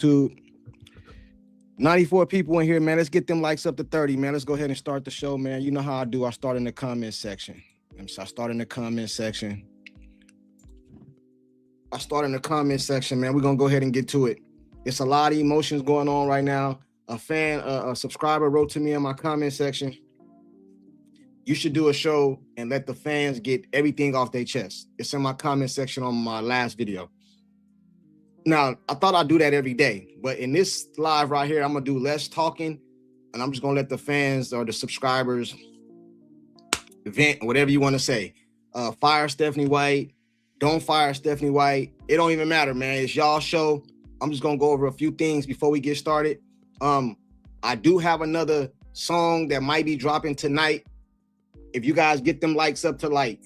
YouTube. 94 people in here, man. Let's get them likes up to 30, man. Let's go ahead and start the show, man. You know how I do. I start in the comment section. So I start in the comment section. Man. We're going to go ahead and get to it. It's a lot of emotions going on right now. A subscriber wrote to me in my comment section. You should do a show and let the fans get everything off their chest. It's in my comment section on my last video. Now, I thought I'd do that every day, but in this live right here, I'm going to do less talking, and I'm just going to let the fans or the subscribers vent, whatever you want to say. Fire Stephanie White. Don't fire Stephanie White. It don't even matter, man. It's y'all show. I'm just going to go over a few things before we get started. I do have another song that might be dropping tonight. If you guys get them likes up to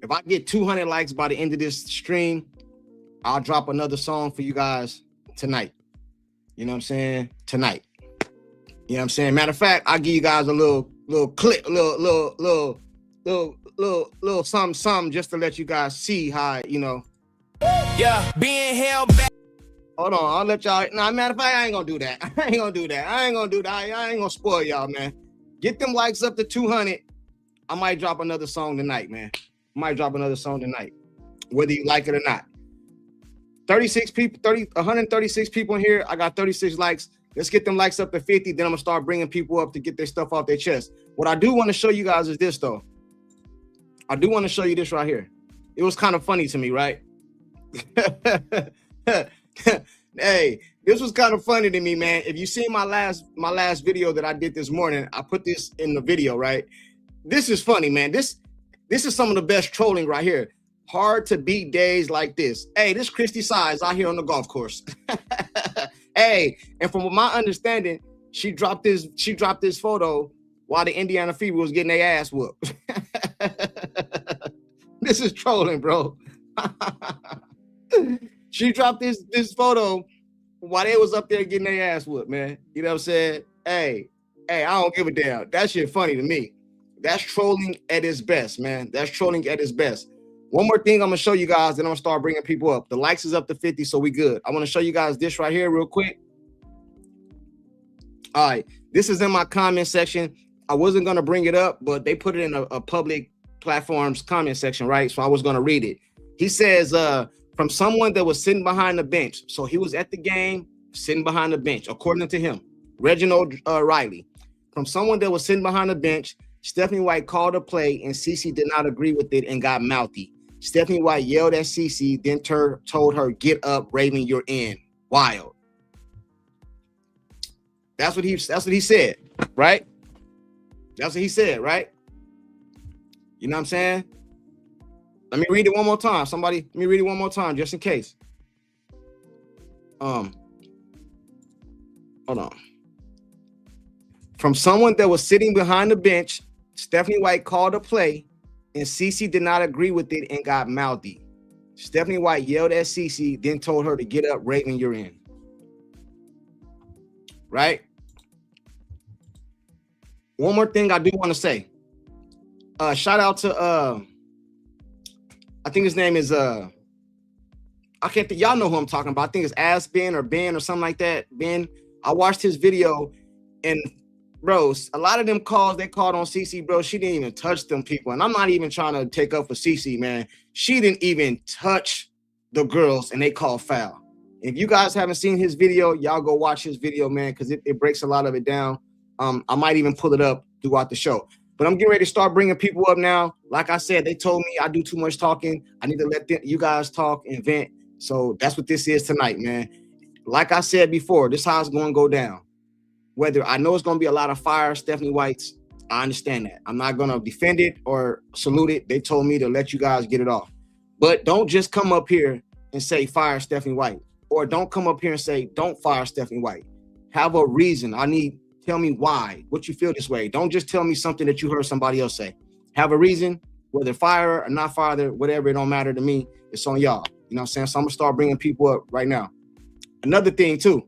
if I get 200 likes by the end of this stream, I'll drop another song for you guys tonight. You know what I'm saying? Tonight. You know what I'm saying? Matter of fact, I'll give you guys a little clip, little something just to let you guys see how, you know. Yeah, being held back. Hold on, I'll let y'all. Nah, matter of fact, I ain't gonna do that. I ain't gonna spoil y'all, man. Get them likes up to 200. I might drop another song tonight, man. Whether you like it or not. 136 people in here. I got 36 likes. Let's get them likes up to 50. Then I'm gonna start bringing people up to get their stuff off their chest. What I do want to show you guys is this, though. I do want to show you this right here. It was kind of funny to me, right? Hey, this was kind of funny to me, man. If you see my last video that I did this morning, I put this in the video, right? This is funny, man. This is some of the best trolling right here. Hard to beat days like this. Hey, this Christy Size out here on the golf course. Hey, and from my understanding, she dropped this photo while the Indiana Fever was getting their ass whooped. This is trolling, bro. She dropped this photo while they was up there getting their ass whooped, man. You know what I'm saying? Hey, I don't give a damn. That shit funny to me. That's trolling at its best, man. That's trolling at its best. One more thing I'm going to show you guys, then I'm going to start bringing people up. The likes is up to 50, so we good. I want to show you guys this right here real quick. All right. This is in my comment section. I wasn't going to bring it up, but they put it in a public platform's comment section, right? So I was going to read it. He says, from someone that was sitting behind the bench. So he was at the game, sitting behind the bench, according to him. Reginald Riley. From someone that was sitting behind the bench, Stephanie White called a play, and Cece did not agree with it and got mouthy. Stephanie White yelled at Cece, then told her, "Get up, Raven, you're in." Wild. That's what he said, right? That's what he said, right? You know what I'm saying? Let me read it one more time. Somebody, let me read it one more time, just in case. Hold on. From someone that was sitting behind the bench, Stephanie White called a play, and Cece did not agree with it and got mouthy. Stephanie White yelled at Cece, then told her to get up, Raven, you're in. Right? One more thing I do want to say. Shout out to I think his name is I can't think, y'all know who I'm talking about. I think it's Asben or Ben or something like that. Ben, I watched his video, and bro, a lot of them calls they called on CC, bro, she didn't even touch them people. And I'm not even trying to take up for CC, man. She didn't even touch the girls, and they called foul. If you guys haven't seen his video, y'all go watch his video, man, because it breaks a lot of it down. I might even pull it up throughout the show. But I'm getting ready to start bringing people up now. Like I said, they told me I do too much talking. I need to let you guys talk and vent. So that's what this is tonight, man. Like I said before, this is how it's going to go down. Whether I know it's going to be a lot of fire, Stephanie White's, I understand that. I'm not going to defend it or salute it. They told me to let you guys get it off. But don't just come up here and say fire Stephanie White. Or don't come up here and say don't fire Stephanie White. Have a reason. Tell me why, what you feel this way. Don't just tell me something that you heard somebody else say. Have a reason, whether fire or not fire, whatever, it don't matter to me. It's on y'all. You know what I'm saying? So I'm going to start bringing people up right now. Another thing, too.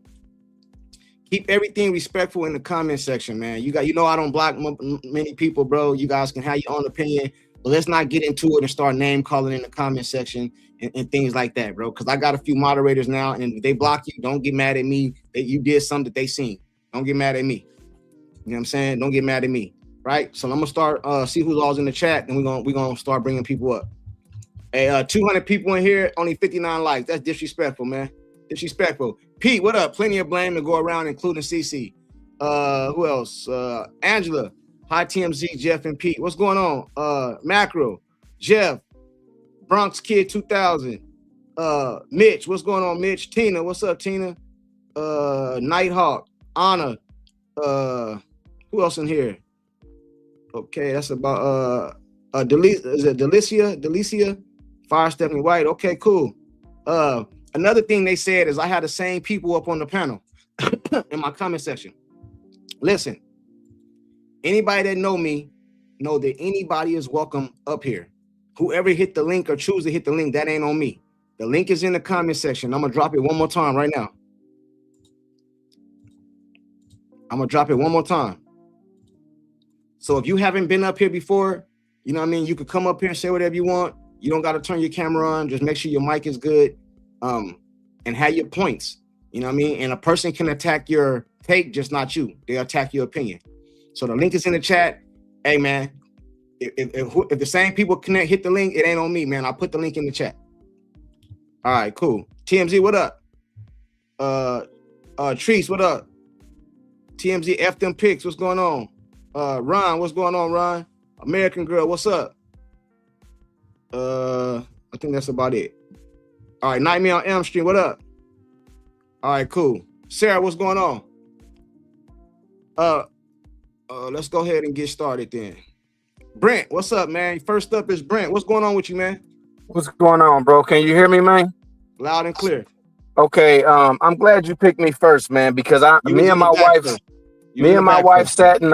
Keep everything respectful in the comment section, man. I don't block many people, bro. You guys can have your own opinion. But let's not get into it and start name calling in the comment section and things like that, bro. Because I got a few moderators now, and if they block you, don't get mad at me that you did something that they seen. Don't get mad at me. You know what I'm saying? Don't get mad at me, right? So I'm gonna start see who's all's in the chat, and we're gonna start bringing people up. Hey, 200 people in here, only 59 likes. That's disrespectful, man. Disrespectful. Pete, what up? Plenty of blame to go around, including CC. Who else? Angela. Hi, TMZ, Jeff and Pete. What's going on? Macro, Jeff, Bronx Kid 2000. Mitch, what's going on, Mitch? Tina, what's up, Tina? Nighthawk, Anna. Who else in here? Okay, that's about is it Delicia? Fire Stephanie White. Okay, cool. Another thing they said is I had the same people up on the panel in my comment section. Listen, anybody that know me know that anybody is welcome up here. Whoever hit the link or choose to hit the link, that ain't on me. The link is in the comment section. I'm gonna drop it one more time right now. I'm gonna drop it one more time. So if you haven't been up here before, you know what I mean, you could come up here and say whatever you want. You don't got to turn your camera on. Just make sure your mic is good, and have your points. You know what I mean? And a person can attack your take, just not you. They attack your opinion. So the link is in the chat. Hey, man, if the same people connect, hit the link, it ain't on me, man. I'll put the link in the chat. All right, cool. TMZ, what up? Treese, what up? TMZ, F them picks, what's going on? Ron, what's going on, Ron? American Girl, what's up? I think that's about it. All right, Nightmare on Elm Street, what up? All right, cool. Sarah, what's going on? Let's go ahead and get started then. Brent, what's up, man? First up is Brent. What's going on with you, man? What's going on, bro? Can you hear me, man? Loud and clear. Okay, I'm glad you picked me first, man, because me and my wife sat and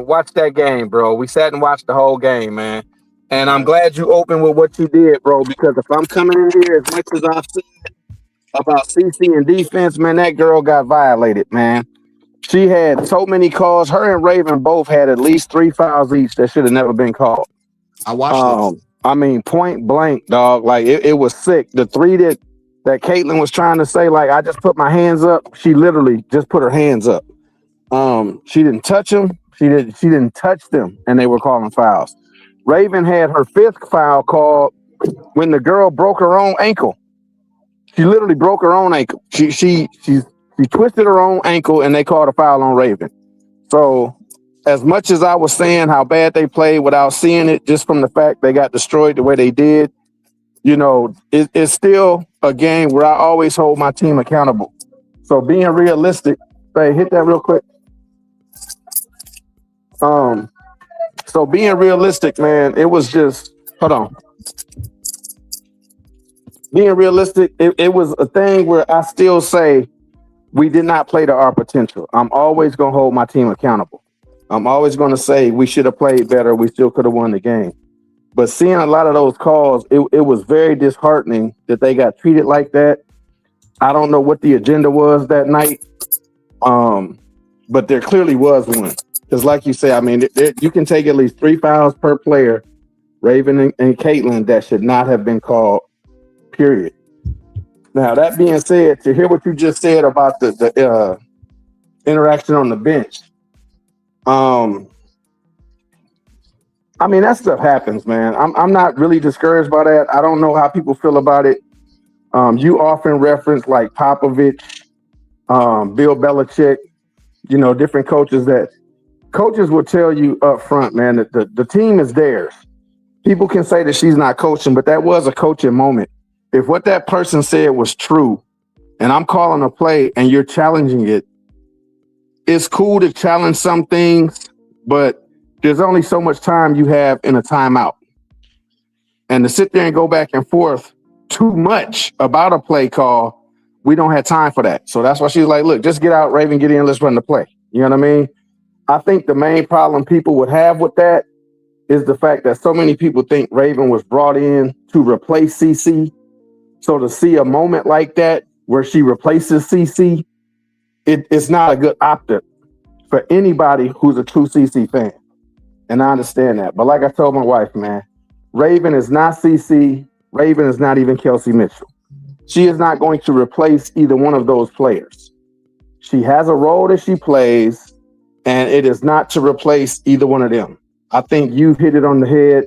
watched that game, bro. We sat and watched the whole game, man. And I'm glad you opened with what you did, bro, because if I'm coming in here as much as I've said about CC and defense, man, that girl got violated, man. She had so many calls. Her and Raven both had at least 3 fouls each that should have never been called. I watched it. I mean, point blank, dog. Like, it was sick. The 3 that Caitlin was trying to say, like, I just put my hands up, she literally just put her hands up. She didn't touch them. She didn't touch them, and they were calling fouls. Raven had her 5th foul called when the girl broke her own ankle. She literally broke her own ankle. She twisted her own ankle, and they called a foul on Raven. So, as much as I was saying how bad they played without seeing it, just from the fact they got destroyed the way they did, you know, it's still a game where I always hold my team accountable. So being realistic, hey, hit that real quick. So being realistic, man, it was just, hold on. Being realistic, it was a thing where I still say we did not play to our potential. I'm always going to hold my team accountable. I'm always going to say we should have played better. We still could have won the game. But seeing a lot of those calls, it was very disheartening that they got treated like that. I don't know what the agenda was that night, but there clearly was one. Because like you say, I mean, you can take at least 3 fouls per player, Raven and Caitlin, that should not have been called, period. Now, that being said, to hear what you just said about the interaction on the bench, I mean, that stuff happens, man. I'm not really discouraged by that. I don't know how people feel about it. You often reference like Popovich, Bill Belichick, you know, different coaches that coaches will tell you up front, man, that the team is theirs. People can say that she's not coaching, but that was a coaching moment. If what that person said was true, and I'm calling a play and you're challenging it, it's cool to challenge some things, but there's only so much time you have in a timeout. And to sit there and go back and forth too much about a play call, we don't have time for that. So that's why she's like, look, just get out, Raven, get in, let's run the play. You know what I mean? I think the main problem people would have with that is the fact that so many people think Raven was brought in to replace CC. So to see a moment like that where she replaces CC, it's not a good optic for anybody who's a true CC fan. And I understand that. But like I told my wife, man, Raven is not CC. Raven is not even Kelsey Mitchell. She is not going to replace either one of those players. She has a role that she plays, and it is not to replace either one of them. I think you've hit it on the head.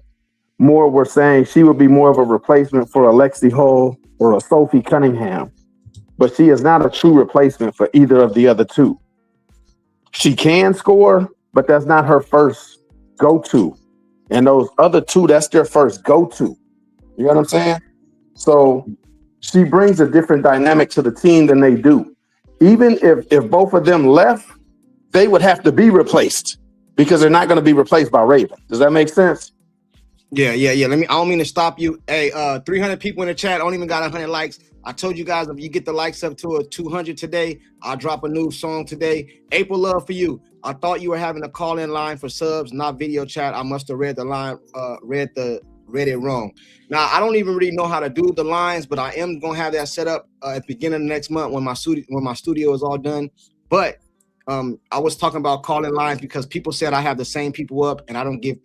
More were saying she would be more of a replacement for a Lexi Hull or a Sophie Cunningham, but she is not a true replacement for either of the other two. She can score, but that's not her first go-to. And those other two, that's their first go-to. You know what I'm saying? So she brings a different dynamic to the team than they do. Even if both of them left, they would have to be replaced because they're not going to be replaced by Raven. Does that make sense? Yeah. I don't mean to stop you. Hey, 300 people in the chat. I don't even got 100 likes. I told you guys, if you get the likes up to a 200 today, I'll drop a new song today. April Love for you. I thought you were having a call-in line for subs, not video chat. I must have read the line, read it wrong. Now, I don't even really know how to do the lines, but I am going to have that set up at the beginning of next month when my studio is all done. But I was talking about calling lines because people said I have the same people up and I don't give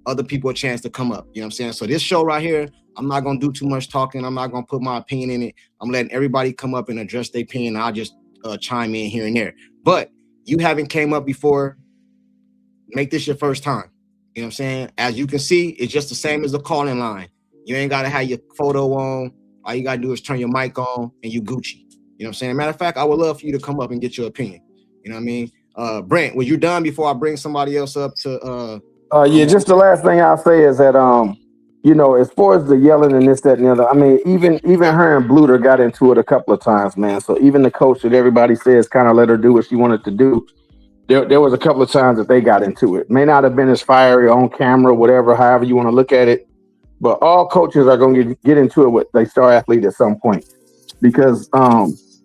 other people a chance to come up. You know what I'm saying? So this show right here, I'm not going to do too much talking. I'm not going to put my opinion in it. I'm letting everybody come up and address their opinion. I'll just chime in here and there. But you haven't came up before. Make this your first time. You know what I'm saying? As you can see, it's just the same as the calling line. You ain't got to have your photo on. All you got to do is turn your mic on and you Gucci. You know what I'm saying? Matter of fact, I would love for you to come up and get your opinion. You know what I mean? Brent, were you done before I bring somebody else up to... Yeah, just the last thing I'll say is that, as far as the yelling and this, that, and the other, I mean, even her and Bluter got into it a couple of times, man. So even the coach that everybody says kind of let her do what she wanted to do, there was a couple of times that they got into it. May not have been as fiery on camera, whatever, however you want to look at it. But all coaches are going to get into it with their star athlete at some point. Because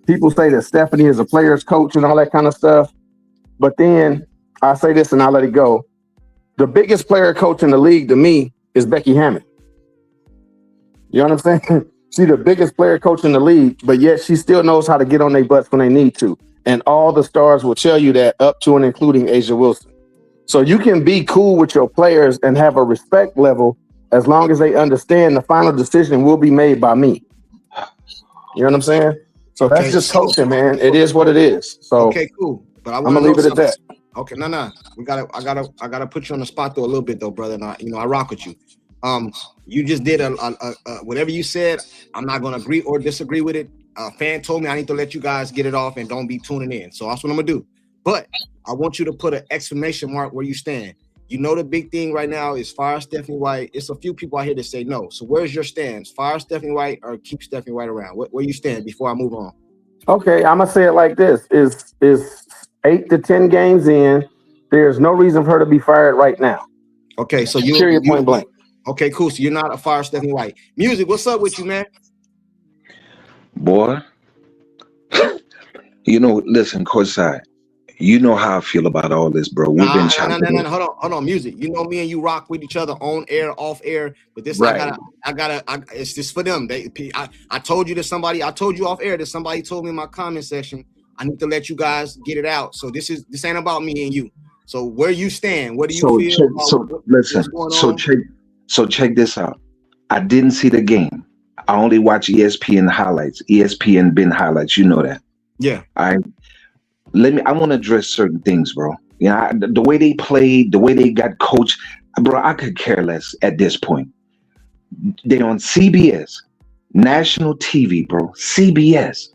people say that Stephanie is a player's coach and all that kind of stuff. But then I say this and I'll let it go. The biggest player coach in the league to me is Becky Hammond. You know what I'm saying? She's the biggest player coach in the league, but yet she still knows how to get on their butts when they need to. And all the stars will tell you that, up to and including Asia Wilson. So you can be cool with your players and have a respect level as long as they understand the final decision will be made by me. You know what I'm saying? So that's just coaching, man. It is what it is. So okay, cool. But I'm gonna leave it at that. Okay, no. I gotta put you on the spot though a little bit though, brother. And I rock with you. You just did a whatever you said. I'm not gonna agree or disagree with it. A fan told me I need to let you guys get it off and don't be tuning in. So that's what I'm gonna do. But I want you to put an exclamation mark where you stand. You know the big thing right now is fire Stephanie White. It's a few people out here that say no. So where's your stance? Fire Stephanie White or keep Stephanie White around? Where you stand before I move on? Okay, I'm gonna say it like this: is 8 to 10 games in. There's no reason for her to be fired right now. Okay, so period point blank. Okay, cool. So you're not a fire Stephanie White. Music, what's up with you, man? Boy, listen, Courtside. You know how I feel about all this, bro. We've been chatting. No. Hold on, music. You know me and you rock with each other on air, off air. But this, right. I gotta. It's just for them. I told you that somebody. I told you off air that somebody told me in my comment section. I need to let you guys get it out. So this ain't about me and you. So where you stand? What do you feel? Check this out. I didn't see the game. I only watch ESPN highlights. ESPN bin highlights. You know that. Yeah. I want to address certain things, bro. The way they played, the way they got coached, bro, I could care less at this point. They on CBS, national TV, bro, CBS.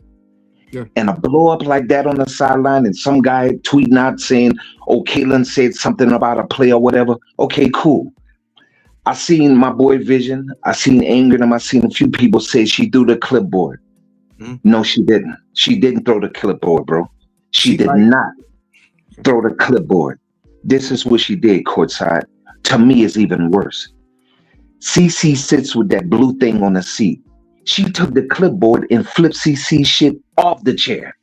Yeah. And a blow up like that on the sideline and some guy tweeting out saying, oh, Caitlin said something about a play or whatever. Okay, cool. I seen my boy Vision. I seen Ingram. I seen a few people say she threw the clipboard. Mm-hmm. No, she didn't. She didn't throw the clipboard, bro. She did not throw the clipboard. This is what she did, Courtside. To me, it's even worse. CC sits with that blue thing on the seat. She took the clipboard and flipped CC shit off the chair.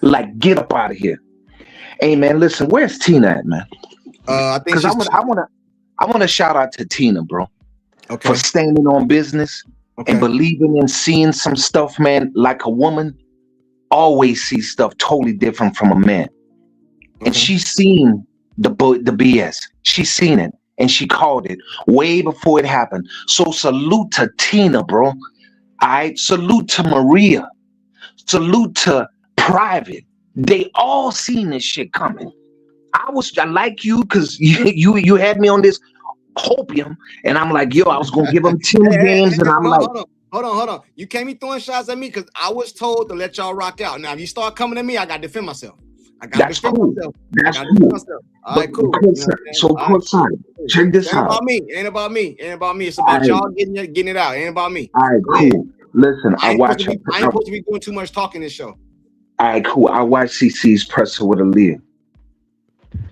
Like, get up out of here. Hey, man, listen, where's Tina at, man? I think I want to shout out to Tina, bro. Okay. For standing on business and believing and seeing some stuff, man, like a woman always sees stuff totally different from a man. And she's seen the BS. She's seen it. and she called it way before it happened. So salute to Tina, bro. All right, salute to Maria. Salute to Private. They all seen this shit coming. I like you because you had me on this hopium, and I'm like, yo, I was gonna give them 10 games, and I'm like, hold on. You can't be throwing shots at me because I was told to let y'all rock out. Now, if you start coming at me, I gotta defend myself. That's cool. That's cool. All right, cool. So Courtside, check this out. It ain't about me. It's about y'all getting it out. It ain't about me. All right, cool. Listen, I ain't supposed to be doing too much talking this show. All right, cool. I watched CC's presser with Aliyah.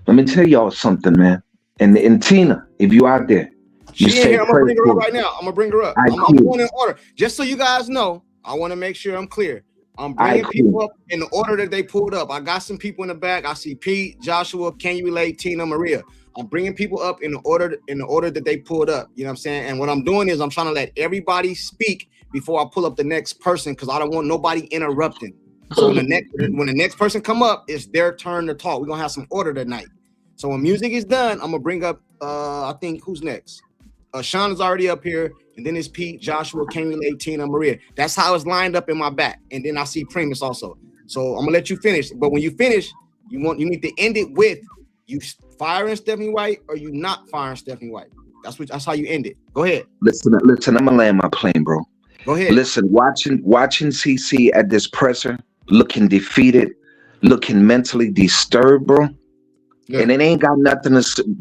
Let me tell y'all something, man. And Tina, if you out there, she in here. I'm gonna bring her up right now. I'm gonna bring her up. I'm going in order. Just so you guys know, I want to make sure I'm clear. I'm bringing people up in the order that they pulled up. I got some people in the back. I see Pete, Joshua, Can You Relate, Tina, Maria. I'm bringing people up in the order that they pulled up. You know what I'm saying? And what I'm doing is I'm trying to let everybody speak before I pull up the next person because I don't want nobody interrupting. So when the next person come up, it's their turn to talk. We're gonna have some order tonight. So when music is done, I'm gonna bring up I think who's next? Sean is already up here, and then it's Pete, Joshua, Can You Relate, Tina, Maria. That's how it's lined up in my back. And then I see Primus also. So I'm gonna let you finish. But when you finish, you need to end it with you firing Stephanie White or you not firing Stephanie White. That's how you end it. Go ahead. Listen, I'm gonna land my plane, bro. Go ahead. Listen, watching CC at this presser, looking defeated, looking mentally disturbed, bro. Yeah. And it ain't got nothing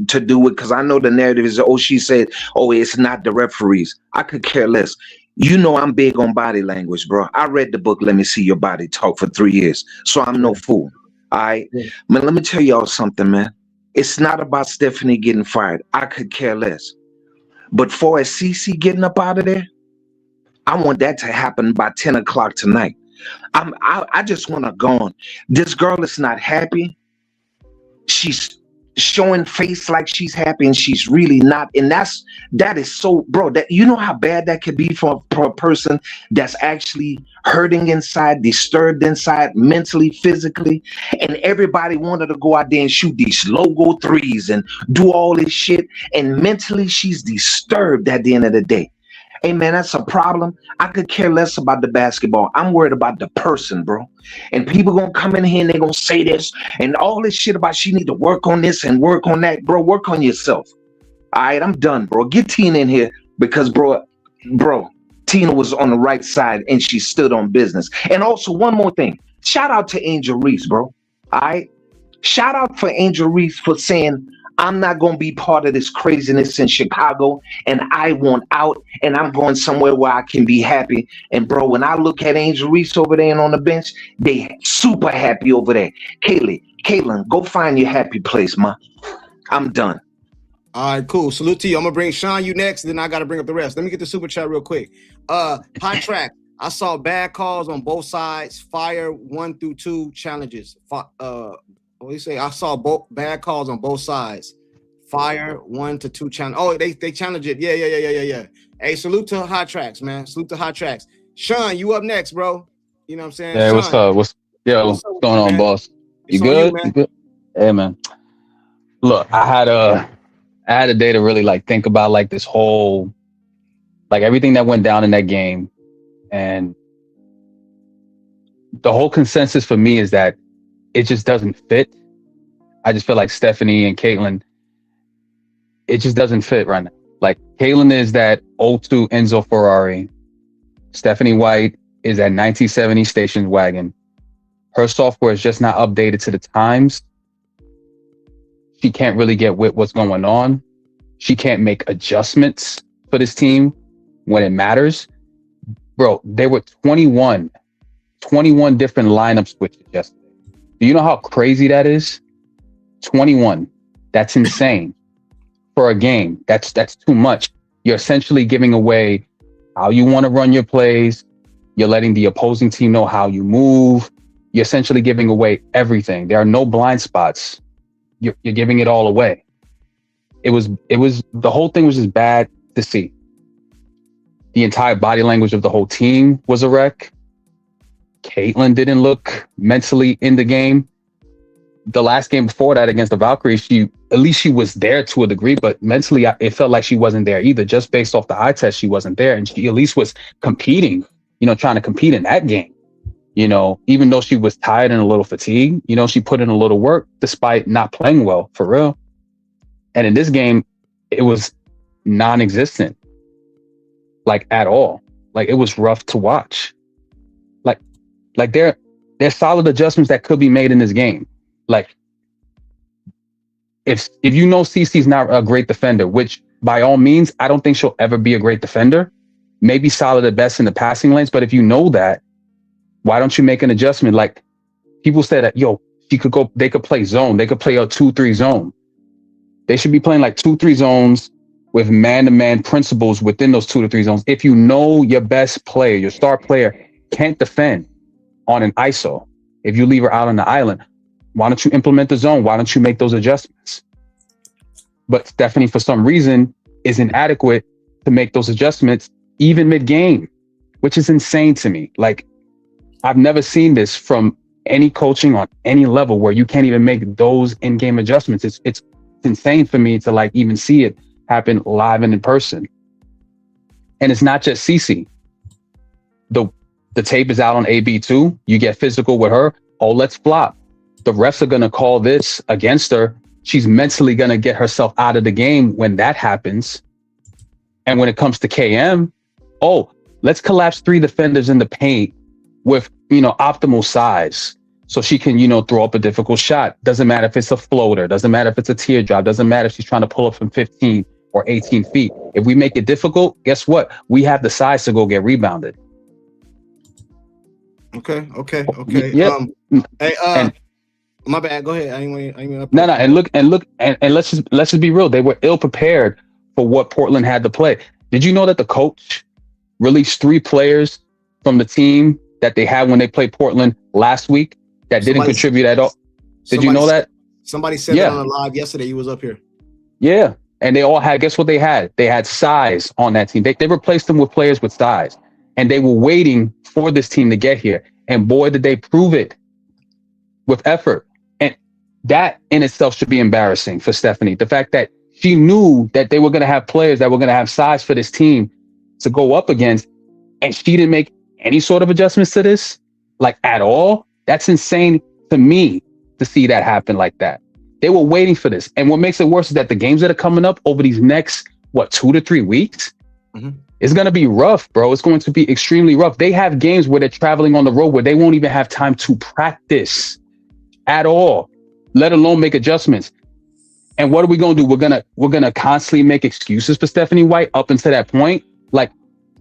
to do with, because I know the narrative is, she said, it's not the referees. I could care less. You know I'm big on body language, bro. I read the book, Let Me See Your Body Talk, for 3 years. So I'm no fool. All right? Yeah. Man, let me tell y'all something, man. It's not about Stephanie getting fired. I could care less. But for a CC getting up out of there, I want that to happen by 10 o'clock tonight. I just want to go on. This girl is not happy. She's showing face like she's happy and she's really not. And that is so, bro, that you know how bad that could be for a person that's actually hurting inside, disturbed inside, mentally, physically. And everybody wanted to go out there and shoot these logo threes and do all this shit. And mentally, she's disturbed at the end of the day. Hey, man, that's a problem. I could care less about the basketball. I'm worried about the person, bro. And people going to come in here and they're going to say this and all this shit about she need to work on this and work on that. Bro, work on yourself. All right, I'm done, bro. Get Tina in here because, bro, Tina was on the right side and she stood on business. And also, one more thing. Shout out to Angel Reese, bro. All right? Shout out for Angel Reese for saying, I'm not going to be part of this craziness in Chicago, and I want out, and I'm going somewhere where I can be happy. And, bro, when I look at Angel Reese over there and on the bench, they super happy over there. Caitlin, go find your happy place, ma. I'm done. All right, cool. Salute to you. I'm going to bring Sean, you next, and then I got to bring up the rest. Let me get the super chat real quick. Hot track. I saw bad calls on both sides. Fire 1 through 2 challenges. What do you say? I saw both bad calls on both sides. Fire 1 to 2 challenge. Oh, they challenge it. Yeah. Hey, salute to Hot Tracks, man. Salute to Hot Tracks. Sean, you up next, bro. You know what I'm saying? Hey, Sean, what's going on, boss? You good? You good? Hey, man. Look, I had a day to really think about this whole everything that went down in that game, and the whole consensus for me is that it just doesn't fit. I just feel like Stephanie and Caitlin, it just doesn't fit right now. Caitlin is that 02 Enzo Ferrari. Stephanie White is that 1970 station wagon. Her software is just not updated to the times. She can't really get with what's going on. She can't make adjustments for this team when it matters. Bro, there were 21 different lineup switches yesterday. Do you know how crazy that is? 21. That's insane. For a game, that's too much. You're essentially giving away how you want to run your plays. You're letting the opposing team know how you move. You're essentially giving away everything. There are no blind spots. You're giving it all away. It was the whole thing was just bad to see. The entire body language of the whole team was a wreck. Caitlin didn't look mentally in the game. the last game before that against the Valkyries, at least she was there to a degree, but mentally it felt like she wasn't there either. Just based off the eye test, she wasn't there, and she at least was competing, trying to compete in that game. Even though she was tired and a little fatigued, she put in a little work despite not playing well, for real. And in this game, it was non-existent, like at all. Like it was rough to watch. Like there's solid adjustments that could be made in this game. Like if CeCe's not a great defender, which by all means, I don't think she'll ever be a great defender, maybe solid at best in the passing lanes. But if you know that, why don't you make an adjustment? Like people say that, they could play zone. They could play a 2-3 zone. They should be playing like 2-3 zones with man-to-man principles within those 2 to 3 zones. If you know your best player, your star player can't defend on an ISO, if you leave her out on the island, why don't you implement the zone? Why don't you make those adjustments? But Stephanie, for some reason, is inadequate to make those adjustments even mid-game, which is insane to me. Like, I've never seen this from any coaching on any level where you can't even make those in-game adjustments. It's insane for me to like even see it happen live and in person. And it's not just CeCe. The tape is out on AB too. You get physical with her. Oh, let's flop. The refs are going to call this against her. She's mentally going to get herself out of the game when that happens. And when it comes to KM, let's collapse 3 defenders in the paint with, optimal size. So she can, throw up a difficult shot. Doesn't matter if it's a floater. Doesn't matter if it's a teardrop. Doesn't matter if she's trying to pull up from 15 or 18 feet. If we make it difficult, guess what? We have the size to go get rebounded. Okay. Yeah. Hey, my bad. Go ahead. I ain't No. And look. Let's just be real. They were ill prepared for what Portland had to play. Did you know that the coach released 3 players from the team that they had when they played Portland last week that didn't contribute at all? Did you know that? Somebody said that on a live yesterday. You was up here. Yeah. And they all had, guess what they had? They had size on that team. They replaced them with players with size. And they were waiting for this team to get here. And boy, did they prove it with effort. And that in itself should be embarrassing for Stephanie. The fact that she knew that they were going to have players that were going to have size for this team to go up against, and she didn't make any sort of adjustments to this, like at all. That's insane to me to see that happen like that. They were waiting for this. And what makes it worse is that the games that are coming up over these next, 2 to 3 weeks, it's going to be rough, bro. It's going to be extremely rough. They have games where they're traveling on the road where they won't even have time to practice at all, let alone make adjustments. And what are we going to do? We're going to constantly make excuses for Stephanie White up until that point. Like,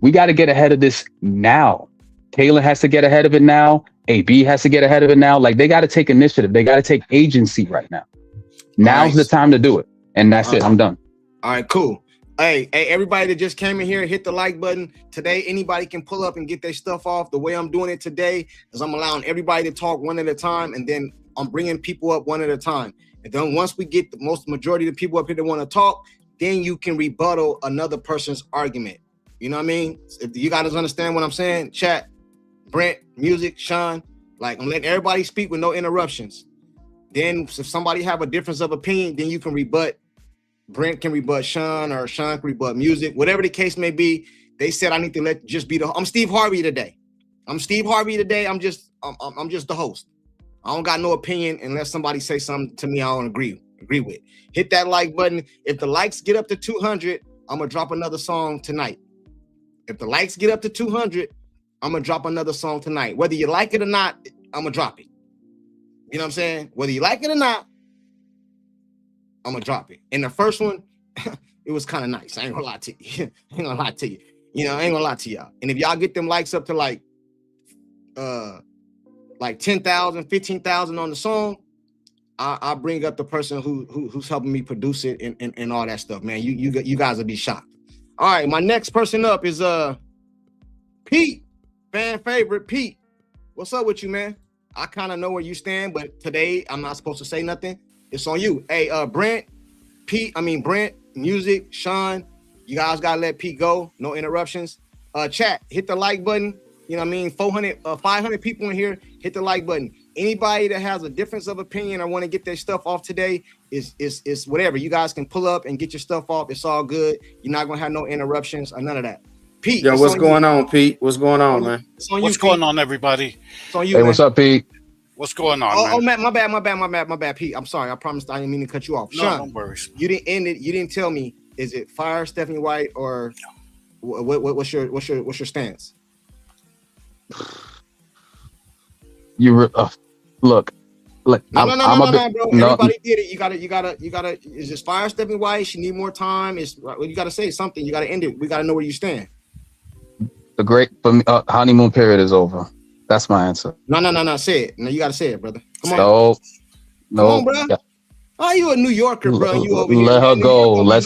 we got to get ahead of this now. Taylor has to get ahead of it now. AB has to get ahead of it now. Like, they got to take initiative. They got to take agency right now. Now's the time to do it. And that's it. I'm done. All right, cool. Hey, everybody that just came in here, hit the like button. Today, anybody can pull up and get their stuff off. The way I'm doing it today is I'm allowing everybody to talk one at a time, and then I'm bringing people up one at a time. And then once we get the majority of the people up here that want to talk, then you can rebuttal another person's argument. You know what I mean? If you guys understand what I'm saying, chat, Brent, music, Sean, like I'm letting everybody speak with no interruptions. Then if somebody have a difference of opinion, then you can rebut. Brent can rebut Sean, or Sean can rebut music, whatever the case may be. They said I need to I'm Steve Harvey today. I'm Steve Harvey today. I'm just the host. I don't got no opinion unless somebody say something to me I don't agree with. Hit that like button. If the likes get up to 200, I'm gonna drop another song tonight. If the likes get up to 200, I'm gonna drop another song tonight. Whether you like it or not, I'm gonna drop it. You know what I'm saying? Whether you like it or not, I'm gonna drop it. And the first one, it was kind of nice. I ain't gonna lie to you. I ain't gonna lie to you. I ain't gonna lie to y'all. And if y'all get them likes up to like 10,000, 15,000 on the song, I'll bring up the person who's helping me produce it and all that stuff, man. You guys will be shocked. All right, my next person up is Pete, fan favorite Pete. What's up with you, man? I kind of know where you stand, but today I'm not supposed to say nothing. It's on you. Hey, Brent, music, Sean, you guys gotta let Pete go. No interruptions. Chat, hit the like button. You know what I mean? 500 people in here, hit the like button. Anybody that has a difference of opinion or want to get their stuff off today is whatever. You guys can pull up and get your stuff off. It's all good. You're not gonna have no interruptions or none of that. Pete, Yo, what's going on, Pete? What's going on, man? What's going on, everybody? It's on you, Hey, man. what's up, Pete? What's going on, Oh, man? my bad, Pete. I'm sorry. I promised I didn't mean to cut you off. No, Sean, don't worry. you didn't end it. You didn't tell me. Is it fire Stephanie White or what's your stance? Look. No, bro. Everybody did it. You gotta. Is this fire Stephanie White? She need more time. You gotta say something. You gotta end it. We gotta know where you stand. The honeymoon period is over. That's my answer. No. Say it. No, you gotta say it, brother. Come on. No. Come on, bro. Yeah. Oh, you a New Yorker, bro. You over here. Let her go. Let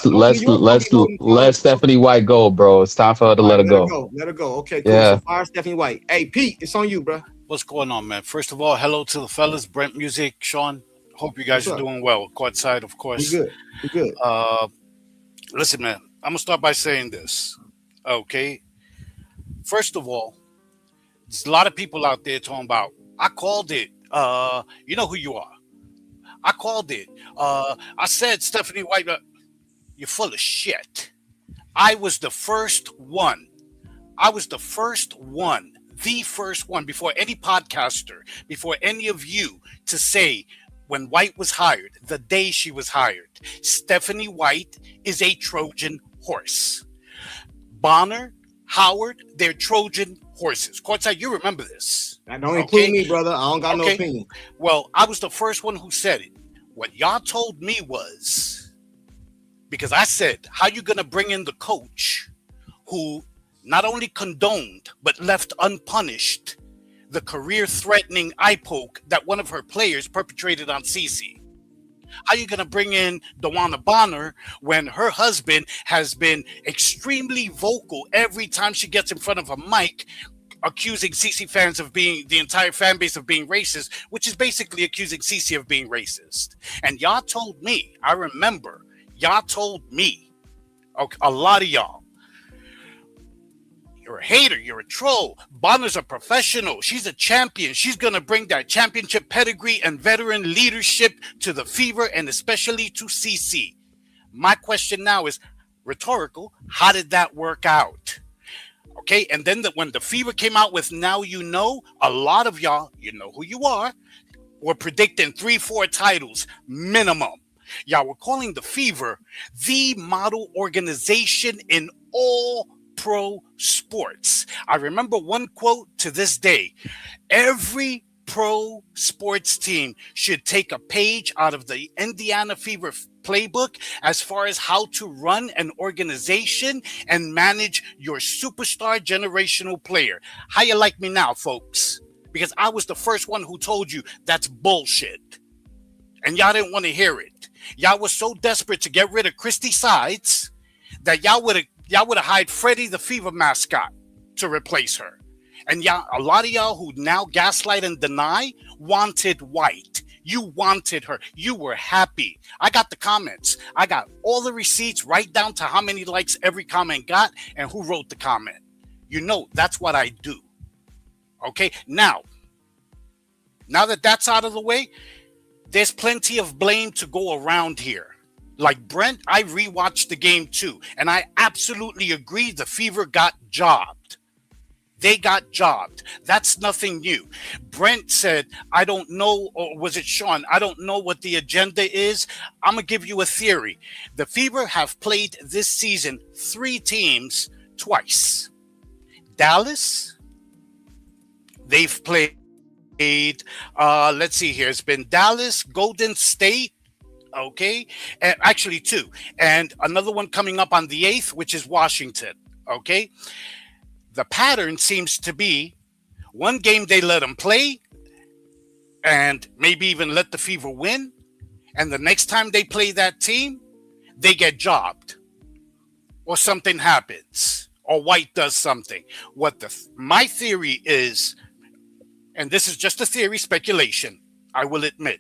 Stephanie White go, bro. It's time for her to let her go. Let her go. Okay, cool. Yeah. So fire Stephanie White. Hey, Pete, it's on you, bro. What's going on, man? First of all, hello to the fellas, Brent Music, Sean. Hope you guys are doing well. Courtside, of course. We good. Listen, man, I'm gonna start by saying this. Okay. First of all, there's a lot of people out there talking about, I called it. You know who you are. I called it. I said Stephanie White. You're full of shit. I was the first one. The first one before any podcaster, before any of you to say when White was hired, the day she was hired, Stephanie White is a Trojan horse. Bonner, Howard, they're Trojan horses. Courtside, you remember this. That don't include me, brother. I don't got no opinion. Well, I was the first one who said it. What y'all told me was, because I said, how you going to bring in the coach who not only condoned, but left unpunished the career-threatening eye poke that one of her players perpetrated on Cece? How you going to bring in DeWanna Bonner when her husband has been extremely vocal every time she gets in front of a mic, accusing Cece fans of being, the entire fan base of being racist, which is basically accusing Cece of being racist? And y'all told me, I remember, y'all told me, okay, a lot of y'all, you're a hater, you're a troll. Bonner's a professional. She's a champion. She's going to bring that championship pedigree and veteran leadership to the Fever and especially to CC. My question now is rhetorical. How did that work out? Okay, and then when the Fever came out with Now You Know, a lot of y'all, you know who you are, were predicting 3-4 titles minimum. Y'all were calling the Fever the model organization in all pro sports. I remember one quote to this day. Every pro sports team should take a page out of the Indiana Fever playbook as far as how to run an organization and manage your superstar generational player. How you like me now, folks? Because I was the first one who told you that's bullshit. And y'all didn't want to hear it. Y'all was so desperate to get rid of Christy Sides that y'all would have hired Freddie the Fever mascot to replace her. And y'all, a lot of y'all who now gaslight and deny wanted White. You wanted her. You were happy. I got the comments. I got all the receipts right down to how many likes every comment got and who wrote the comment. You know, that's what I do. Okay, now that that's out of the way, there's plenty of blame to go around here. Like Brent, I rewatched the game too, and I absolutely agree the Fever got jobbed. They got jobbed. That's nothing new. Brent said, I don't know, or was it Sean? I don't know what the agenda is. I'm going to give you a theory. The Fever have played this season 3 teams twice. Dallas, they've played, let's see here. It's been Dallas, Golden State, okay, and actually 2. And another one coming up on the 8th, which is Washington, okay? The pattern seems to be one game they let them play and maybe even let the Fever win. And the next time they play that team, they get jobbed or something happens or White does something. My theory is, and this is just a theory, speculation, I will admit,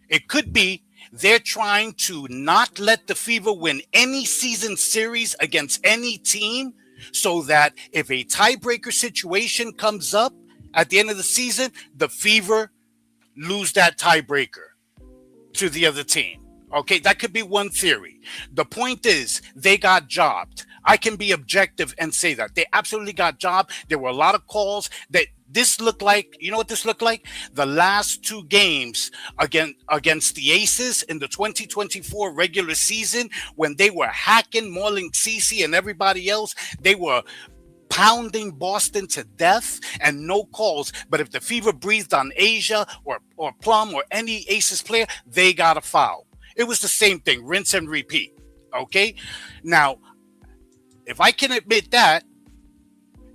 it could be they're trying to not let the Fever win any season series against any team so that if a tiebreaker situation comes up at the end of the season, the Fever lose that tiebreaker to the other team. Okay, that could be one theory. The point is, they got jobbed. I can be objective and say that they absolutely got jobbed. There were a lot of calls that this looked like, you know what this looked like? The last two games against the Aces in the 2024 regular season, when they were hacking, mauling CC and everybody else. They were pounding Boston to death and no calls. But if the Fever breathed on Asia or Plum or any Aces player, they got a foul. It was the same thing, rinse and repeat. Okay? Now, if I can admit that,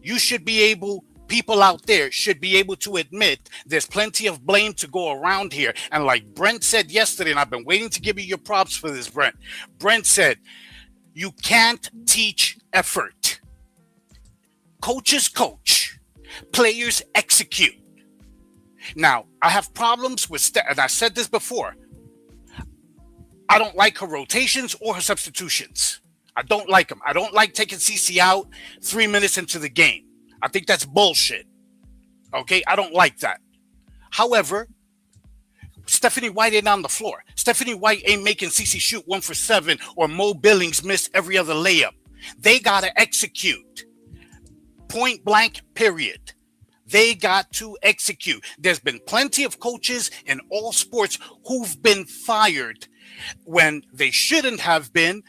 you should be able, people out there should be able to admit there's plenty of blame to go around here. And like Brent said yesterday, and I've been waiting to give you your props for this, Brent. Brent said, you can't teach effort. Coaches coach, players execute. Now, I have problems with, and I said this before, I don't like her rotations or her substitutions. I don't like them. I don't like taking CC out 3 minutes into the game. I think that's bullshit. Okay, I don't like that. However, Stephanie White ain't on the floor. Stephanie White ain't making CC shoot 1 for 7 or Mo Billings miss every other layup. They got to execute. Point blank, period. They got to execute. There's been plenty of coaches in all sports who've been fired when they shouldn't have been,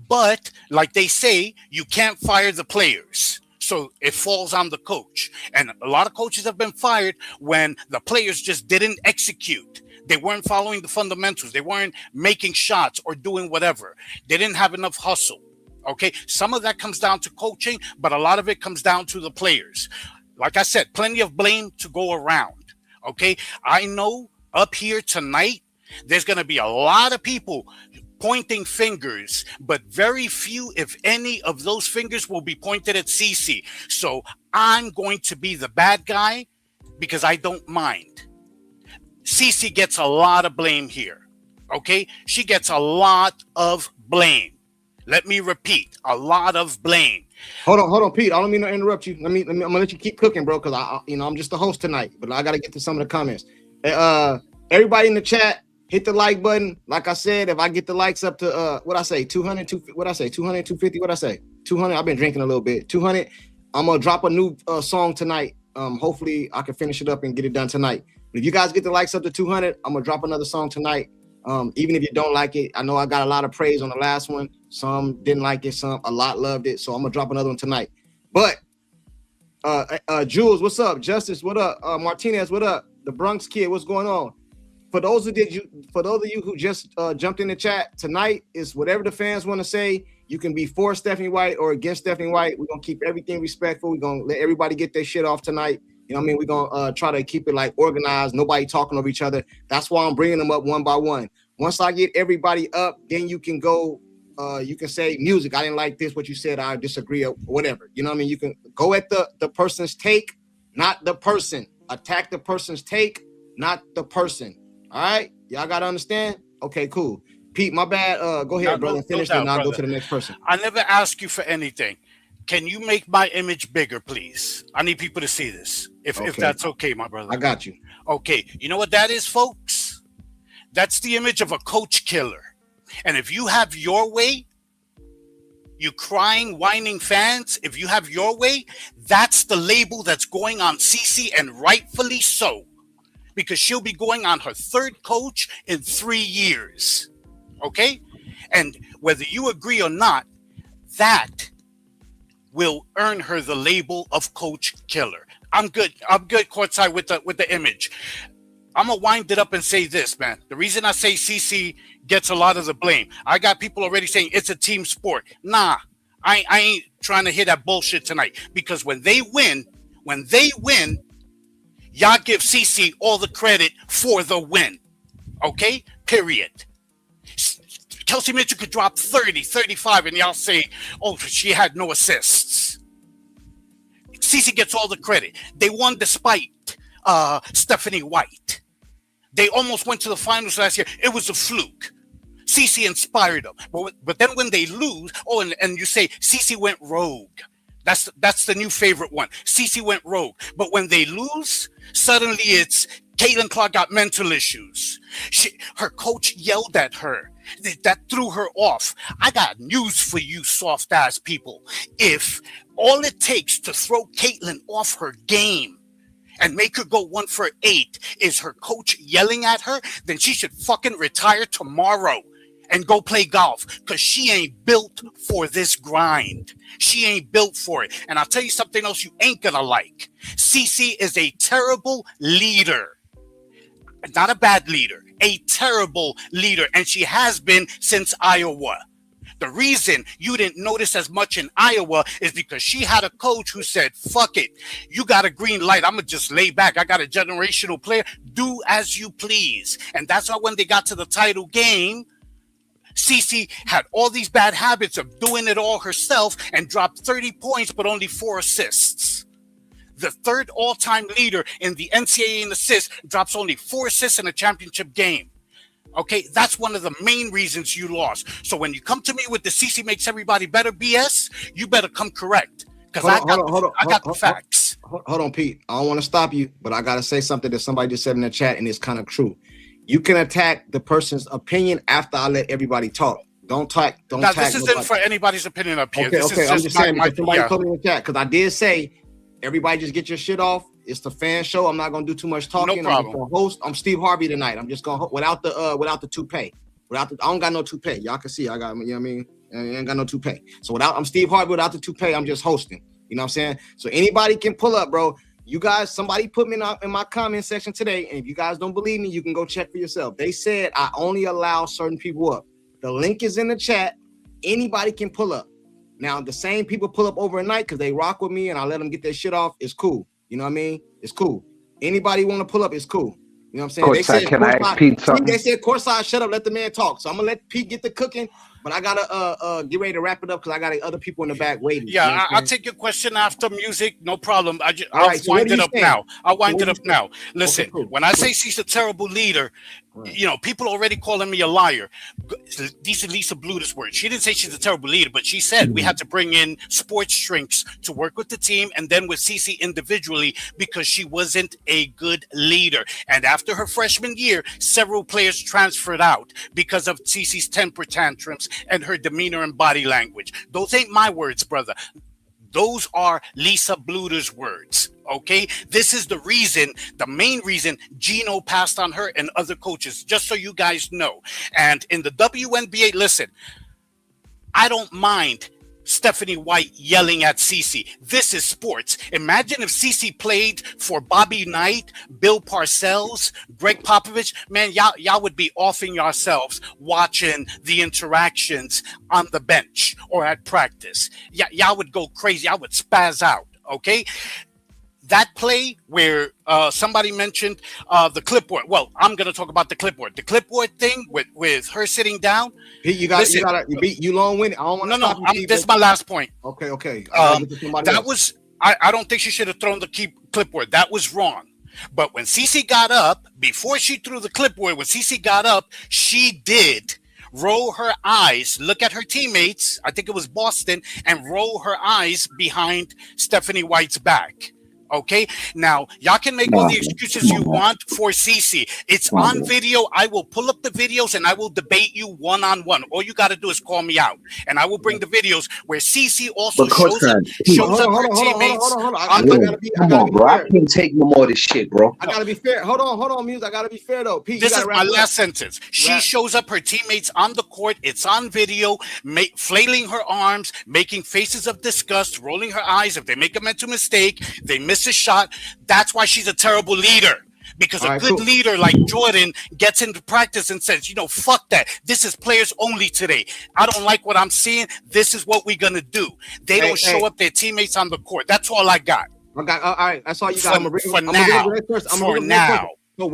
but like they say, you can't fire the players. So it falls on the coach. And a lot of coaches have been fired when the players just didn't execute. They weren't following the fundamentals. They weren't making shots or doing whatever. They didn't have enough hustle. Okay, some of that comes down to coaching, but a lot of it comes down to the players. Like I said, plenty of blame to go around. Okay, I know up here tonight, there's going to be a lot of people pointing fingers, but very few, if any, of those fingers will be pointed at CC. So I'm going to be the bad guy because I don't mind. CC gets a lot of blame here. Okay, she gets a lot of blame. Let me repeat, a lot of blame. Hold on, Pete. I don't mean to interrupt you. I'm gonna let you keep cooking, bro, because I'm just the host tonight. But I gotta get to some of the comments. Everybody in the chat, hit the like button. Like I said, if I get the likes up to 200, 250, 200. I've been drinking a little bit. 200. I'm gonna drop a new song tonight. Hopefully I can finish it up and get it done tonight. But if you guys get the likes up to 200, I'm gonna drop another song tonight. Even if you don't like it, I know I got a lot of praise on the last one. Some didn't like it, a lot loved it. So I'm gonna drop another one tonight. But Jules, what's up? Justice, what up? Martinez, what up? The Bronx Kid, what's going on? For those of you who just jumped in the chat, tonight is whatever the fans want to say. You can be for Stephanie White or against Stephanie White. We're gonna keep everything respectful. We're gonna let everybody get their shit off tonight. You know what I mean? We're gonna try to keep it like organized, nobody talking over each other. That's why I'm bringing them up one by one. Once I get everybody up, then you can go. You can say music. I didn't like this, what you said. I disagree or whatever. You know what I mean? You can go at the person's take, not the person. Attack the person's take, not the person. All right, y'all gotta understand. Okay, cool. Pete, my bad. Go ahead, brother. Finish, and I'll go to the next person. I never ask you for anything. Can you make my image bigger, please? I need people to see this. If that's okay, my brother. I got you. Okay, you know what that is, folks? That's the image of a coach killer. And if you have your way, you crying, whining fans, if you have your way, that's the label that's going on CC, and rightfully so. Because she'll be going on her third coach in 3 years. Okay? And whether you agree or not, that will earn her the label of coach killer. I'm good, Courtside, with the image. I'm gonna wind it up and say this, man. The reason I say CC gets a lot of the blame, I got people already saying it's a team sport. Nah, I ain't trying to hear that bullshit tonight. Because when they win, y'all give CC all the credit for the win. Okay? Period. Kelsey Mitchell could drop 30, 35, and y'all say, oh, she had no assists. CC gets all the credit. They won despite Stephanie White. They almost went to the finals last year. It was a fluke. CC inspired them. But then when they lose, and you say CC went rogue. That's the new favorite one. Cece went rogue. But when they lose, suddenly it's Caitlin Clark got mental issues. Her coach yelled at her. That threw her off. I got news for you soft ass people. If all it takes to throw Caitlin off her game and make her go 1 for 8 is her coach yelling at her, then she should fucking retire tomorrow and go play golf, because she ain't built for this grind. She ain't built for it. And I'll tell you something else you ain't gonna like. Cece is a terrible leader. Not a bad leader, a terrible leader. And she has been since Iowa. The reason you didn't notice as much in Iowa is because she had a coach who said, fuck it, you got a green light, I'm going to just lay back. I got a generational player. Do as you please. And that's why when they got to the title game, Cece had all these bad habits of doing it all herself and dropped 30 points, but only 4 assists. The third all-time leader in the NCAA in assists drops only 4 assists in a championship game. Okay, that's one of the main reasons you lost. So when you come to me with the Cece makes everybody better BS, you better come correct. Because I got the facts. Hold on, Pete. I don't want to stop you, but I got to say something that somebody just said in the chat, and it's kind of true. You can attack the person's opinion after I let everybody talk. Don't talk. Now, this isn't for anybody's opinion up here. Okay, I'm just saying, somebody put in the chat, because I did say, everybody just get your shit off. It's the fan show. I'm not gonna do too much talking. No problem. I'm just gonna host. I'm Steve Harvey tonight. I'm just gonna without the toupee. I don't got no toupee. Y'all can see I got, you know what I mean? I ain't got no toupee. So I'm Steve Harvey without the toupee. I'm just hosting. You know what I'm saying? So anybody can pull up, bro. You guys, somebody put me in my comment section today, and if you guys don't believe me, you can go check for yourself. They said I only allow certain people up. The link is in the chat. Anybody can pull up. Now the same people pull up overnight because they rock with me, and I let them get their shit off. It's cool. You know what I mean? It's cool. Anybody want to pull up, it's cool. You know what I'm saying? Courtside, can I ask Pete something? They said, Courtside, shut up, let the man talk. So I'm going to let Pete get the cooking, but I got to get ready to wrap it up because I got other people in the back waiting. Yeah, you know I'll take your question after music. No problem. I'll right, wind it up now. I'll wind it up now. Okay, Listen, cool. when I say she's a terrible leader, you know, people already calling me a liar. These are Lisa Bluder's words. She didn't say she's a terrible leader, but she said we had to bring in sports shrinks to work with the team and then with Cece individually because she wasn't a good leader. And after her freshman year, several players transferred out because of Cece's temper tantrums and her demeanor and body language. Those ain't my words, brother. Those are Lisa Bluder's words. Okay, this is the reason, the main reason Gino passed on her and other coaches, just so you guys know. And in the WNBA, listen, I don't mind Stephanie White yelling at Cece. This is sports. Imagine if Cece played for Bobby Knight, Bill Parcells, Greg Popovich. Man, y'all would be offing yourselves watching the interactions on the bench or at practice. Y'all would go crazy. Y'all would spaz out. Okay. That play where somebody mentioned the clipboard. Well, I'm going to talk about the clipboard. The clipboard thing with her sitting down. Pete, you long-winded. I don't want to stop you. This is my last point. Okay. That was, I don't think she should have thrown the clipboard. That was wrong. But when Cece got up, before she threw the clipboard, when Cece got up, she did roll her eyes, look at her teammates, I think it was Boston, and roll her eyes behind Stephanie White's back. Okay, now y'all can make all the excuses you want for Cece. It's on video. I will pull up the videos and I will debate you one-on-one. All you got to do is call me out, and I will bring the videos where Cece also shows up her teammates. Come on, bro. I can't take no more of this shit, bro. I gotta be fair. Hold on, Muse. I gotta be fair though. Pete, this is my last sentence. She shows up her teammates on the court. It's on video, flailing her arms, making faces of disgust, rolling her eyes. If they make a mental mistake, they miss a shot. That's why she's a terrible leader, because a good leader like Jordan gets into practice and says, you know, fuck that, this is players only today, I don't like what I'm seeing, this is what we're gonna do. They don't show up their teammates on the court. That's all I got. All right, that's all you got. For now. So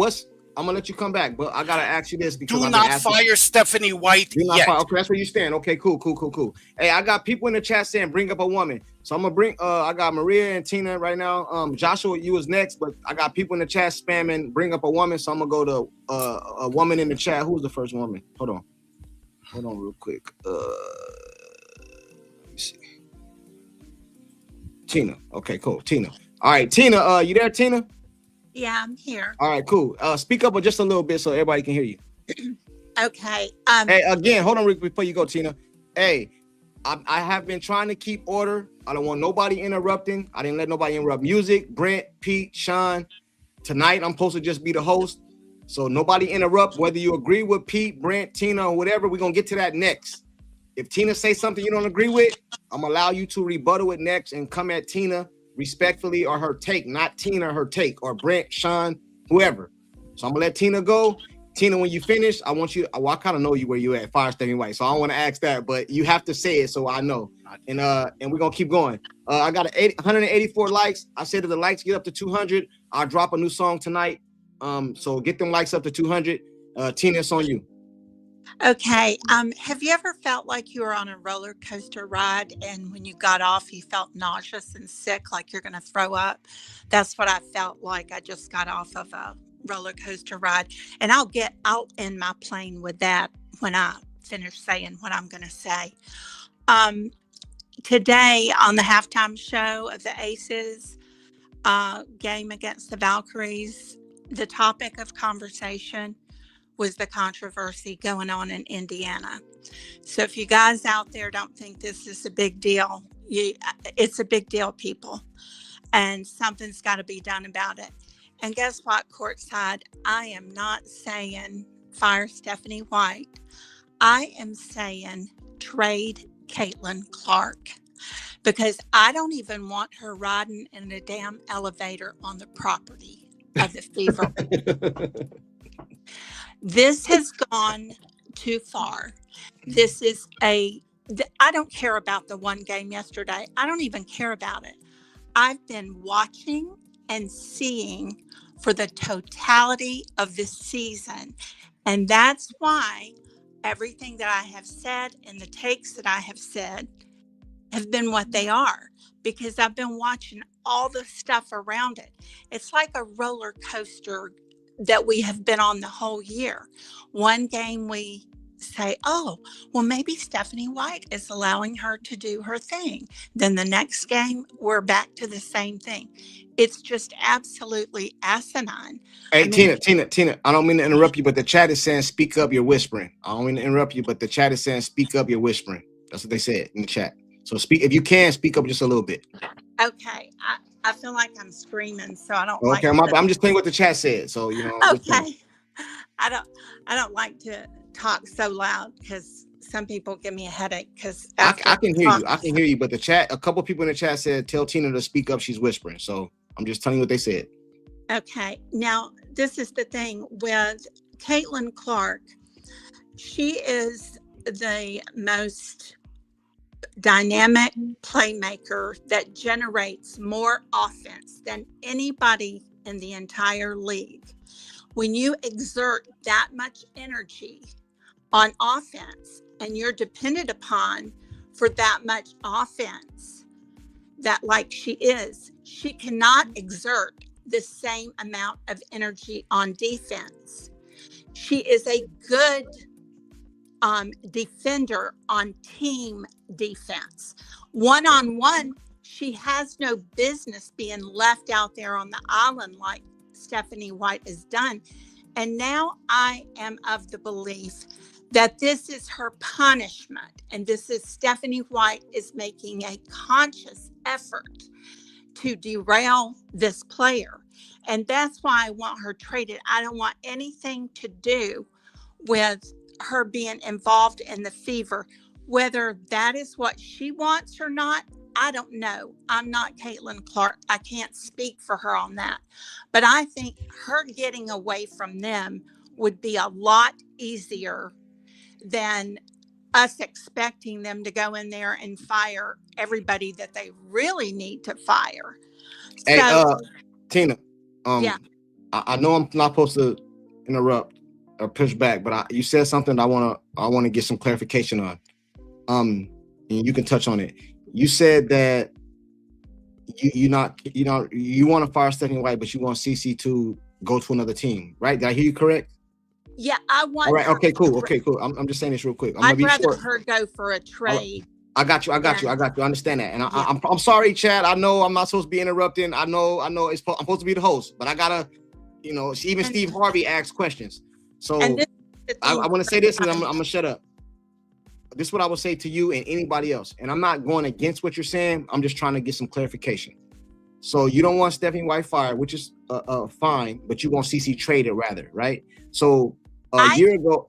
I'm gonna let you come back, but I gotta ask you this because do not fire Stephanie White yet. Okay, that's where you stand. Okay, cool. Hey, I got people in the chat saying bring up a woman, so I'm gonna bring. I got Maria and Tina right now. Joshua, you was next, but I got people in the chat spamming bring up a woman, so I'm gonna go to a woman in the chat. Who's the first woman? Hold on, real quick. Let me see. Tina. Okay, cool. Tina. All right, Tina. You there, Tina? Yeah, I'm here. All right, cool. Speak up just a little bit so everybody can hear you. Okay. Hey, again, hold on before you go, Tina. Hey, I have been trying to keep order. I don't want nobody interrupting. I didn't let nobody interrupt music. Brent, Pete, Sean. Tonight, I'm supposed to just be the host. So nobody interrupt. Whether you agree with Pete, Brent, Tina, or whatever, we're going to get to that next. If Tina says something you don't agree with, I'm going to allow you to rebuttal it next and come at Tina respectfully or her take, not Tina, her take, or Brent, Sean, whoever. So I'm going to let Tina go. Tina, when you finish, I want you, well, I kind of know you where you at, Fire Stepping White. So I don't want to ask that, but you have to say it so I know. And we're going to keep going. I got 184 likes. I said if the likes get up to 200, I'll drop a new song tonight. So get them likes up to 200. Tina, it's on you. Okay. Have you ever felt like you were on a roller coaster ride and when you got off, you felt nauseous and sick, like you're going to throw up? That's what I felt like. I just got off of a roller coaster ride, and I'll end my plane with that when I finish saying what I'm going to say. Today on the halftime show of the Aces game against the Valkyries, the topic of conversation was the controversy going on in Indiana. So if you guys out there don't think this is a big deal, it's a big deal, people. And something's got to be done about it. And guess what, Courtside? I am not saying fire Stephanie White. I am saying trade Caitlin Clark. Because I don't even want her riding in a damn elevator on the property of the Fever. This has gone too far. This is I don't care about the one game yesterday. I don't even care about it. I've been watching and seeing for the totality of the season. And that's why everything that I have said and the takes that I have said have been what they are, because I've been watching all the stuff around it. It's like a roller coaster that we have been on the whole year. One game we say, oh, well, maybe Stephanie White is allowing her to do her thing. Then the next game, we're back to the same thing. It's just absolutely asinine. Hey, Tina, I don't mean to interrupt you, but the chat is saying speak up, you're whispering. I don't mean to interrupt you, but the chat is saying speak up, you're whispering. That's what they said in the chat. So speak, if you can, speak up just a little bit. Okay. I feel like I'm screaming, so I don't okay, like I'm just saying what the chat said. So, you know. Okay. I don't like to talk so loud because some people give me a headache. Because I can hear you. I can hear you. But the chat, a couple people in the chat said, tell Tina to speak up. She's whispering. So I'm just telling you what they said. Okay. Now, this is the thing with Caitlin Clark. She is the most dynamic playmaker that generates more offense than anybody in the entire league. When you exert that much energy on offense and you're dependent upon for that much offense, that like she cannot exert the same amount of energy on defense. She is a good defender on team defense. One-on-one, she has no business being left out there on the island like Stephanie White has done. And now I am of the belief that this is her punishment. And this is Stephanie White is making a conscious effort to derail this player. And that's why I want her traded. I don't want anything to do with her being involved in the Fever. Whether that is what she wants or not, I don't know. I'm not Caitlin Clark. I can't speak for her on that. But I think her getting away from them would be a lot easier than us expecting them to go in there and fire everybody that they really need to fire. Hey, Tina, yeah. I know I'm not supposed to interrupt or push back, but you said something I want to get some clarification on. And you can touch on it. You said that you want to fire Stephanie White, but you want CC to go to another team, right? Did I hear you correct? Yeah, I want. All right. Okay. Cool. I'm just saying this real quick. I'd rather her go for a trade. I got you. I understand that. And I'm sorry, Chad. I know I'm not supposed to be interrupting. I know I'm supposed to be the host, but I gotta, even Steve Harvey asks questions. So I want to say this, and I'm gonna shut up. This is what I would say to you and anybody else. And I'm not going against what you're saying. I'm just trying to get some clarification. So you don't want Stephanie White fired, which is fine, but you want CC traded rather, right? So a year ago,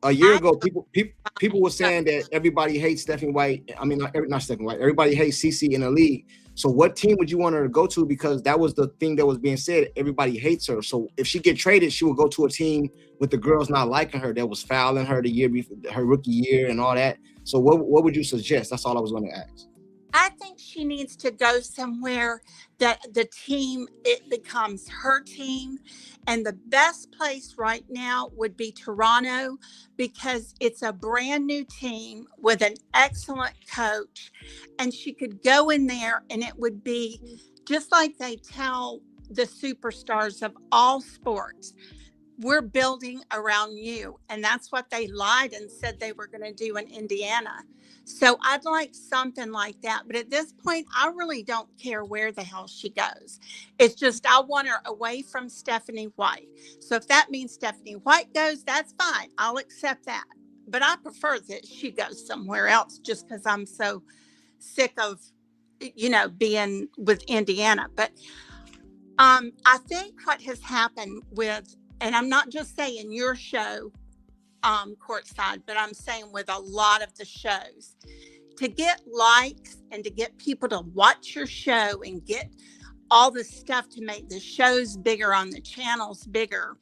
people were saying that everybody hates Stephanie White. I mean, not Stephanie White. Everybody hates CC in the league. So what team would you want her to go to? Because that was the thing that was being said. Everybody hates her. So if she get traded, she will go to a team with the girls not liking her, that was fouling her the year before, her rookie year and all that. So what would you suggest? That's all I was going to ask. I think she needs to go somewhere that the team, it becomes her team. And the best place right now would be Toronto, because it's a brand new team with an excellent coach. And she could go in there and it would be just like they tell the superstars of all sports. We're building around you. And that's what they lied and said they were going to do in Indiana. So I'd like something like that. But at this point, I really don't care where the hell she goes. It's just I want her away from Stephanie White. So if that means Stephanie White goes, that's fine. I'll accept that. But I prefer that she goes somewhere else just because I'm so sick of, being with Indiana. But I think what has happened with, and I'm not just saying your show, Courtside, but I'm saying with a lot of the shows, to get likes and to get people to watch your show and get all the stuff to make the shows bigger on the channels bigger,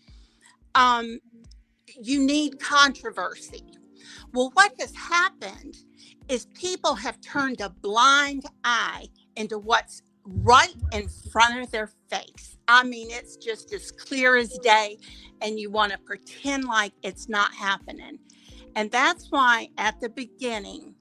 you need controversy. Well, what has happened is people have turned a blind eye into what's right in front of their face. I mean, it's just as clear as day, and you want to pretend like it's not happening. And that's why at the beginning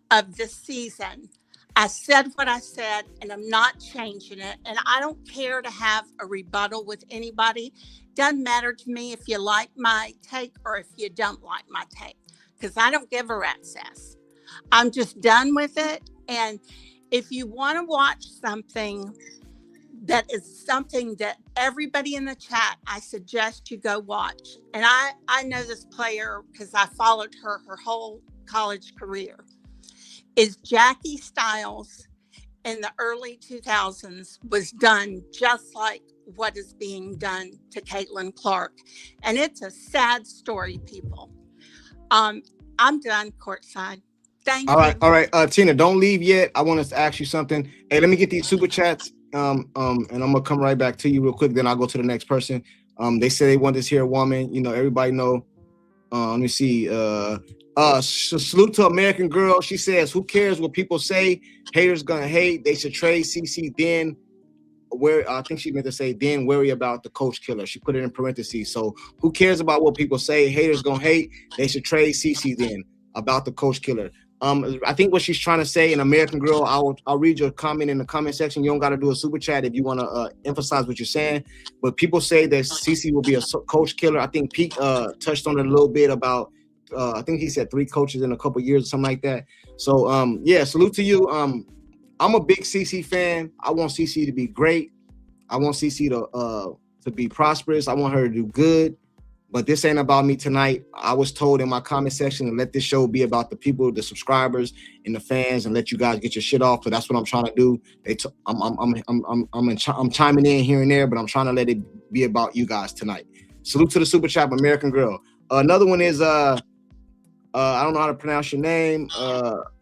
of this season, I said what I said, and I'm not changing it. And I don't care to have a rebuttal with anybody. Doesn't matter to me if you like my take or if you don't like my take, because I don't give a rat's ass. I'm just done with it. And if you want to watch something that is something that everybody in the chat, I suggest you go watch. And I know this player because I followed her whole college career, is Jackie Stiles in the early 2000s was done just like what is being done to Caitlin Clark. And it's a sad story, people. I'm done, Courtside. Thank you. All right. Tina, don't leave yet. I want us to ask you something. Hey, let me get these super chats. And I'm gonna come right back to you real quick. Then I'll go to the next person. They say they want this here woman. Everybody know. Let me see. Salute to American Girl. She says, "Who cares what people say? Haters gonna hate. They should trade CC. Then I think she meant to say, then worry about the coach killer." She put it in parentheses. So who cares about what people say? Haters gonna hate. They should trade CC then about the coach killer. I think what she's trying to say in American Girl, I'll read your comment in the comment section. You don't got to do a super chat if you want to emphasize what you're saying. But people say that CC will be a coach killer. I think Pete touched on it a little bit about, I think he said 3 coaches in a couple years or something like that. So, yeah, salute to you. I'm a big CC fan. I want CC to be great. I want CC to be prosperous. I want her to do good. But this ain't about me tonight. I was told in my comment section to let this show be about the people, the subscribers, and the fans, and let you guys get your shit off. So that's what I'm trying to do. I'm chiming in here and there, but I'm trying to let it be about you guys tonight. Salute to the super chat, American Girl. Another one is I don't know how to pronounce your name.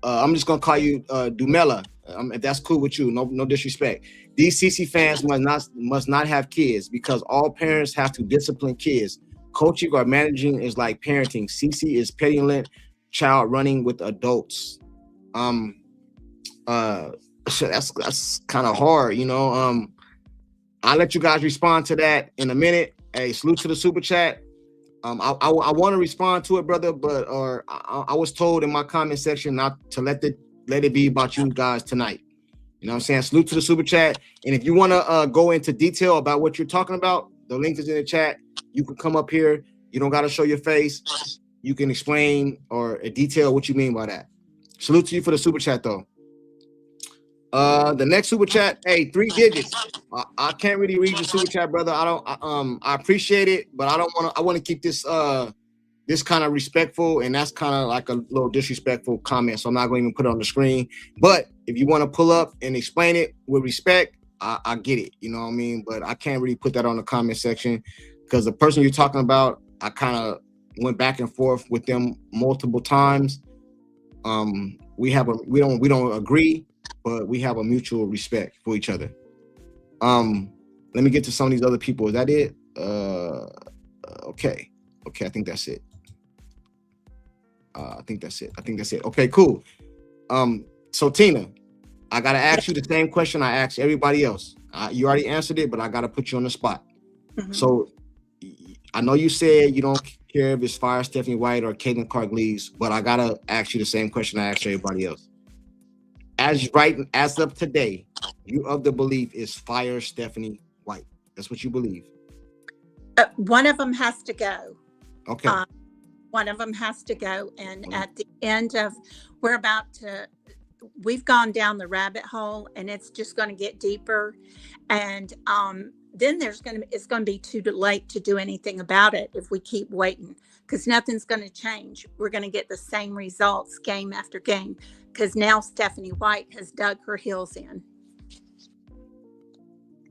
I'm just gonna call you Dumela. If that's cool with you, no disrespect. These CC fans must not have kids because all parents have to discipline kids. Coaching or managing is like parenting. CC is petulant child running with adults. That's kind of hard, I'll let you guys respond to that in a minute. Hey, salute to the super chat. I want to respond to it, brother, but I was told in my comment section not to let it be about you guys tonight. You know what I'm saying? Salute to the super chat. And if you want to go into detail about what you're talking about, the link is in the chat. You can come up here. You don't got to show your face. You can explain or detail what you mean by that. Salute to you for the super chat though. The next super chat, hey, 3 digits. I can't really read your super chat, brother. I appreciate it, but I want to keep this this kind of respectful, and that's kind of like a little disrespectful comment, so I'm not going to even put it on the screen. But if you want to pull up and explain it with respect, I get it, you know what I mean? But I can't really put that on the comment section because the person you're talking about, I kind of went back and forth with them multiple times. We don't agree, but we have a mutual respect for each other. Let me get to some of these other people. Is that it? Okay, I think that's it. I think that's it. Okay, cool. So Tina, I gotta ask you the same question I asked everybody else. You already answered it, but I gotta put you on the spot. Mm-hmm. So I know you said you don't care if it's fire Stephanie White or Caitlin Clark-Lees, but I gotta ask you the same question I asked everybody else. As of today, you of the belief is fire Stephanie White. That's what you believe. One of them has to go. Okay. One of them has to go, and at the end of, we've gone down the rabbit hole, and it's just going to get deeper, and then it's going to be too late to do anything about it if we keep waiting, because nothing's going to change. We're going to get the same results game after game, because now Stephanie White has dug her heels in.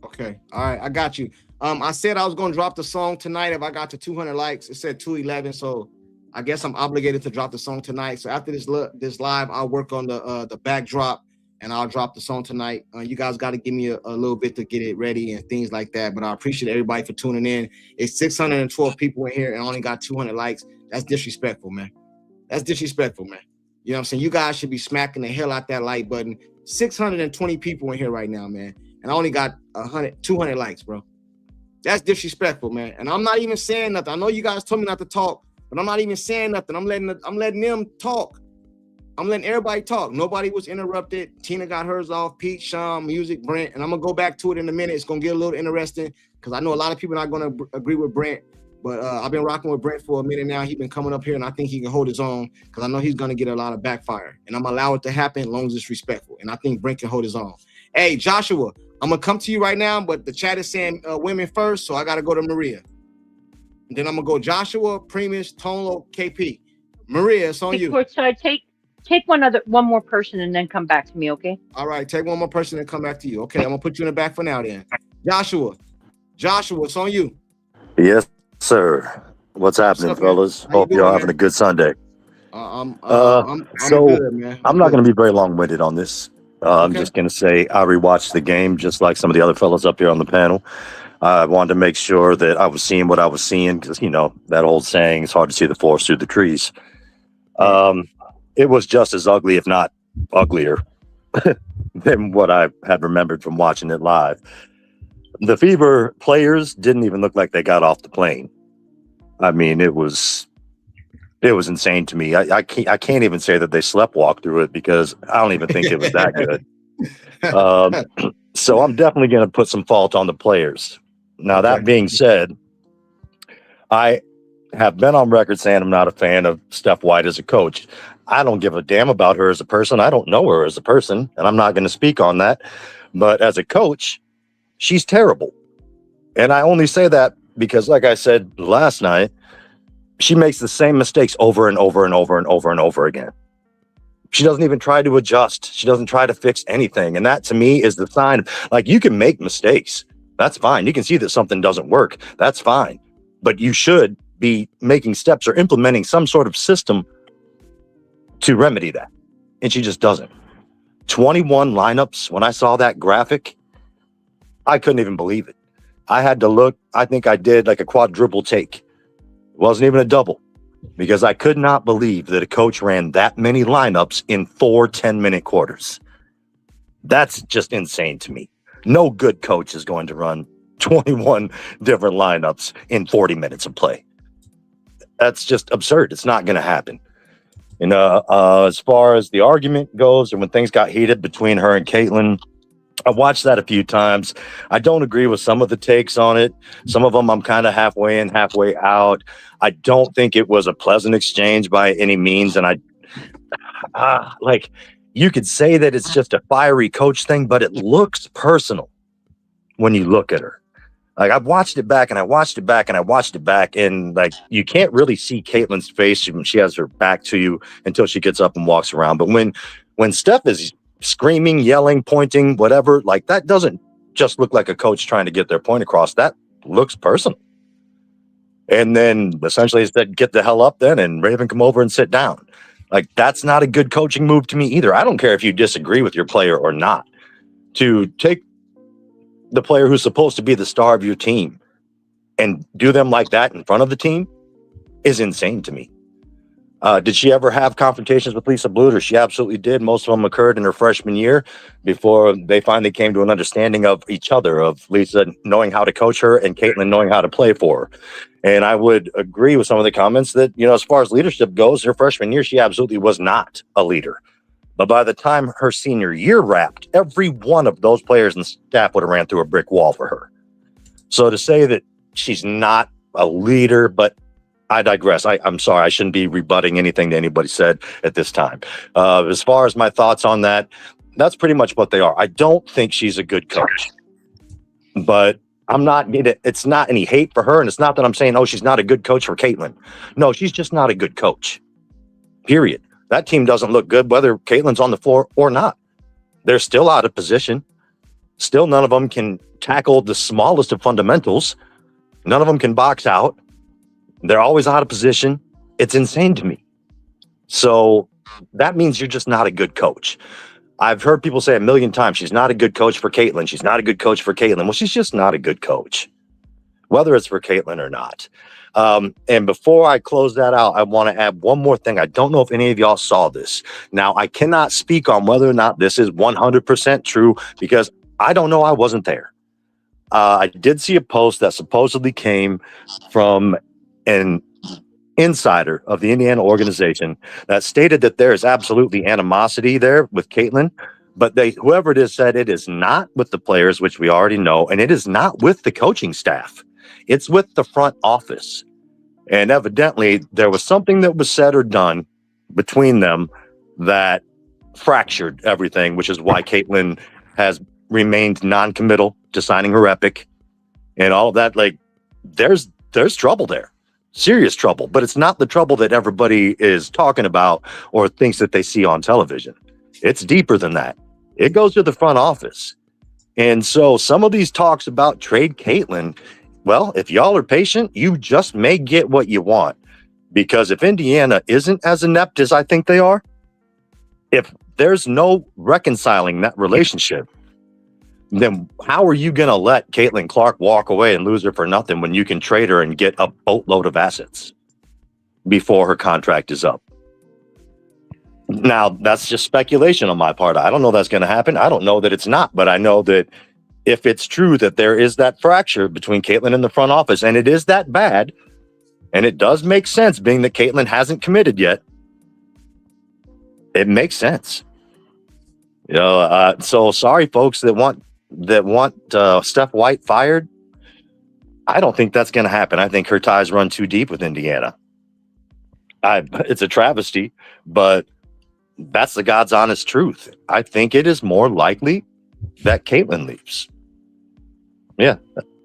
Okay, all right, I got you. I said I was going to drop the song tonight if I got to 200 likes. It said 211, so I guess I'm obligated to drop the song tonight. So after this live, I'll work on the backdrop, and I'll drop the song tonight. You guys got to give me a little bit to get it ready and things like that. But I appreciate everybody for tuning in. It's 612 people in here and only got 200 likes. That's disrespectful, man. That's disrespectful, man. You know what I'm saying? You guys should be smacking the hell out that like button. 620 people in here right now, man. And I only got 200 likes, bro. That's disrespectful, man. And I'm not even saying nothing. I know you guys told me not to talk, but I'm not even saying nothing. I'm letting them talk. I'm letting everybody talk. Nobody was interrupted. Tina got hers off. Pete, Sean, Music, Brent. And I'm going to go back to it in a minute. It's going to get a little interesting because I know a lot of people are not going to agree with Brent. But I've been rocking with Brent for a minute now. He's been coming up here, and I think he can hold his own because I know he's going to get a lot of backfire. And I'm going to allow it to happen as long as it's respectful. And I think Brent can hold his own. Hey, Joshua, I'm going to come to you right now, but the chat is saying women first, so I got to go to Maria. And then I'm going to go Joshua, Primus, Tonlo, KP. Maria, it's on you. Courtside, take one more person and then come back to me, okay? All right, take one more person and come back to you. Okay, I'm going to put you in the back for now then. Joshua, it's on you. Yes, sir. What's happening, fellas? Hope y'all having a good Sunday. I'm good, man. I'm not going to be very long-winded on this. I'm just going to say I rewatched the game just like some of the other fellas up here on the panel. I wanted to make sure that I was seeing what I was seeing because, you know, that old saying, it's hard to see the forest through the trees. It was just as ugly, if not uglier, than what I had remembered from watching it live. The Fever players didn't even look like they got off the plane. I mean, it was insane to me. I can't even say that they sleptwalked through it because I don't even think it was that good. So I'm definitely going to put some fault on the players. Now, that being said, I have been on record saying I'm not a fan of Steph White as a coach. I don't give a damn about her as a person. I don't know her as a person, and I'm not going to speak on that. But as a coach, she's terrible. And I only say that because, like I said last night, she makes the same mistakes over and over and over and over and over again. She doesn't even try to adjust. She doesn't try to fix anything. And that, to me, is the sign of, like, you can make mistakes. That's fine. You can see that something doesn't work. That's fine. But you should be making steps or implementing some sort of system to remedy that. And she just doesn't. 21 lineups. When I saw that graphic, I couldn't even believe it. I had to look. I think I did like a quadruple take. It wasn't even a double because I could not believe that a coach ran that many lineups in 4 10-minute quarters. That's just insane to me. No good coach is going to run 21 different lineups in 40 minutes of play. That's just absurd. It's not going to happen. And as far as the argument goes, and when things got heated between her and Caitlin, I watched that a few times. I don't agree with some of the takes on it. Some of them I'm kind of halfway in, halfway out. I don't think it was a pleasant exchange by any means. And like you could say that it's just a fiery coach thing, but it looks personal when you look at her. Like I've watched it back and I watched it back and I watched it back, and like you can't really see Caitlin's face when she has her back to you until she gets up and walks around. But when Steph is screaming, yelling, pointing, whatever, like that doesn't just look like a coach trying to get their point across. That looks personal. And then essentially it said, get the hell up then, and Raven, come over and sit down. Like that's not a good coaching move to me either. I don't care if you disagree with your player or not. To take the player who's supposed to be the star of your team and do them like that in front of the team is insane to me. Did she ever have confrontations with Lisa Bluter? She absolutely did. Most of them occurred in her freshman year before they finally came to an understanding of each other, of Lisa knowing how to coach her and Caitlin knowing how to play for her. And I would agree with some of the comments that, you know, as far as leadership goes, her freshman year, she absolutely was not a leader. But by the time her senior year wrapped, every one of those players and staff would have ran through a brick wall for her. So to say that she's not a leader, but I digress. I'm sorry. I shouldn't be rebutting anything that anybody said at this time. As far as my thoughts on that, that's pretty much what they are. I don't think she's a good coach, but it's not any hate for her. And it's not that I'm saying, oh, she's not a good coach for Caitlin. No, she's just not a good coach, period. That team doesn't look good, whether Caitlin's on the floor or not. They're still out of position. Still, none of them can tackle the smallest of fundamentals. None of them can box out. They're always out of position. It's insane to me. So that means you're just not a good coach. I've heard people say a million times, she's not a good coach for Caitlin. She's not a good coach for Caitlin. Well, she's just not a good coach, whether it's for Caitlin or not. And before I close that out, I want to add one more thing. I don't know if any of y'all saw this. Now, I cannot speak on whether or not this is 100% true because I don't know. I wasn't there. I did see a post that supposedly came from an insider of the Indiana organization that stated that there is absolutely animosity there with Caitlin, but whoever it is said it is not with the players, which we already know, and it is not with the coaching staff. It's with the front office. And evidently there was something that was said or done between them that fractured everything, which is why Caitlin has remained non-committal to signing her epic and all of that. Like there's trouble there. Serious trouble, but it's not the trouble that everybody is talking about or thinks that they see on television. It's deeper than that. It goes to the front office. And so some of these talks about trade Caitlin, well, if y'all are patient, you just may get what you want. Because if Indiana isn't as inept as I think they are, if there's no reconciling that relationship, then how are you going to let Caitlin Clark walk away and lose her for nothing when you can trade her and get a boatload of assets before her contract is up? Now, that's just speculation on my part. I don't know that's going to happen. I don't know that it's not, but I know that if it's true that there is that fracture between Caitlin and the front office, and it is that bad, and it does make sense being that Caitlin hasn't committed yet, it makes sense. You know, so sorry, folks that want Steph White fired. I don't think that's going to happen. I think her ties run too deep with Indiana. It's a travesty, but that's the God's honest truth. I think it is more likely that Caitlin leaves. Yeah.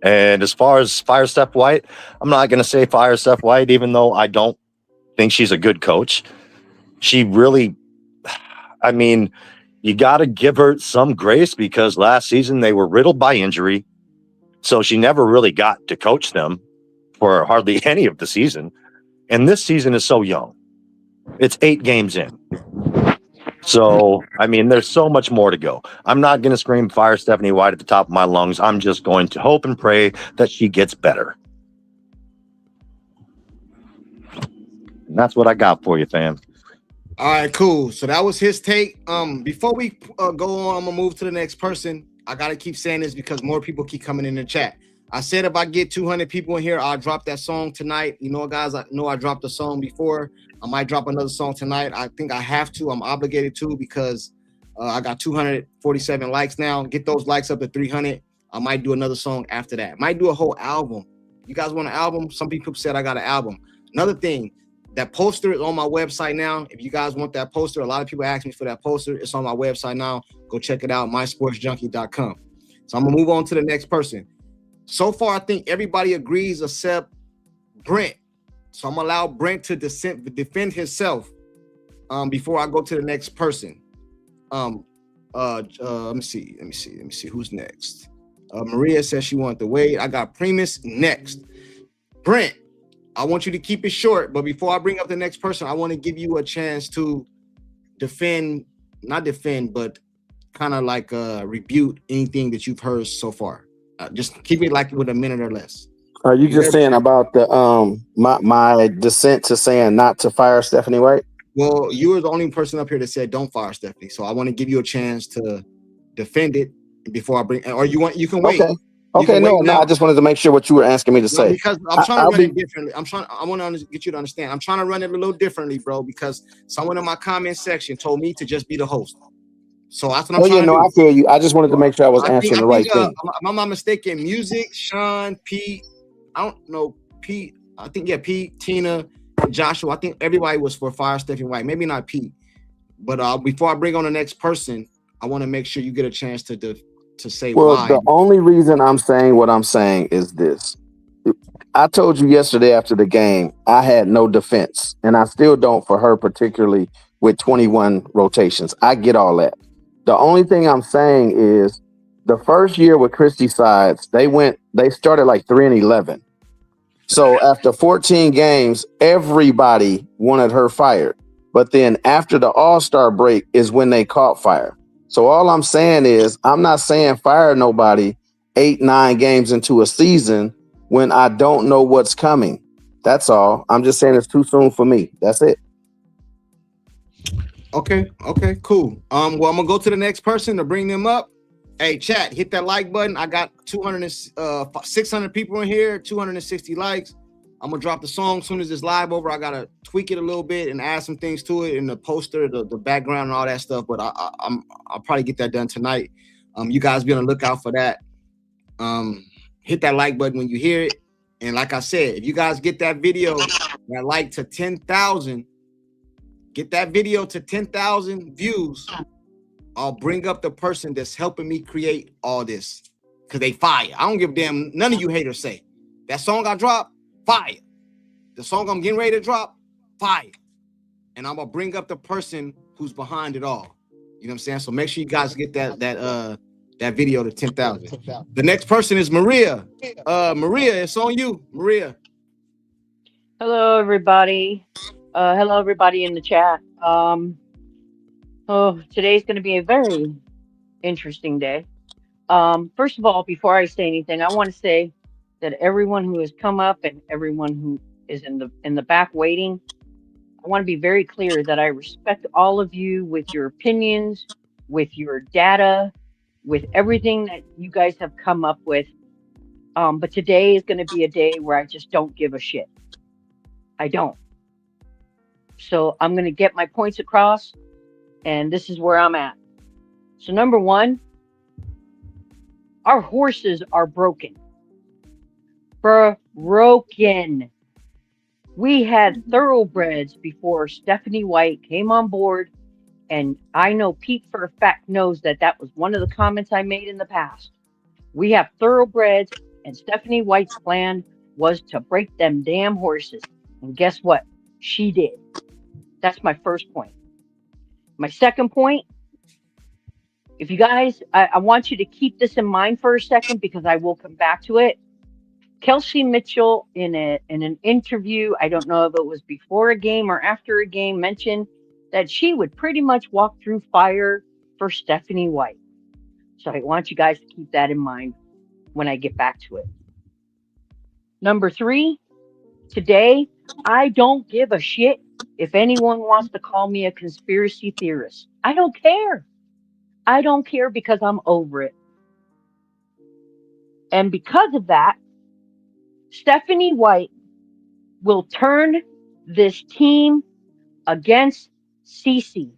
And as far as fire Steph White, I'm not going to say fire Steph White, even though I don't think she's a good coach. She really, I mean, you got to give her some grace because last season they were riddled by injury. So she never really got to coach them for hardly any of the season. And this season is so young. It's 8 games in. So, I mean, there's so much more to go. I'm not going to scream fire Stephanie White at the top of my lungs. I'm just going to hope and pray that she gets better. And that's what I got for you, fam. All right, cool. So that was his take. Before we go on, I'm gonna move to the next person. I gotta keep saying this because more people keep coming in the chat. I said if I get 200 people in here, I'll drop that song tonight. You know, guys, I know I dropped a song before. I might drop another song tonight. I think I have to. I'm obligated to because I got 247 likes now. Get those likes up to 300. I might do another song after that. Might do a whole album. You guys want an album? Some people said I got an album. Another thing. That poster is on my website now. If you guys want that poster, a lot of people ask me for that poster. It's on my website now. Go check it out, mysportsjunkie.com. So I'm gonna move on to the next person. So far, I think everybody agrees except Brent. So I'm gonna allow Brent to defend himself before I go to the next person. Let me see who's next. Maria says she wanted to wait. I got Primus next. Brent, I want you to keep it short, but before I bring up the next person, I want to give you a chance to not defend, but kind of like rebuke anything that you've heard so far. Just keep it like with a minute or less. Are you just saying about the my dissent to saying not to fire Stephanie White? Well, you were the only person up here that said don't fire Stephanie, so I want to give you a chance to defend it before I bring. Or you can wait. Okay, no, I just wanted to make sure what you were asking me to say. Because I'm trying to run it differently. I want to get you to understand. I'm trying to run it a little differently, bro, because someone in my comment section told me to just be the host. So that's what I'm trying to do. I feel you. I just wanted to make sure I was answering the right thing. If I'm not mistaken, Music, Sean, Pete, I don't know, Pete, I think, Pete, Tina, Joshua, I think everybody was for fire Stephanie White. Maybe not Pete. But before I bring on the next person, I want to make sure you get a chance to say why. Well, the only reason I'm saying what I'm saying is this. I told you yesterday after the game, I had no defense, and I still don't for her, particularly with 21 rotations. I get all that. The only thing I'm saying is the first year with Christy Sides, they started like 3-11. So after 14 games, everybody wanted her fired. But then after the All-Star break is when they caught fire. So all I'm saying is I'm not saying fire nobody 8-9 games into a season when I don't know what's coming. That's all. I'm just saying it's too soon for me. That's it. Okay, cool. Well, I'm gonna go to the next person to bring them up. Hey, chat, hit that like button. I got 600 people in here, 260 likes. I'm gonna drop the song as soon as it's live over. I gotta tweak it a little bit and add some things to it in the poster, the background, and all that stuff. But I'll probably get that done tonight. You guys be on the lookout for that. Hit that like button when you hear it. And like I said, if you guys get that video, that like to 10,000. Get that video to 10,000 views. I'll bring up the person that's helping me create all this. Because they fire. I don't give a damn. None of you haters say. That song I dropped, fire. The song I'm getting ready to drop, fire. And I'm going to bring up the person who's behind it all. You know what I'm saying? So make sure you guys get that video to 10,000. The next person is Maria. Maria, it's on you. Maria. Hello, everybody. Hello, everybody in the chat. Today's going to be a very interesting day. First of all, before I say anything, I want to say that everyone who has come up and everyone who is in the back waiting, I want to be very clear that I respect all of you with your opinions, with your data, with everything that you guys have come up with. But today is going to be a day where I just don't give a shit. I don't. So I'm going to get my points across, and this is where I'm at. So number one, our horses are broken. Broken. We had thoroughbreds before Stephanie White came on board, and I know Pete for a fact knows that was one of the comments I made in the past. We have thoroughbreds, and Stephanie White's plan was to break them damn horses. And guess what? She did. That's my first point. My second point, if you guys, I want you to keep this in mind for a second because I will come back to it. Kelsey Mitchell in an interview, I don't know if it was before a game or after a game, mentioned that she would pretty much walk through fire for Stephanie White. So I want you guys to keep that in mind when I get back to it. Number three, today, I don't give a shit if anyone wants to call me a conspiracy theorist. I don't care. I don't care because I'm over it. And because of that, Stephanie White will turn this team against Cece.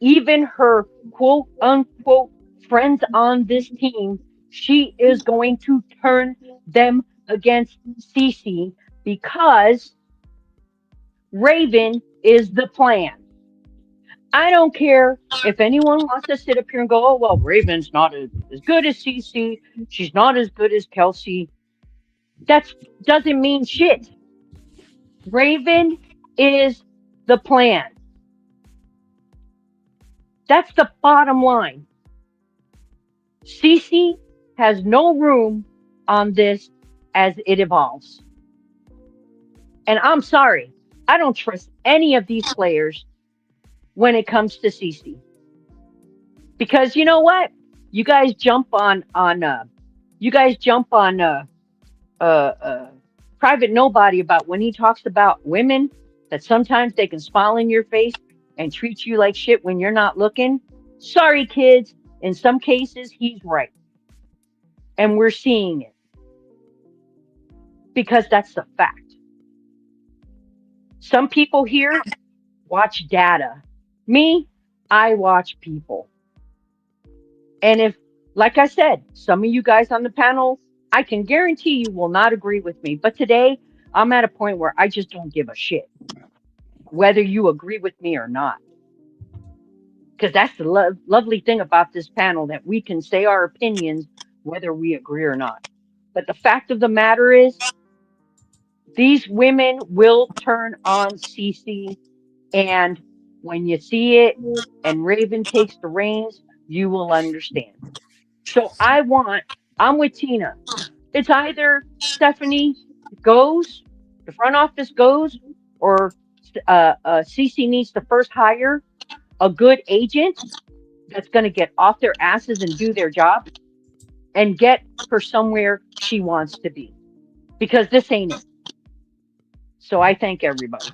Even her quote unquote friends on this team, she is going to turn them against Cece because Raven is the plan. I don't care if anyone wants to sit up here and go, oh, well, Raven's not as good as CC. She's not as good as Kelsey. That doesn't mean shit. Raven is the plan. That's the bottom line. CC has no room on this as it evolves. And I'm sorry, I don't trust any of these players when it comes to CC. Because you know what? You guys jump on Private Nobody about when he talks about women, that sometimes they can smile in your face and treat you like shit when you're not looking. Sorry, kids. In some cases, he's right. And we're seeing it. Because that's the fact. Some people here watch data. Me, I watch people. And if, like I said, some of you guys on the panel, I can guarantee you will not agree with me. But today, I'm at a point where I just don't give a shit whether you agree with me or not. Because that's the lovely thing about this panel, that we can say our opinions whether we agree or not. But the fact of the matter is, these women will turn on CC, and when you see it and Raven takes the reins, you will understand. So I'm with Tina. It's either Stephanie goes, the front office goes, or CC needs to first hire a good agent that's going to get off their asses and do their job and get her somewhere she wants to be. Because this ain't it. So I thank everybody.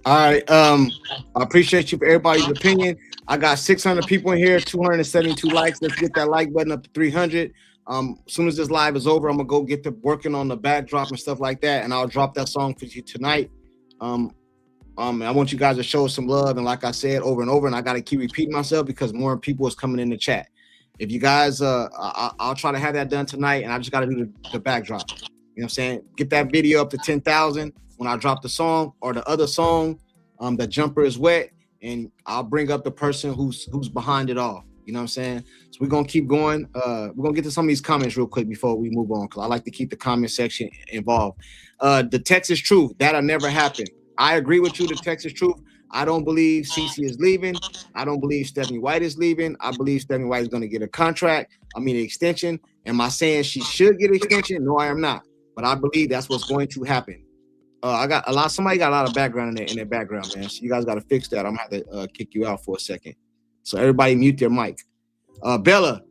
All right. I appreciate you for everybody's opinion. I got 600 people in here, 272 likes. Let's get that like button up to 300. As soon as this live is over, I'm gonna go get to working on the backdrop and stuff like that, and I'll drop that song for you tonight. I want you guys to show some love, and like I said over and over, and I gotta keep repeating myself because more people is coming in the chat. If you guys, I'll try to have that done tonight, and I just gotta do the backdrop. You know what I'm saying? Get that video up to 10,000 when I drop the song or the other song. The jumper is wet, and I'll bring up the person who's behind it all. You know what I'm saying? So we're gonna keep going. We're gonna get to some of these comments real quick before we move on, because I like to keep the comment section involved. The Texas truth, that'll never happen. I agree with you, the Texas truth. I don't believe CC is leaving. I don't believe Stephanie White is leaving. I believe Stephanie White is going to get a contract. an extension. Am I saying she should get an extension? No, I am not. But I believe that's what's going to happen. Somebody got a lot of background in their background, man. So you guys got to fix that. I'm gonna have to kick you out for a second. So everybody mute their mic. Bella,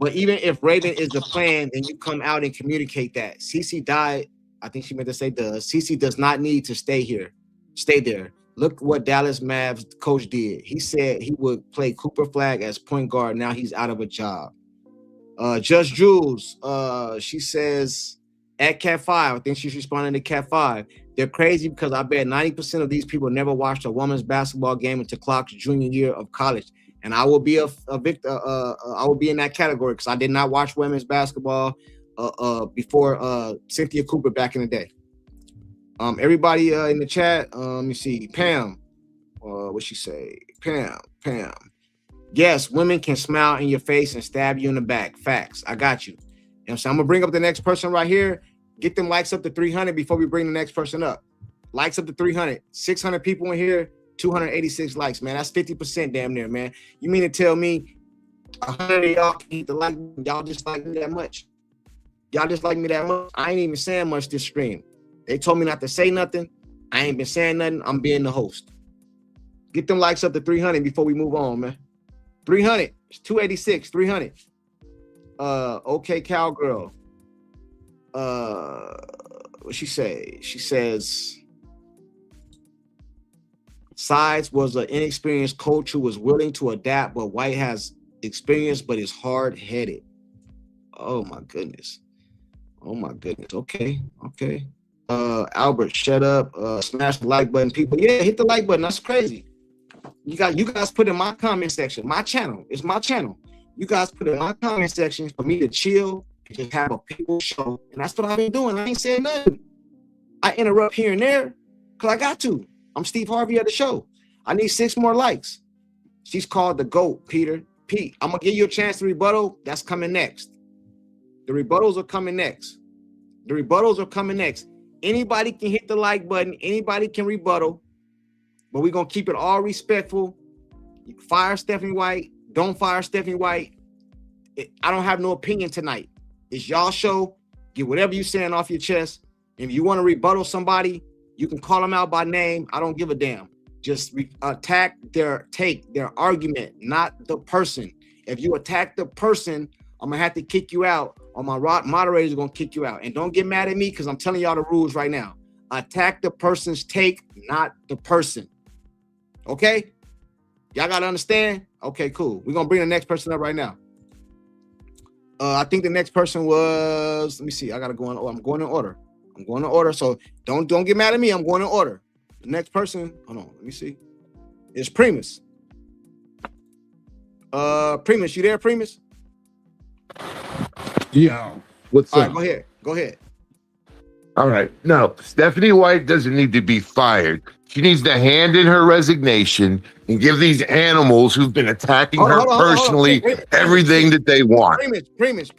but even if Raven is the plan, then you come out and communicate that. CC died. I think she meant to say CC does not need to stay here. Stay there. Look what Dallas Mavs coach did. He said he would play Cooper Flag as point guard. Now he's out of a job. Just Jules, she says at Cat 5, I think she's responding to Cat 5. They're crazy because I bet 90% of these people never watched a women's basketball game until Clark's junior year of college. And I will be a victim. I will be in that category because I did not watch women's basketball before Cynthia Cooper back in the day. Everybody in the chat, let me see. Pam, what she say? Pam. Yes, women can smile in your face and stab you in the back. Facts. I got you. So I'm gonna bring up the next person right here. Get them likes up to 300 before we bring the next person up. Likes up to 300. 600 people in here. 286 likes, man. That's 50% damn near, man. You mean to tell me 100 of y'all can hit the like? Y'all just like me that much? Y'all just like me that much? I ain't even saying much this stream. They told me not to say nothing. I ain't been saying nothing. I'm being the host. Get them likes up to 300 before we move on, man. 300. It's 286. 300. Okay, cowgirl. What she say? She says Sides was an inexperienced coach who was willing to adapt, but White has experience but is hard-headed. Oh my goodness. Okay. Albert, shut up. Smash the like button, people. Yeah, hit the like button. That's crazy. You guys put in my comment section. My channel. It's my channel. You guys put in my comment section for me to chill and just have a people show. And that's what I've been doing. I ain't saying nothing. I interrupt here and there because I got to. I'm Steve Harvey of the show. I need 6 more likes. She's called the GOAT, Peter. Pete, I'm gonna give you a chance to rebuttal. That's coming next. The rebuttals are coming next. The rebuttals are coming next. Anybody can hit the like button. Anybody can rebuttal, but we're gonna keep it all respectful. Fire Stephanie White. Don't fire Stephanie White. I don't have no opinion tonight. It's y'all show. Get whatever you're saying off your chest. If you want to rebuttal somebody, you can call them out by name. I don't give a damn. Just attack their argument, not the person. If you attack the person, I'm gonna have to kick you out, or my moderators are gonna kick you out. And don't get mad at me because I'm telling y'all the rules right now. Attack the person's take, not the person. Okay? Y'all gotta understand? Okay, cool. We're gonna bring the next person up right now. I think the next person was, let me see. I gotta go in. Oh, I'm going in order. So don't get mad at me. I'm going in order. The next person, hold on, let me see. It's Primus. Primus, you there, Primus? Yeah. What's All up? right, go ahead. All right. No, Stephanie White doesn't need to be fired. She needs to hand in her resignation and give these animals who've been attacking her personally everything that they want. Primus.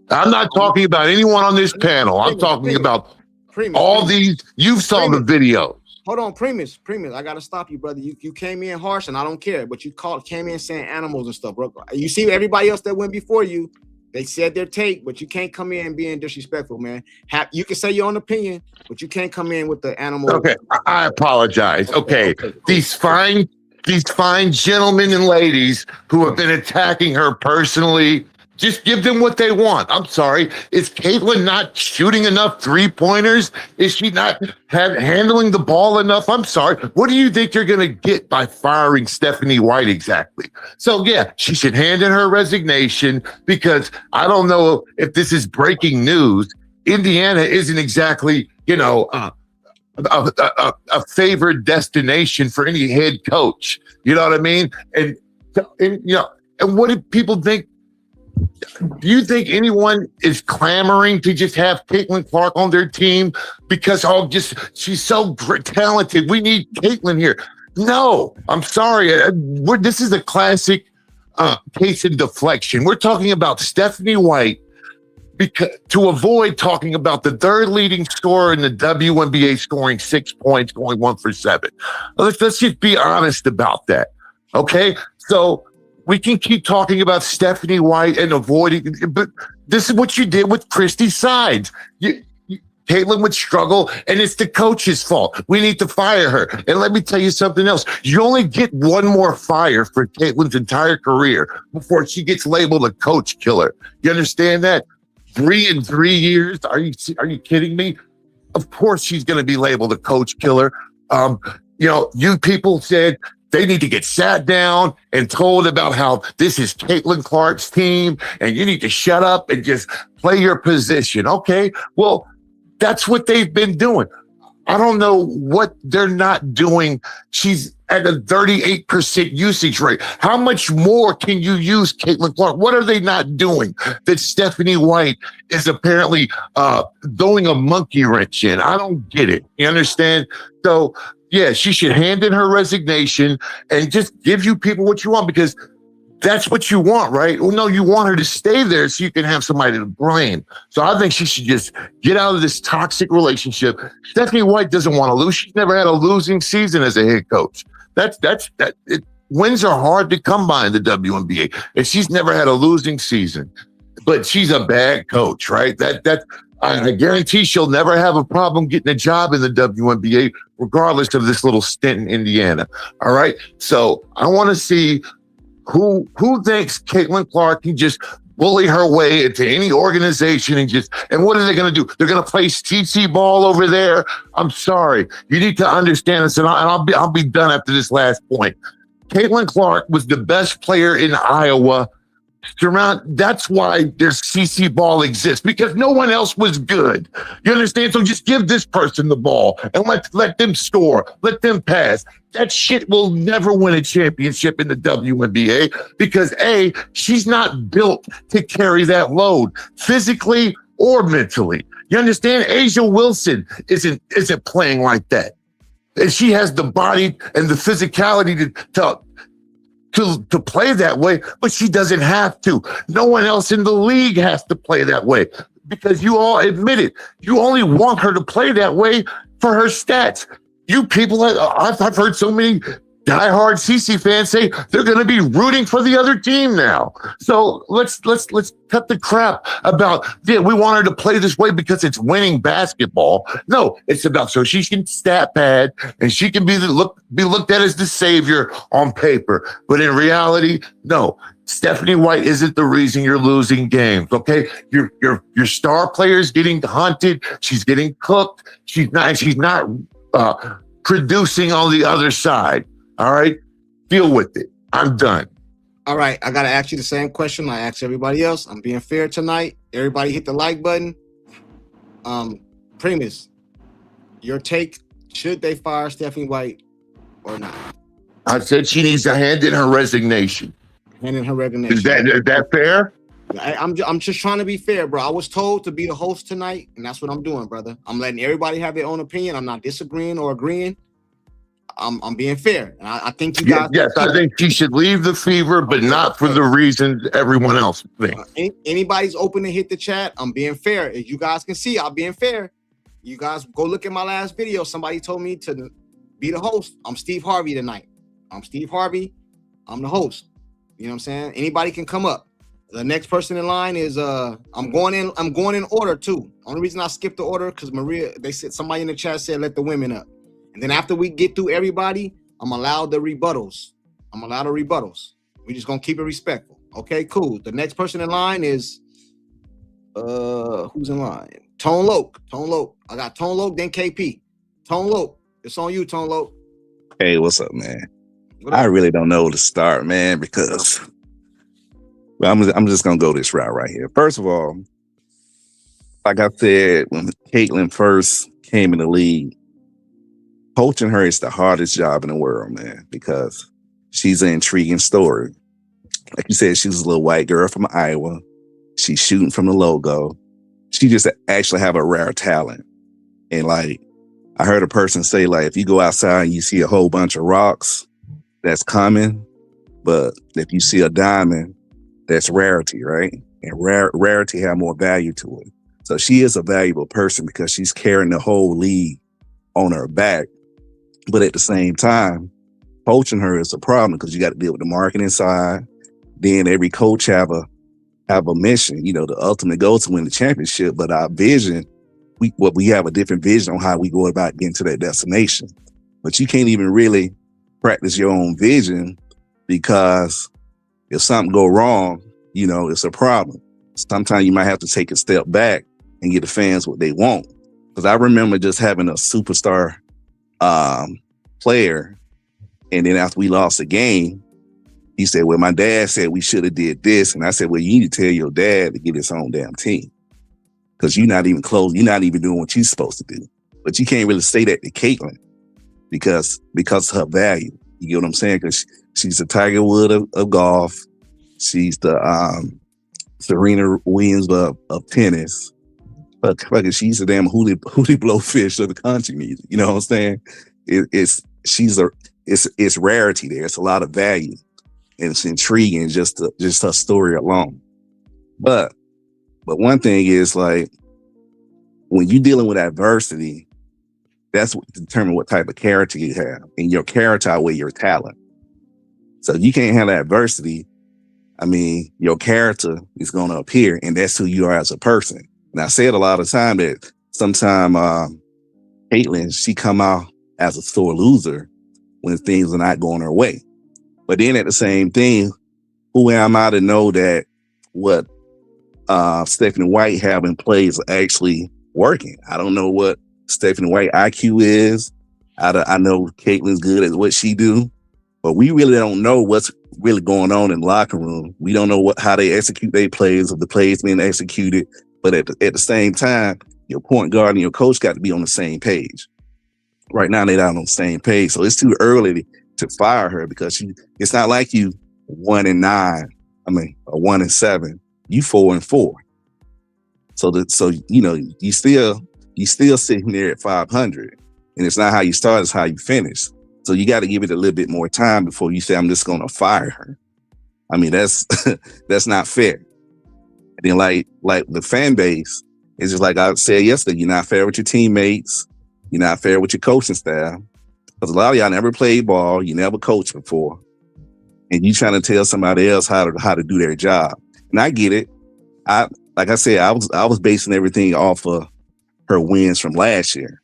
I'm not talking about anyone on this panel. I'm talking about all these. You saw the video. Hold on, Primus. I gotta stop you, brother. You came in harsh, and I don't care. But you came in saying animals and stuff, bro. You see everybody else that went before you. They said their take, but you can't come in being disrespectful, man. You can say your own opinion, but you can't come in with the animal. Okay, I apologize. Okay. These fine gentlemen and ladies who have been attacking her personally, just give them what they want. I'm sorry. Is Caitlin not shooting enough 3-pointers? Is she not handling the ball enough? I'm sorry. What do you think you're going to get by firing Stephanie White exactly? So, yeah, she should hand in her resignation because I don't know if this is breaking news. Indiana isn't exactly, a favored destination for any head coach. You know what I mean? And what do people think? Do you think anyone is clamoring to just have Caitlin Clark on their team because she's so talented? We need Caitlin here. No, I'm sorry. This is a classic case of deflection. We're talking about Stephanie White to avoid talking about the third leading scorer in the WNBA, scoring 6 points, going 1 for 7. Let's just be honest about that. Okay, so. We can keep talking about Stephanie White and avoiding, but this is what you did with Christy Sides. Caitlin would struggle, and it's the coach's fault. We need to fire her. And let me tell you something else. You only get one more fire for Caitlin's entire career before she gets labeled a coach killer. You understand that? 3 in 3 years? Are you kidding me? Of course she's going to be labeled a coach killer. You people said they need to get sat down and told about how this is Caitlin Clark's team and you need to shut up and just play your position. Okay, well, that's what they've been doing. I don't know what they're not doing. She's at a 38% usage rate. How much more can you use Caitlin Clark? What are they not doing that Stephanie White is apparently throwing a monkey wrench in? I don't get it. You understand? So, yeah, she should hand in her resignation and just give you people what you want because that's what you want, right? Well, no, you want her to stay there so you can have somebody to blame. So I think she should just get out of this toxic relationship. Stephanie White doesn't want to lose. She's never had a losing season as a head coach. Wins are hard to come by in the WNBA, and she's never had a losing season. But she's a bad coach, right? I guarantee she'll never have a problem getting a job in the WNBA, regardless of this little stint in Indiana. All right. So I want to see who thinks Caitlin Clark can just bully her way into any organization and what are they going to do? They're going to play CC ball over there. I'm sorry. You need to understand this, and I'll be done after this last point. Caitlin Clark was the best player in Iowa. That's why there's CC ball exists because no one else was good. You understand? So just give this person the ball and let them score, let them pass. That shit will never win a championship in the WNBA because she's not built to carry that load physically or mentally. You understand? Asia Wilson isn't playing like that. And she has the body and the physicality to play that way, but she doesn't have to. No one else in the league has to play that way because you all admit it. You only want her to play that way for her stats. You people, I've heard so many diehard CC fans say they're going to be rooting for the other team now. So let's cut the crap about, yeah, we want her to play this way because it's winning basketball. No, it's about so she can stat pad and she can be looked at as the savior on paper. But in reality, no. Stephanie White isn't the reason you're losing games. Okay, your star player is getting hunted. She's getting cooked. She's not producing on the other side. All right, deal with it. I'm done. All right, I gotta ask you the same question I asked everybody else. I'm being fair tonight. Everybody hit the like button. Primus, your take: should they fire Stephanie White or not? I said she needs to hand in her resignation. Hand in her resignation. Is that fair? I'm just trying to be fair, bro. I was told to be the host tonight, and that's what I'm doing, brother. I'm letting everybody have their own opinion. I'm not disagreeing or agreeing. I'm being fair, and I think you guys. Yes, I think she should leave the Fever, but not for the reasons everyone else thinks. Anybody's open to hit the chat. I'm being fair. As you guys can see, I'm being fair. You guys go look at my last video. Somebody told me to be the host. I'm Steve Harvey tonight. I'm Steve Harvey. I'm the host. You know what I'm saying? Anybody can come up. The next person in line is I'm going in order too. Only reason I skipped the order because they said somebody in the chat said let the women up. And then after we get through everybody, I'm allowed the rebuttals. We just gonna keep it respectful. Okay, cool. The next person in line is who's in line? Tone Loke. I got Tone Loke, then KP. Tone Loke. It's on you, Tone Loke. Hey, what's up, man? I really don't know where to start, man, because I'm just gonna go this route right here. First of all, like I said, when Caitlin first came in the league, coaching her is the hardest job in the world, man, because she's an intriguing story. Like you said, she's a little white girl from Iowa. She's shooting from the logo. She just actually have a rare talent. And like, I heard a person say, like, if you go outside and you see a whole bunch of rocks, that's common. But if you see a diamond, that's rarity, right? And rarity have more value to it. So she is a valuable person because she's carrying the whole league on her back. But at the same time, coaching her is a problem because you got to deal with the marketing side. Then every coach have a mission. You know, the ultimate goal is to win the championship. But our vision, we have a different vision on how we go about getting to that destination. But you can't even really practice your own vision because if something go wrong, you know, it's a problem. Sometimes you might have to take a step back and get the fans what they want. Because I remember just having a superstar player, and then after we lost the game, he said, well, my dad said we should have did this. And I said, well, you need to tell your dad to get his own damn team. Because you're not even close, you're not even doing what you're supposed to do. But you can't really say that to Caitlin because of her value. You get what I'm saying? Because she's the Tiger Woods of golf. She's the Serena Williams of tennis. But she's a damn hootie blowfish of the country music. You know what I'm saying? It's rarity there. It's a lot of value, and it's intriguing just her story alone. But one thing is, like, when you're dealing with adversity, that's what determines what type of character you have, and your character outweighs your talent. So if you can't handle adversity, I mean, your character is going to appear, and that's who you are as a person. And I said a lot of time that sometimes Caitlin, she come out as a sore loser when things are not going her way. But then at the same thing, who am I to know that what Stephanie White have in play is actually working? I don't know what Stephanie White IQ is. I know Caitlin's good at what she do, but we really don't know what's really going on in the locker room. We don't know how they execute their plays, or the plays being executed. But at the same time, your point guard and your coach got to be on the same page. Right now, they're not on the same page. So it's too early to fire her because it's not like you 1-9. I mean, or 1-7. You 4-4. So you know, you still sitting there at 500. And it's not how you start, it's how you finish. So you got to give it a little bit more time before you say, I'm just going to fire her. I mean, that's that's not fair. And then like the fan base, it's just like I said yesterday, you're not fair with your teammates. You're not fair with your coaching staff. Because a lot of y'all never played ball. You never coached before. And you trying to tell somebody else how to do their job. And I get it. Like I said, I was basing everything off of her wins from last year.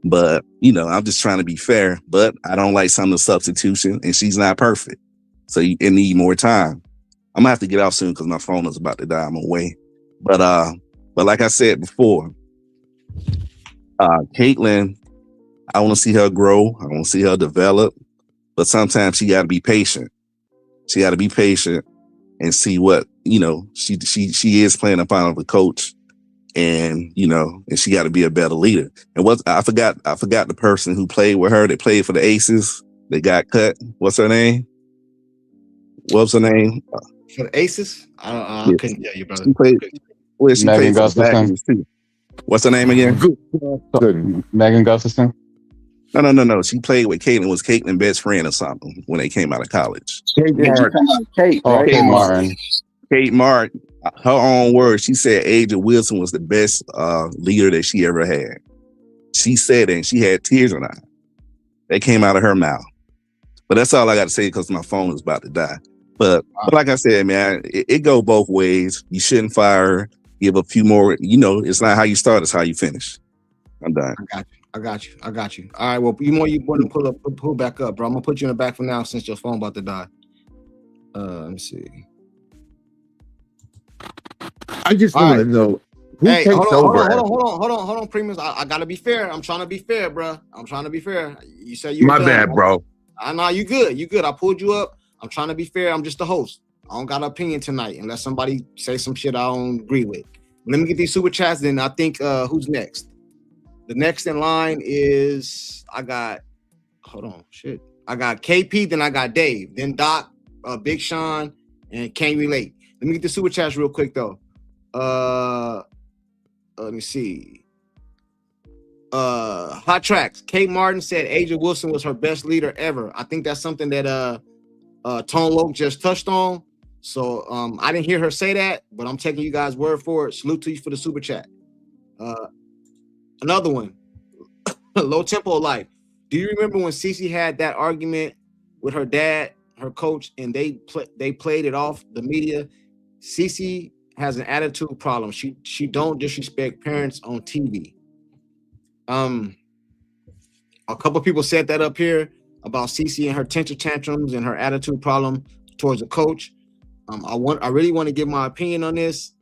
But, I'm just trying to be fair. But I don't like some of the substitution, and she's not perfect. So you need more time. I'm gonna have to get off soon because my phone is about to die. I'm away. But like I said before, Caitlin, I want to see her grow. I want to see her develop. But sometimes she got to be patient. She got to be patient and see what she is playing upon of a coach. And and she got to be a better leader. And I forgot the person who played with her that played for the Aces that got cut. What's her name? What's her name? For the Aces? I couldn't tell you, brother. She played Megan for the Gustafson. too. What's her name again? Megan Gustafson. No. She played with Caitlin. Was Caitlin best friend or something when they came out of college? Kate Martin. Kate Martin. Her own words, she said Aja Wilson was the best leader that she ever had. She said it, and she had tears in her eyes. They came out of her mouth. But that's all I got to say because my phone is about to die. But like I said, man, it go both ways. You shouldn't fire her. Give a few more. It's not how you start, it's how you finish. I'm done. I got you. All right, well, you want to pull back up, bro. I'm going to put you in the back for now since your phone about to die. Let me see. I just want to know who takes over. Hold on, Primus. I gotta be fair. I'm trying to be fair, bro. I'm trying to be fair. You said you. My bad, bro. I know you good. You good. I pulled you up. I'm trying to be fair. I'm just the host. I don't got an opinion tonight unless somebody say some shit I don't agree with. Let me get these super chats. Then I think who's next? The next in line is I got KP. Then I got Dave. Then Doc, Big Sean, and Can't Relate. Let me get the super chats real quick though. Let me see. Hot Tracks. Kate Martin said Aja Wilson was her best leader ever. I think that's something that Tone Loc just touched on. So I didn't hear her say that, but I'm taking you guys' word for it. Salute to you for the super chat. Another one. Low Tempo Life. Do you remember when Cece had that argument with her dad, her coach, and they played it off the media? Cece has an attitude problem. She don't disrespect parents on TV. A couple people said that up here about Cece and her temper tantrums and her attitude problem towards the coach. I really want to give my opinion on this.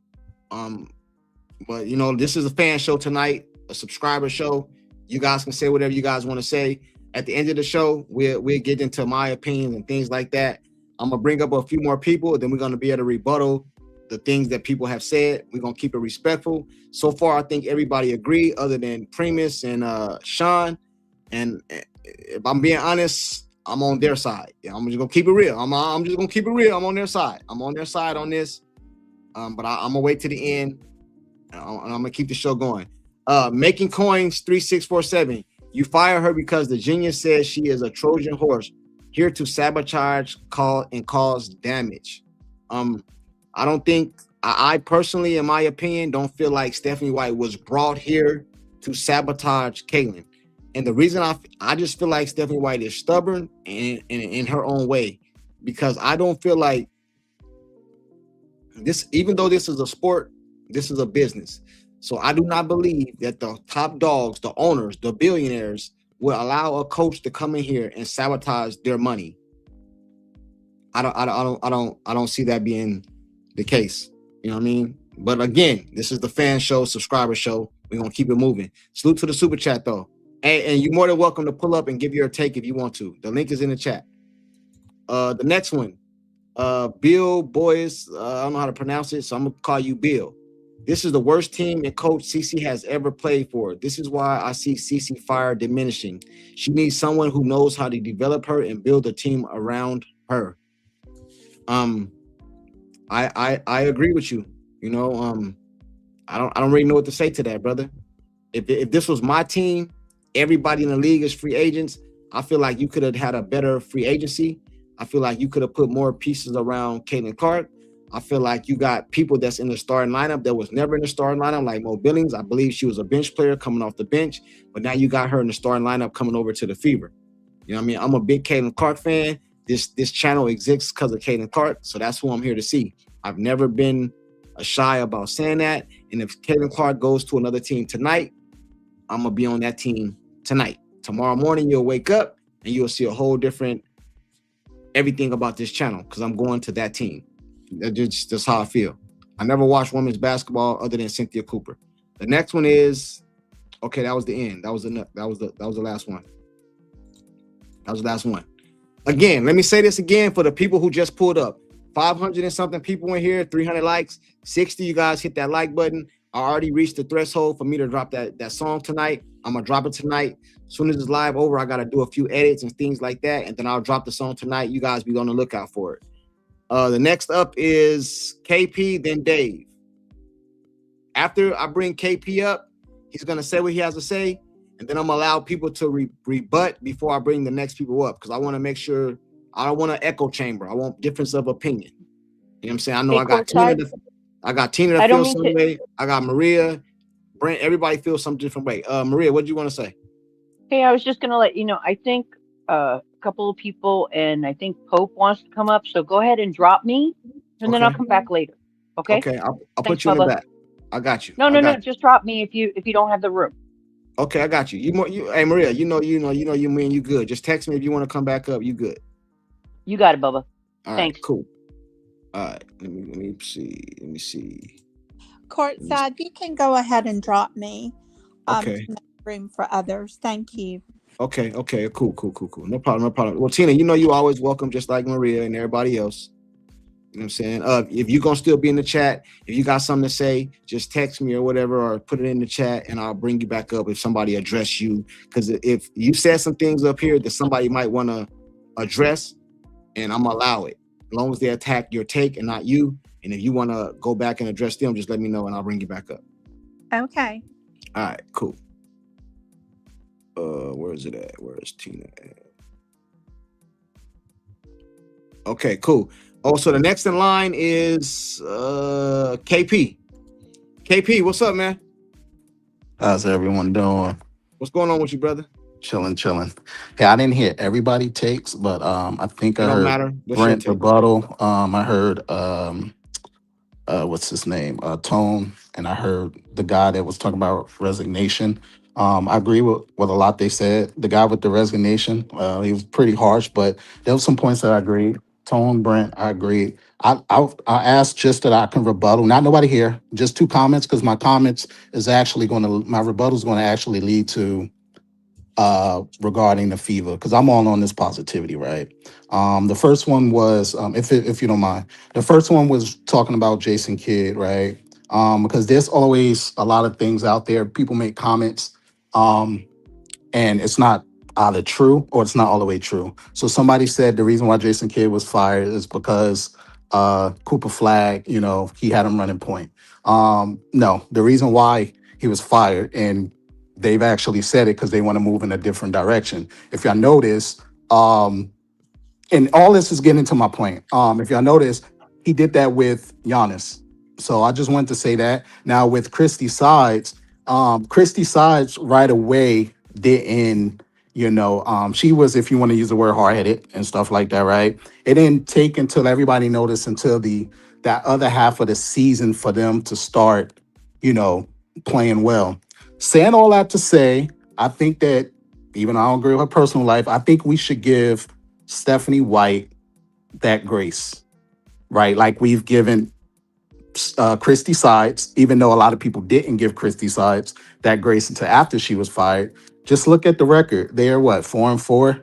But this is a fan show tonight, a subscriber show. You guys can say whatever you guys want to say. At the end of the show, we'll get into my opinion and things like that. I'm gonna bring up a few more people, then we're gonna be able to rebuttal the things that people have said. We're gonna keep it respectful. So far, I think everybody agreed, other than Primus and Sean. And if I'm being honest, I'm on their side. Yeah, I'm just gonna keep it real. I'm just gonna keep it real. I'm on their side. I'm on their side on this. But I'm gonna wait to the end, and I'm gonna keep the show going. Making Coins 3647. You fire her because the genius says she is a Trojan horse here to sabotage, cause damage. I don't think I personally, in my opinion, don't feel like Stephanie White was brought here to sabotage Caitlin. And the reason I just feel like Stephanie White is stubborn and in her own way, because I don't feel like this, even though this is a sport, this is a business. So I do not believe that the top dogs, the owners, the billionaires will allow a coach to come in here and sabotage their money. I don't see that being the case. You know what I mean? But again, this is the fan show, subscriber show. We're gonna keep it moving. Salute to the super chat though. And you're more than welcome to pull up and give your take if you want to. The link is in the chat. The next one, Bill Boyes. I don't know how to pronounce it, so I'm gonna call you Bill. This is the worst team and coach Cece has ever played for. This is why I see Cece fire diminishing. She needs someone who knows how to develop her and build a team around her. I agree with you. You know, I don't really know what to say to that, brother. If this was my team everybody in the league is free agents. I feel like you could have had a better free agency. I feel like you could have put more pieces around Caitlin Clark. I feel like you got people that's in the starting lineup that was never in the starting lineup, like Mo Billings. I believe she was a bench player coming off the bench, but now you got her in the starting lineup coming over to the Fever. You know what I mean? I'm a big Caitlin Clark fan. This channel exists because of Caitlin Clark, so that's who I'm here to see. I've never been shy about saying that. And if Caitlin Clark goes to another team tonight, I'm gonna be on that team tonight. Tomorrow morning, you'll wake up and you'll see a whole different everything about this channel because I'm going to that team. That's how I feel. I never watched women's basketball other than Cynthia Cooper. The next one is okay. That was the end. That was the last one. That was the last one. Again, let me say this again for the people who just pulled up. 500 and something people in here, 300 likes, 60. You guys hit that like button. I already reached the threshold for me to drop that song tonight. I'm gonna drop it tonight. As soon as it's live over, I gotta do a few edits and things like that, and then I'll drop the song tonight. You guys be on the lookout for it. The next up is KP, then Dave. After I bring KP up, he's gonna say what he has to say, and then I'm gonna allow people to rebut before I bring the next people up because I want to make sure I don't want an echo chamber. I want difference of opinion. You know what I'm saying? I know Hey, I got Courtside, Tina that I don't feels mean some to. way. I got Maria, Brent. Everybody feels some different way. Maria, what do you want to say? Hey, I was just gonna let you know. I think a couple of people, and I think Pope wants to come up. So go ahead and drop me, and then I'll Okay. come back later. Okay? Okay. I'll Thanks, put you in the Bubba. back. I got you. No, I no, no. got you. Just drop me if you don't have the room. Okay, I got you. Hey Maria, you mean you good. Just text me if you want to come back up. You good. You got it, Bubba. All right, Thanks. cool. All right. Let me see. Courtside, you can go ahead and drop me to Okay. make room for others. Thank you. Okay. Cool. No problem. Well, Tina, you always welcome, just like Maria and everybody else. You know what I'm saying? If you're gonna still be in the chat, if you got something to say, just text me or whatever, or put it in the chat, and I'll bring you back up if somebody address you. Because if you said some things up here that somebody might want to address, and I'm gonna allow it, as long as they attack your take and not you. And if you want to go back and address them, just let me know, and I'll bring you back up. Okay. All right, cool. Where is it at? Where is Tina at? Okay, cool. Oh, so the next in line is KP. KP, what's up, man? How's everyone doing? What's going on with you, brother? Chilling. Hey, I didn't hear everybody takes, but I think It I don't heard matter. What's your Brent take? rebuttal. I heard what's his name? Tone, and I heard the guy that was talking about resignation. I agree with a lot they said. The guy with the resignation, he was pretty harsh, but there was some points that I agreed. Tone, Brent, I agreed. I asked just that I can rebuttal. Not nobody here, just two comments, because my comments is actually my rebuttal is going to actually lead to regarding the fever, because I'm all on this positivity, right? The first one was, if you don't mind, the first one was talking about Jason Kidd, right? Because there's always a lot of things out there. People make comments, and it's not either true or it's not all the way true. So somebody said the reason why Jason Kidd was fired is because Cooper Flag, he had him running point. No, the reason why he was fired, and they've actually said it because they want to move in a different direction. If y'all notice, and all this is getting to my point. If y'all notice, he did that with Giannis. So I just wanted to say that. Now with Christy Sides right away didn't, she was, if you want to use the word, hard-headed and stuff like that, right? It didn't take until everybody noticed until that other half of the season for them to start, playing well. Saying all that to say, I think that even though I don't agree with her personal life, I think we should give Stephanie White that grace, right? Like we've given Christy Sides, even though a lot of people didn't give Christy Sides that grace until after she was fired. Just look at the record. They are what, 4-4?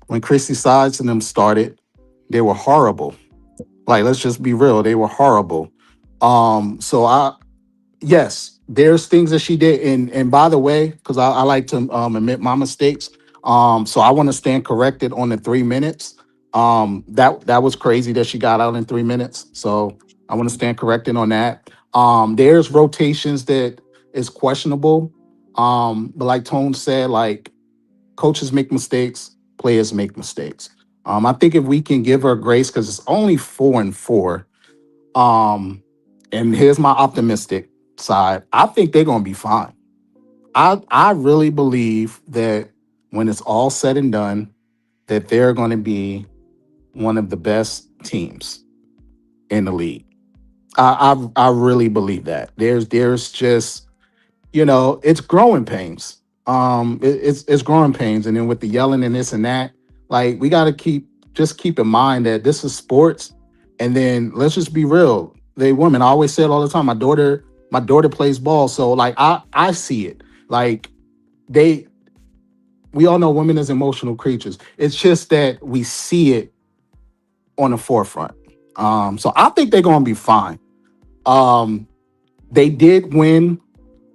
When Christy Sides and them started, they were horrible. Like, let's just be real, they were horrible. Yes, there's things that she did, and by the way, because I like to admit my mistakes. So I want to stand corrected on the 3 minutes. That was crazy that she got out in 3 minutes. So I want to stand corrected on that. There's rotations that is questionable. But like Tone said, like Coaches make mistakes, players make mistakes. I think if we can give her grace, because it's only 4-4. And here's my optimistic side. I think they're gonna be fine. I really believe that when it's all said and done, that they're gonna be one of the best teams in the league. I really believe that. There's just, it's growing pains. It's growing pains, and then with the yelling and this and that, like, we got to keep in mind that this is sports, and then let's just be real. They women. I always say it all the time. My daughter plays ball, so like I see it. Like we all know women as emotional creatures. It's just that we see it on the forefront. So I think they're gonna be fine. They did win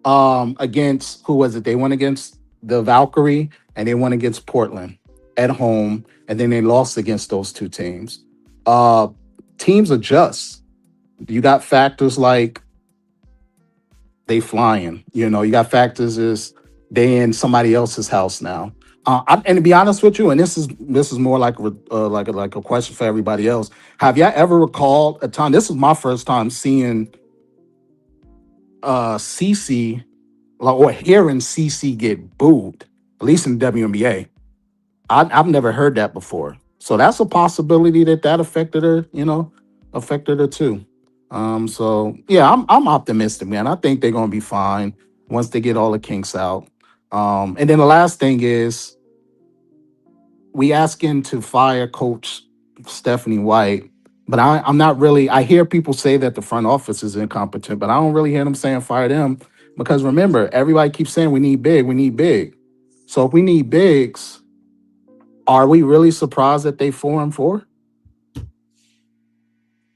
against, who was it? They won against the Valkyrie and they won against Portland at home, and then they lost against those two teams. Teams adjust. You got factors like they flying. You got factors is they in somebody else's house now. And to be honest with you, and this is more like a question for everybody else. Have y'all ever recalled a time? This is my first time seeing CC, or hearing CC get booed, at least in the WNBA. I've never heard that before. So that's a possibility that affected her too. So yeah, I'm optimistic, man. I think they're gonna be fine once they get all the kinks out. And then the last thing is, we asking to fire Coach Stephanie White, but I'm not really. I hear people say that the front office is incompetent, but I don't really hear them saying fire them, because remember, everybody keeps saying we need big. So if we need bigs, are we really surprised that they 4-4?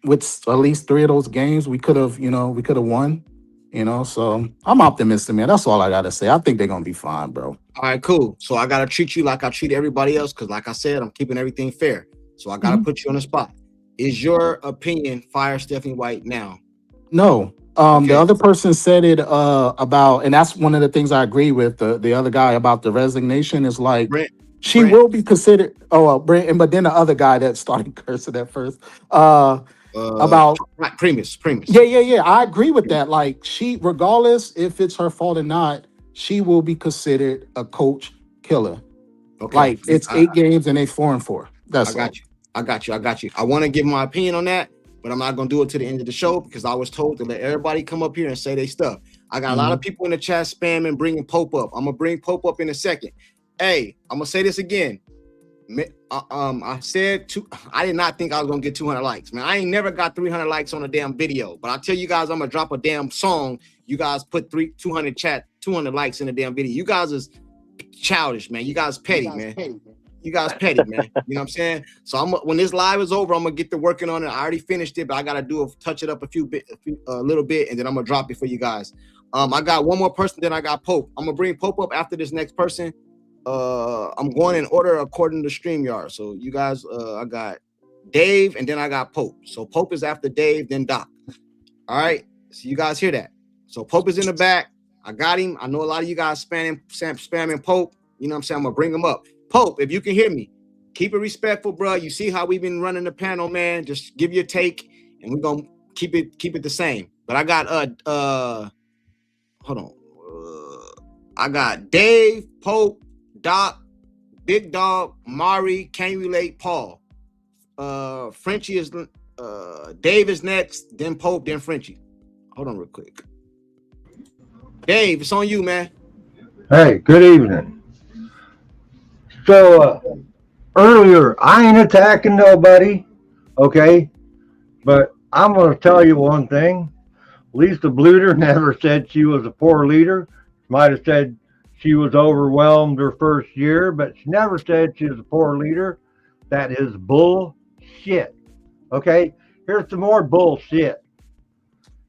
With at least 3 of those games, we could have won. So I'm optimistic, man. That's all I gotta say. I think they're gonna be fine, bro. All right, cool. So I gotta treat you like I treat everybody else, because like I said, I'm keeping everything fair. So I gotta put you on the spot. Is your opinion fire Stephanie White now? No. The other person said it about, and that's one of the things I agree with. The other guy about the resignation is like, Brent, she will be considered. Oh, well, Brent, but then the other guy that started cursing at first. About premise. Yeah. I agree with that. Like, she, regardless if it's her fault or not, she will be considered a coach killer. Okay. Like, it's 8 games and they 4-4. That's all. I got you. I want to give my opinion on that, but I'm not gonna do it to the end of the show, because I was told to let everybody come up here and say their stuff. I got a lot of people in the chat spamming, bringing Pope up. I'm gonna bring Pope up in a second. Hey, I'm gonna say this again. I said I did not think I was gonna get 200 likes, man. I ain't never got 300 likes on a damn video, but I tell you guys, I'm gonna drop a damn song. You guys put 200 likes in the damn video. You guys is childish, man. You guys petty, man. You guys petty, man. You know what I'm saying? So when this live is over, I'm gonna get to working on it. I already finished it, but I gotta touch it up a little bit, and then I'm gonna drop it for you guys. I got one more person, then I got Pope. I'm gonna bring Pope up after this next person. I'm going in order according to StreamYard. So you guys, I got Dave, and then I got Pope. So Pope is after Dave, then Doc. All right. So you guys hear that? So Pope is in the back. I got him. I know a lot of you guys spamming Pope. You know what I'm saying? I'm gonna bring him up. Pope, if you can hear me, keep it respectful, bro. You see how we've been running the panel, man. Just give your take, and we're gonna keep it the same. But I got hold on. I got Dave, Pope, Doc, Big Dog, Mari, Can You Relate, Paul. Frenchie is Dave is next, then Pope, then Frenchie. Hold on real quick. Dave, it's on you, man. Hey, good evening. So earlier, I ain't attacking nobody, okay? But I'm going to tell you one thing. Lisa Bluter never said she was a poor leader. Might have said she was overwhelmed her first year, but she never said she was a poor leader. That is bullshit, okay? Here's some more bullshit.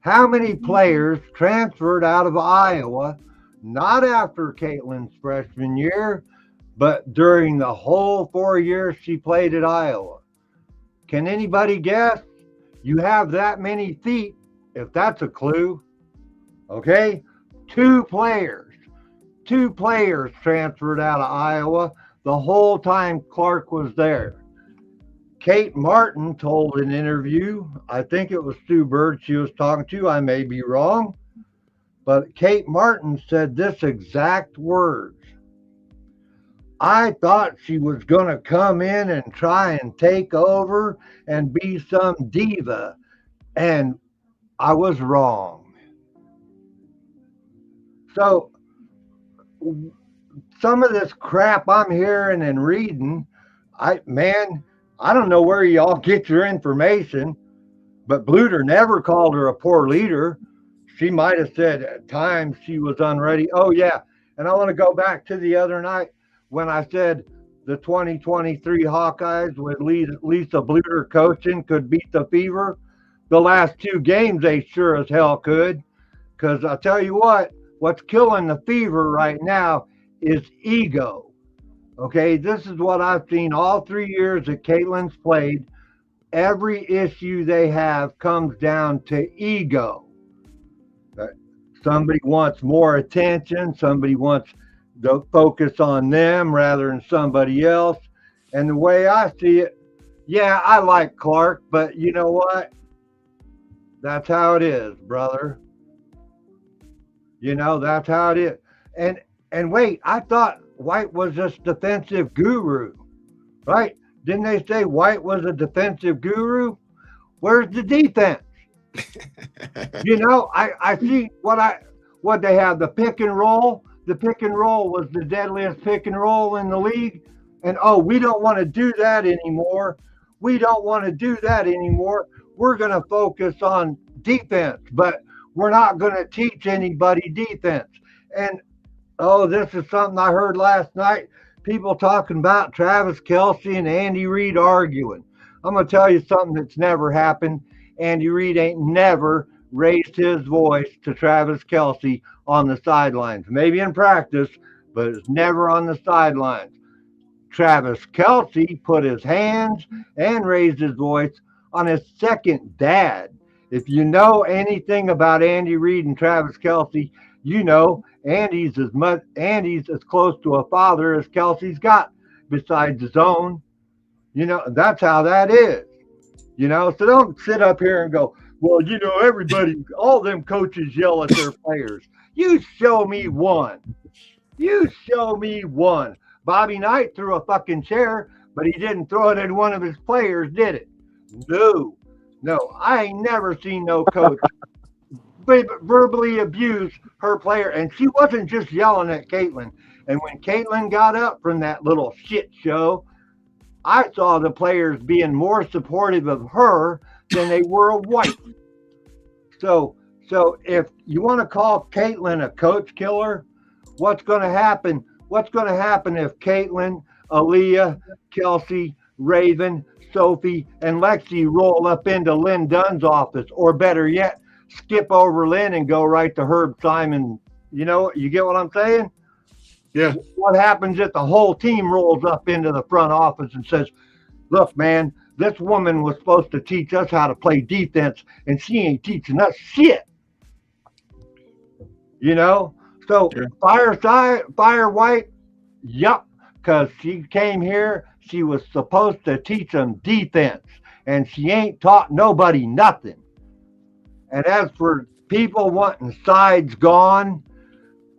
How many players transferred out of Iowa, not after Caitlin's freshman year, but during the whole 4 years she played at Iowa? Can anybody guess? You have that many feet, if that's a clue. Okay? 2 players. 2 players transferred out of Iowa the whole time Clark was there. Kate Martin told an interview, I think it was Stu Bird she was talking to, I may be wrong, but Kate Martin said this exact words. I thought she was going to come in and try and take over and be some diva, and I was wrong. So some of this crap I'm hearing and reading, I don't know where y'all get your information, but Bluter never called her a poor leader. She might have said at times she was unready. Oh, yeah. And I want to go back to the other night when I said the 2023 Hawkeyes with Lisa Bluter coaching could beat the Fever. The last 2 games, they sure as hell could. Because I'll tell you what's killing the Fever right now is ego. Okay, this is what I've seen all 3 years that Caitlin's played. Every issue they have comes down to ego. Somebody wants more attention. Somebody wants the focus on them rather than somebody else. And the way I see it, yeah, I like Clark, but you know what? That's how it is, brother. You know, that's how it is. And wait, I thought White was this defensive guru, right? Didn't they say White was a defensive guru? Where's the defense? You know, I see what they have, the pick and roll. The pick and roll was the deadliest pick and roll in the league. And we don't want to do that anymore. We don't want to do that anymore. We're going to focus on defense, but we're not going to teach anybody defense. And this is something I heard last night. People talking about Travis Kelce and Andy Reid arguing. I'm going to tell you something that's never happened. Andy Reid ain't never raised his voice to Travis Kelce on the sidelines. Maybe in practice, but it's never on the sidelines. Travis Kelce put his hands and raised his voice on his second dad. If you know anything about Andy Reid and Travis Kelce, you know Andy's as close to a father as Kelce's got besides his own. You know, that's how that is. You know, so don't sit up here and go, well, you know, everybody, all them coaches yell at their players. You show me one. You show me one. Bobby Knight threw a fucking chair, but he didn't throw it at one of his players, did it? No, I ain't never seen no coach verbally abuse her player. And she wasn't just yelling at Caitlin. And when Caitlin got up from that little shit show, I saw the players being more supportive of her than they were of White. So if you want to call Caitlin a coach killer, what's going to happen? What's going to happen if Caitlin, Aliyah, Kelsey, Raven, Sophie, and Lexi roll up into Lynn Dunn's office, or better yet, skip over Lynn and go right to Herb Simon? You know, you get what I'm saying? Yeah. What happens if the whole team rolls up into the front office and says, look, man, this woman was supposed to teach us how to play defense, and she ain't teaching us shit. You know? So fire White, yup, because she came here, she was supposed to teach them defense, and she ain't taught nobody nothing. And as for people wanting sides gone,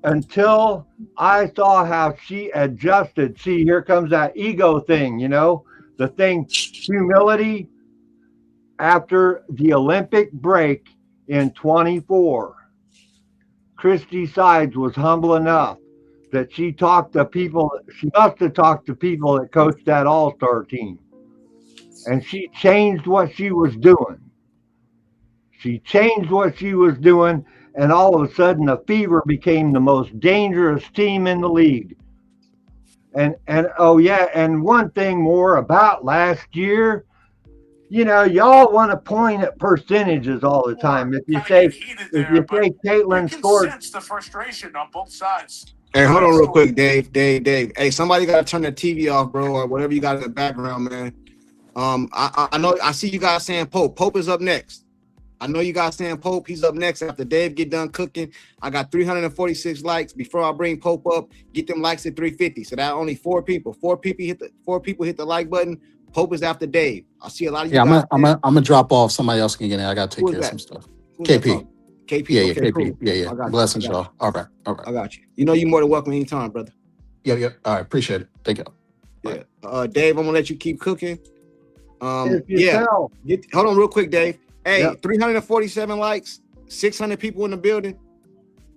until I saw how she adjusted, see, here comes that ego thing, you know, the thing, humility. After the Olympic break in 24, Christy Sides was humble enough that she talked to people. She must have talked to people that coached that all-star team. And she changed what she was doing. She changed what she was doing, and all of a sudden the Fever became the most dangerous team in the league. And oh yeah, and one thing more about last year, you know, y'all want to point at percentages all the time. If you say Caitlin scored, sense the frustration on both sides. Hey, hold on real quick, Dave. Hey, somebody got to turn the TV off, bro, or whatever you got in the background, man. I know. I see you guys saying Pope. Pope is up next. I know you guys saying Pope. He's up next after Dave get done cooking. I got 346 likes. Before I bring Pope up, get them likes at 350. So that only 4 people. 4 people hit the like button. Pope is after Dave. I see a lot of you guys. I'm gonna drop off. Somebody else can get in. I gotta take care of some stuff. KP. KP. Yeah, Okay, KP. cool. Yeah. I got Blessings, you. I got y'all. All right. I got you. You know you're more than welcome anytime, brother. Yeah. All right. Appreciate it. Thank you. Yeah. Dave, I'm gonna let you keep cooking. If you tell. Hold on real quick, Dave. Hey, Yep. 347 likes, 600 people in the building.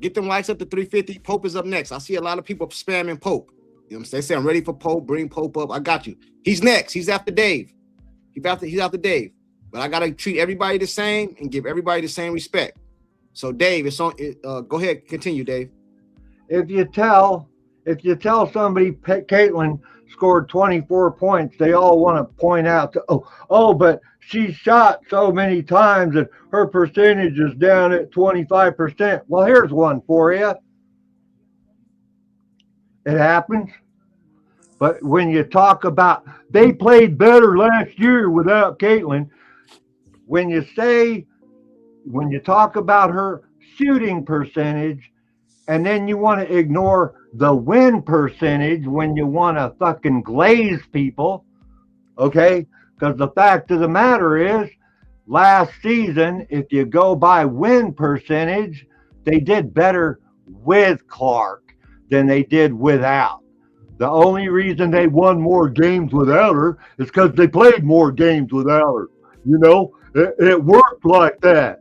Get them likes up to 350. Pope is up next. I see a lot of people spamming Pope. You know what I'm saying? They say I'm ready for Pope. Bring Pope up. I got you. He's next. He's after Dave. He's after Dave. But I gotta treat everybody the same and give everybody the same respect. So Dave, it's on. Go ahead, continue, Dave. If you tell somebody Caitlin scored 24 points, they all want to point out but she shot so many times that her percentage is down at 25%. Well, here's one for you. It happens. But when you talk about they played better last year without Caitlin, when you talk about her shooting percentage, and then you want to ignore the win percentage when you want to fucking glaze people, okay? Because the fact of the matter is, last season, if you go by win percentage, they did better with Clark than they did without. The only reason they won more games without her is because they played more games without her. You know, it worked like that.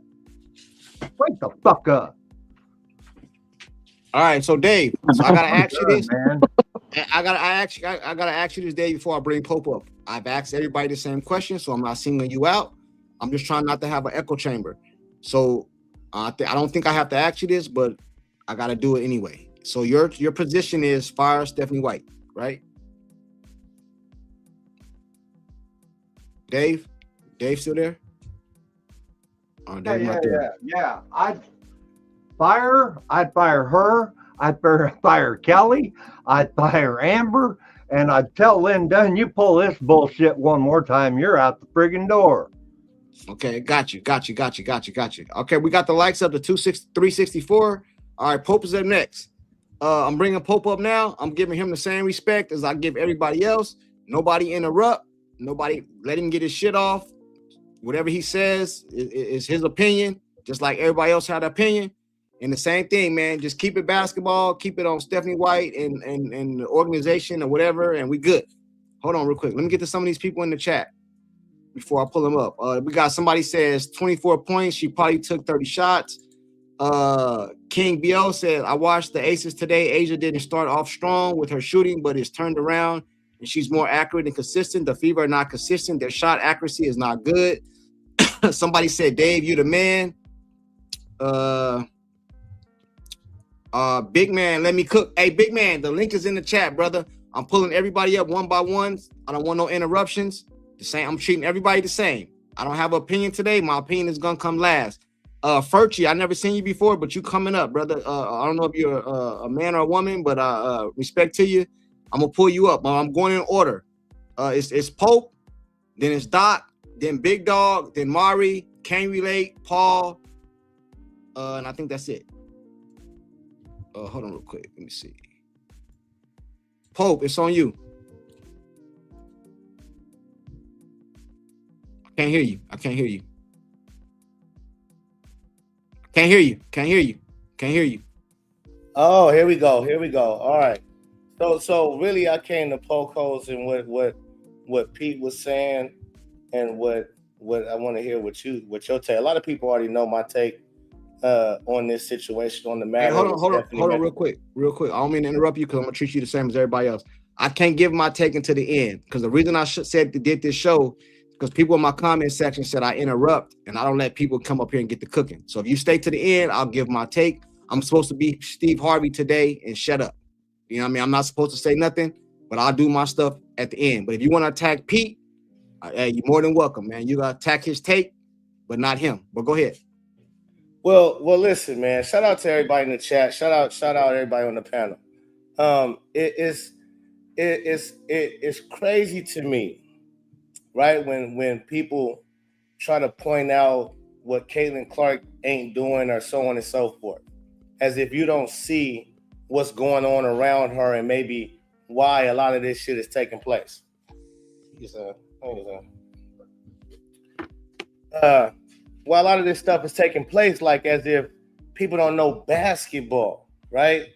Wake the fuck up. All right, so Dave, so I gotta ask you this, man. I gotta ask you this, Dave, before I bring Pope up. I've asked everybody the same question, so I'm not singling you out. I'm just trying not to have an echo chamber. So I don't think I have to ask you this, but I gotta do it anyway. So your position is fire Stephanie White, right? Dave still there? Oh, Dave not there. Yeah. I'd fire her. I'd fire Kelly. I'd fire Amber. And I'd tell Lynn Dunn, you pull this bullshit one more time, you're out the friggin' door. Okay, got you. Okay, we got the likes up to 364. All right, Pope is up next. I'm bringing Pope up now. I'm giving him the same respect as I give everybody else. Nobody interrupt. Nobody let him get his shit off. Whatever he says is his opinion, just like everybody else had an opinion. And the same thing, man. Just keep it basketball. Keep it on Stephanie White and the organization or whatever, and we good. Hold on real quick. Let me get to some of these people in the chat before I pull them up. We got somebody says 24 points. She probably took 30 shots. King BL said, I watched the Aces today. Asia didn't start off strong with her shooting, but it's turned around and she's more accurate and consistent. The Fever are not consistent. Their shot accuracy is not good. Somebody said, Dave, you the man. Big man, let me cook. Hey, big man, the link is in the chat, brother. I'm pulling everybody up one by one. I don't want no interruptions. The same. I'm treating everybody the same. I don't have an opinion today. My opinion is gonna come last. Furchie, I never seen you before, but you coming up, brother. I don't know if you're a man or a woman, but respect to you. I'm gonna pull you up. I'm going in order. It's Pope, then it's Doc, then Big Dog, then Mari, Can't Relate, Paul, and I think that's it. Hold on real quick. Let me see. Pope, it's on you. I can't hear you. Can't hear you. Oh, here we go. All right. So really, I came to poke holes in what Pete was saying and what I want to hear what your take. A lot of people already know my take on this situation, on the matter. Hey, hold on, real quick. I don't mean to interrupt you because I'm gonna treat you the same as everybody else. I can't give my take until the end because the reason I did this show because people in my comment section said I interrupt and I don't let people come up here and get the cooking. So if you stay to the end, I'll give my take. I'm supposed to be Steve Harvey today and shut up. You know what I mean? I'm not supposed to say nothing, but I'll do my stuff at the end. But if you want to attack Pete, hey, you're more than welcome, man. You gotta attack his take, but not him. But go ahead. Well, listen, man. Shout out to everybody in the chat. Shout out everybody on the panel. It's crazy to me, right? When people try to point out what Caitlin Clark ain't doing or so on and so forth. As if you don't see what's going on around her and maybe why a lot of this shit is taking place. Why a lot of this stuff is taking place, like as if people don't know basketball, right?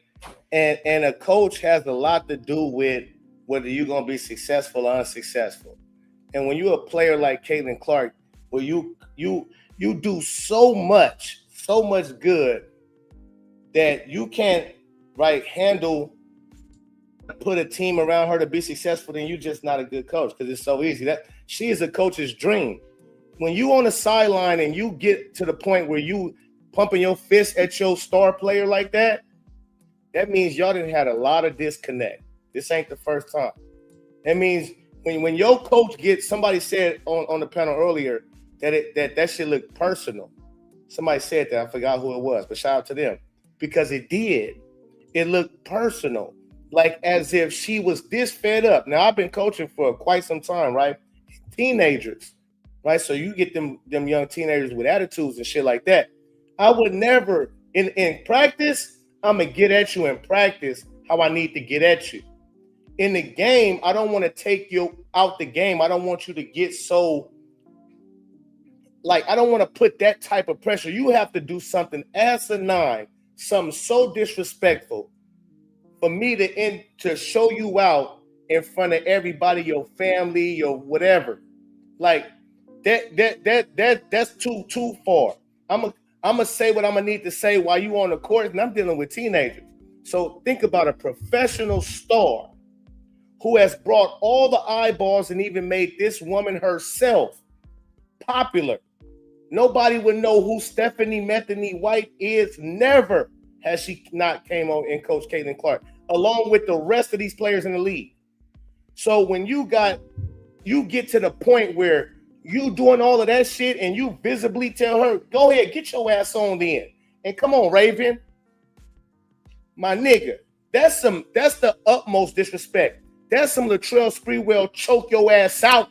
And a coach has a lot to do with whether you're gonna be successful or unsuccessful. And when you're a player like Caitlin Clark, where you do so much good that you can't handle, put a team around her to be successful, then you're just not a good coach, because it's so easy. That she is a coach's dream. When you on the sideline and you get to the point where you pumping your fist at your star player like that, that means y'all done had a lot of disconnect. This ain't the first time. That means when your coach gets, somebody said on the panel earlier that shit looked personal. Somebody said that, I forgot who it was, but shout out to them, because it did. It looked personal, like as if she was this fed up. Now, I've been coaching for quite some time, right? Teenagers, right? So you get them young teenagers with attitudes and shit like that. I would never, in practice, I'm going to get at you in practice how I need to get at you. In the game, I don't want to take you out the game. I don't want you to get so, I don't want to put that type of pressure. You have to do something asinine, something so disrespectful for me to show you out in front of everybody, your family, your whatever. That's too far. I'm gonna say what I'm gonna need to say while you on the court, and I'm dealing with teenagers. So think about a professional star who has brought all the eyeballs and even made this woman herself popular. Nobody would know who Stephanie Metheny White is. Never has she not came on and coached Caitlin Clark, along with the rest of these players in the league. So when you get to the point where you doing all of that shit and you visibly tell her, go ahead, get your ass on then. And come on, Raven. My nigga, that's the utmost disrespect. That's some Latrell Sprewell choke your ass out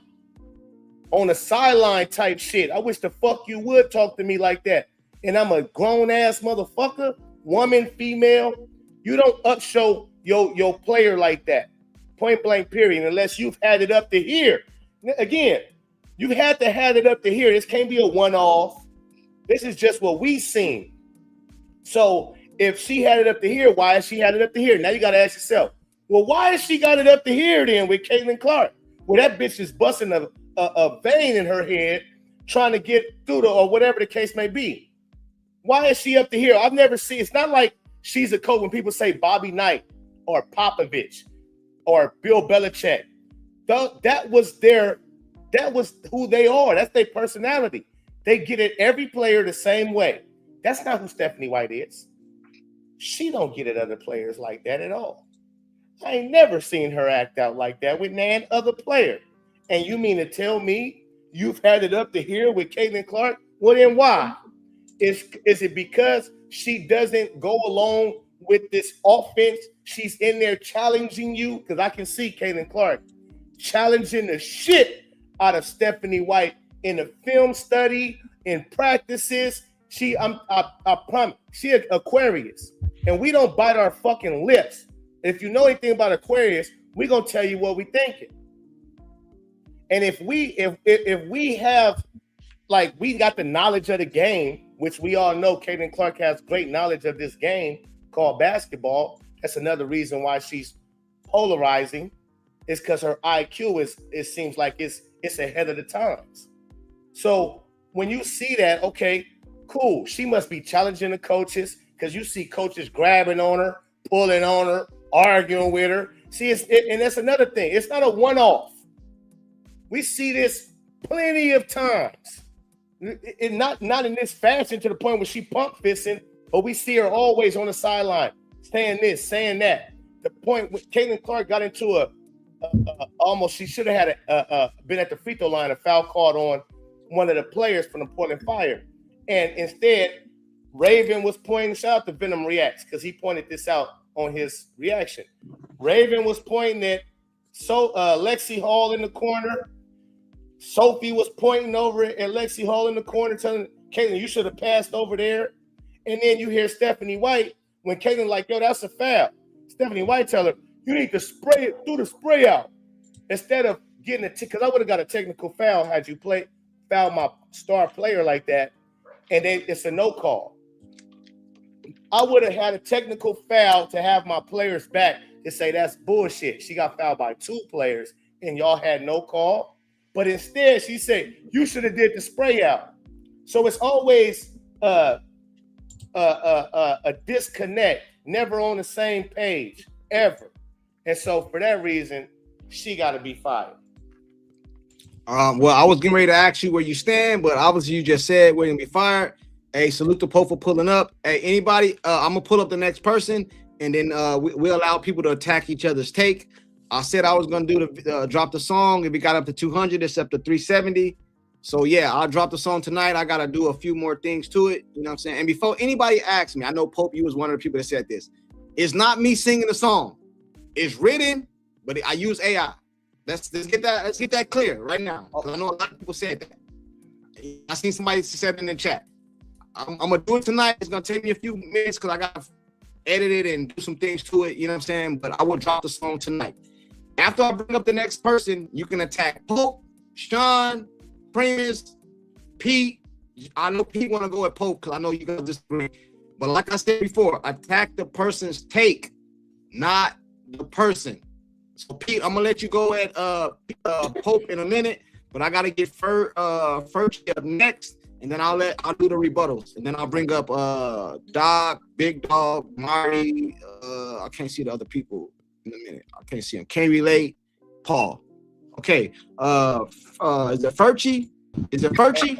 on a sideline type shit. I wish the fuck you would talk to me like that. And I'm a grown ass motherfucker, woman, female. You don't upshow your player like that. Point blank period, unless you've had it up to here. Again, you had to have it up to here. This can't be a one-off. This is just what we seen. So if she had it up to here, why has she had it up to here? Now you got to ask yourself, well, why has she got it up to here then with Caitlin Clark? Well, that bitch is busting a vein in her head trying to get through or whatever the case may be. Why is she up to here? I've never seen. It's not like she's a coach when people say Bobby Knight or Popovich or Bill Belichick. That was who they are. That's their personality. They get at every player the same way. That's not who Stephanie White is. She don't get at other players like that at all. I ain't never seen her act out like that with nan other player. And you mean to tell me you've had it up to here with Caitlin Clark? Well, then why? Is it because she doesn't go along with this offense? She's in there challenging you? Because I can see Caitlin Clark challenging the shit out of Stephanie White in the film study, in practices. I promise, she an Aquarius. And we don't bite our fucking lips. If you know anything about Aquarius, we're gonna tell you what we thinking. And if we have, we got the knowledge of the game, which we all know Caitlin Clark has great knowledge of this game called basketball. That's another reason why she's polarizing, is because her IQ it seems like it's ahead of the times. So when you see that, okay, cool. She must be challenging the coaches, because you see coaches grabbing on her, pulling on her, arguing with her. See, and that's another thing. It's not a one-off. We see this plenty of times. Not in this fashion to the point where she pump fisting, but we see her always on the sideline, saying this, saying that. The point when Caitlin Clark got into almost, she should have had been at the free throw line, a foul called on one of the players from the Portland Fire. And instead, Raven was pointing this out. The Venom Reacts, because he pointed this out on his reaction. Raven was pointing at Lexi Hall in the corner. Sophie was pointing over at Lexi Hall in the corner, telling Caitlin, you should have passed over there. And then you hear Stephanie White when Caitlin like, yo, that's a foul. Stephanie White tell her, you need to spray it through the spray out instead of getting a because I would have got a technical foul had you foul my star player like that, and then it's a no call. I would have had a technical foul to have my players back to say that's bullshit. She got fouled by 2 players, and y'all had no call. But instead, she said you should have did the spray out. So it's always a disconnect, never on the same page ever. And so for that reason, she got to be fired. Well, I was getting ready to ask you where you stand, but obviously you just said we're gonna be fired. Hey, salute to Pope for pulling up. Hey, anybody? I'm gonna pull up the next person, and then we allow people to attack each other's take. I said I was gonna do the drop the song. If we got up to 200, it's up to 370. So yeah, I'll drop the song tonight. I gotta do a few more things to it. You know what I'm saying? And before anybody asks me, I know Pope, you was one of the people that said this. It's not me singing the song. It's written, but I use AI. Let's get that clear right now. I know a lot of people said that. I seen somebody said it in the chat. I'm gonna do it tonight. It's gonna take me a few minutes because I gotta edit it and do some things to it. You know what I'm saying? But I will drop the song tonight. After I bring up the next person, you can attack Pope, Sean, Primus, Pete. I know Pete want to go at Pope because I know you guys disagree. But like I said before, attack the person's take, not the person. So Pete, I'm gonna let you go at Pope in a minute, but I gotta get first up next, and then I'll do the rebuttals, and then I'll bring up Doc, Big Dog, Marty. I can't see the other people in a minute. I can't see them. Can't relate. Paul. Okay. Is it Furchie? Is it Furchie?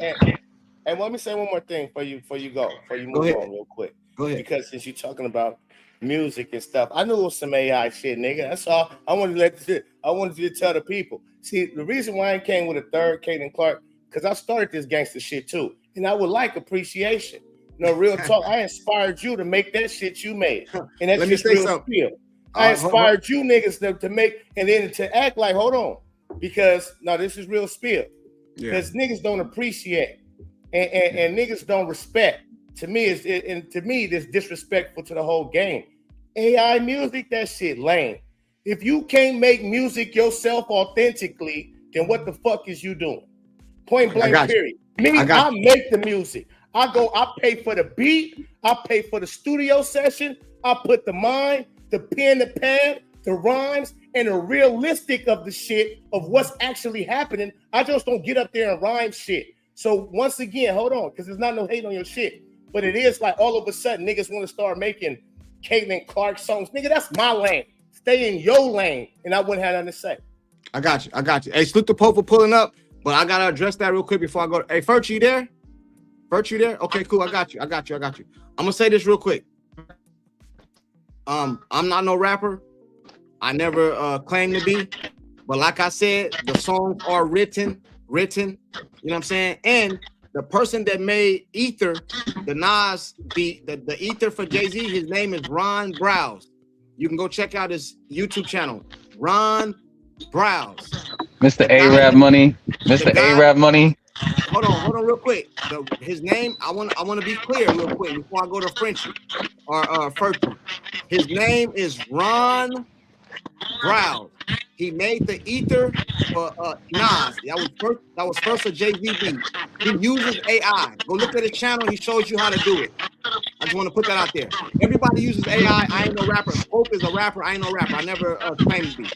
And let me say one more thing before you move on real quick. Go ahead. Because since you're talking about music and stuff, I knew it was some AI shit, nigga. That's all. I wanted you to tell the people. See, the reason why I came with a third Caitlin Clark, because I started this gangster shit too, and I would like appreciation. You know, real talk. I inspired you to make that shit you made, and that's just real feel. I inspired you niggas to make, and then to act like, hold on, because no, this is real spill. Because niggas don't appreciate and niggas don't respect. To me, this disrespectful to the whole game. AI music, that shit lame. If you can't make music yourself authentically, then what the fuck is you doing? Point blank, period. I make the music. I pay for the beat. I pay for the studio session. I put the mind, the pen, the pad, the rhymes, and the realistic of the shit of what's actually happening. I just don't get up there and rhyme shit. So once again, hold on, because there's not no hate on your shit. But it is like all of a sudden niggas want to start making Caitlin Clark songs. Nigga, that's my lane. Stay in your lane, and I wouldn't have nothing to say. I got you. Hey, salute the Pope for pulling up, but I gotta address that real quick before I go. Hey, Furch, you there? Furch, you there? Okay, cool. I got you. I'm gonna say this real quick. I'm not no rapper. I never claimed to be, but like I said, the songs are written. You know what I'm saying? And the person that made Ether, the Nas beat, the Ether for Jay-Z, his name is Ron Browse. You can go check out his YouTube channel, Ron Browse. Mr. A-Rap Money. Mr. A-Rap Money. Hold on real quick. His name, I want to be clear real quick before I go to Frenchie or Furchie. His name is Ron Browse. He made the Ether for Nas. That was first a Jay-Z beat. He uses AI. Go look at his channel. He shows you how to do it. I just want to put that out there. Everybody uses AI. I ain't no rapper. Pope is a rapper. I ain't no rapper. I never claimed to be.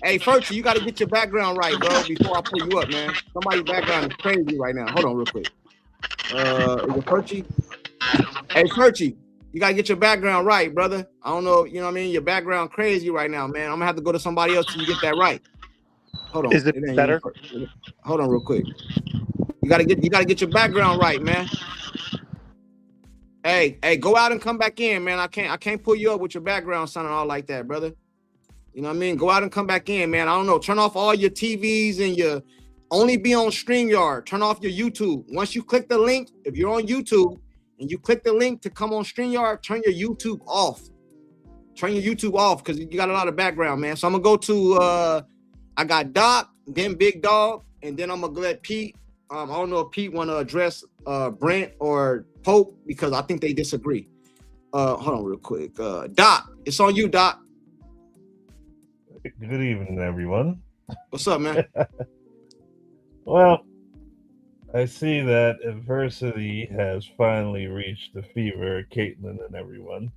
Hey, Furchie, you got to get your background right, bro, before I pull you up, man. Somebody's background is crazy right now. Hold on real quick. Is it Furchie? Hey, Furchie, you got to get your background right, brother. I don't know. You know what I mean? Your background crazy right now, man. I'm going to have to go to somebody else till you get that right. Hold on. Is it better? Hold on real quick. You gotta get your background right, man. Hey, go out and come back in, man. I can't pull you up with your background sounding all like that, brother. You know what I mean? Go out and come back in, man. I don't know. Turn off all your TVs and only be on StreamYard. Turn off your YouTube. Once you click the link, if you're on YouTube and you click the link to come on StreamYard, turn your YouTube off. Turn your YouTube off because you got a lot of background, man. So I'm gonna go to I got Doc, then Big Dog, and then I'm gonna let Pete. I don't know if Pete want to address Brent or Pope because I think they disagree. Hold on real quick. Doc, it's on you, Doc. Good evening, everyone. What's up, man? Well, I see that adversity has finally reached the fever, Caitlin and everyone.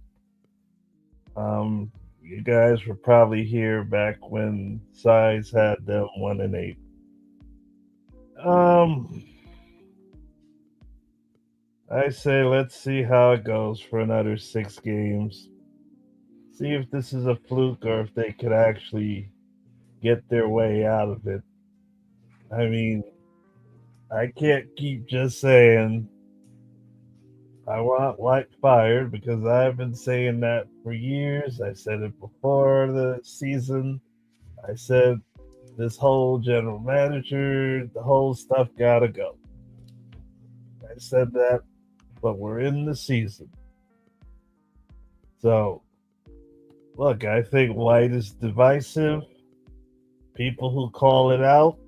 You guys were probably here back when Size had them 1-8. I say let's see how it goes for another 6 games. See if this is a fluke or if they could actually get their way out of it. I mean, I can't keep just saying I want White fired because I've been saying that for years. I said it before the season. I said this whole general manager, the whole stuff gotta go. I said that, but we're in the season. So, look, I think White is divisive. People who call it out,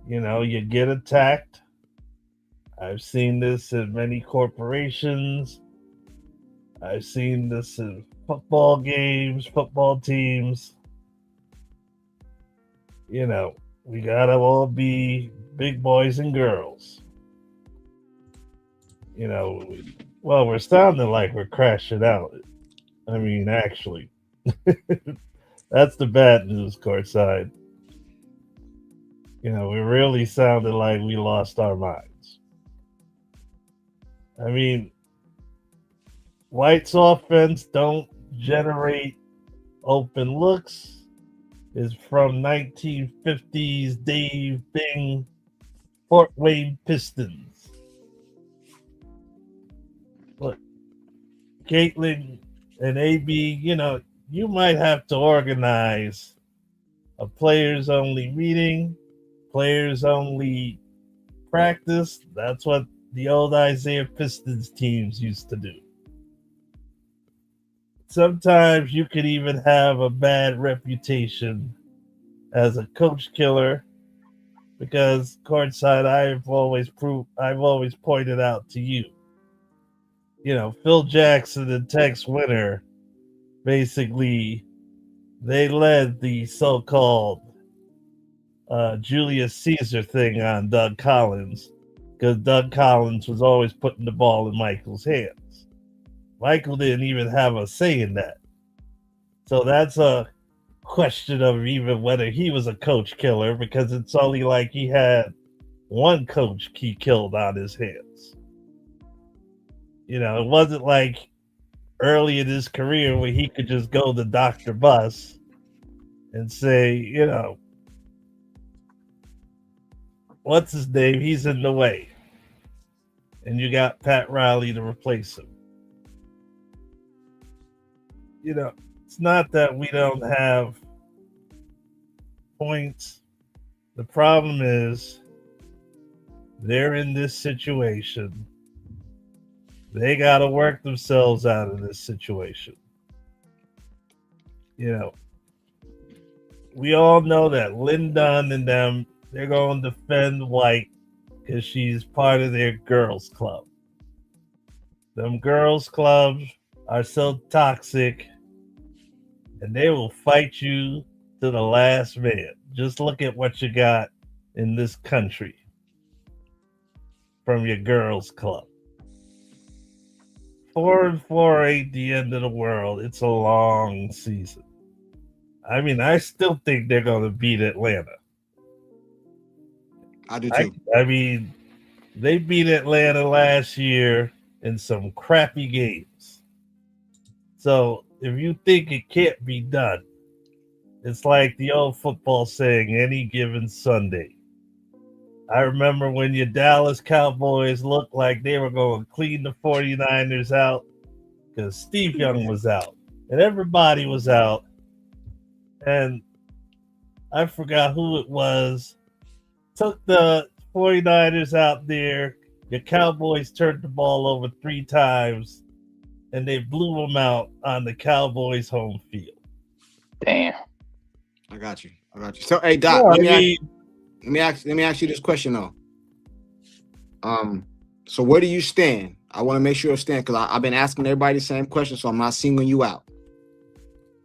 you get attacked. I've seen this in many corporations. I've seen this in football games, football teams. We gotta all be big boys and girls. We're sounding like we're crashing out. I mean, actually, that's the bad news, Courtside. We really sounded like we lost our minds. I mean, White's offense don't generate open looks. Is from 1950s Dave Bing Fort Wayne Pistons. Look, Caitlin and AB, you might have to organize a players only meeting, players only practice. That's what the old Isaiah Pistons teams used to do. Sometimes you could even have a bad reputation as a coach killer because Courtside, I've always pointed out to you. Phil Jackson and Tex Winter, basically, they led the so-called Julius Caesar thing on Doug Collins because Doug Collins was always putting the ball in Michael's hands. Michael didn't even have a say in that. So that's a question of even whether he was a coach killer because it's only like he had one coach he killed on his hands. It wasn't like early in his career where he could just go to Dr. Buss and say, what's his name? He's in the way. And you got Pat Riley to replace him. It's not that we don't have points. The problem is they're in this situation. They got to work themselves out of this situation. We all know that Lynn Dunn and them, they're going to defend White because she's part of their girls' club. Them girls' clubs are so toxic and they will fight you to the last man. Just look at what you got in this country from your girls' club. 4-4 ain't the end of the world. It's a long season. I mean, I still think they're going to beat Atlanta. I do too. I mean, they beat Atlanta last year in some crappy games. So if you think it can't be done, it's like the old football saying, any given Sunday. I remember when your Dallas Cowboys looked like they were going to clean the 49ers out because Steve Young was out and everybody was out. And I forgot who it was. Took the 49ers out there. The Cowboys turned the ball over 3 times and they blew them out on the Cowboys' home field. Damn. I got you. So, hey, Doc, let me ask you this question, though. So where do you stand? I want to make sure I stand because I've been asking everybody the same question, so I'm not singling you out.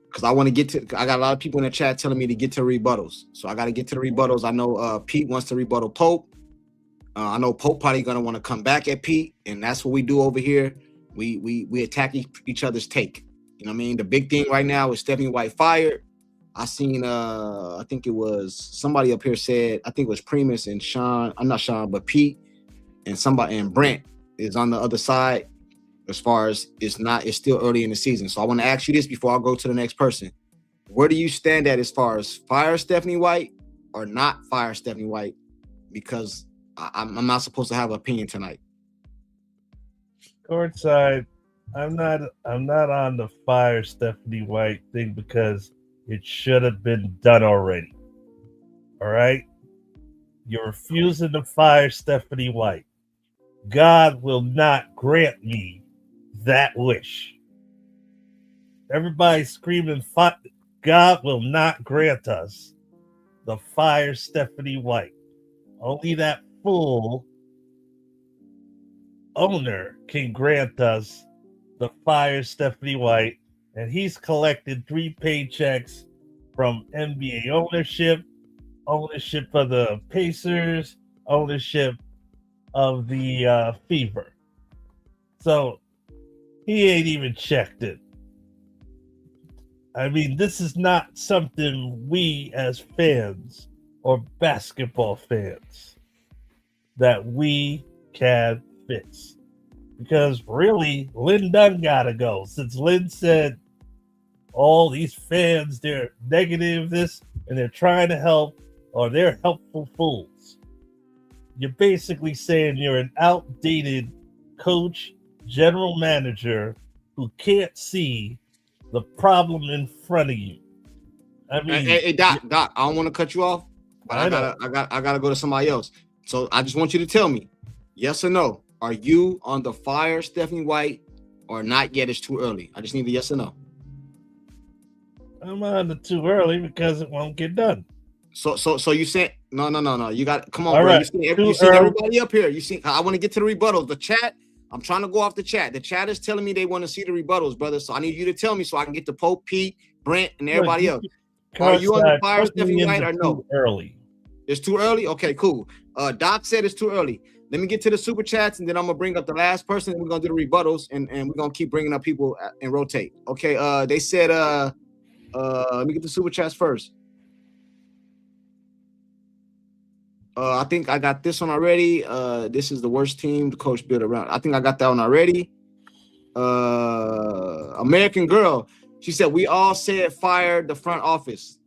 Because I want to get to. I got a lot of people in the chat telling me to get to rebuttals, so I got to get to the rebuttals. I know Pete wants to rebuttal Pope. I know Pope probably gonna want to come back at Pete, and that's what we do over here. We attack each other's take. You know what I mean? The big thing right now is Stephanie White fired. I seen I think it was somebody up here said, I think it was Primus and Sean. I'm not Sean, but Pete and somebody and Brent is on the other side. As far as it's still early in the season. So I want to ask you this before I go to the next person. Where do you stand at as far as fire Stephanie White or not fire Stephanie White? Because I'm not supposed to have an opinion tonight. Courtside, I'm not on the fire Stephanie White thing because it should have been done already. All right? You're refusing to fire Stephanie White. God will not grant me that wish. Everybody screaming, God will not grant us the fire Stephanie White. Only that full owner can grant us the fire Stephanie White, and he's collected 3 paychecks from NBA ownership of the Pacers, ownership of the Fever. So he ain't even checked it. I mean, this is not something we as fans or basketball fans that we can fix. Because really, Lynn Dunn gotta go. Since Lynn said all these fans, they're negative this, and they're trying to help, or they're helpful fools. You're basically saying you're an outdated coach, general manager who can't see the problem in front of you. I mean, hey Doc, I don't want to cut you off, but I gotta go to somebody else. So I just want you to tell me, yes or no. Are you on the fire Stephanie White or not yet? It's too early. I just need a yes or no. I'm on the too early because it won't get done. So you said no. You got come on, All bro. right. You see everybody up here. I want to get to the rebuttals. The chat. I'm trying to go off the chat. The chat is telling me they want to see the rebuttals, brother. So I need you to tell me so I can get to Pope, Pete, Brent, and everybody else. Are you on the fire Stephanie White or no? Too early. It's too early? Okay, cool. Doc said it's too early. Let me get to the super chats, and then I'm gonna bring up the last person, and we're gonna do the rebuttals, and we're gonna keep bringing up people and rotate. Okay. They said let me get the super chats first. I think I got this one already. This is the worst team the coach built around. I think I got that one already. American Girl. She said we all said fire the front office.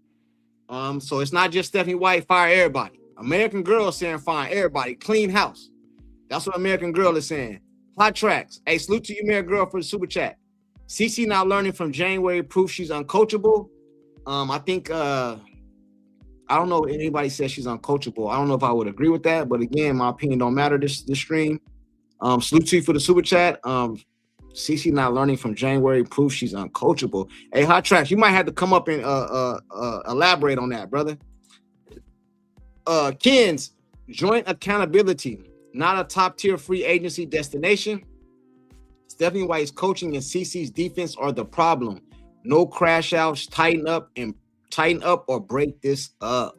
So it's not just Stephanie White, fire everybody. American Girl is saying fire everybody, clean house. That's what American Girl is saying. Hot tracks. Hey, salute to you, American Girl, for the super chat. CC not learning from January, proof she's uncoachable. I think I don't know if anybody says she's uncoachable. I don't know if I would agree with that, but again, my opinion don't matter this stream. Salute to you for the super chat. CC not learning from January, proof she's uncoachable. Hey, Hot Tracks, you might have to come up and elaborate on that, brother. Ken's joint accountability, not a top-tier free agency destination. Stephanie White's coaching and CC's defense are the problem. No crash outs, tighten up or break this up.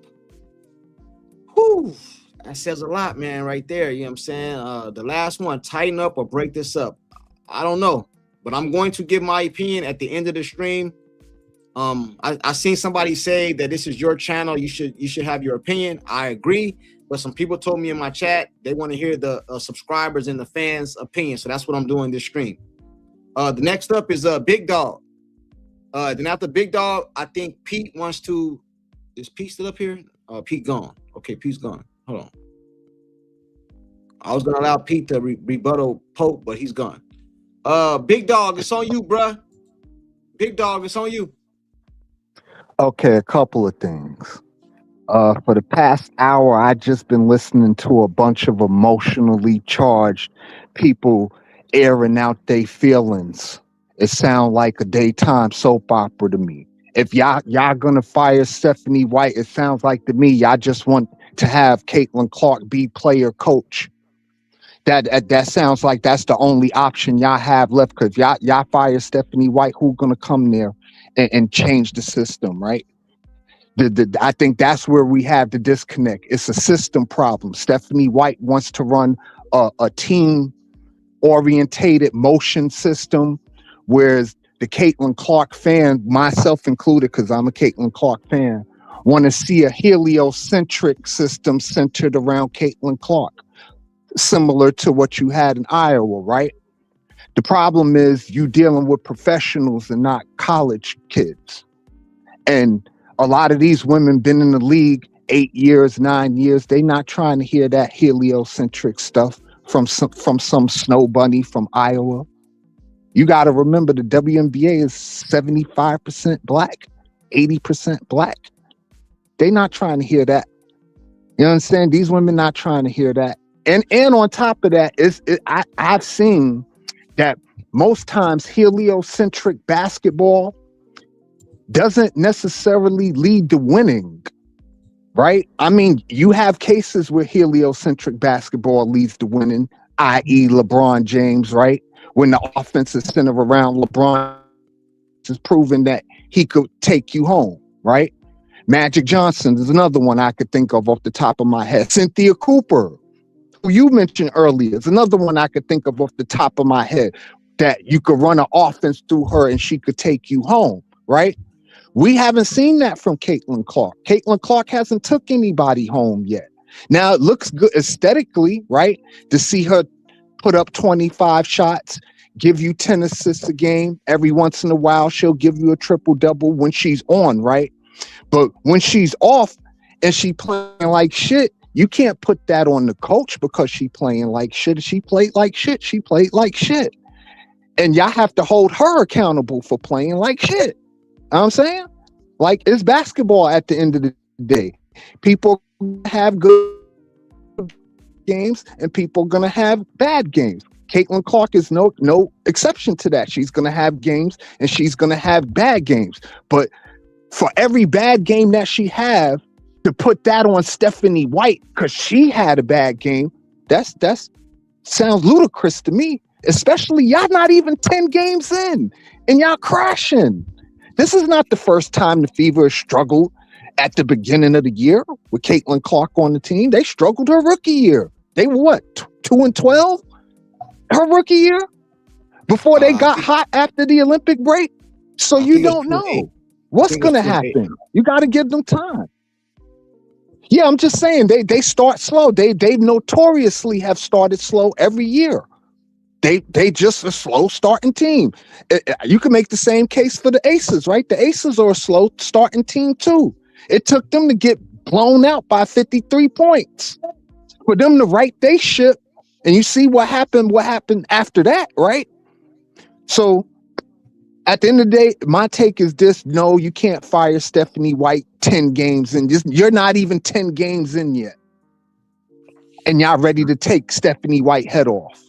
Whew, that says a lot, man, right there. You know what I'm saying? The last one, tighten up or break this up. I don't know, but I'm going to give my opinion at the end of the stream. I seen somebody say that this is your channel. You should have your opinion. I agree, but some people told me in my chat they want to hear the subscribers and the fans' opinion. So that's what I'm doing this stream. The next up is Big Dog. Then after Big Dog, I think Pete wants to. Is Pete still up here? Pete gone. Okay, Pete's gone. Hold on. I was gonna allow Pete to rebuttal Pope, but he's gone. Big Dog, it's on you, bruh. Big Dog, it's on you. Okay, a couple of things. For the past hour, I just been listening to a bunch of emotionally charged people airing out their feelings. It sounds like a daytime soap opera to me. If y'all gonna fire Stephanie White, it sounds like to me y'all just want to have Caitlin Clark be player coach. That sounds like that's the only option y'all have left, because y'all fire Stephanie White. Who's gonna come there and change the system, right? I think that's where we have the disconnect. It's a system problem. Stephanie White wants to run a team orientated motion system, whereas the Caitlin Clark fan, myself included, because I'm a Caitlin Clark fan, want to see a heliocentric system centered around Caitlin Clark, similar to what you had in Iowa, right? The problem is you dealing with professionals and not college kids. And a lot of these women been in the league 8 years, 9 years. They not trying to hear that heliocentric stuff from some snow bunny from Iowa. You got to remember the WNBA is 75% black, 80% black. They not trying to hear that. You understand? These women not trying to hear that. And on top of that, I've seen that most times heliocentric basketball doesn't necessarily lead to winning, right? I mean, you have cases where heliocentric basketball leads to winning, i.e. LeBron James, right? When the offense is centered around LeBron, is proven that he could take you home, right? Magic Johnson is another one I could think of off the top of my head. Cynthia Cooper, who you mentioned earlier, is another one I could think of off the top of my head, that you could run an offense through her and she could take you home, right? We haven't seen that from Caitlin Clark. Caitlin Clark hasn't took anybody home yet. Now, it looks good aesthetically, right? To see her put up 25 shots, give you 10 assists a game. Every once in a while, she'll give you a triple-double when she's on, right? But when she's off and she playing like shit, you can't put that on the coach because she playing like shit. She played like shit. She played like shit. And y'all have to hold her accountable for playing like shit. You know what I'm saying? Like, it's basketball at the end of the day. People have good games and people are going to have bad games. Caitlin Clark is no exception to that. She's going to have games and she's going to have bad games. But for every bad game that she have, to put that on Stephanie White because she had a bad game, that's sounds ludicrous to me. Especially y'all not even 10 games in and y'all crashing. This is not the first time the Fever has struggled at the beginning of the year with Caitlin Clark on the team. They struggled her rookie year. They were what, 2-12 her rookie year before they got hot after the Olympic break. So you don't know what's going to happen. You got to give them time. Yeah, I'm just saying they start slow. They notoriously have started slow every year. They just a slow starting team. You can make the same case for the Aces, right? The Aces are a slow starting team too. It took them to get blown out by 53 points for them to right their ship. And you see what happened after that, right? So at the end of the day, my take is this: no, you can't fire Stephanie White 10 games in. You're not even 10 games in yet. And y'all ready to take Stephanie White head off.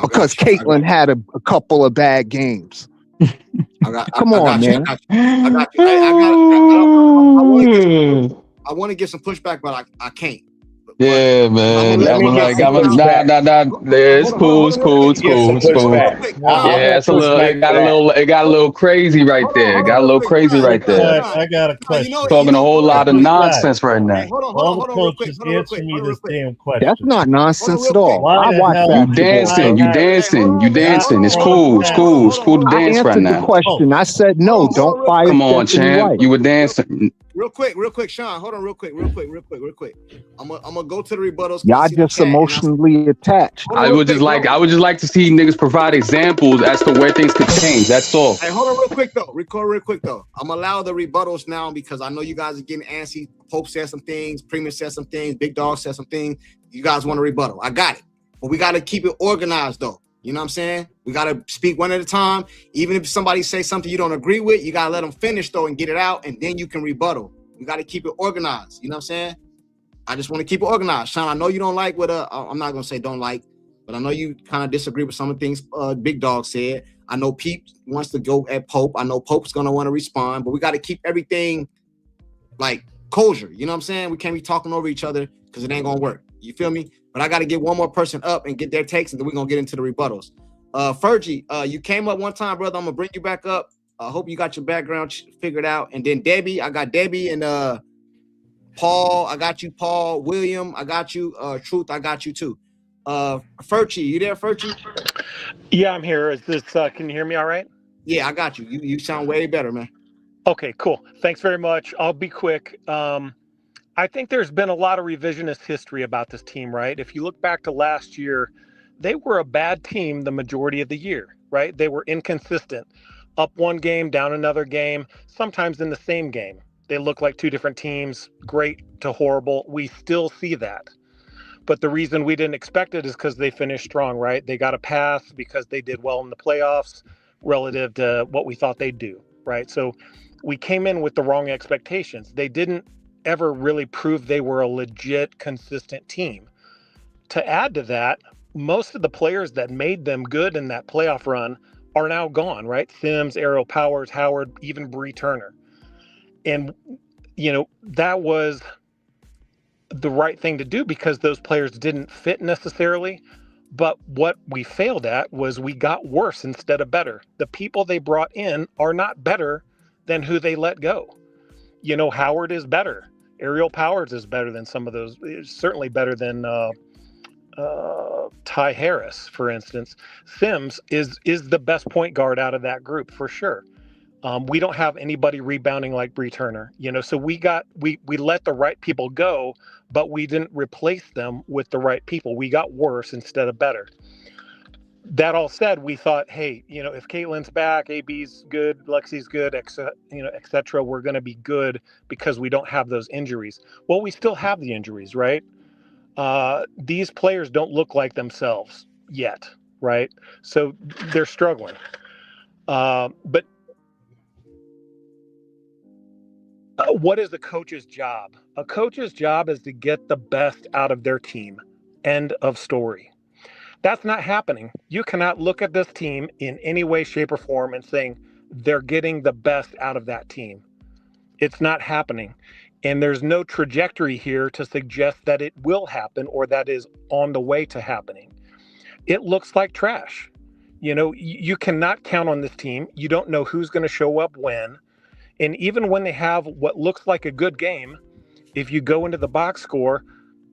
Because Caitlin had a couple of bad games. Come on, man. I got you. I want to get some pushback, but I can't. Yeah, man. That one, like, nah. It's cool. Yeah, it's a little. It got a little crazy right there. I got a question. Talking a whole lot of nonsense right now. All the coaches answer me this damn question. That's not nonsense at all. I watch You dancing. It's cool to dance right now. I answered the question. I said no. Don't fire. Come on, champ. You were dancing. Real quick, Sean. Hold on, real quick. I'm gonna go to the rebuttals. Y'all just emotionally attached. I would just like to see niggas provide examples as to where things could change. That's all. Hey, hold on, real quick though. I'm gonna allow the rebuttals now because I know you guys are getting antsy. Pope said some things. Premium said some things. Big Dog said some things. You guys want to rebuttal? I got it, but we got to keep it organized though. You know what I'm saying? We got to speak one at a time. Even if somebody say something you don't agree with, you got to let them finish though and get it out, and then you can rebuttal. We got to keep it organized. You know what I'm saying? I just want to keep it organized. Sean, I know you don't like what I'm not going to say don't like, but I know you kind of disagree with some of the things Big Dog said. I know Pete wants to go at Pope. I know Pope's going to want to respond, but we got to keep everything like kosher. You know what I'm saying? We can't be talking over each other because it ain't going to work. You feel me? But I got to get one more person up and get their takes, and then we're gonna get into the rebuttals. Fergie, you came up one time, brother. I'm gonna bring you back up. I hope you got your background figured out. And then Debbie, I got Debbie and Paul. I got you, Paul. William, I got you. Truth, I got you too. Fergie, you there, Fergie? Yeah, I'm here. Is this? Can you hear me all right? Yeah, I got you. You sound way better, man. Okay, cool. Thanks very much. I'll be quick. I think there's been a lot of revisionist history about this team, right? If you look back to last year, they were a bad team the majority of the year, right? They were inconsistent. Up one game, down another game, sometimes in the same game. They look like two different teams, great to horrible. We still see that. But the reason we didn't expect it is because they finished strong, right? They got a pass because they did well in the playoffs relative to what we thought they'd do, right? So we came in with the wrong expectations. They didn't ever really prove they were a legit, consistent team. To add to that, most of the players that made them good in that playoff run are now gone, right? Sims, Aerial Powers, Howard, even Bree Turner. And, that was the right thing to do because those players didn't fit necessarily. But what we failed at was we got worse instead of better. The people they brought in are not better than who they let go. Howard is better. Aerial Powers is better than some of those. Certainly better than Ty Harris, for instance. Sims is the best point guard out of that group for sure. We don't have anybody rebounding like Bree Turner, so we let the right people go, but we didn't replace them with the right people. We got worse instead of better. That all said, we thought, hey, if Caitlin's back, AB's good, Lexi's good, et cetera, we're going to be good because we don't have those injuries. Well, we still have the injuries, right? These players don't look like themselves yet, right? So they're struggling. But what is a coach's job? A coach's job is to get the best out of their team. End of story. That's not happening. You cannot look at this team in any way, shape, or form and saying they're getting the best out of that team. It's not happening. And there's no trajectory here to suggest that it will happen or that is on the way to happening. It looks like trash. You cannot count on this team. You don't know who's going to show up when. And even when they have what looks like a good game, if you go into the box score,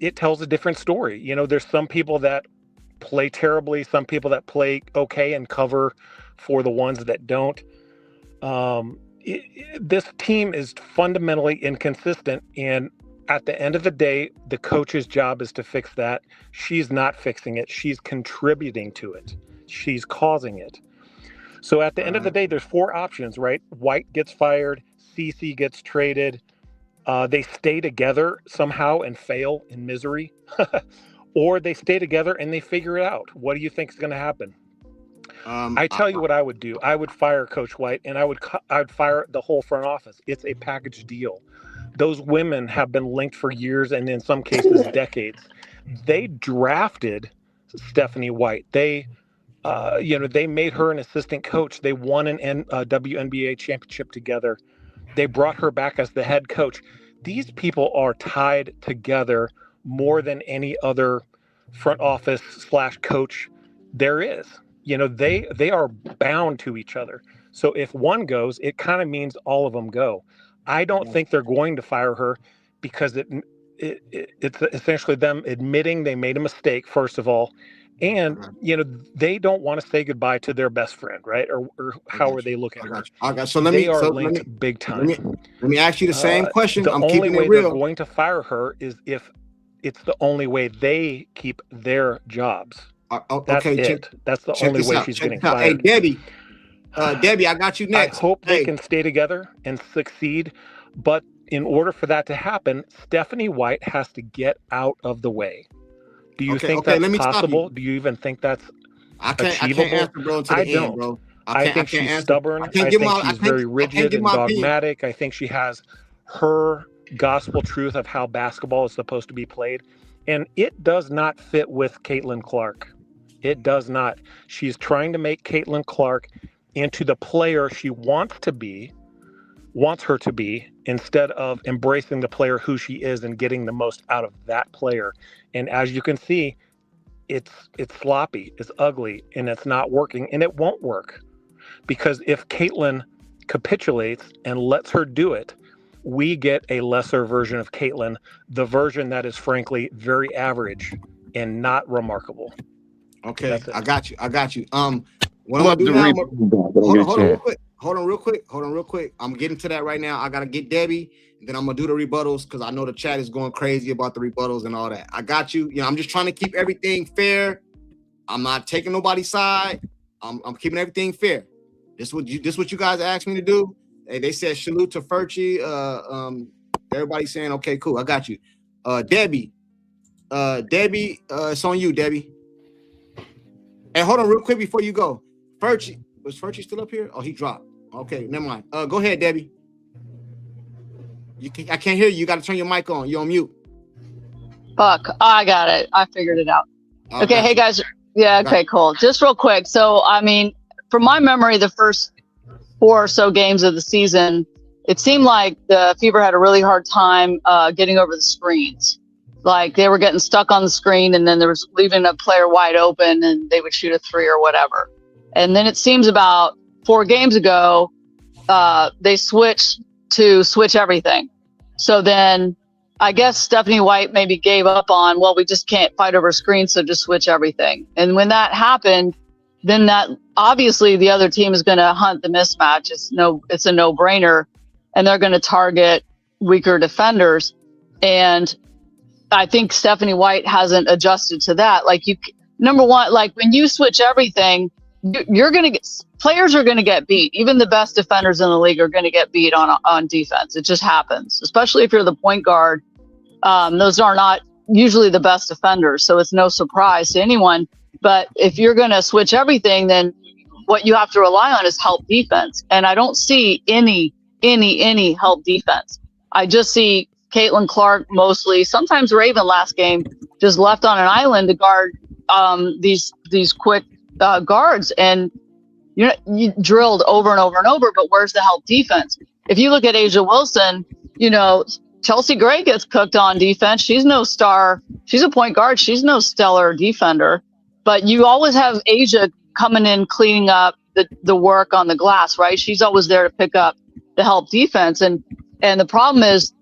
it tells a different story. There's some people that play terribly, some people that play okay and cover for the ones that don't. This team is fundamentally inconsistent, and at the end of the day, the coach's job is to fix that. She's not fixing it. She's contributing to it. She's causing it. So at the end of the day, there's four options, right? White gets fired, CC gets traded, they stay together somehow and fail in misery, or they stay together and they figure it out. What do you think is going to happen? I tell you what I would do. I would fire Coach White, and I would fire the whole front office. It's a package deal. Those women have been linked for years, and in some cases, decades. They drafted Stephanie White. They made her an assistant coach. They won an WNBA championship together. They brought her back as the head coach. These people are tied together more than any other front office / coach there is. They are bound to each other. So if one goes, it kind of means all of them go. I don't think they're going to fire her because it's essentially them admitting they made a mistake, first of all. And, they don't want to say goodbye to their best friend, right? Or how are they looking at her? So they are linked big time. Let me ask you the same question. The I'm only keeping way it real. they're going to fire her is if it's the only way they keep their jobs. That's Okay, it. That's the only way she's getting fired. Hey, Debbie, I got you next. I hope they can stay together and succeed. But in order for that to happen, Stephanie White has to get out of the way. Do you think that's possible? Do you even think that's achievable? I can't answer, bro, until the end, bro. I think she's stubborn. I think she's very rigid and dogmatic. I think she has her gospel truth of how basketball is supposed to be played. And it does not fit with Caitlin Clark. It does not. She's trying to make Caitlin Clark into the player she wants to be, wants her to be, instead of embracing the player who she is and getting the most out of that player. And as you can see, it's sloppy, it's ugly, and it's not working, and it won't work. Because if Caitlin capitulates and lets her do it, we get a lesser version of Caitlin, the version that is frankly very average and not remarkable. Okay, I got you. What I'm Love gonna do to now? read. Hold on real quick. I'm getting to that right now. I gotta get Debbie, and then I'm gonna do the rebuttals because I know the chat is going crazy about the rebuttals and all that. I got you. I'm just trying to keep everything fair. I'm not taking nobody's side. I'm keeping everything fair. This what you guys asked me to do. They said salute to Furchie. Everybody's saying okay, cool. I got you. Debbie, it's on you, Debbie. Hey, hold on real quick before you go. Furchie, was Furchie still up here? Oh, he dropped. Okay, never mind. Go ahead, Debbie. I can't hear you. You got to turn your mic on. You're on mute. Fuck, I got it. I figured it out. Okay, hey guys. Yeah, okay, cool. Just real quick. So, I mean, from my memory, the first 4 or so games of the season, it seemed like the Fever had a really hard time getting over the screens. Like they were getting stuck on the screen, and then there was leaving a player wide open, and they would shoot a 3 or whatever. And then it seems about 4 games ago, they switched to switch everything. So then I guess Stephanie White maybe gave up on, well, we just can't fight over screens, so just switch everything. And when that happened, then that obviously the other team is going to hunt the mismatch. It's a no-brainer, and they're going to target weaker defenders. And I think Stephanie White hasn't adjusted to that. Like number one, like when you switch everything, players are going to get beat. Even the best defenders in the league are going to get beat on defense. It just happens, especially if you're the point guard. Those are not usually the best defenders, so it's no surprise to anyone. But if you're going to switch everything, then what you have to rely on is help defense. And I don't see any help defense. I just see Caitlin Clark mostly, sometimes Raven last game, just left on an island to guard these quick guards, and you drilled over and over and over. But where's the help defense? If you look at Asia Wilson, Chelsea Gray gets cooked on defense. She's no star. She's a point guard. She's no stellar defender. But you always have Asia coming in, cleaning up the work on the glass, right? She's always there to pick up the help defense. And the problem is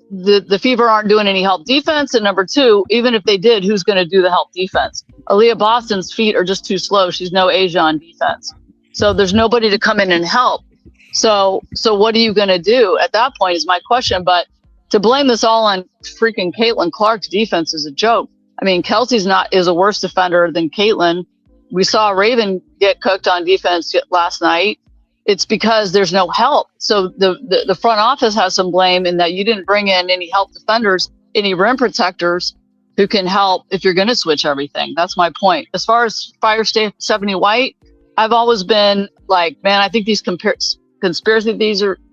the Fever aren't doing any help defense. And number 2, even if they did, who's going to do the help defense? Aliyah Boston's feet are just too slow. She's no Asia on defense. So there's nobody to come in and help. So what are you going to do at that point is my question. But to blame this all on freaking Caitlin Clark's defense is a joke. I mean, Kelsey's is a worse defender than Caitlin. We saw Raven get cooked on defense last night. It's because there's no help. So the front office has some blame in that you didn't bring in any help defenders, any rim protectors who can help if you're going to switch everything. That's my point. As far as fire Stephanie White, I've always been like, man, I think these conspiracy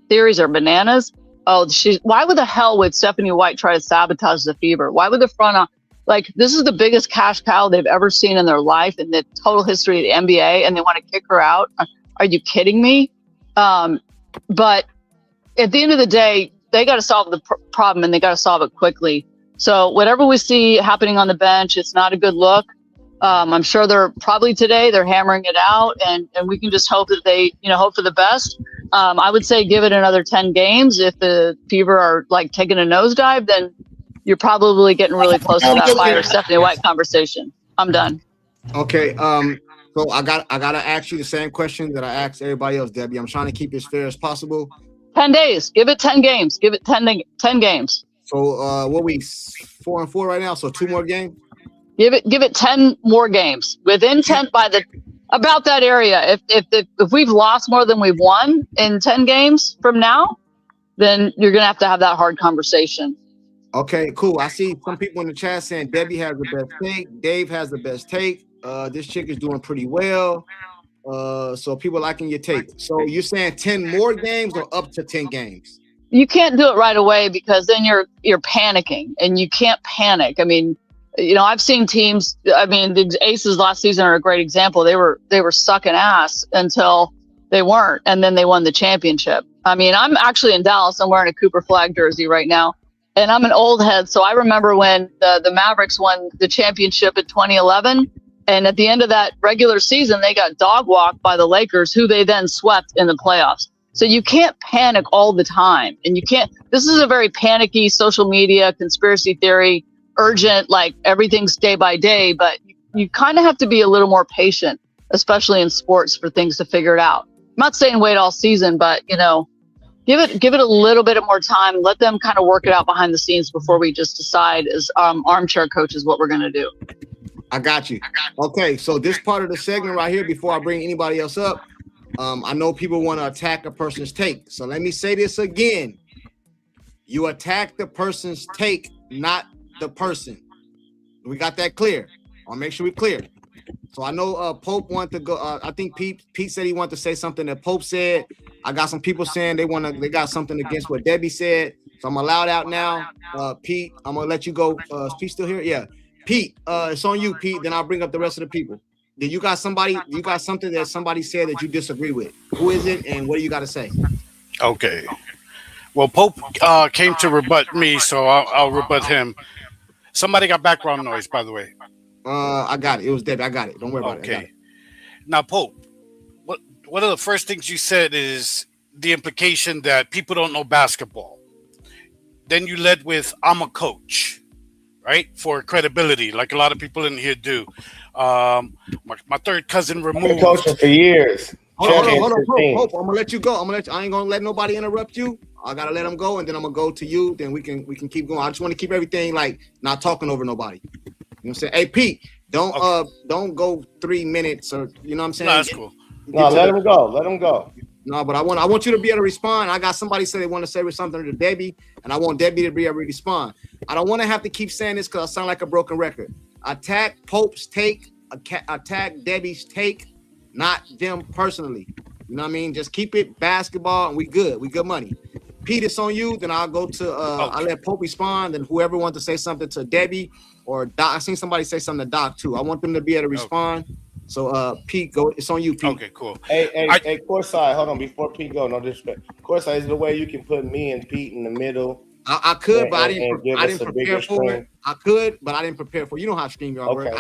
theories are bananas. Oh, why the hell would Stephanie White try to sabotage the Fever? Why would the front office? Like, this is the biggest cash cow they've ever seen in their life in the total history of the NBA, and they want to kick her out? Are you kidding me? But at the end of the day, they got to solve the problem, and they got to solve it quickly. So whatever we see happening on the bench, it's not a good look. I'm sure they're hammering it out, and we can just hope that they, hope for the best. I would say give it another 10 games. If the Fever are like taking a nosedive, then you're probably getting really close to that fire Stephanie White conversation. I'm done. Okay. So I gotta ask you the same question that I asked everybody else, Debbie. I'm trying to keep it as fair as possible. 10 days. Give it 10 games. Give it 10 games. So what we 4-4 right now? So 2 more games. Give it 10 more games within 10 about that area. If we've lost more than we've won in 10 games from now, then you're gonna have to have that hard conversation. Okay, cool. I see some people in the chat saying Debbie has the best take. Dave has the best take. This chick is doing pretty well. So people liking your take. So you're saying 10 more games or up to 10 games? You can't do it right away because then you're panicking, and you can't panic. I mean, I've seen teams. I mean, the Aces last season are a great example. They were sucking ass until they weren't, and then they won the championship. I mean, I'm actually in Dallas. I'm wearing a Cooper Flag jersey right now. And I'm an old head, so I remember when the Mavericks won the championship in 2011. And at the end of that regular season, they got dog walked by the Lakers, who they then swept in the playoffs. So you can't panic all the time. And you can't, this is a very panicky social media, conspiracy theory, urgent, like everything's day by day. But you kind of have to be a little more patient, especially in sports, for things to figure it out. I'm not saying wait all season, but, you know, give it a little bit of more time. Let them kind of work it out behind the scenes before we just decide as armchair coaches what we're going to do. I got you. Okay, so this part of the segment right here, before I bring anybody else up, I know people want to attack a person's take. So let me say this again. You attack the person's take, not the person. We got that clear. I'll make sure we're clear. So I know Pope wanted to go. I think Pete said he wanted to say something that Pope said. I got some people saying they got something against what Debbie said. So I'm gonna allow it out now. Pete, I'm gonna let you go. Is Pete still here? Yeah. Pete, it's on you, Pete. Then I'll bring up the rest of the people. Did you got somebody? You got something that somebody said that you disagree with? Who is it, and what do you got to say? Okay. Well, Pope came to rebut me, so I'll rebut him. Somebody got background noise, by the way. I got it. It was Debbie. I got it. Don't worry about it. Okay. Now, Pope, one of the first things you said is the implication that people don't know basketball. Then you led with, I'm a coach, right? For credibility, like a lot of people in here do. My third cousin removed. I've been coaching for years. Hold on, Pope. I'm gonna let you go. I ain't gonna let nobody interrupt you. I gotta let them go, and then I'm gonna go to you. Then we can keep going. I just want to keep everything like not talking over nobody. You know what I'm saying? Hey, Pete, don't go 3 minutes, or you know what I'm saying? No, that's cool. No, let him go. Let him go. No, but I want you to be able to respond. I got somebody say they want to say something to Debbie, and I want Debbie to be able to respond. I don't want to have to keep saying this because I sound like a broken record. Attack Pope's take, attack Debbie's take, not them personally. You know what I mean? Just keep it basketball, and we good. We good money. Pete, it's on you. Then I'll go to I'll let Pope respond. Then whoever wants to say something to Debbie or Doc, I seen somebody say something to Doc too. I want them to be able to respond. So Pete, go. It's on you, Pete. Okay, cool. Hey, Courtside, hold on. Before Pete go, no disrespect. Courtside, is the way you can put me and Pete in the middle. I could, but I didn't prepare for it. I could, but I didn't prepare for it. You know how StreamYard work.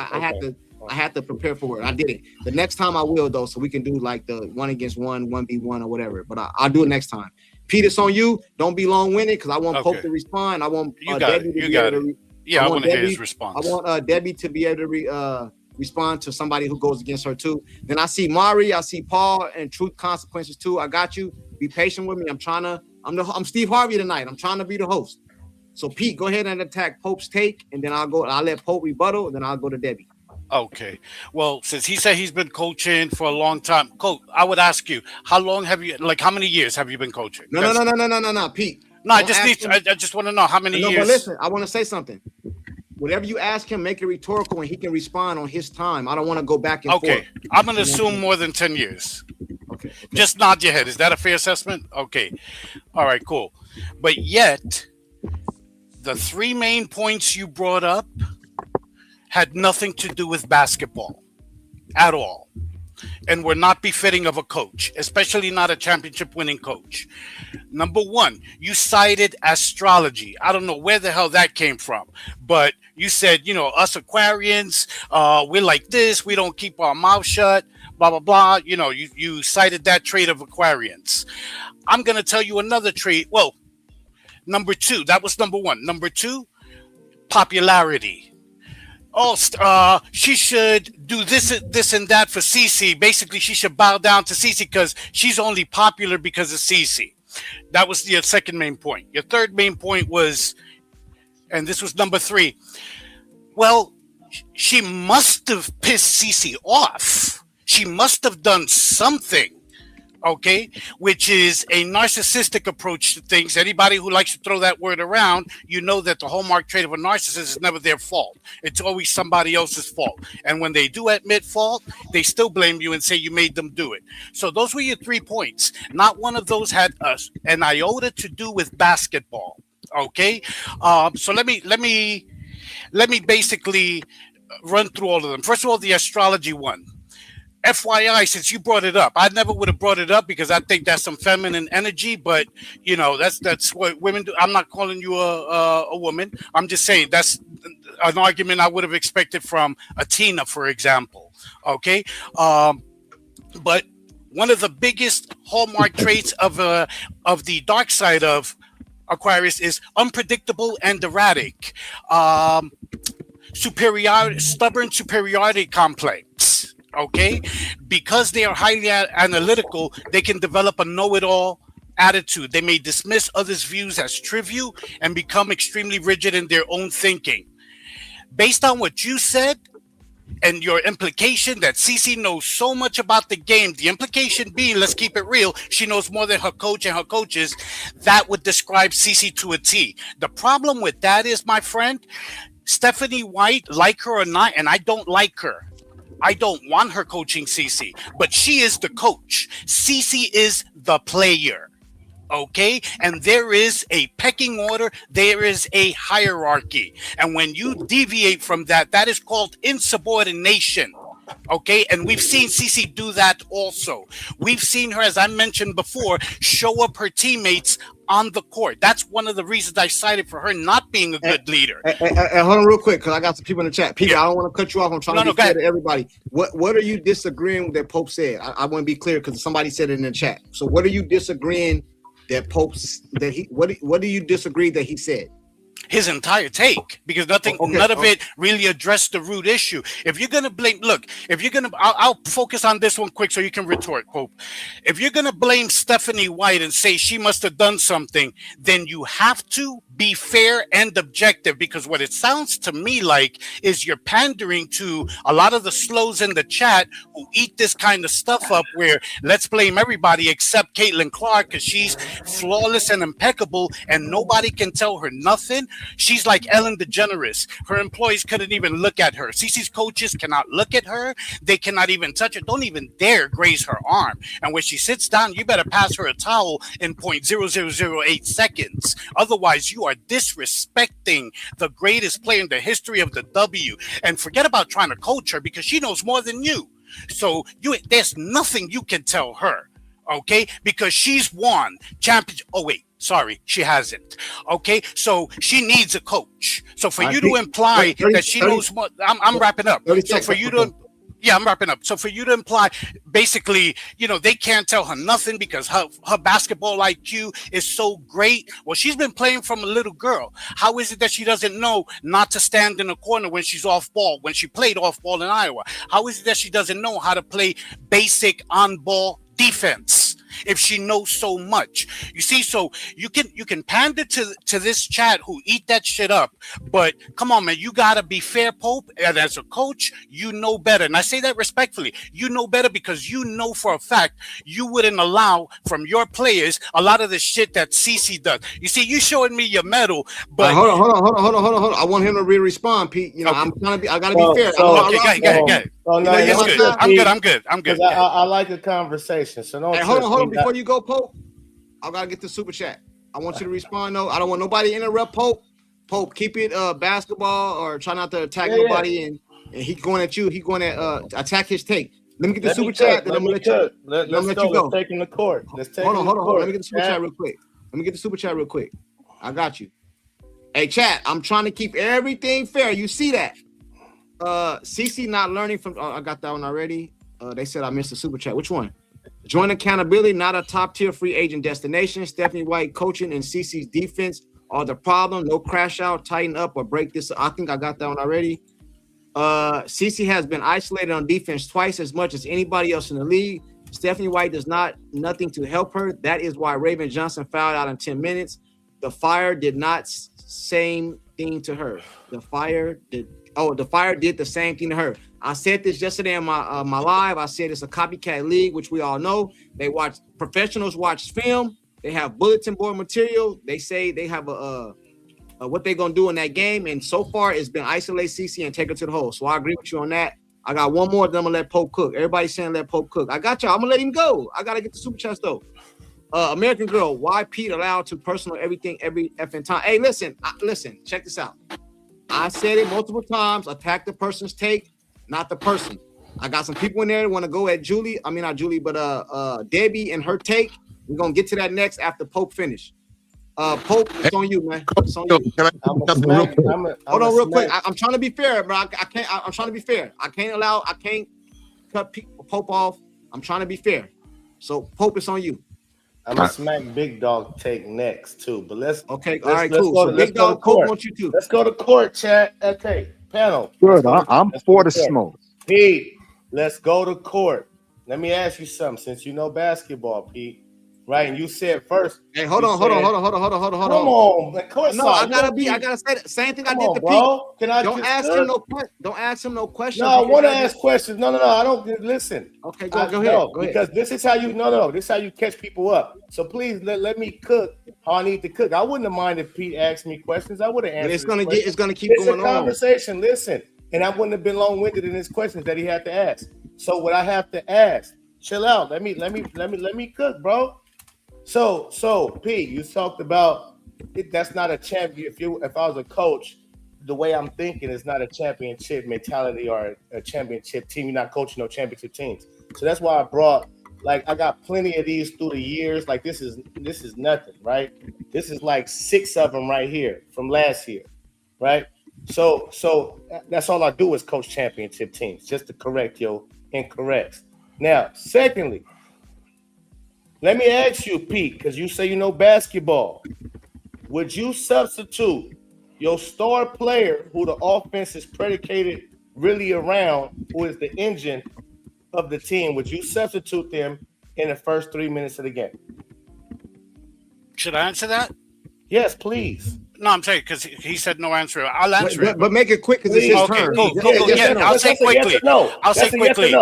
I had to prepare for it. I did it. The next time I will though, so we can do like the 1-against-1, 1v1 or whatever. But I'll do it next time. Pete, it's on you. Don't be long-winded because I want Pope to respond. I want Debbie to be able to. Yeah, I want to hear his response. I want Debbie to be able to respond to somebody who goes against her too. Then I see Mari, I see Paul, and Truth Consequences too. I got you. Be patient with me. I'm Steve Harvey tonight. I'm trying to be the host. So Pete, go ahead and attack Pope's take, and then I'll let Pope rebuttal, and then I'll go to Debbie. Okay. Well, since he said he's been coaching for a long time, Coach, I would ask you, how many years have you been coaching? No, Pete. No, I just want to know how many years. But listen, I want to say something. Whatever you ask him, make it rhetorical, and he can respond on his time. I don't want to go back and forth. Okay, I'm going to assume more than 10 years. Okay. Just nod your head. Is that a fair assessment? Okay. All right, cool. But yet, the 3 main points you brought up had nothing to do with basketball at all, and were not befitting of a coach, especially not a championship-winning coach. Number 1, you cited astrology. I don't know where the hell that came from, but you said, us Aquarians, we're like this. We don't keep our mouth shut, blah, blah, blah. You cited that trait of Aquarians. I'm going to tell you another trait. Well, number 2, that was number 1. Number 2, popularity. She should do this and that for Cece. Basically, she should bow down to Cece because she's only popular because of Cece. That was your second main point. Your third main point was, and this was number 3, well, she must have pissed Cece off. She must have done something, okay, which is a narcissistic approach to things. Anybody who likes to throw that word around, you know that the hallmark trait of a narcissist is never their fault. It's always somebody else's fault. And when they do admit fault, they still blame you and say you made them do it. So those were your 3 points. Not one of those had an iota to do with basketball. Okay, so let me basically run through all of them. First of all, the astrology one. FYI, since you brought it up, I never would have brought it up because I think that's some feminine energy. But you know, that's what women do. I'm not calling you a woman. I'm just saying that's an argument I would have expected from a Tina, for example. Okay, but one of the biggest hallmark traits of the dark side of Aquarius is unpredictable and erratic. Stubborn superiority complex. Okay, because they are highly analytical, they can develop a know-it-all attitude. They may dismiss others' views as trivial and become extremely rigid in their own thinking. Based on what you said and your implication that Cece knows so much about the game, the implication being, let's keep it real, she knows more than her coach and her coaches, that would describe Cece to a T. The problem with that is, my friend, Stephanie White, like her or not, and I don't like her, I don't want her coaching Cece, but she is the coach. Cece is the player. Okay, and there is a pecking order, there is a hierarchy, and when you deviate from that, that is called insubordination. Okay, and we've seen Cece do that also. We've seen her, as I mentioned before, show up her teammates on the court. That's one of the reasons I cited for her not being a good leader. Hold on real quick, because I got some people in the chat. Peter, I don't want to cut you off. I'm trying to be fair to everybody. What are you disagreeing with that Pope said? I want to be clear because somebody said it in the chat. So what are you disagreeing that what do you disagree that he said? His entire take, because none of it really addressed the root issue. If you're gonna blame, I'll focus on this one quick so you can retort, Pope. If you're gonna blame Stephanie White and say she must have done something, then you have to be fair and objective, because what it sounds to me like is you're pandering to a lot of the slows in the chat who eat this kind of stuff up, where let's blame everybody except Caitlin Clark because she's flawless and impeccable and nobody can tell her nothing. She's like Ellen DeGeneres. Her employees couldn't even look at her. Cece's coaches cannot look at her. They cannot even touch her. Don't even dare graze her arm. And when she sits down, you better pass her a towel in 0.0008 seconds. Otherwise, you are disrespecting the greatest player in the history of the W. And forget about trying to coach her, because she knows more than you. So there's nothing you can tell her. Okay, because she's won championship. Oh wait, sorry, she hasn't. Okay, so she needs a coach. So for you to imply that she knows more, I'm wrapping up. So for you to, I'm wrapping up. So for you to imply, basically, they can't tell her nothing because her basketball IQ is so great. Well, she's been playing from a little girl. How is it that she doesn't know not to stand in a corner when she's off ball, when she played off ball in Iowa? How is it that she doesn't know how to play basic on ball defense if she knows so much? You see, so you can pander to this chat who eat that shit up, but come on, man, you gotta be fair, Pope. And as a coach, you know better, and I say that respectfully. You know better because you know for a fact you wouldn't allow from your players a lot of the shit that Cece does. You see, you showing me your medal, but hold on. I want him to respond, Pete. I gotta be fair. Okay, go ahead. I'm good. I like the conversation. So don't. Hey, hold on. Before you go, Pope, I gotta get the super chat. I want you to respond. though. I don't want nobody to interrupt Pope. Pope, keep it basketball, or try not to attack nobody. And he's going at you. He's going to attack his take. Let me get the super chat. Then I'm gonna let you. Let's go. Let's take him to court. Hold on. Let me get the super chat real quick. I got you. Hey, chat. I'm trying to keep everything fair. You see that? CC not learning from. I got that one already. They said I missed the super chat. Which one? Joint accountability, not a top tier free agent destination. Stephanie White coaching and CC's defense are the problem. No crash out, tighten up, or break this. I think I got that one already. CC has been isolated on defense twice as much as anybody else in the league. Stephanie White does nothing to help her. That is why Raven Johnson fouled out in 10 minutes. The Fire did not same thing to her. The Fire did the same thing to her. I said this yesterday in my live. I said it's a copycat league, which we all know. Professionals watch film. They have bulletin board material. They say they have what they're gonna do in that game. And so far, it's been isolate CC and take her to the hole. So I agree with you on that. I got one more, then I'm gonna let Pope cook. Everybody's saying let Pope cook. I got y'all. I'm gonna let him go. I gotta get the super chats though. American Girl, why Pete allowed to personal everything every effing time? Hey, listen, check this out. I said it multiple times. Attack the person's take, not the person. I got some people in there that want to go at Julie. I mean, not Julie, but Debbie and her take. We're gonna get to that next after Pope finish. Pope, it's on you, man. It's on you. Hold on, real quick. I'm trying to be fair, bro. I can't. I'm trying to be fair. I can't cut Pope off. I'm trying to be fair. So Pope, it's on you. I'm gonna smack Big Dog take next too. But let's all right, cool. So Big Dog, Pope wants you to. Let's go to court, chat. Okay, panel. Good. I'm for the smoke. Pete, let's go to court. Let me ask you something. Since you know basketball, Pete. Right, and you said first. Hey, hold on. Come on, man. No, I gotta say the same thing I did to Pete. Can I don't ask him no questions? Don't ask him no questions. No, I want to ask questions. No, I don't listen. Okay, go ahead. Because this is how you this is how you catch people up. So please let me cook how I need to cook. I wouldn't have minded if Pete asked me questions. I would have answered. It's gonna keep going on. It's a conversation. Listen, and I wouldn't have been long-winded in his questions that he had to ask. So what I have to ask, chill out. Let me cook, bro. So Pete, you talked about that's not a champion. If I was a coach, the way I'm thinking is not a championship mentality or a championship team. You're not coaching no championship teams. So that's why I brought, I got plenty of these through the years. Like this is nothing, right? This is like 6 of them right here from last year, right? So that's all I do is coach championship teams, just to correct your incorrects. Now, secondly, let me ask you, Pete, because you say you know basketball. Would you substitute your star player, who the offense is predicated really around, who is the engine of the team, would you substitute them in the first 3 minutes of the game? Should I answer that? Yes, please. No, I'm saying because he said no answer. I'll answer it. But make it quick because it's his turn. Cool. I'll say quickly. I'll say quickly.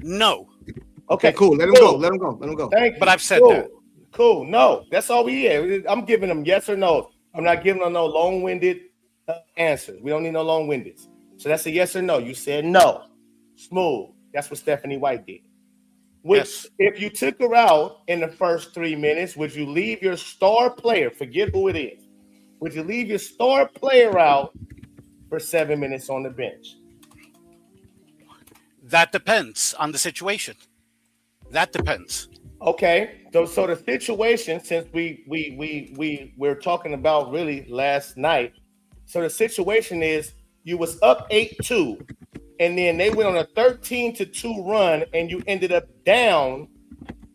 No. Okay, cool. Let him go. Thank you. But I've said that. Cool. No, that's all we have. I'm giving them yes or no. I'm not giving them no long-winded answers. We don't need no long-winded. So that's a yes or no. You said no. Smooth. That's what Stephanie White did. Yes. If you took her out in the first 3 minutes, would you leave your star player? Forget who it is. Would you leave your star player out for 7 minutes on the bench? That depends on the situation. That depends. Okay, so the situation, since we're talking about really last night, so the situation is you was up 8-2, and then they went on a 13-2 run, and you ended up down.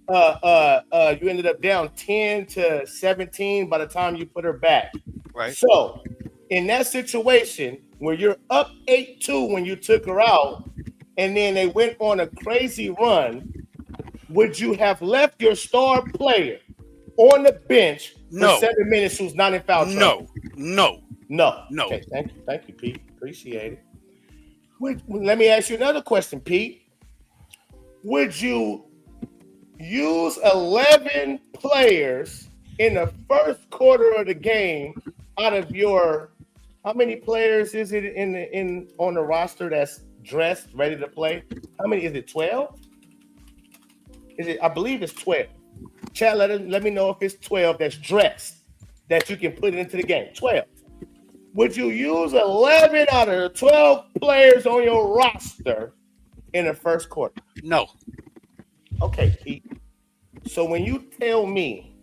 You ended up down 10-17 by the time you put her back. Right. So in that situation where you're up 8-2 when you took her out, and then they went on a crazy run, would you have left your star player on the bench for 7 minutes who's not in foul trouble? No. Okay, thank you, Pete. Appreciate it. Let me ask you another question, Pete. Would you use 11 players in the first quarter of the game out of your, how many players is it on the roster that's dressed, ready to play? How many is it? 12? I believe it's 12. Chat, let me know if it's 12 that's dressed that you can put into the game. 12. Would you use 11 out of the 12 players on your roster in the first quarter? No. Okay, Pete. So when you tell me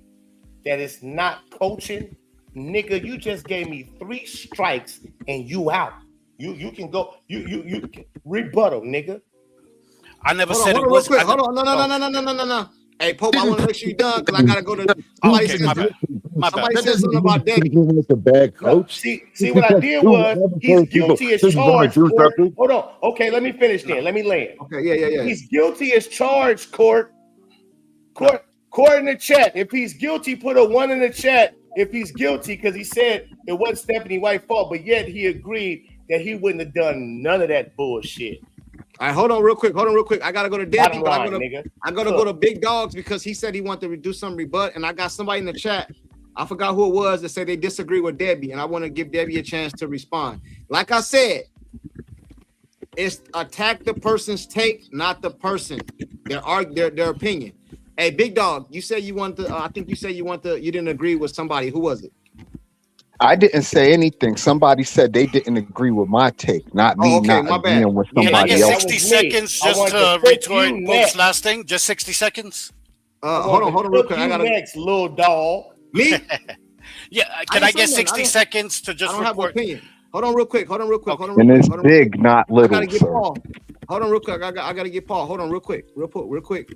that it's not coaching, nigga, you just gave me 3 strikes and you out. You can go. You can rebuttal, nigga. I never said it was. Hold on. No. Hey, Pope, I want to make sure you're done because I got to go to. Somebody said something about Debbie. It's a bad coach. See what I did was he's guilty as charged. Hold on. Okay, let me finish then. Let me land. Okay, yeah. He's guilty as charged, Court in the chat. If he's guilty, put a 1 in the chat. If he's guilty, because he said it wasn't Stephanie White's fault, but yet he agreed that he wouldn't have done none of that bullshit. All right, hold on real quick. I gotta go to Debbie, but I gotta go to Big Dogs because he said he wanted to do some rebut, and I got somebody in the chat. I forgot who it was that said they disagree with Debbie, and I want to give Debbie a chance to respond. Like I said, it's attack the person's take, not the person. Their opinion. Hey, Big Dog, you said you want to. I think you said you didn't agree with somebody. Who was it? I didn't say anything. Somebody said they didn't agree with my take, not Oh, me okay, not my bad. agreeing with Can I get somebody that else. 60 was me. seconds I just wanted to to cook retort you Polk's next. last thing? Just 60 seconds? I Hold wanted on to real cook quick. I you gotta next, little dog. me. Yeah, I can ain't I get saying nothing. 60 seconds to I just don't have an report? opinion. Hold on real quick. Hold on real quick. Okay. Hold on real And quick. it's Hold on real quick. big, not I gotta little, get sir. Paul. Hold on real quick. I gotta get Paul. Hold on real quick. Real quick.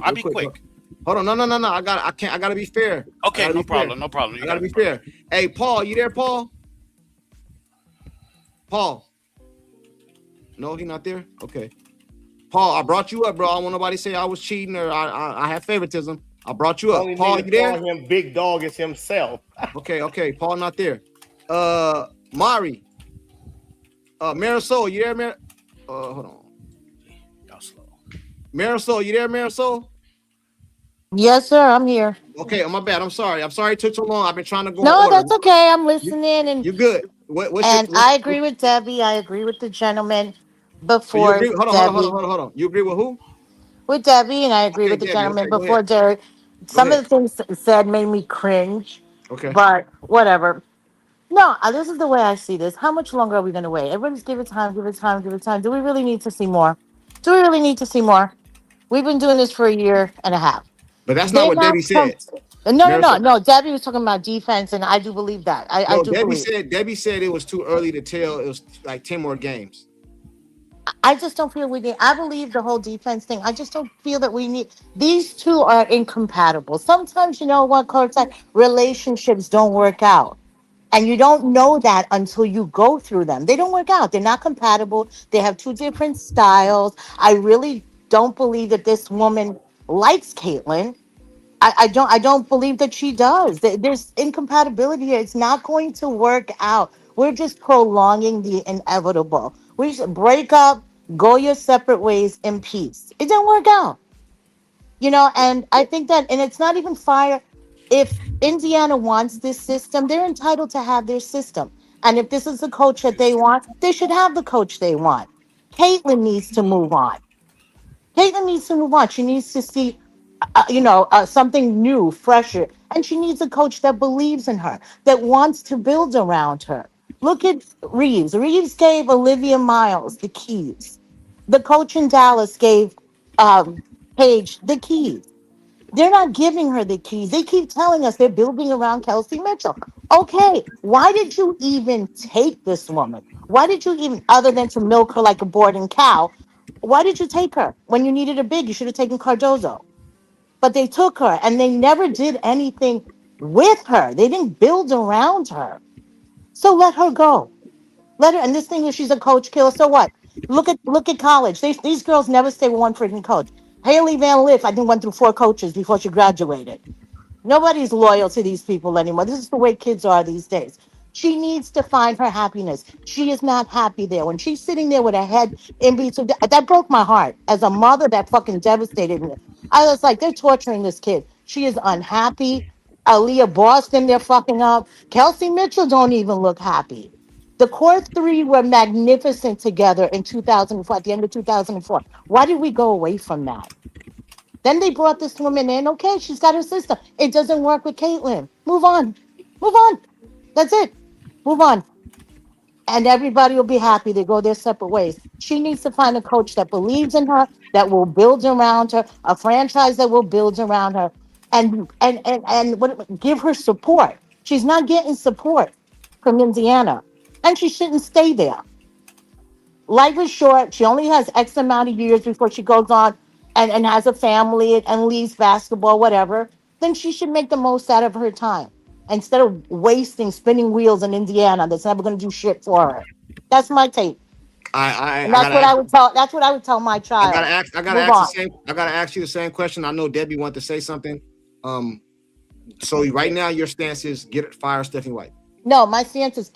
I'll be quick. Hold on. No. I gotta be fair. I Okay, gotta no be fair. problem. No problem. I You gotta got be it, brother. fair. Hey, Paul, you there, Paul? Paul. No, he not there. Okay. Paul, I brought you up, bro. I don't want nobody to say I was cheating or I have favoritism. I brought you up. Only Paul, nigga you there? call him big dog is himself. Okay. Paul not there. Mari. Marisol, you there, hold on. Y'all slow. Marisol, you there, Marisol? Yes, sir. I'm here. Okay, my bad. I'm sorry. It took so long. I've been trying to go in No, order. that's okay. I'm You, listening, you good? What's your? and I agree with Debbie. I agree with the gentleman So you before agree? Hold Debbie. on. You agree with who? With Debbie, and I agree Okay, with the Debbie. gentleman Okay, go before ahead. Derek. Go Some of ahead. the things said made me cringe, Okay. but whatever. No, this is the way I see this. How much longer are we going to wait? Everybody's give it time, give it time, give it time. Do we really need to see more? Do we really need to see more? We've been doing this for a year and a half. But that's not They're what Debbie not. said. No. Marisol. No. Debbie was talking about defense, and I do believe that. I No, do believe. Debbie said it was too early to tell. It was like 10 more games. I just don't feel we need. I believe the whole defense thing. I just don't feel that we need. These two are incompatible. Sometimes, you know what, Coach, like relationships don't work out. And you don't know that until you go through them. They don't work out. They're not compatible. They have two different styles. I really don't believe that this woman likes Caitlyn. I don't believe that she does. There's incompatibility here. It's not going to work out. We're just prolonging the inevitable. We should break up, go your separate ways in peace. It didn't work out. And I think that, and it's not even fire. If Indiana wants this system, they're entitled to have their system. And if this is the coach that they want, they should have the coach they want. Caitlyn needs to move on. Caitlyn needs to move on. She needs to see, something new, fresher. And she needs a coach that believes in her, that wants to build around her. Look at Reeves. Reeves gave Olivia Miles the keys. The coach in Dallas gave Paige the keys. They're not giving her the keys. They keep telling us they're building around Kelsey Mitchell. Okay, why did you even take this woman? Why did you even, other than to milk her like a boarding cow, why did you take her? When you needed a big, you should have taken Cardozo. But they took her and they never did anything with her. They didn't build around her. So let her go. Let her. And this thing is, she's a coach killer. So what? Look at college. These girls never stay with one freaking coach. Haley Van Lith, I think, went through 4 coaches before she graduated. Nobody's loyal to these people anymore. This is the way kids are these days. She needs to find her happiness. She is not happy there. When she's sitting there with her head in between, that broke my heart. As a mother, that fucking devastated me. I was like, they're torturing this kid. She is unhappy. Aliyah Boston, they're fucking up. Kelsey Mitchell don't even look happy. The core three were magnificent together in 2004, at the end of 2004. Why did we go away from that? Then they brought this woman in. Okay, she's got her sister. It doesn't work with Caitlyn. Move on. Move on. That's it. Move on. And everybody will be happy. They go their separate ways. She needs to find a coach that believes in her, that will build around her, a franchise that will build around her, and give her support. She's not getting support from Indiana. And she shouldn't stay there. Life is short. She only has X amount of years before she goes on and has a family and leaves basketball, whatever. Then she should make the most out of her time instead of wasting spinning wheels in Indiana that's never going to do shit for her. That's my take. I And that's gotta what ask. I would tell. That's what I would tell my child. I gotta Move ask the on. same. I gotta ask you the same question. I know Debbie wanted to say something. So right now your stance is fire Stephanie White. No, my stance is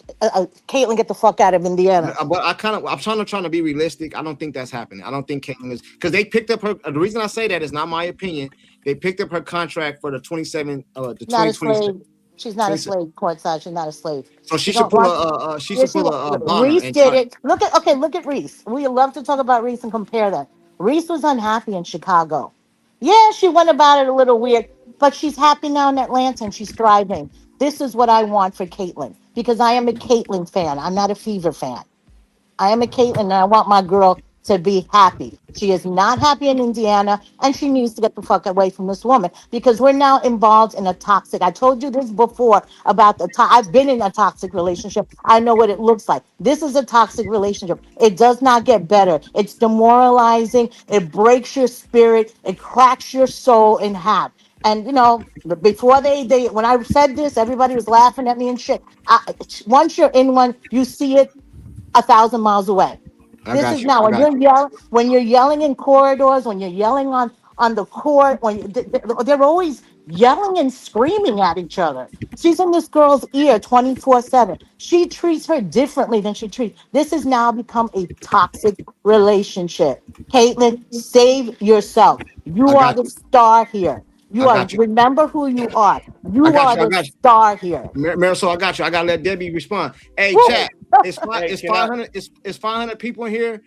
Caitlyn, get the fuck out of Indiana. But I'm trying to be realistic. I don't think that's happening. I don't think Caitlyn is, because they picked up her. The reason I say that is not my opinion. They picked up her contract for the the Not a 2027. slave. She's not a slave. Courtside. She's not a slave. So She don't want. Yeah, she, a Bonner Reese and did try. it. Look at Reese. We love to talk about Reese and compare them. Reese was unhappy in Chicago. Yeah, she went about it a little weird, but she's happy now in Atlanta and she's thriving. This is what I want for Caitlin, because I am a Caitlin fan. I'm not a Fever fan. I am a Caitlin, and I want my girl to be happy. She is not happy in Indiana, and she needs to get the fuck away from this woman, because we're now involved in a toxic. I told you this before about I've been in a toxic relationship. I know what it looks like. This is a toxic relationship. It does not get better. It's demoralizing. It breaks your spirit. It cracks your soul in half. And before they when I said this, everybody was laughing at me and shit. Once you're in one, you see it 1,000 miles away. I This got is you. now I got you. when you're yelling in corridors, when you're yelling on the court, they're always yelling and screaming at each other. She's in this girl's ear 24/7. She treats her differently than she treats. This has now become a toxic relationship. Caitlin, save yourself. I You are got the you. star here. I You are. got you. Remember who you are. I You got are you. I the got you. star here. Marisol, I got you. I gotta let Debbie respond. Hey, Woo! chat. It's Hey, it's can I? 500. It's 500 people in here.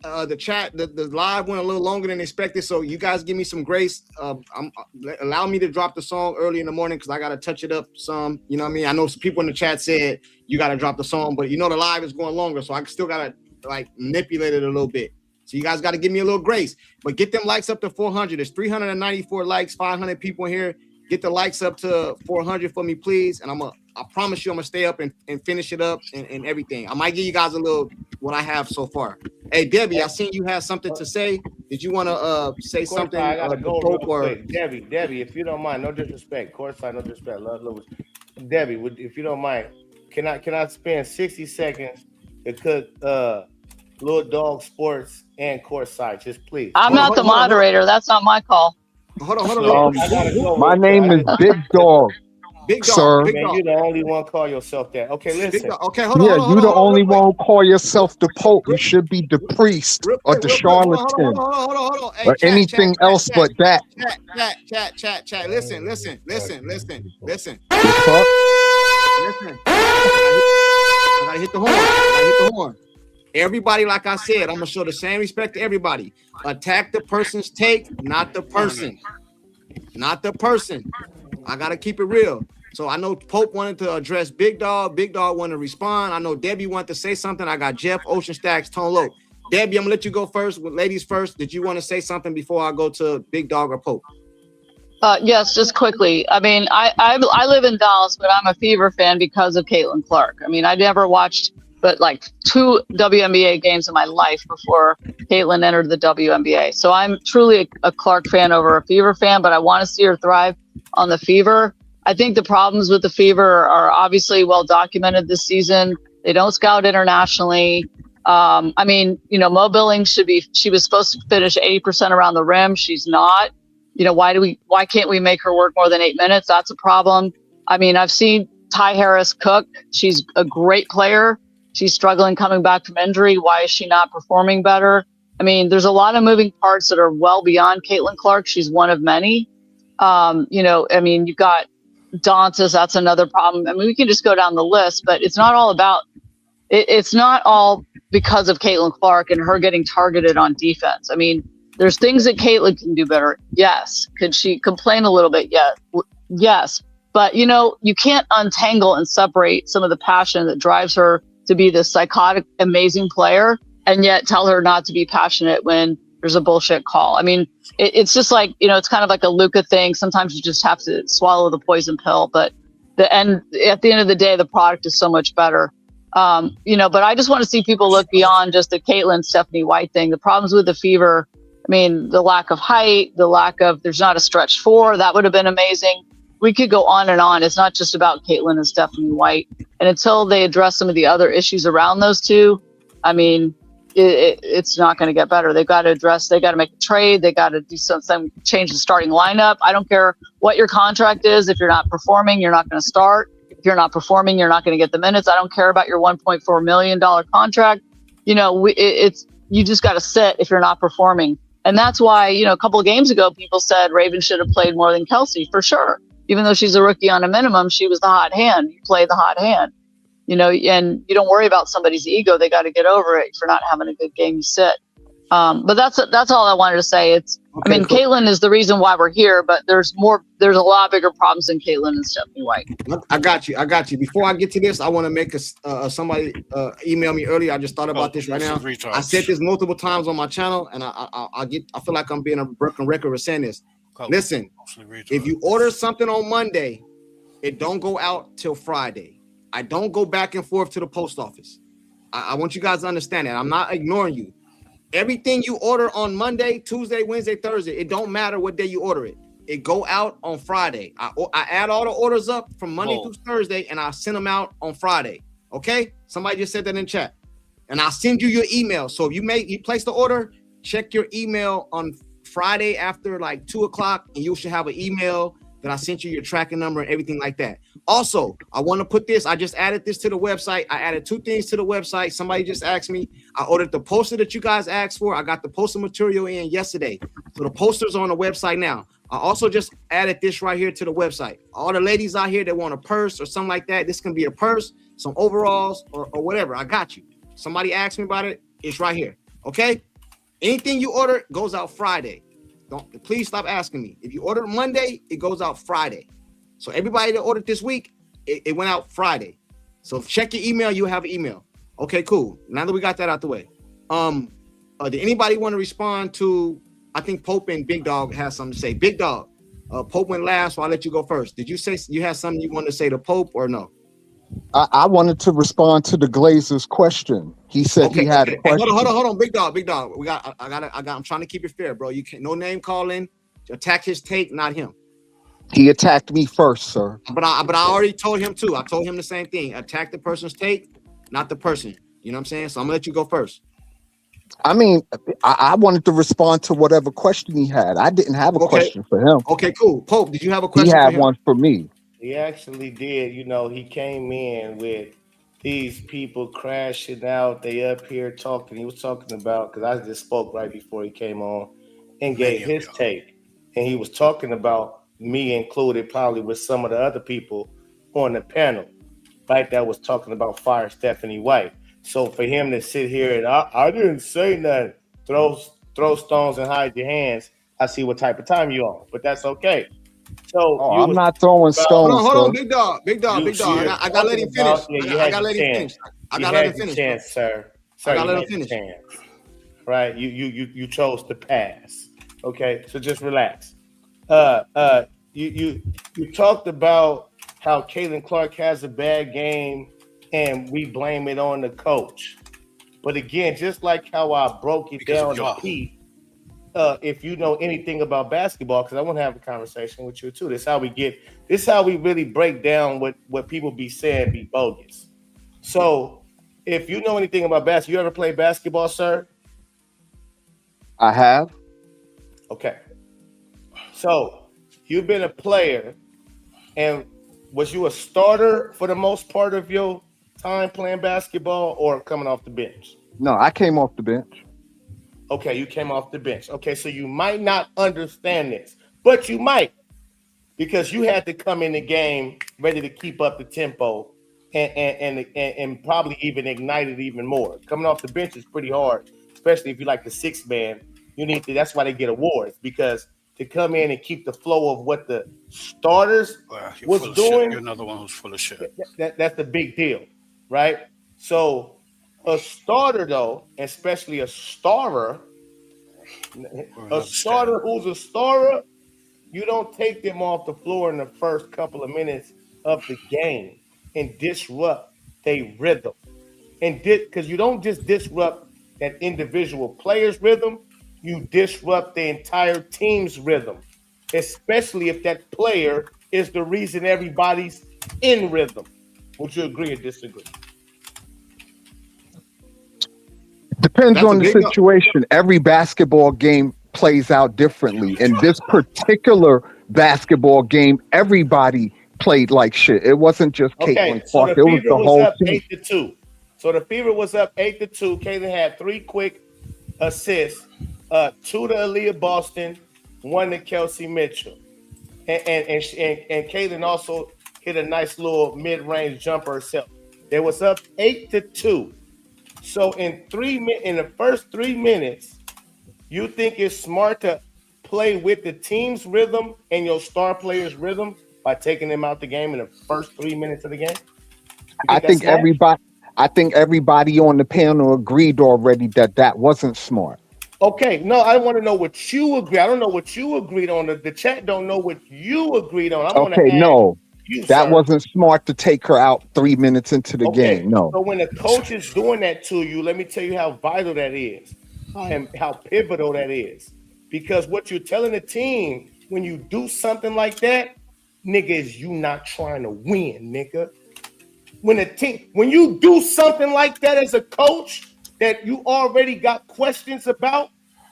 The chat, the live went a little longer than expected, so you guys give me some grace. Allow me to drop the song early in the morning because I gotta touch it up some. You know what I mean? I know some people in the chat said you gotta drop the song, but the live is going longer, so I still gotta manipulate it a little bit. So you guys got to give me a little grace, but get them likes up to 400. There's 394 likes, 500 people in here. Get the likes up to 400 for me, please. And I promise you, I'm gonna stay up and finish it up and everything. I might give you guys a little what I have so far. Hey, Debbie, I seen you had something to say. Did you want to say something? I gotta to go real Pope or quick. Debbie, if you don't mind, no disrespect. Courtside, no disrespect. Love. Debbie, if you don't mind, can I spend 60 seconds to cook Little Dog Sports and Courtside, just please? I'm not the moderator. That's not my call. Hold on. I gotta go. My name is Big Dog, Big Dog. sir. Big Man, Dog. you're the only one call yourself that. Okay, listen. Okay, hold Yeah, on. you the only one who call yourself the Pope. You should be the priest or the charlatan Hold on. Hey, or anything else but that. Chat. Listen. The fuck? Listen. I gotta hit the horn. Everybody, like I said, I'm gonna show the same respect to everybody. Attack the person's take, not the person. I gotta keep it real. So I know Pope wanted to address Big Dog. Big Dog wanted to respond. I know Debbie wanted to say something. I got Jeff, Ocean Stacks, Tone Low. Debbie, I'm gonna let you go first. With ladies first. Did you want to say something before I go to Big Dog or Pope? Yes, just quickly. I mean, I live in Dallas, but I'm a Fever fan because of Caitlin Clark. I mean, I never watched but like 2 WNBA games in my life before Caitlin entered the WNBA. So I'm truly a Clark fan over a Fever fan, but I want to see her thrive on the Fever. I think the problems with the Fever are obviously well documented this season. They don't scout internationally. I mean, Mo Billings she was supposed to finish 80% around the rim. She's not. Why can't we make her work more than 8 minutes? That's a problem. I mean, I've seen Ty Harris cook. She's a great player. She's struggling coming back from injury. Why is she not performing better? I mean, there's a lot of moving parts that are well beyond Caitlin Clark. She's one of many. You've got Dantas. That's another problem. I mean, we can just go down the list, but it's not all about it's not all because of Caitlin Clark and her getting targeted on defense. I mean, there's things that Caitlin can do better. Yes. Could she complain a little bit? Yeah. Yes. But, you can't untangle and separate some of the passion that drives her to be this psychotic, amazing player and yet tell her not to be passionate when there's a bullshit call. I mean, it's just like, it's kind of like a Luka thing. Sometimes you just have to swallow the poison pill, but at the end of the day, the product is so much better. But I just want to see people look beyond just the Caitlin, Stephanie White thing. The problems with the Fever, I mean, the lack of height, there's not a stretch 4. That would have been amazing. We could go on and on. It's not just about Caitlin and Stephanie White. And until they address some of the other issues around those two, I mean, it's not going to get better. They got to make a trade. They got to do something, change the starting lineup. I don't care what your contract is. If you're not performing, you're not going to start. If you're not performing, you're not going to get the minutes. I don't care about your $1.4 million contract. You just got to sit if you're not performing. And that's why, a couple of games ago, people said Raven should have played more than Kelsey, for sure. Even though she's a rookie on a minimum, she was the hot hand. You play the hot hand, and you don't worry about somebody's ego. They got to get over it. If you're not having a good game, you sit. But that's all I wanted to say. I mean, cool. Caitlin is the reason why we're here, but there's a lot bigger problems than Caitlin and Stephanie White. I got you. Before I get to this, I want to make somebody email me earlier. I just thought about this right now. I said this multiple times on my channel, and I feel like I'm being a broken record of saying this. Listen, if you order something on Monday, it don't go out till Friday. I don't go back and forth to the post office. I want you guys to understand that. I'm not ignoring you. Everything you order on Monday, Tuesday, Wednesday, Thursday, it don't matter what day you order it. It go out on Friday. I add all the orders up from Monday through Thursday, and I send them out on Friday. Okay? Somebody just said that in chat. And I'll send you your email. So if you place the order, check your email on Friday after like 2:00, and you should have an email that I sent you your tracking number and everything like that. Also, I want to put this. I just added this to the website. I added 2 things to the website. Somebody just asked me. I ordered the poster that you guys asked for. I got the poster material in yesterday. So the posters are on the website now. I also just added this right here to the website. All the ladies out here that want a purse or something like that, this can be a purse, some overalls, or whatever. I got you. Somebody asked me about it. It's right here. Okay? Anything you order goes out Friday. Please stop asking me. If you order Monday, it goes out Friday. So everybody that ordered this week, it went out Friday. So check your email, you'll have an email. Okay, cool. Now that we got that out the way. Did anybody want to respond to, I think Pope and Big Dog has something to say. Big Dog, Pope went last, so I'll let you go first. Did you say you had something you wanted to say to Pope or no? I wanted to respond to the Glazer's question. He said he had a question. Hold on, Big Dog. I'm trying to keep it fair, bro. You can't, no name calling, attack his take, not him. He attacked me first, sir. But I already told him too. I told him the same thing. Attack the person's take, not the person. You know what I'm saying? So I'm gonna let you go first. I mean, I wanted to respond to whatever question he had. I didn't have a question for him. Okay, cool. Pope, did you have a question? He had one for me. He actually did. You know, he came in with these people crashing out. They up here talking. He was talking about, because I just spoke right before he came on and gave his take. And he was talking about me included, probably with some of the other people on the panel, right? That was talking about fire Stephanie White. So for him to sit here and I didn't say nothing, throw stones and hide your hands. I see what type of time you on, but that's okay. So I'm not throwing stones. Hold on, Big Dog. I gotta let him finish. I gotta let him finish. I gotta let him finish, chance, sir. I gotta let him finish. Right? You chose to pass. Okay, so just relax. You talked about how Caitlin Clark has a bad game and we blame it on the coach. But again, just like how I broke it down to Pete, if you know anything about basketball, because I want to have a conversation with you too. This is how we really break down what people be saying be bogus. So if you know anything about basketball, you ever played basketball, sir? I have. Okay. So you've been a player, and was you a starter for the most part of your time playing basketball or coming off the bench? No, I came off the bench. Okay, you came off the bench. Okay, so you might not understand this, but you might, because you had to come in the game ready to keep up the tempo and probably even ignite it even more. Coming off the bench is pretty hard, especially if you like the sixth man. You need to. That's why they get awards, because to come in and keep the flow of what the starters was doing. You're another one who's full of shit. That's the big deal, right? So a starter, though, especially a starter who's a starer, you don't take them off the floor in the first couple of minutes of the game and disrupt their rhythm. And because you don't just disrupt that individual player's rhythm, you disrupt the entire team's rhythm, especially if that player is the reason everybody's in rhythm. Would you agree or disagree? Depends on the situation. Every basketball game plays out differently. In this particular basketball game, everybody played like shit. It wasn't just Caitlin Clark. It was the whole team. 8-2. So the Fever was up 8-2. Caitlin had 3 quick assists, 2 to Aliyah Boston, 1 to Kelsey Mitchell. And Caitlin also hit a nice little mid-range jumper herself. They was up 8-2. So in the first 3 minutes, You think it's smart to play with the team's rhythm and your star player's rhythm by taking them out the game in the first 3 minutes of the game? I think everybody on the panel agreed already that wasn't smart. Okay, no, I want to know what you agree. I don't know what you agreed on. The chat don't know what you agreed on. I'm going to Okay, ask no, you, that sir. wasn't smart to take her out 3 minutes into the game. No. So when a coach is doing that to you, let me tell you how vital that is and how pivotal that is. Because what you're telling the team when you do something like that, nigga, is you not trying to win, nigga. When you do something like that as a coach that you already got questions about,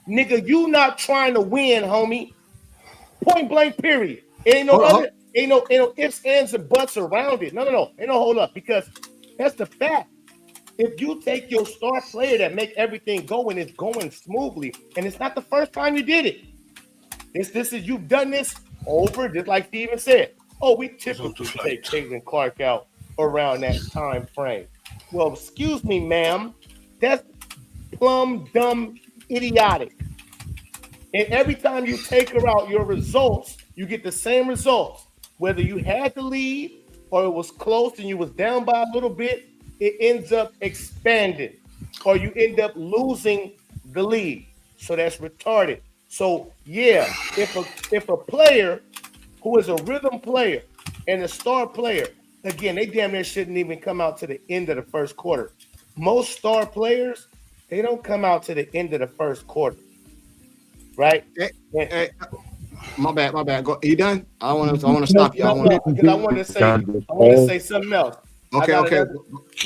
nigga, you not trying to win, homie. Point blank, period. Ain't no ifs, ands, and buts around it. No. Ain't no hold up, because that's the fact. If you take your star player that make everything go and it's going smoothly, and it's not the first time you did it. This is you've done this over, just like Steven said. Oh, we typically take Caitlin Clark out around that time frame. Well, excuse me, ma'am. That's plumb dumb idiotic. And every time you take her out, your results, you get the same results. Whether you had the lead or it was close and you was down by a little bit, it ends up expanding. Or you end up losing the lead. So that's retarded. So yeah, if a player who is a rhythm player and a star player, again, they damn near shouldn't even come out to the end of the first quarter. Most star players, they don't come out to the end of the first quarter. Right? Hey, my bad. Go. Are you done? I want to stop you. I want to say something else. Okay. Go ahead,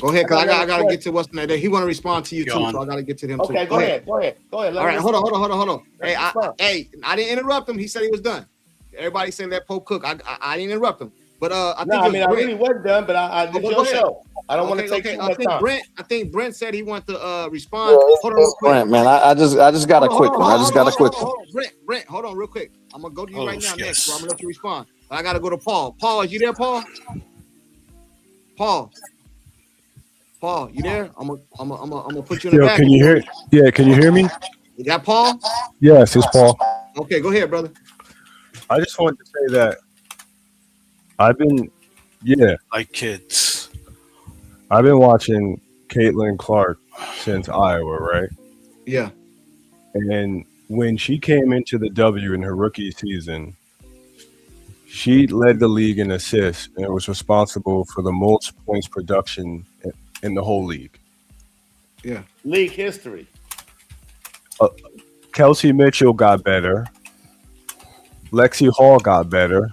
because I got to get to what's in there. He want to respond to you too, so I got to get to him too. Okay, go ahead. All right, hold on. Hey, I didn't interrupt him. He said he was done. Everybody saying that Pope Cook. I didn't interrupt him, but I really wasn't done, but I did your show. I don't want to take too much time. I think Brent said he wanted to respond. Hold on real quick. Brent, man, I just got a quick one. Brent, hold on real quick. I'm gonna go to you right now next, bro. I'm gonna let you respond. But I gotta go to Paul. Paul, is you there, Paul? Paul, you there? I'm gonna put you in the back. Can you hear? Yeah, can you hear me? You got Paul? Yes, it's Paul. Okay, go ahead, brother. I just wanted to say that I've been like kids. I've been watching Caitlin Clark since Iowa, right? Yeah. And when she came into the W in her rookie season, she led the league in assists and was responsible for the most points production in the whole league. Yeah. League history. Kelsey Mitchell got better. Lexi Hall got better.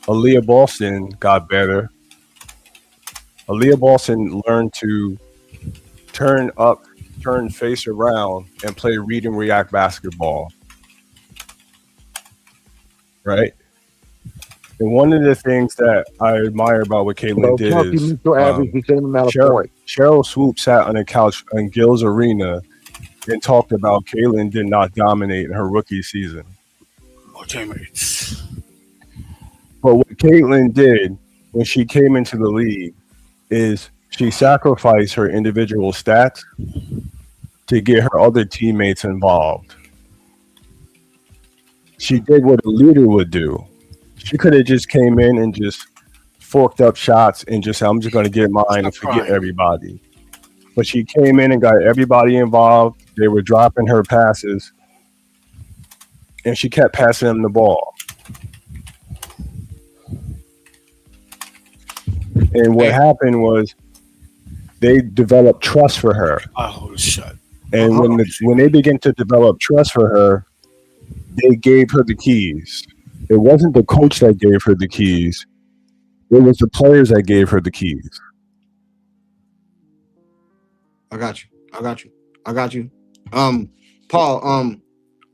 Aliyah Boston got better. Aliyah Boston learned to turn face around and play read and react basketball. Right? And one of the things that I admire about what Caitlin did is Cheryl Swoop sat on the couch in Gil's Arena and talked about Caitlin did not dominate in her rookie season. More teammates. But what Caitlin did when she came into the league is she sacrificed her individual stats to get her other teammates involved. She did what a leader would do. She could have just came in and just forked up shots and just said, I'm just going to get mine and forget everybody. But she came in and got everybody involved. They were dropping her passes. And she kept passing them the ball. And what happened was they developed trust for her. Oh, shut. And when they began to develop trust for her, they gave her the keys. It wasn't the coach that gave her the keys. It was the players that gave her the keys. I got you. Paul,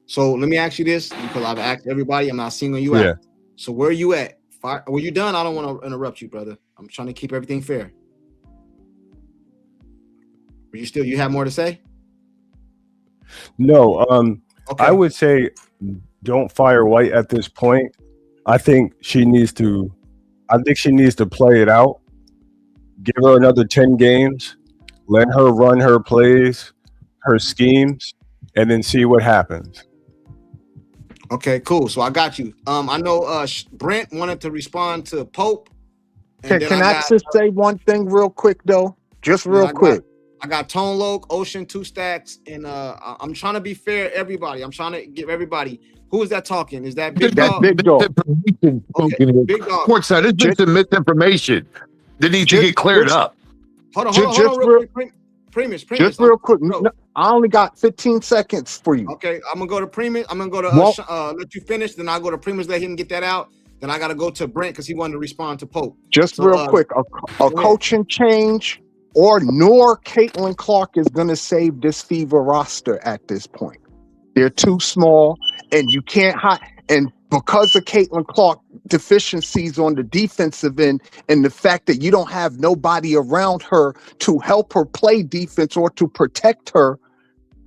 so let me ask you this, because I've asked everybody, I'm not singling you out. So where are you at? Were you done? I don't want to interrupt you, brother. I'm trying to keep everything fair. You have more to say? No, okay. I would say don't fire White at this point. I think she needs to play it out. Give her another 10 games. Let her run her plays, her schemes, and then see what happens. Okay, cool. So I got you. I know Brent wanted to respond to Pope. And then Can I just say one thing real quick though? Just real quick. I got Tone Loc, Ocean, 2 Stacks, and I'm trying to be fair, everybody. I'm trying to give everybody. Who is that talking? Is that Big Dog? Big Dog. Okay, Big Dog. Courtside, it's just some misinformation that needs to get cleared up. Hold on, real quick. Premise. Just real quick. No, I only got 15 seconds for you. Okay, I'm gonna go to Premise. I'm gonna go to let you finish. Then I'll go to Premise. Let him get that out. Then I gotta go to Brent because he wanted to respond to Pope. Just real quick, a coaching change nor Caitlin Clark is gonna save this Fever roster at this point. They're too small, and you can't hide. And because of Caitlin Clark deficiencies on the defensive end, and the fact that you don't have nobody around her to help her play defense or to protect her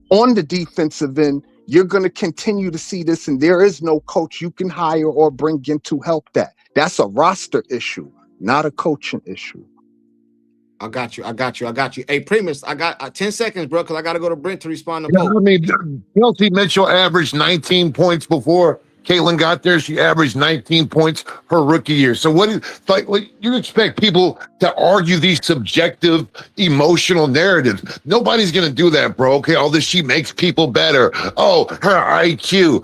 on the defensive end, you're going to continue to see this. And there is no coach you can hire or bring in to help that. That's a roster issue, not a coaching issue. I got you. Hey, Primus, I got 10 seconds, bro, because I got to go to Brent to respond to Pope. I mean, Kelsey Mitchell averaged 19 points before Caitlin got there. She averaged 19 points her rookie year. So what you expect people to argue these subjective, emotional narratives? Nobody's going to do that, bro. Okay, all this, she makes people better. Oh, her IQ.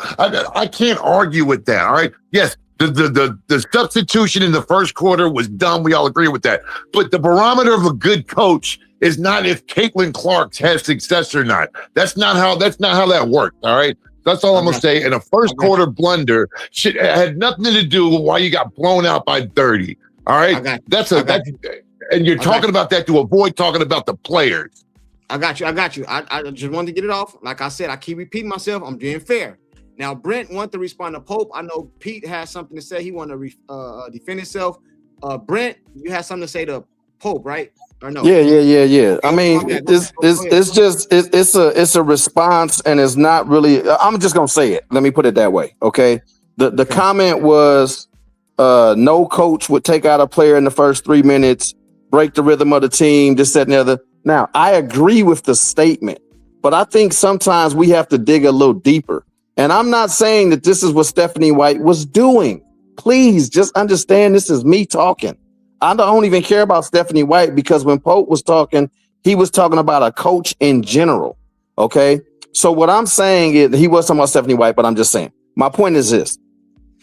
I can't argue with that, all right? Yes, the substitution in the first quarter was dumb. We all agree with that. But the barometer of a good coach is not if Caitlin Clark has success or not. That's not how that worked. All right. That's all I'm gonna say. And a first quarter blunder had nothing to do with why you got blown out by 30. All right. And you're talking about that to avoid talking about the players. I got you. I just wanted to get it off. Like I said, I keep repeating myself. I'm being fair. Now, Brent wanted to respond to Pope. I know Pete has something to say. He wanted to defend himself. Brent, you had something to say to Pope, right? Or no? Yeah. I mean, it's a response, and it's not really. I'm just gonna say it. Let me put it that way. Okay. The comment was, no coach would take out a player in the first 3 minutes, break the rhythm of the team, this, that, and the other. Now, I agree with the statement, but I think sometimes we have to dig a little deeper. And I'm not saying that this is what Stephanie White was doing. Please just understand this is me talking. I don't even care about Stephanie White because when Pope was talking, he was talking about a coach in general. Okay. So what I'm saying is he was talking about Stephanie White, but I'm just saying my point is this.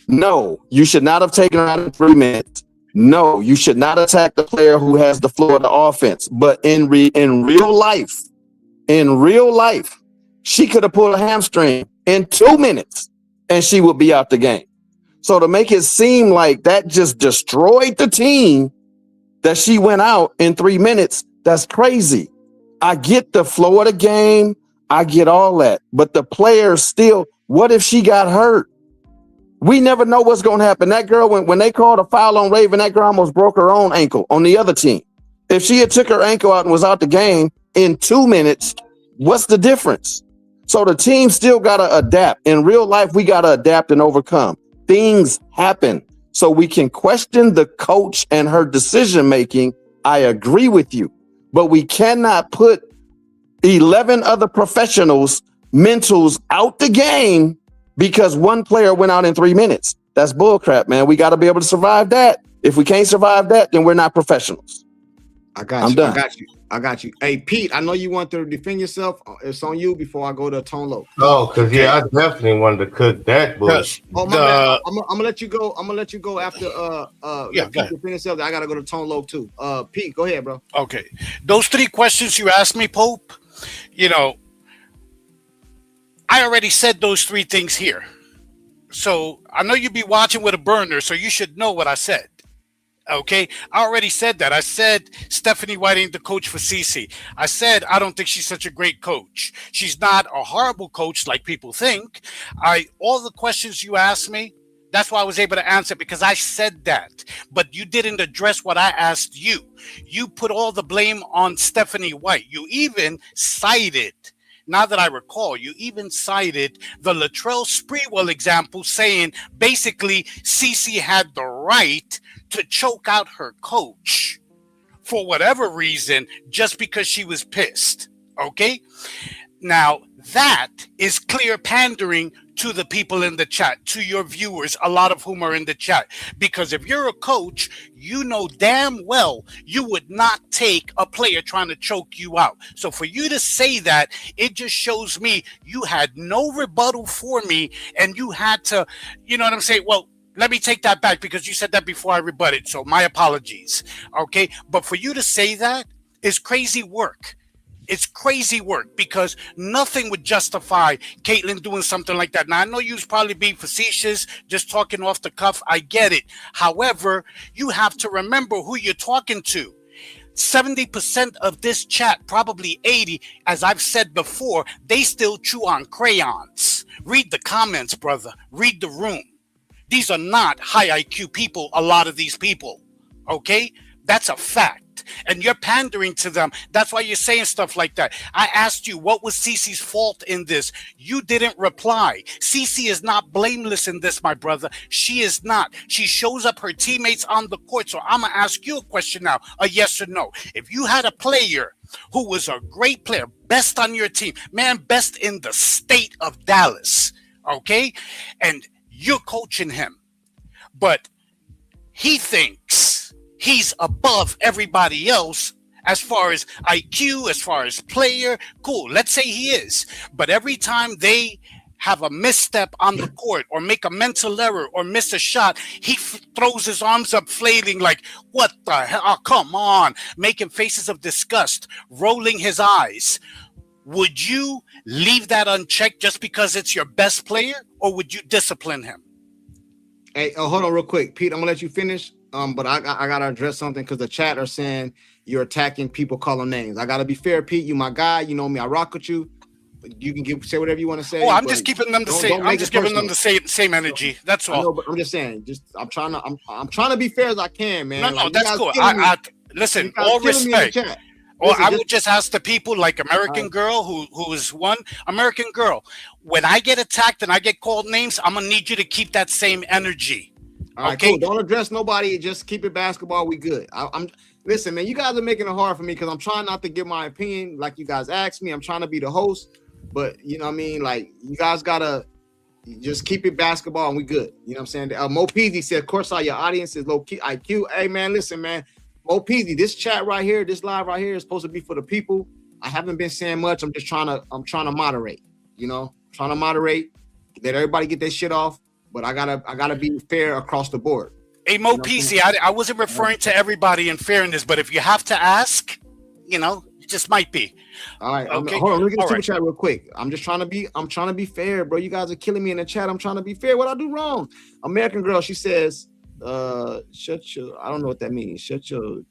No, you should not have taken her out in 3 minutes. No, you should not attack the player who has the floor of the offense. But in real life, she could have pulled a hamstring in 2 minutes and she would be out the game. So to make it seem like that just destroyed the team, that she went out in 3 minutes, that's crazy. I get the flow of the game. I get all that. But the players still, what if she got hurt? We never know what's going to happen. That girl, when they called a foul on Raven, that girl almost broke her own ankle on the other team. If she had took her ankle out and was out the game in 2 minutes, what's the difference? So the team still got to adapt. In real life, we got to adapt and overcome. Things happen. So we can question the coach and her decision-making. I agree with you. But we cannot put 11 other professionals, mentals out the game because one player went out in 3 minutes. That's bullcrap, man. We got to be able to survive that. If we can't survive that, then we're not professionals. I got you. Hey, Pete, I know you want to defend yourself. It's on you before I go to Tone Loc. Oh, because I definitely wanted to cook that bush. Oh, my bad. I'm gonna let you go. I'm gonna let you go after defend yourself. I gotta go to Tone Loc too. Pete, go ahead, bro. Okay. Those 3 questions you asked me, Pope, I already said those 3 things here. So I know you'll be watching with a burner, so you should know what I said. Okay, I already said that. I said Stephanie White ain't the coach for CC. I said I don't think she's such a great coach. She's not a horrible coach like people think. All the questions you asked me, that's why I was able to answer, because I said that. But you didn't address what I asked you. You put all the blame on Stephanie White. You even cited, now that I recall, you even cited the Latrell Sprewell example, saying basically CC had the right to choke out her coach for whatever reason, just because she was pissed. Okay. Now, that is clear pandering to the people in the chat, to your viewers, a lot of whom are in the chat. Because if you're a coach, you know damn well you would not take a player trying to choke you out. So for you to say that, it just shows me you had no rebuttal for me, and you had to, you know what I'm saying? Well, let me take that back because you said that before I rebutted. So my apologies. Okay. But for you to say that is crazy work. It's crazy work because nothing would justify Caitlyn doing something like that. Now, I know you was probably being facetious, just talking off the cuff. I get it. However, you have to remember who you're talking to. 70% of this chat, probably 80, as I've said before, they still chew on crayons. Read the comments, brother. Read the room. These are not high IQ people, a lot of these people. Okay? That's a fact. And you're pandering to them. That's why you're saying stuff like that. I asked you, what was Cece's fault in this? You didn't reply. Cece is not blameless in this, my brother. She is not. She shows up her teammates on the court. So I'm going to ask you a question now, a yes or no. If you had a player who was a great player, best on your team, man, best in the state of Dallas, okay? And you're coaching him, but he thinks he's above everybody else as far as IQ, as far as player. Cool. Let's say he is. But every time they have a misstep on the court or make a mental error or miss a shot, he throws his arms up flailing like, what the hell? Oh, come on. Making faces of disgust, rolling his eyes. Would you leave that unchecked just because it's your best player, or would you discipline him? Hey, hold on real quick. Pete, I'm going to let you finish. But I got to address something because the chat are saying you're attacking people, calling names. I got to be fair, Pete. You my guy. You know me. I rock with you. You can say whatever you want to say. Oh, I'm just keeping them the same. I'm just giving them the same energy. That's all. I know, but I'm just saying. I'm trying to be fair as I can, man. No, that's cool. Listen, all respect. Or I would just ask the people like American Girl, who is one American Girl. When I get attacked and I get called names, I'm gonna need you to keep that same energy. All right, cool. Don't address nobody. Just keep it basketball. We good. Listen, man. You guys are making it hard for me because I'm trying not to give my opinion like you guys asked me. I'm trying to be the host, but you know what I mean. Like you guys gotta just keep it basketball and we good. You know what I'm saying? Mo Peasy said, "Courtside, your audience is low key IQ." Hey, man, listen, man. Mo Peasy, this chat right here, this live right here is supposed to be for the people. I haven't been saying much. I'm just trying to moderate. You know, trying to moderate, let everybody get their shit off. But I gotta be fair across the board. Hey, Mo PC, I wasn't referring to everybody in fairness, but if you have to ask, you know, it just might be. All right, okay. Hold on, let me get the super chat real quick. I'm trying to be fair, bro. You guys are killing me in the chat. I'm trying to be fair. What I do wrong? American Girl, she says, shut your, I don't know what that means. Shut your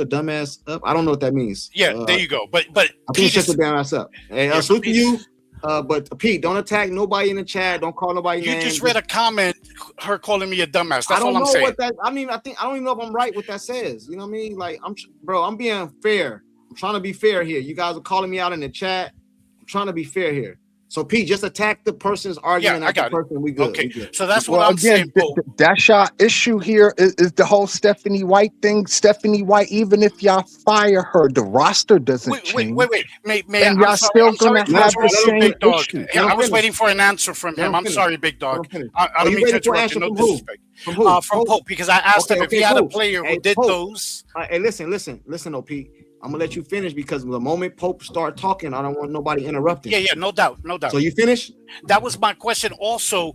dumb ass up. I don't know what that means. Yeah, there you go. But I think shut your dumb ass up. Hey, salute to you. But Pete, don't attack nobody in the chat. Don't call nobody names. You just read a comment, her calling me a dumbass. That's I don't all I'm know saying. what that. I mean, I don't even know if I'm right what that says. You know what I mean? Like, I'm being fair. I'm trying to be fair here. You guys are calling me out in the chat. I'm trying to be fair here. So Pete, just attack the person's argument. Yeah, I got it. We good. Okay, we good. so that's what I'm saying. That's your issue here is the whole Stephanie White thing. Stephanie White, even if y'all fire her, the roster doesn't change. Wait. And y'all still gonna have the same issue. Yeah, I was waiting for an answer from him. I'm sorry, Big Dog. I don't mean to interrupt you. No disrespect. From Pope, because I asked him if he had a player who did those. Hey, listen, though, Pete. I'm gonna let you finish because the moment Pope start talking, I don't want nobody interrupting. Yeah, no doubt. So you finish? That was my question. Also,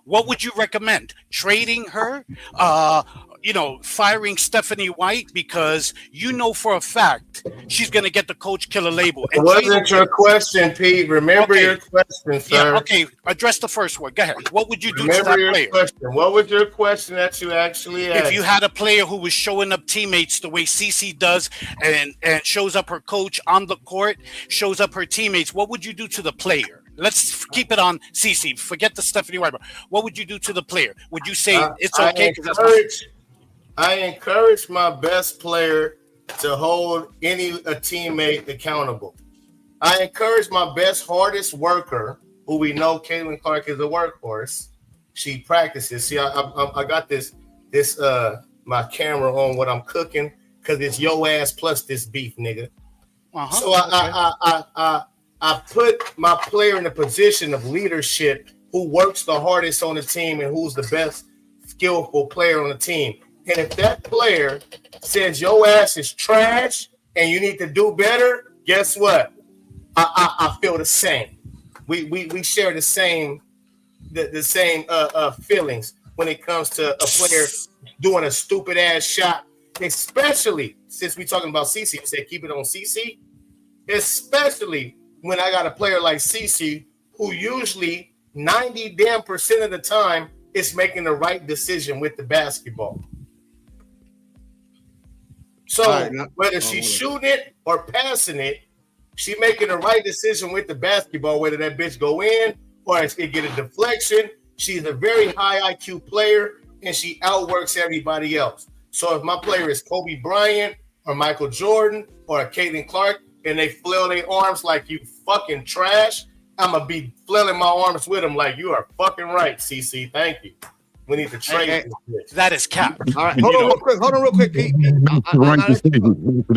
what would you recommend? Trading her? Firing Stephanie White because you know for a fact she's gonna get the coach killer label. It wasn't your question, Pete. Remember your question, sir. Yeah, okay. Address the first one. Go ahead. What would you do to that player? Question. What was your question that you actually asked? If you had a player who was showing up teammates the way Cece does and shows up her coach on the court, shows up her teammates, what would you do to the player? Let's keep it on Cece. Forget the Stephanie White. What would you do to the player? Would you say it's okay? I encourage my best player to hold a teammate accountable. I encourage my best, hardest worker, who we know Caitlin Clark is a workhorse. She practices. See, I got this my camera on what I'm cooking because it's your ass plus this beef, nigga. So I put my player in a position of leadership who works the hardest on the team and who's the best skillful player on the team. And if that player says your ass is trash and you need to do better, guess what? I feel the same. We share the same feelings when it comes to a player doing a stupid ass shot, especially since we're talking about CC. You said keep it on CC, especially when I got a player like CC who usually 90% of the time is making the right decision with the basketball. So whether she's shooting it or passing it, she making the right decision with the basketball, whether that bitch go in or it get a deflection. She's a very high IQ player, and she outworks everybody else. So if my player is Kobe Bryant or Michael Jordan or Caitlin Clark, and they flail their arms like you fucking trash, I'm going to be flailing my arms with them like you are fucking right, CC. Thank you. We need to trade this. That is cap. All right, hold on real quick, Pete. I want to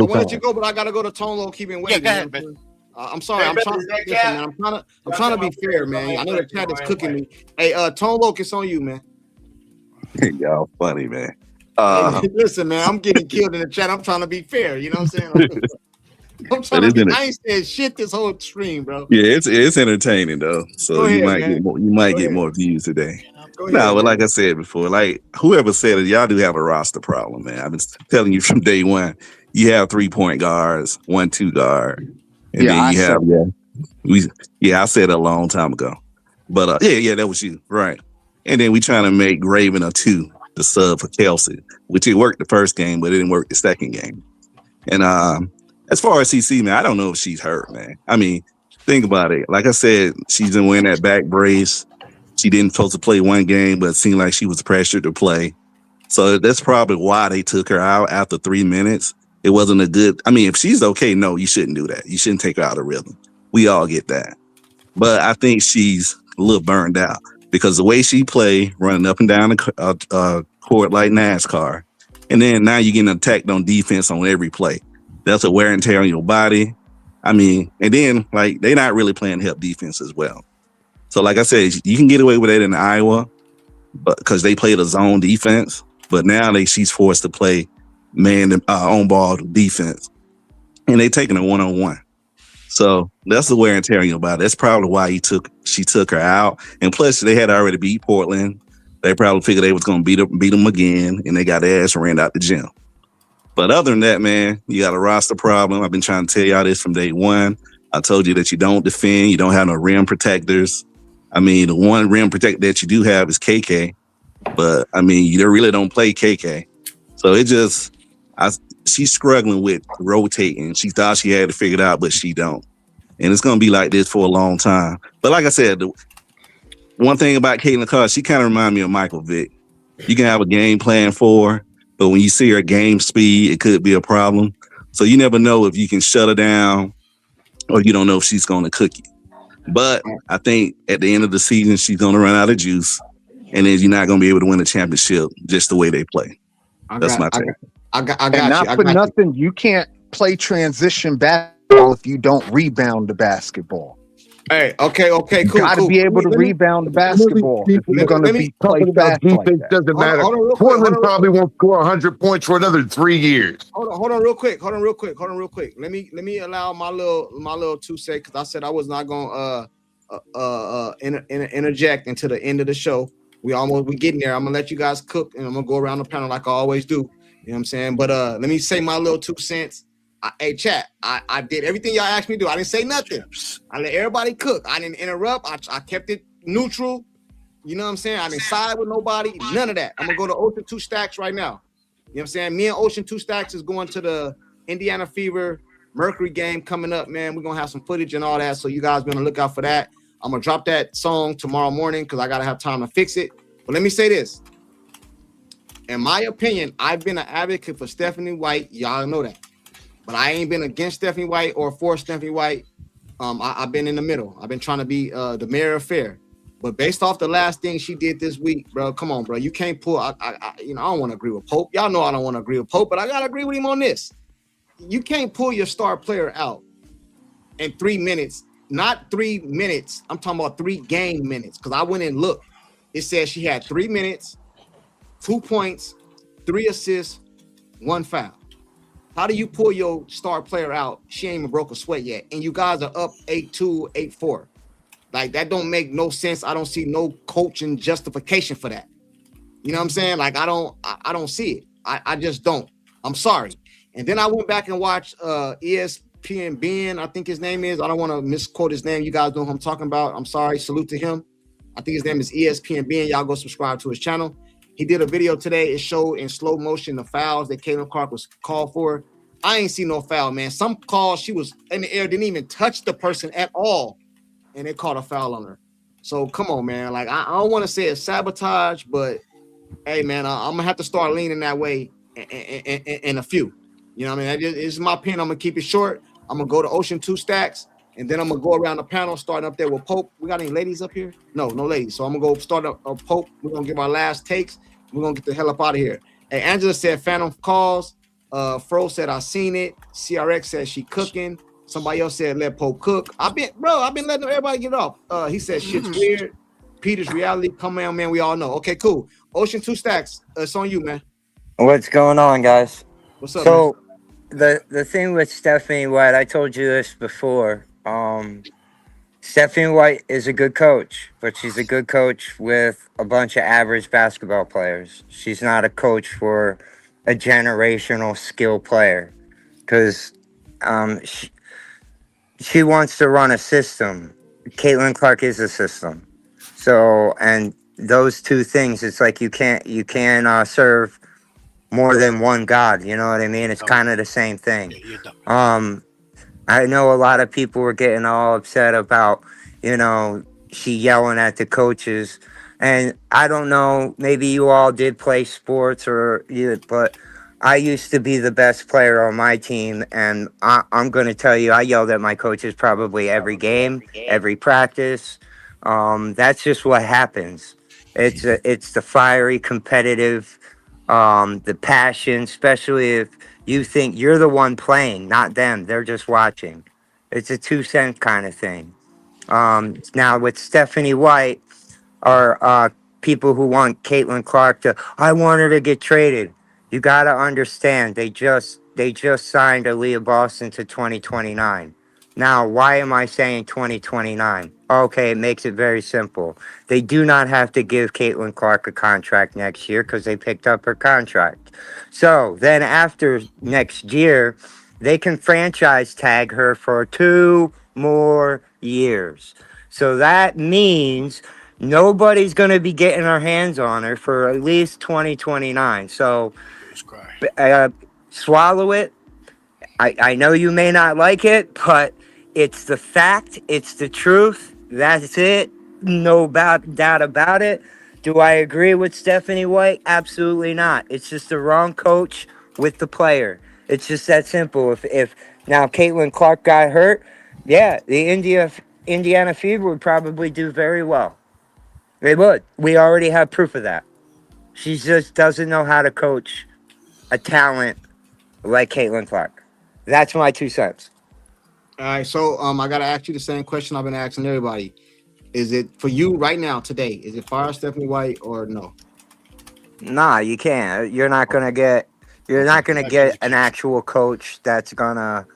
let you go, but I got to go to Tone Low, keep it waiting. Yeah, go ahead, I'm sorry. I'm trying to be fair, man. I know the chat is cooking me. Hey, Tone Low, it's on you, man. Y'all funny, man. Hey, listen, man, I'm getting killed in the chat. I'm trying to be fair. You know what I'm saying? I'm trying to be. I ain't saying shit this whole stream, bro. Yeah, it's entertaining though. So you might get more views today. No, but like I said before, like whoever said it, y'all do have a roster problem, man. I've been telling you from day one. You have 3-point guards, 1-2 guard, and then you have I said it a long time ago. But that was you, right? And then we trying to make Raven a 2 to sub for Kelsey, which it worked the first game, but it didn't work the second game. And as far as CC, man, I don't know if she's hurt, man. I mean, think about it. Like I said, she's been wearing that back brace. She didn't supposed to play one game, but it seemed like she was pressured to play. So that's probably why they took her out after 3 minutes. It wasn't a good. I mean, if she's okay, no, you shouldn't do that. You shouldn't take her out of rhythm. We all get that. But I think she's a little burned out because the way she played, running up and down the court like NASCAR, and then now you're getting attacked on defense on every play. That's a wear and tear on your body. I mean, and then like they're not really playing help defense as well. So like I said, you can get away with it in Iowa, but because they played a zone defense. But now she's forced to play man on ball defense, and they taking a 1-on-1. So that's the wear and tear on your body. That's probably why she took her out. And plus, they had already beat Portland. They probably figured they was going to beat them again, and they got their ass ran out the gym. But other than that, man, you got a roster problem. I've been trying to tell y'all this from day one. I told you that you don't defend. You don't have no rim protectors. I mean, the one rim protector that you do have is KK. But, I mean, you really don't play KK. So she's struggling with rotating. She thought she had it figured out, but she don't. And it's going to be like this for a long time. But like I said, the one thing about Caitlin Clark, she kind of reminds me of Michael Vick. You can have a game plan for her, but when you see her game speed, it could be a problem. So you never know if you can shut her down or you don't know if she's going to cook you. But I think at the end of the season, she's going to run out of juice. And then you're not going to be able to win a championship just the way they play. That's my take. I got nothing. You can't play transition basketball if you don't rebound the basketball. Hey, okay, cool. You got to be able to rebound the basketball. If you're going to be playing fast like that. Doesn't matter. Portland probably won't score 100 points for another 3 years. Hold on, real quick. Let me allow my little 2 seconds. Because I said I was not going to interject until the end of the show. We getting there. I'm gonna let you guys cook, and I'm gonna go around the panel like I always do. You know what I'm saying? But let me say my little 2 cents. Hey, chat, I did everything y'all asked me to do. I didn't say nothing. I let everybody cook. I didn't interrupt. I kept it neutral. You know what I'm saying? I didn't side with nobody. None of that. I'm gonna go to Ocean 2 Stacks right now. You know what I'm saying? Me and Ocean 2 Stacks is going to the Indiana Fever Mercury game coming up, man. We're gonna have some footage and all that. So you guys be on the lookout for that. I'm gonna drop that song tomorrow morning because I gotta have time to fix it. But let me say this. In my opinion, I've been an advocate for Stephanie White. Y'all know that. But I ain't been against Stephanie White or for Stephanie White. I've been in the middle. I've been trying to be the mayor of fair. But based off the last thing she did this week, bro, come on, bro. You can't pull. I don't want to agree with Pope. Y'all know I don't want to agree with Pope, but I gotta agree with him on this. You can't pull your star player out in 3 minutes not 3 minutes. I'm talking about 3 game minutes because I went and looked. It says she had 3 minutes, 2 points, 3 assists, 1 foul. How do you pull your star player out? She ain't even broke a sweat yet, and you guys are up 8-2, 8-4. Like that don't make no sense. I don't see no coaching justification for that. You know what I'm saying? Like I don't see it. I just don't. I'm sorry. And then I went back and watched ESPN Ben, I think his name is. I don't want to misquote his name. You guys know who I'm talking about. I'm sorry. Salute to him. I think his name is ESPN Ben. Y'all go subscribe to his channel. He did a video today. It showed in slow motion the fouls that Caitlin Clark was called for. I ain't see no foul, man. Some calls she was in the air, didn't even touch the person at all, and they caught a foul on her. So come on, man. Like I don't want to say it's sabotage, but hey, man, I'm gonna have to start leaning that way in a few. You know what I mean? It's my opinion. I'm gonna keep it short. I'm gonna go to Ocean 2 Stacks, and then I'm gonna go around the panel, starting up there with Pope. We got any ladies up here? No ladies. So I'm gonna go start up Pope. We're gonna give our last takes. We're gonna get the hell up out of here. Hey, Angela said Phantom calls. Fro said I seen it. CRX said she cooking. Somebody else said let Pope cook. I've been letting everybody get off. He said shit's weird. Peter's reality. Come on, man. We all know. Okay, cool. Ocean 2 Stacks. It's on you, man. What's going on, guys? What's up, so the thing with Stephanie White, I told you this before. Stephanie White is a good coach, but she's a good coach with a bunch of average basketball players. She's not a coach for a generational skill player, because she wants to run a system. Caitlin Clark is a system. So, and those two things, it's like you can't serve more than one God. You know what I mean? It's kind of the same thing. I know a lot of people were getting all upset about, she yelling at the coaches. And I don't know, maybe you all did play sports but I used to be the best player on my team. And I'm going to tell you, I yelled at my coaches probably every game, every practice. That's just what happens. It's the fiery, competitive, the passion, especially if you think you're the one playing, not them. They're just watching. It's a 2 cent kind of thing. Now with Stephanie White, or people who want Caitlin Clark I want her to get traded. You got to understand, they just signed Aliyah Boston to 2029. Now, why am I saying 2029? Okay, it makes it very simple. They do not have to give Caitlin Clark a contract next year because they picked up her contract. So then after next year, they can franchise tag her for 2 more years. So that means nobody's going to be getting our hands on her for at least 2029. So swallow it. I know you may not like it, but it's the fact. It's the truth. That's it. No doubt about it. Do I agree with Stephanie White? Absolutely not. It's just the wrong coach with the player. It's just that simple. If now Caitlin Clark got hurt, yeah, the Indiana Fever would probably do very well. They would. We already have proof of that. She just doesn't know how to coach a talent like Caitlin Clark. That's my 2 cents. All right, so I gotta ask you the same question I've been asking everybody. Is it for you right now today? Is it fire Stephanie White or no? Nah, you can't. You're not gonna get an actual coach that's gonna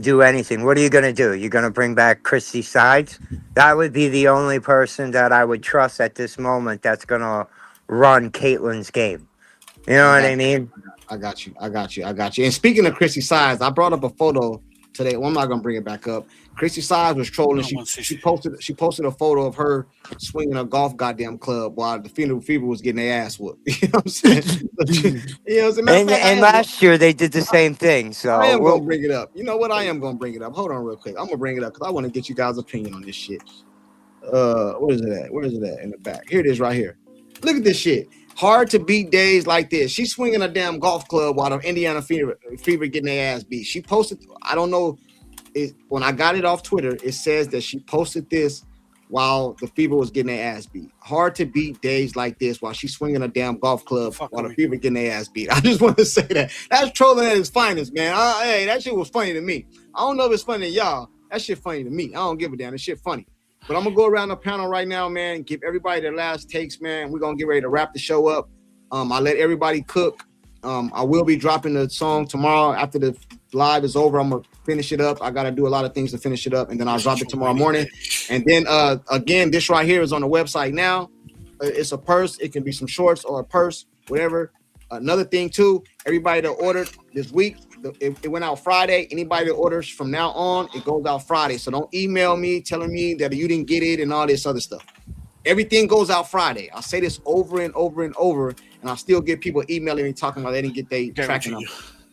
do anything. What are you gonna do? You're gonna bring back Christy Sides? That would be the only person that I would trust at this moment that's gonna run Caitlin's game. You know what I mean? I got you. And speaking of Christy Sides, I brought up a photo today. Well, I'm not gonna bring it back up. Christy Sides was trolling. She posted a photo of her swinging a golf goddamn club while the Fever was getting their ass whooped. You know what I'm saying? You know what I'm saying? And last year they did the same thing. So I am gonna bring it up. You know what? I am gonna bring it up. Hold on real quick. I'm gonna bring it up because I want to get you guys' opinion on this shit. Where is it at? Where is it at? In the back. Here it is right here. Look at this shit. Hard to beat days like this. She's swinging a damn golf club while the Indiana Fever getting their ass beat. She posted, I don't know, when I got it off Twitter, it says that she posted this while the Fever was getting their ass beat. Hard to beat days like this while she's swinging a damn golf club while the Fever getting their ass beat. I just want to say that. That's trolling at its finest, man. Hey, that shit was funny to me. I don't know if it's funny to y'all, That shit funny to me. I don't give a damn. That shit funny. But I'm gonna go around the panel right now, man. Give everybody their last takes, man. We're gonna get ready to wrap the show up. I let everybody cook. I will be dropping the song tomorrow after the live is over. I'm gonna finish it up. I gotta do a lot of things to finish it up, and then I'll drop it tomorrow morning. And then again, this right here is on the website now. It's a purse. It can be some shorts or a purse, whatever. Another thing too, everybody that ordered this week, it went out Friday. Anybody that orders from now on, it goes out Friday. So don't email me telling me that you didn't get it and all this other stuff. Everything goes out Friday. I say this over and over and over, and I still get people emailing me talking about they didn't get their tracking number.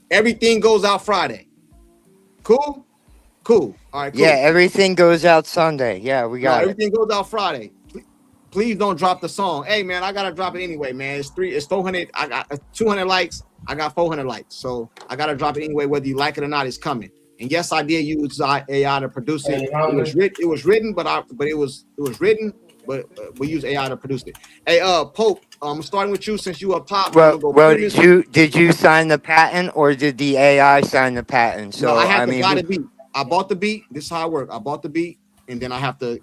Everything goes out Friday. Cool? Cool. All right, cool. Yeah, everything goes out Sunday. Yeah, we got it. Everything goes out Friday. Please don't drop the song. Hey, man, I got to drop it anyway, man. It's 400. I got 200 likes. I got 400 likes. So I got to drop it anyway, whether you like it or not, it's coming. And yes, I did use AI to produce it. It was written, but it was written, but we use AI to produce it. Hey, Pope, I'm starting with you since you are Pop. Well, did you sign the patent or did the AI sign the patent? So no, I had to buy the beat. I bought the beat. This is how it works. I bought the beat, and then I have to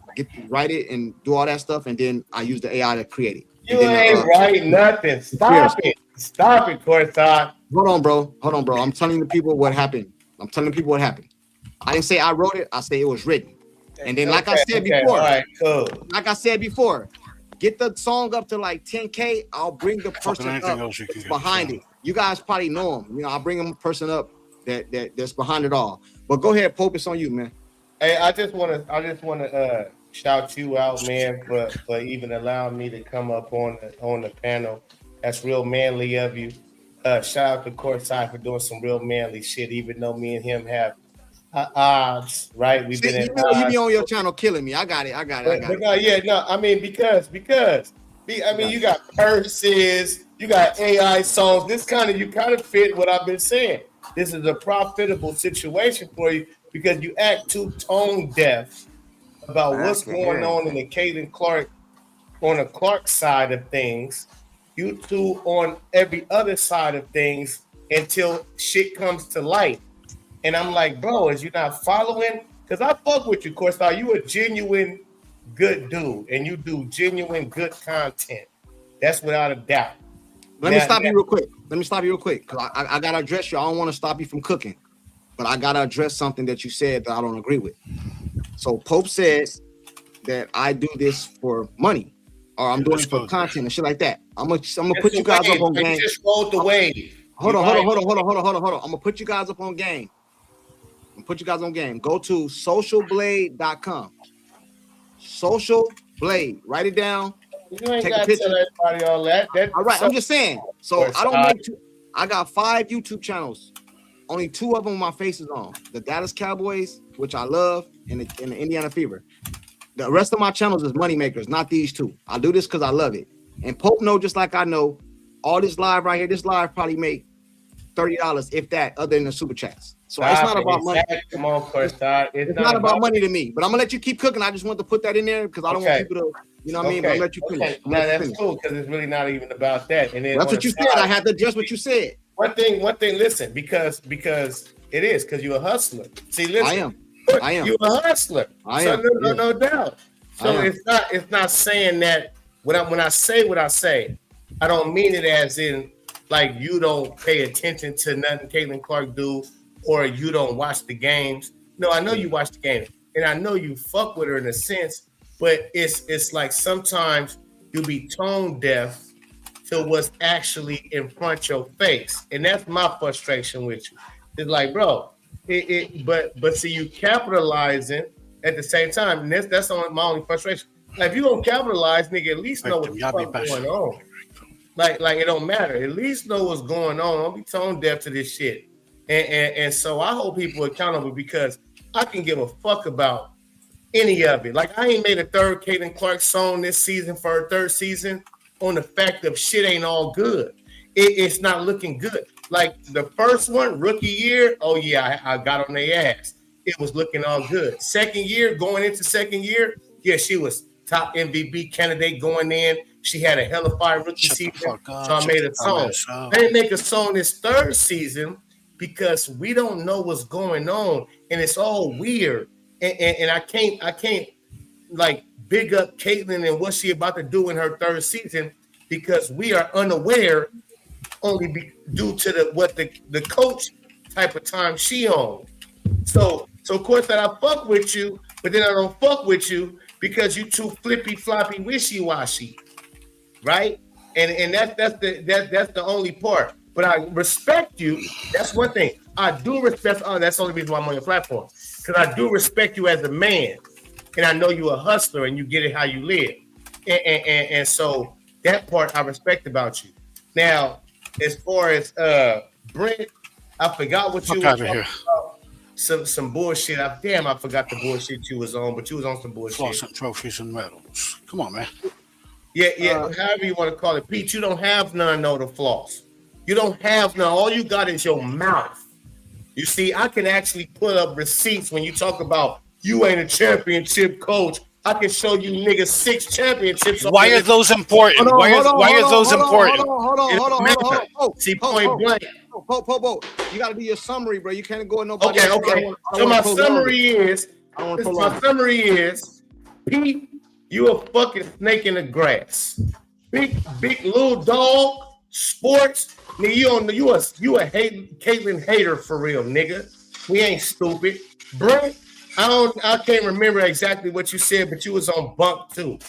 write it and do all that stuff, and then I use the AI to create it. You ain't write nothing. Stop it. Stop it, Courtside. Hold on, bro. I'm telling the people what happened. I didn't say I wrote it. I say it was written. And then, like I said before, all right, cool. Like I said before, get the song up to like 10K. I'll bring the person up that's behind it. You guys probably know him. You know, I'll bring a person up that's behind it all. But go ahead, Pope. It's on you, man. Hey, I just want to shout you out, man, for even allowing me to come up on the panel. That's real manly of you. Shout out to Courtside for doing some real manly shit, even though me and him have odds, right? We've been in odds. You be on your channel killing me. I got it. I mean, because you got purses, you got AI songs. You kind of fit what I've been saying. This is a profitable situation for you because you act too tone deaf about what's going on in the Caitlin Clark, on the Clark side of things. You two on every other side of things until shit comes to light. And I'm like, bro, is you not following? Because I fuck with you, Courtside. You a genuine good dude, and you do genuine good content. That's without a doubt. Let me stop you real quick. Because I got to address you. I don't want to stop you from cooking. But I got to address something that you said that I don't agree with. So Pope says that I do this for money. Or I'm doing it for content and shit like that. I'm gonna put you guys up on game. You just rolled the wave. Hold on. I'm gonna put you guys up on game. Go to socialblade.com. Social Blade. Write it down. You ain't got to tell everybody all that. All right, I'm just saying. So I don't make I got 5 YouTube channels. Only 2 of them my face is on. The Dallas Cowboys, which I love, and the Indiana Fever. The rest of my channels is money makers, not these 2. I do this because I love it. And Pope know, just like I know, all this live right here, this live probably make $30, if that, other than the super chats. So it's not about money. Come on, Courtside. It's not about money to me. But I'm gonna let you keep cooking. I just want to put that in there because I don't want people to, you know what I mean? But I'll let you finish. That's cool because it's really not even about that. And then that's what you said. I had to address what you said. One thing. Listen, because it is because you're a hustler. See, listen, I am. You're a hustler. No doubt. So it's not saying that when I say what I say, I don't mean it as in like you don't pay attention to nothing Caitlin Clark do or you don't watch the games. No, I know you watch the game and I know you fuck with her in a sense, but it's like sometimes you'll be tone deaf to what's actually in front of your face. And that's my frustration with you. It's like, bro, but see you capitalizing at the same time. And that's my only frustration. Like if you don't capitalize, nigga, at least know what's going on. Like it don't matter. At least know what's going on. Don't be tone deaf to this shit. And so I hold people accountable because I can give a fuck about any of it. Like I ain't made a third Caitlin Clark song this season for her third season on the fact of shit ain't all good. It's not looking good. Like the first one, rookie year, oh yeah, I got on their ass. It was looking all good. Second year, going into second year, yeah, she was top MVP candidate going in. She had a hell of fire rookie season, so I made a song. I didn't make a song this third season because we don't know what's going on, and it's all weird. and I can't like big up Caitlyn and what she about to do in her third season because we are unaware only due to what the coach type of time she on. So of course that I fuck with you, but then I don't fuck with you because you too flippy floppy wishy washy, right? And that's the only part. But I respect you. That's one thing. I do respect. Oh, that's the only reason why I'm on your platform because I do respect you as a man, and I know you're a hustler and you get it how you live, and so that part I respect about you. Now, as far as Brent, I forgot what you were talking about. Some bullshit. I forgot the bullshit you was on, but you was on some bullshit. Floss and trophies and medals. Come on, man. Yeah. However you want to call it, Pete. You don't have none of the floss. You don't have none. All you got is your mouth. You see, I can actually put up receipts when you talk about you ain't a championship coach. I can show you niggas 6 championships. Why are those important? Why are those important? Hold on. See, point blank. Po. You got to do your summary, bro. You can't go with nobody. Okay. So my summary is, Pete, you a fucking snake in the grass. Big little dog. Sports, nigga, you a Caitlyn hater for real, nigga. We ain't stupid. Brent, I can't remember exactly what you said, but you was on bunk too.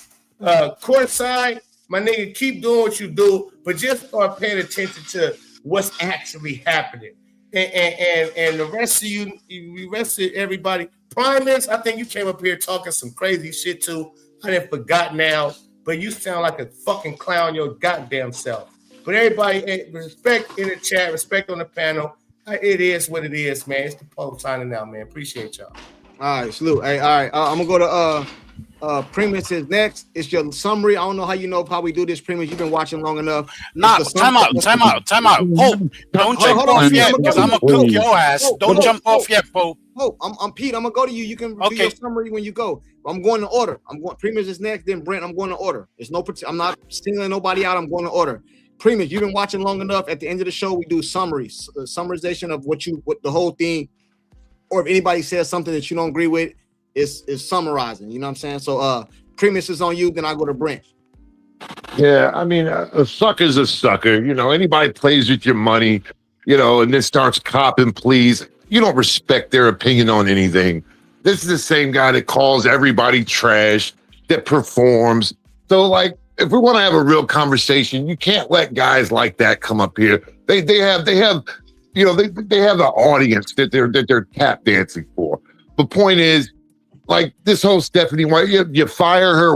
Courtside, my nigga, keep doing what you do, but just start paying attention to what's actually happening. And the rest of you, the rest of everybody, Primus, I think you came up here talking some crazy shit too. I didn't forgot now, but you sound like a fucking clown your goddamn self. But everybody, respect in the chat, respect on the panel. It is what it is, man. It's the Pope signing out, man. Appreciate y'all. All right, salute. Hey, all right. I'm gonna go to Primus is next. It's your summary. I don't know how you know how we do this, Primus. You've been watching long enough. Nah, time out. Pope, don't jump off yet because I'm gonna cook your ass. Don't jump off yet, Pope. Pope, I'm Pete. I'm gonna go to you. You can do your summary when you go. I'm going to order. Primus is next, then Brent. I'm going to order. I'm not singling nobody out. I'm going to order. Primus, you've been watching long enough. At the end of the show, we do summaries, summarization of what the whole thing, or if anybody says something that you don't agree with, is summarizing. You know what I'm saying? So, Primus is on you. Then I go to Brent. Yeah, I mean, a sucker's a sucker. You know, anybody plays with your money, you know, and then starts copping pleas. You don't respect their opinion on anything. This is the same guy that calls everybody trash, that performs. So, like, if we want to have a real conversation, you can't let guys like that come up here. They have you know, they have an audience that they're tap dancing for. The point is, like, this whole Stephanie White, you fire her.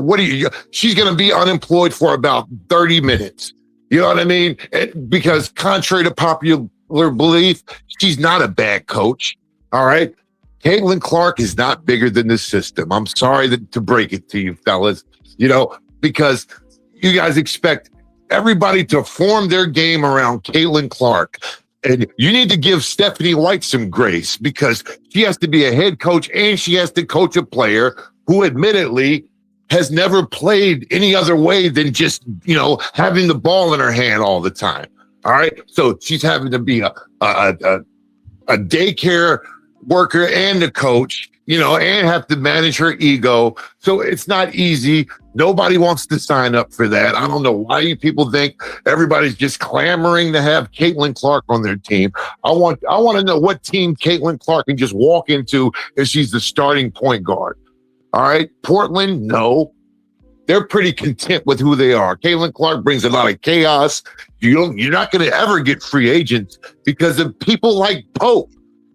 She's going to be unemployed for about 30 minutes. You know what I mean? Because contrary to popular belief, she's not a bad coach. All right. Caitlin Clark is not bigger than the system. I'm sorry to break it to you, fellas, you know, because you guys expect everybody to form their game around Caitlin Clark. And you need to give Stephanie White some grace because she has to be a head coach and she has to coach a player who admittedly has never played any other way than just, you know, having the ball in her hand all the time. All right. So she's having to be a daycare worker and a coach, you know, and have to manage her ego. So it's not easy. Nobody wants to sign up for that. I don't know why you people think everybody's just clamoring to have Caitlin Clark on their team. I want to know what team Caitlin Clark can just walk into if she's the starting point guard. All right. Portland, no. They're pretty content with who they are. Caitlin Clark brings a lot of chaos. You're not going to ever get free agents because of people like Pope.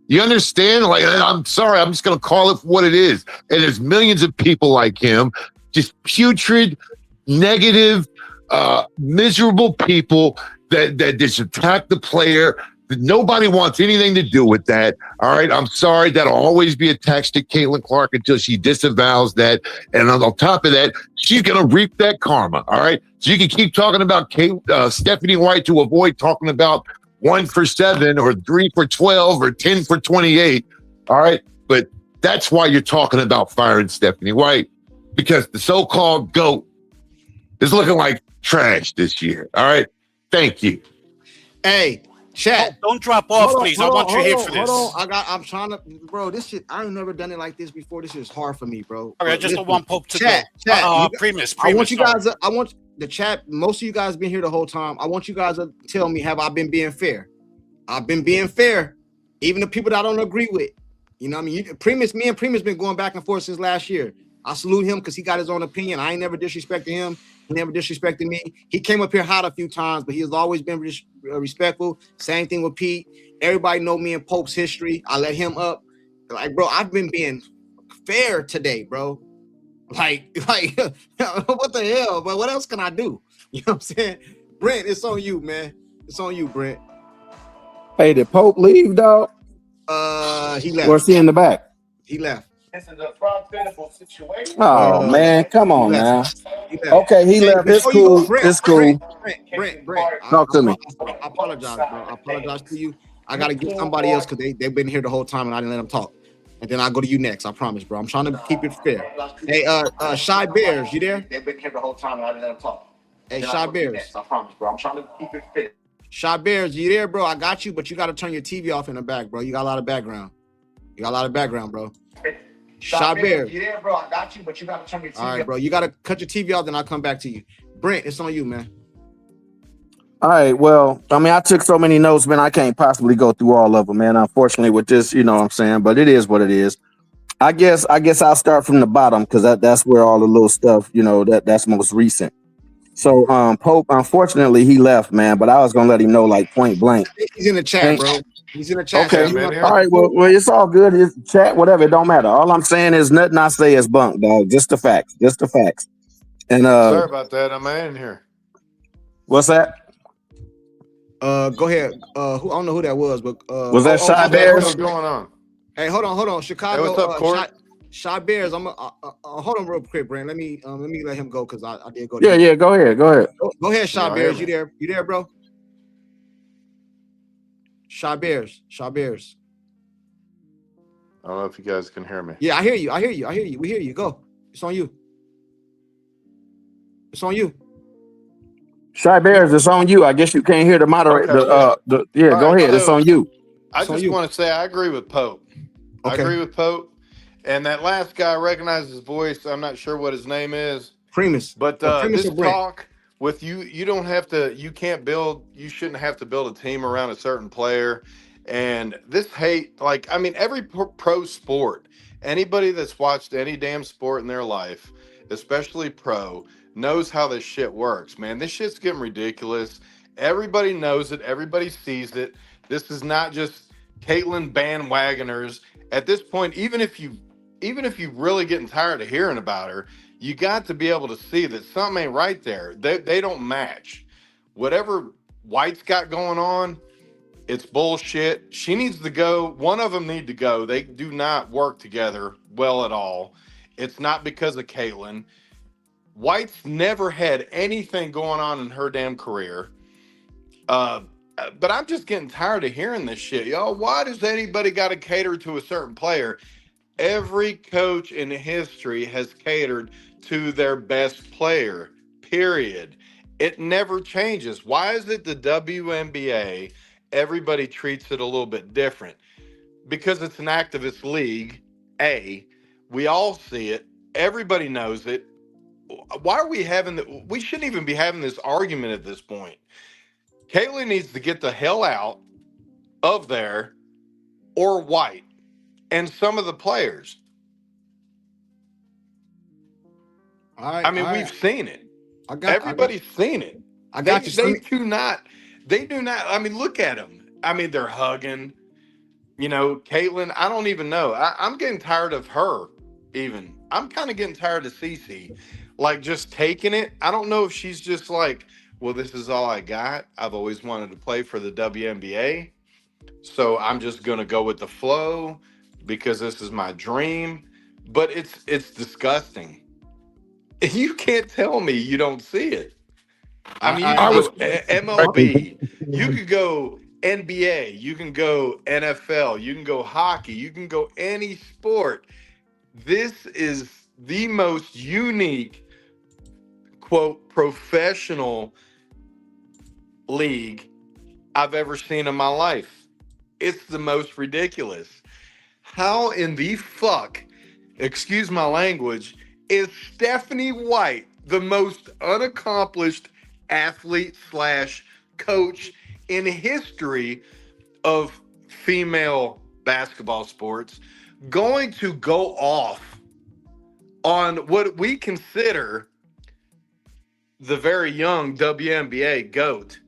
You understand? Like, I'm sorry, I'm just going to call it what it is. And there's millions of people like him, just putrid, negative, miserable people that just attack the player. Nobody wants anything to do with that. All right. I'm sorry. That'll always be attached to Caitlin Clark until she disavows that. And on top of that, she's going to reap that karma. All right. So you can keep talking about Stephanie White to avoid talking about 1 for 7 or 3 for 12 or 10 for 28. All right. But that's why you're talking about firing Stephanie White, because the so-called GOAT is looking like trash this year. All right. Thank you. Hey, Chat. Don't drop off, please. I want you here for this. Hold on. I'm trying to, bro. This shit, I've never done it like this before. This is hard for me, bro. Okay, I just don't want Pope to go. Primus. I want you guys. I want the chat. Most of you guys been here the whole time. I want you guys to tell me, have I been being fair? I've been being fair, even the people that I don't agree with. You know what I mean? Me and Primus been going back and forth since last year. I salute him because he got his own opinion. I ain't never disrespected him. He never disrespected me. He came up here hot a few times, but he has always been respectful. Same thing with Pete. Everybody know me and Pope's history. I let him up. Like, bro, I've been being fair today, bro. Like, what the hell? But what else can I do? You know what I'm saying? Brent, it's on you, man. It's on you, Brent. Hey, did Pope leave, dog? He left. Or is he in the back? He left. This is a profitable situation. Oh man, come on now. He Okay, he left. It's cool. It's cool. Brent. Talk to me. I apologize, bro. I apologize to you. I gotta get somebody else because they've been here the whole time and I didn't let them talk. And then I'll go to you next. I promise, bro. I'm trying to keep it fair. Hey, Shy Bears, you there? They've been here the whole time and I didn't let them talk. Hey, Shy Bears. I promise, bro. I'm trying to keep it fair. Shy Bears, you there, bro? I got you, but you got to turn your TV off in the back, bro. You got a lot of background. Bro. Shy Bears. You there, bro? I got you, but you got to turn your TV off. All right, bro. You got to cut your TV off, then I'll come back to you. Brent, it's on you, man. All right. Well, I mean, I took so many notes, man. I can't possibly go through all of them, man. Unfortunately, with this, you know what I'm saying? But it is what it is. I guess I'll start from the bottom because that's where all the little stuff, you know, that's most recent. So Pope, unfortunately, he left, man. But I was gonna let him know, like, point blank. He's in the chat, bro. He's in the chat. Okay. All right. Well, it's all good. It's chat, whatever. It don't matter. All I'm saying is nothing I say is bunk, dog. Just the facts. And sorry about that. I'm in here. What's that? Go ahead. I don't know who that was, but was that Shy Bears? What's going on? Hey, hold on. Chicago. Hey, what's up, Court? Shy Bears. I'm hold on real quick, Brent. Let me let him go because I did go. Yeah. Go ahead. Go ahead, Shy Bears. You there, bro? Shy Bears. I don't know if you guys can hear me. Yeah, I hear you. We hear you. Go. It's on you. Shy Bears, it's on you. I guess you can't hear the moderator. Okay. Go ahead. It's on you. I just want to say I agree with Pope. Okay. I agree with Pope. And that last guy, I recognize his voice. I'm not sure what his name is. Primus. But Primus this talk with you don't have to, you shouldn't have to build a team around a certain player. And this hate, like, I mean, every pro sport, anybody that's watched any damn sport in their life, especially pro, knows how this shit works, man. This shit's getting ridiculous. Everybody knows it. Everybody sees it. This is not just Caitlyn bandwagoners. At this point, even if you really getting tired of hearing about her, you got to be able to see that something ain't right there. They don't match. Whatever White's got going on, it's bullshit. She needs to go. One of them need to go. They do not work together well at all. It's not because of Caitlyn. White's never had anything going on in her damn career. But I'm just getting tired of hearing this shit. Yo, why does anybody got to cater to a certain player? Every coach in history has catered to their best player, period. It never changes. Why is it the WNBA, everybody treats it a little bit different? Because it's an activist league, A. We all see it. Everybody knows it. Why are we having we shouldn't even be having this argument at this point. Caitlyn needs to get the hell out of there, or White and some of the players. All right, I mean, we've seen it. Everybody's seen it. I got you. They do not. I mean, look at them. I mean, they're hugging. You know, Caitlyn, I don't even know. I'm getting tired of her, even. I'm kind of getting tired of Cece. Like, just taking it. I don't know if she's just like, well, this is all I got. I've always wanted to play for the WNBA. So I'm just going to go with the flow because this is my dream. But it's disgusting. You can't tell me you don't see it. I mean, you could go MLB. You could go NBA. You can go NFL. You can go hockey. You can go any sport. This is the most unique, quote, professional league I've ever seen in my life. It's the most ridiculous. How in the fuck, excuse my language, is Stephanie White the most unaccomplished athlete / coach in history of female basketball sports going to go off on what we consider the very young WNBA GOAT?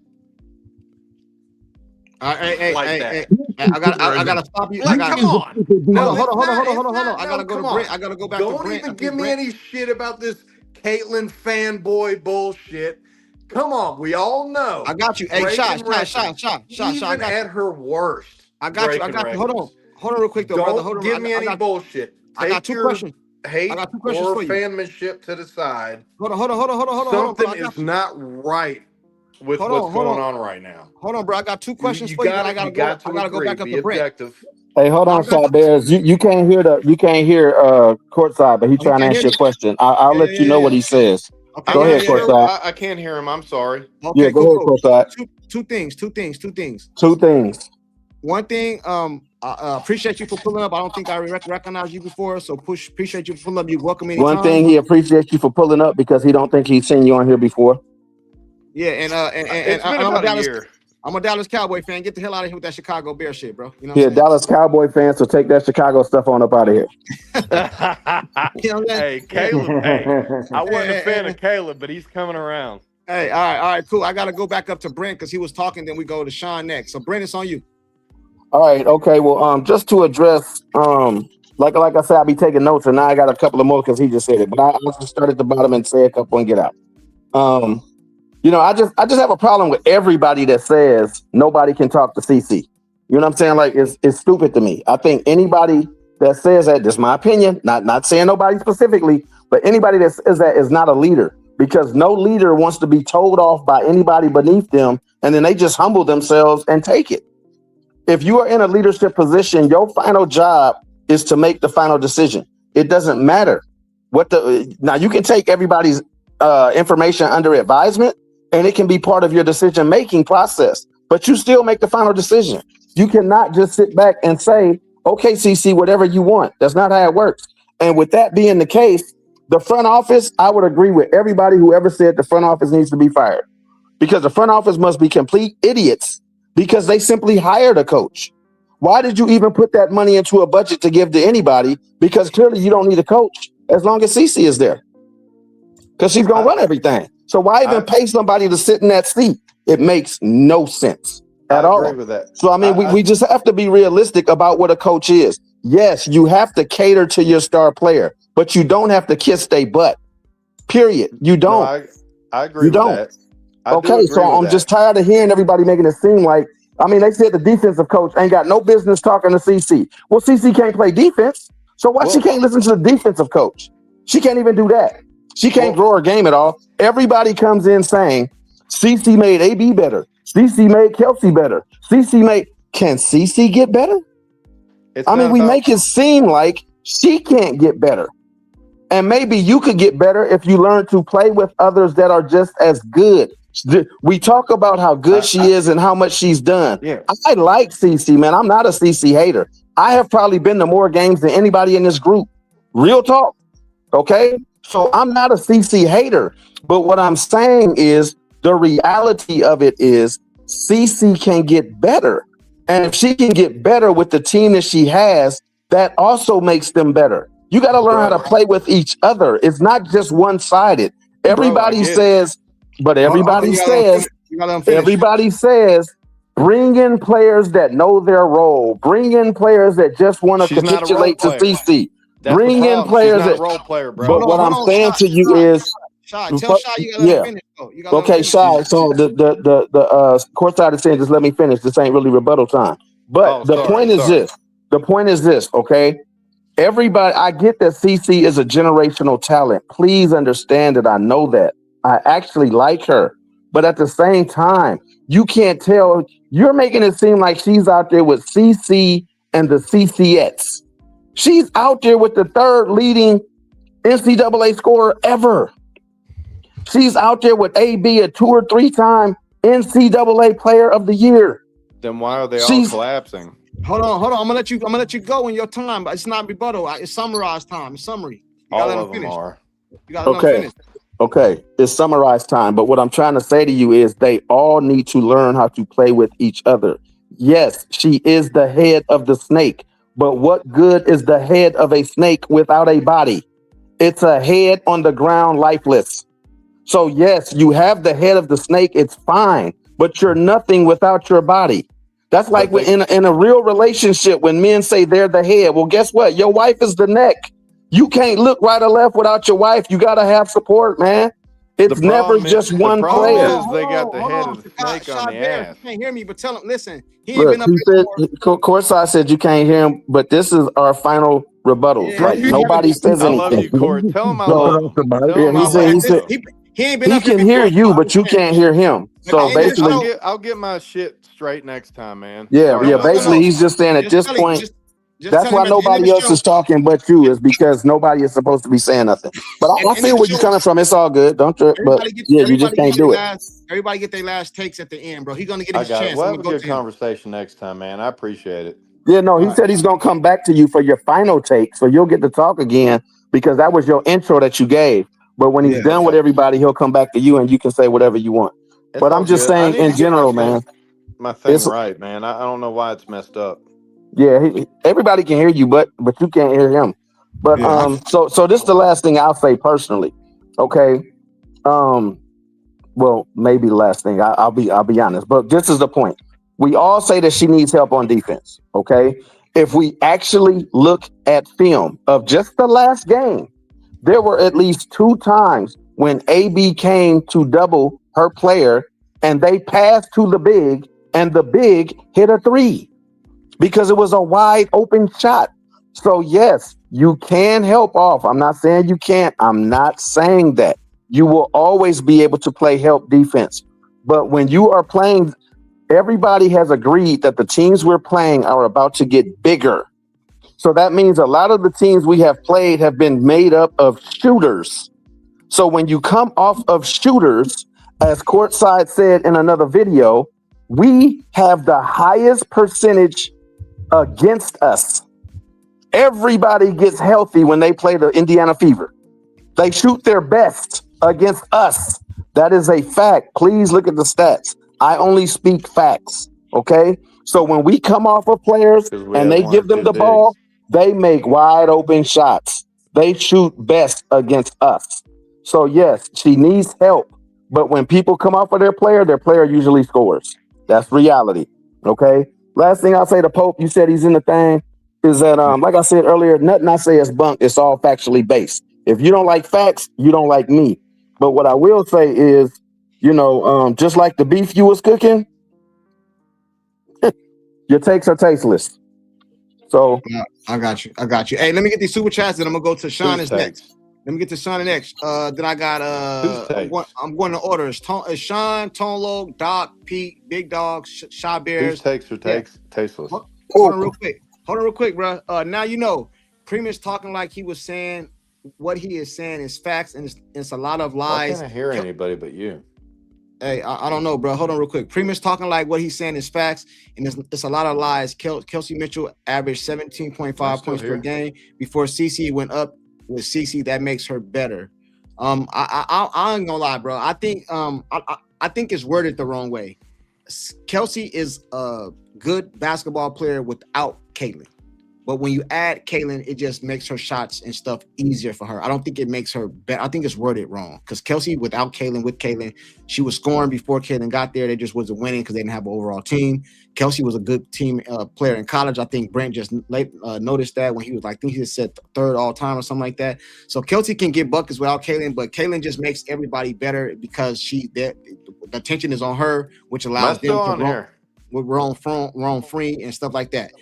Hey, like hey, that. hey, I gotta stop you. Like, come on. No, No, hold on. it's not. I gotta go to Come on. Brent. I gotta go back to Don't Brent. even give me any shit about this Caitlyn fanboy bullshit. Come on, we all know. I got you. Hey, Shy. Even at her worst. I got you. Hold on real quick though, Don't brother. Hold on. give me any bullshit. I got Take two your questions. hate I got two questions or for you. fanmanship to the side. Hold on. Something is not right with what's going on right now. Hold on, bro. I got two questions for you. I gotta go back up Be to Brent. objective. Hey, hold on, Shy Bears. You can't hear Courtside, but he's trying to answer your question. I'll let you know what he says. Okay, Go ahead, Courtside. I can't hear him. I'm sorry. Okay, Yeah, go ahead, Courtside. Two things. Two things. One thing, I appreciate you for pulling up. I don't think I recognized you before, so appreciate you for pulling up. You're welcome anytime. One thing, he appreciates you for pulling up because he don't think he's seen you on here before. Yeah, and it's been about a year. I'm a Dallas Cowboy fan. Get the hell out of here with that Chicago Bear shit, bro. You know Yeah, Dallas Cowboy fan, so take that Chicago stuff on up out of here. Hey, Caleb. Hey, I wasn't a fan of Caleb, but he's coming around. Hey, all right, cool. I got to go back up to Brent because he was talking. Then we go to Sean next. So Brent, it's on you. All right, okay. Well, just to address, like I said, I'll be taking notes, and now I got a couple of more because he just said it. But I'll just start at the bottom and say a couple and get out. I just have a problem with everybody that says nobody can talk to CC. You know what I'm saying? Like it's stupid to me. I think anybody that says that, this is my opinion, not saying nobody specifically, but anybody that says that is not a leader, because no leader wants to be told off by anybody beneath them, and then they just humble themselves and take it. If you are in a leadership position, your final job is to make the final decision. It doesn't matter now you can take everybody's information under advisement, and it can be part of your decision-making process, but you still make the final decision. You cannot just sit back and say, okay, CC, whatever you want. That's not how it works. And with that being the case, the front office, I would agree with everybody who ever said the front office needs to be fired, because the front office must be complete idiots because they simply hired a coach. Why did you even put that money into a budget to give to anybody? Because clearly you don't need a coach as long as CC is there, because she's going to run everything. So why even pay somebody to sit in that seat? It makes no sense at all. I agree with that. So, I mean, we just have to be realistic about what a coach is. Yes, you have to cater to your star player, but you don't have to kiss their butt. Period. You don't. No, I agree with that. Okay, so I'm just tired of hearing everybody making it seem like, they said the defensive coach ain't got no business talking to CC. Well, CC can't play defense, so why she can't listen to the defensive coach? She can't even do that. She can't grow her game at all. Everybody comes in saying, CC made AB better. CC made Kelsey better. Can CC get better? We make it seem like she can't get better. And maybe you could get better if you learn to play with others that are just as good. We talk about how good she is and how much she's done. Yeah. I like CC, man. I'm not a CC hater. I have probably been to more games than anybody in this group. Real talk. Okay? So I'm not a CC hater. But what I'm saying is the reality of it is CC can get better. And if she can get better with the team that she has, that also makes them better. You got to learn how to play with each other. It's not just one-sided. Everybody says, everybody says, bring in players that know their role. Bring in players that just want to capitulate to CC. Bring in players that role player, bro. But what I'm saying to you is, Shy, tell Shy you gotta let him finish. Okay, Shy. So the Courtside is saying, just let me finish. This ain't really rebuttal time. But the point is this. The point is this. Okay, everybody. I get that CC is a generational talent. Please understand that. I know that. I actually like her, but at the same time, you can't tell. You're making it seem like she's out there with CC and the CCX. She's out there with the third leading NCAA scorer ever. She's out there with AB, a 2 or 3 time NCAA Player of the Year. Then why are they all She's collapsing? Hold on. I'm gonna let you go in your time, but it's not rebuttal. It's summarized time. It's summary. You gotta All let of them them finish. are. You gotta let them finish. Okay, it's summarized time. But what I'm trying to say to you is they all need to learn how to play with each other. Yes, she is the head of the snake, but what good is the head of a snake without a body? It's a head on the ground, lifeless. So yes, you have the head of the snake. It's fine, but you're nothing without your body. That's like But they- in a real relationship when men say they're the head. Well, guess what? Your wife is the neck. You can't look right or left without your wife. You got to have support, man. It's never just one player. They got the head of the snake on the ass. You can't hear me, but tell him. Listen, he ain't Look, been up he there said, Courtside said you can't hear him, but this is our final rebuttals. Yeah, Like nobody says I anything. love you, Court. Tell him I So, love him. Tell him I he love said him. He ain't been he up here can hear before, you, so I but you understand. can't hear him. So basically, I'll get my shit straight next time, man. yeah. Sorry about Basically, that. he's just saying at this point, just that's tell why him at the end of nobody the else show. is talking but you, is because nobody is supposed to be saying nothing. But At the I end of feel the where you're show, coming from. It's all good. Don't trip. But yeah, you just can't do it. Everybody get their last takes at the end, bro. He's gonna get I his got it. chance. We'll I'm have a gonna go good to him. conversation next time, man. I appreciate it. Yeah, no, he said he's gonna come back to you for your final take, so you'll get to talk again because that was your intro that you gave. But when he's done with everybody, he'll come back to you and you can say whatever you want. It's But all I'm just good. I saying need in to get general, man. my thing It's right, man. I don't know why it's messed up. yeah, everybody can hear you, but you can't hear him. But so this is the last thing I'll say personally. Okay. Well, maybe the last thing. I'll be honest, but this is the point. We all say that she needs help on defense. Okay. If we actually look at film of just the last game, there were at least 2 times when AB came to double her player and they passed to the big and the big hit a 3 because it was a wide open shot. So yes, you can help off. I'm not saying you can't. I'm not saying that. You will always be able to play help defense. But when you are playing, everybody has agreed that the teams we're playing are about to get bigger. So that means a lot of the teams we have played have been made up of shooters. So when you come off of shooters, as Courtside said in another video, we have the highest percentage against us. Everybody gets healthy when they play the Indiana Fever. They shoot their best against us. That is a fact. Please look at the stats. I only speak facts. Okay. So when we come off of players and they give them the ball, they make wide open shots. They shoot best against us. So yes, she needs help. But when people come off of their player usually scores. That's reality. Okay. Last thing I'll say to Pope, you said he's in the thing, is that like I said earlier, nothing I say is bunk. It's all factually based. If you don't like facts, you don't like me. But what I will say is, just like the beef you was cooking, your takes are tasteless. So I got you. Hey, let me get these super chats, and I'm gonna go to Sean is next. Let me get to Sean next. Then I got I'm going to order. It's Sean, Tone Low, Doc, Pete, Big Dog, Shy Bears. Whose takes are tasteless? Hold on real quick, bro. Now you know, Premier's talking like he was saying what he is saying is facts, and it's a lot of lies. Why can't I hear anybody but you? Hey, I don't know, bro. Hold on real quick. Premier's talking like what he's saying is facts, and it's a lot of lies. Kelsey Mitchell averaged 17.5 points per game before CC went up with CC. That makes her better. I ain't gonna lie, bro. I think I think it's worded the wrong way. Kelsey is a good basketball player without Caitlin. But when you add Caitlin, it just makes her shots and stuff easier for her. I don't think it makes her better. I think it's worded wrong because Kelsey without Caitlin, with Caitlin, she was scoring before Caitlin got there. They just wasn't winning because they didn't have an overall team. Kelsey was a good team player in college. I think Brent just noticed that when he was like, I think he said third all time or something like that. So Kelsey can get buckets without Caitlin, but Caitlin just makes everybody better because the attention is on her, which allows them to run. We're on free and stuff like that.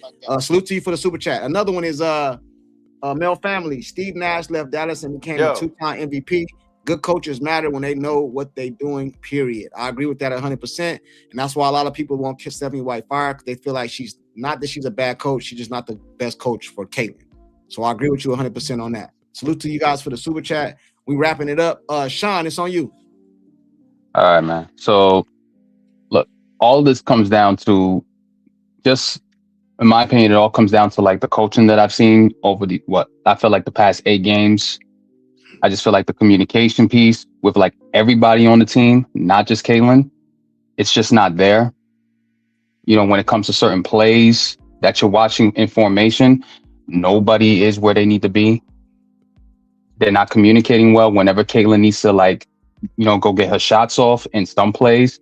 Salute to you for the super chat. Another one is Mel Family. Steve Nash left Dallas and became a 2-time MVP. Good coaches matter when they know what they're doing, period. I agree with that 100%. And that's why a lot of people won't kiss Stephanie White fire because they feel like she's not that she's a bad coach. She's just not the best coach for Caitlin. So I agree with you 100% on that. Salute to you guys for the super chat. We wrapping it up. Sean, it's on you. All right, man. So all this comes down to just, in my opinion, it all comes down to like the coaching that I've seen over I feel like the past 8 games. I just feel like the communication piece with like everybody on the team, not just Caitlin, it's just not there. You know, when it comes to certain plays that you're watching in formation, nobody is where they need to be. They're not communicating well. Whenever Caitlin needs to like, you know, go get her shots off in some plays,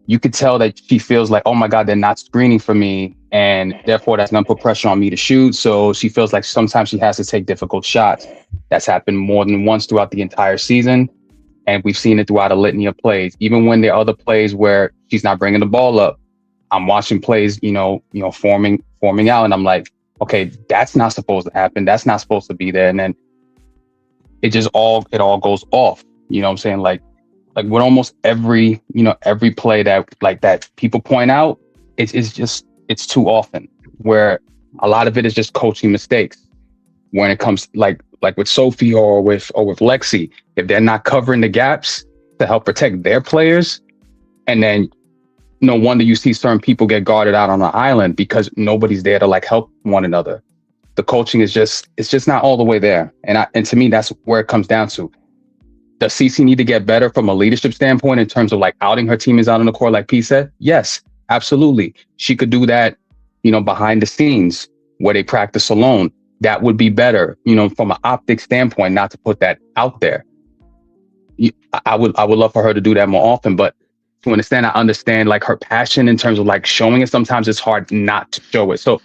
you could tell that she feels like, oh my God, they're not screening for me. And therefore that's going to put pressure on me to shoot. So she feels like sometimes she has to take difficult shots. That's happened more than once throughout the entire season. And we've seen it throughout a litany of plays. Even when there are other plays where she's not bringing the ball up, I'm watching plays, forming out. And I'm like, okay, that's not supposed to happen. That's not supposed to be there. And then it all goes off. You know what I'm saying? Like with almost every play that people point out, it's too often where a lot of it is just coaching mistakes. When it comes like with Sophie or with Lexi, if they're not covering the gaps to help protect their players, and then no wonder you see certain people get guarded out on the island because nobody's there to like help one another. The coaching is just not all the way there. And to me, that's where it comes down to. Does CC need to get better from a leadership standpoint in terms of like outing her teammates out on the court, like P said? Yes, absolutely. She could do that, behind the scenes where they practice alone. That would be better, from an optic standpoint, not to put that out there. I would love for her to do that more often, but to understand, I understand like her passion in terms of like showing it. Sometimes it's hard not to show it. So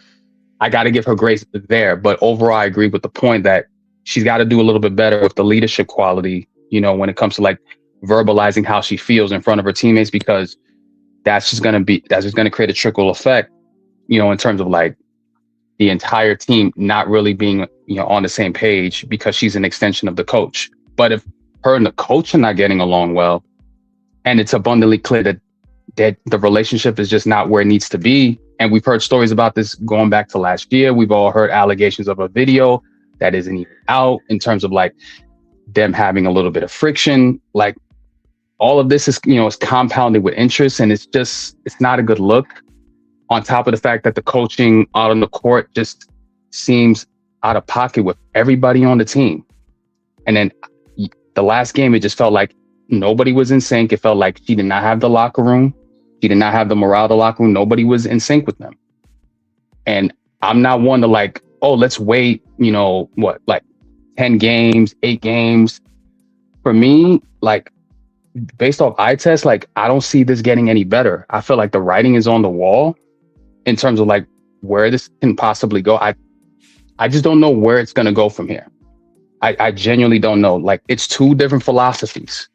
I got to give her grace there. But overall, I agree with the point that she's got to do a little bit better with the leadership quality, when it comes to like verbalizing how she feels in front of her teammates, because that's just going to create a trickle effect, in terms of like the entire team not really being, on the same page because she's an extension of the coach. But if her and the coach are not getting along well, and it's abundantly clear that the relationship is just not where it needs to be. And we've heard stories about this going back to last year. We've all heard allegations of a video that isn't even out in terms of like them having a little bit of friction. Like all of this is, is compounded with interest, and it's not a good look. On top of the fact that the coaching out on the court just seems out of pocket with everybody on the team. And then the last game, it just felt like nobody was in sync. It felt like she did not have the locker room. She did not have the morale of the locker room. Nobody was in sync with them. And I'm not one to like, oh, let's wait, 10 games, 8 games. For me, like based off eye test, like I don't see this getting any better. I feel like the writing is on the wall in terms of like where this can possibly go. I just don't know where it's going to go from here. I genuinely don't know. Like it's two different philosophies.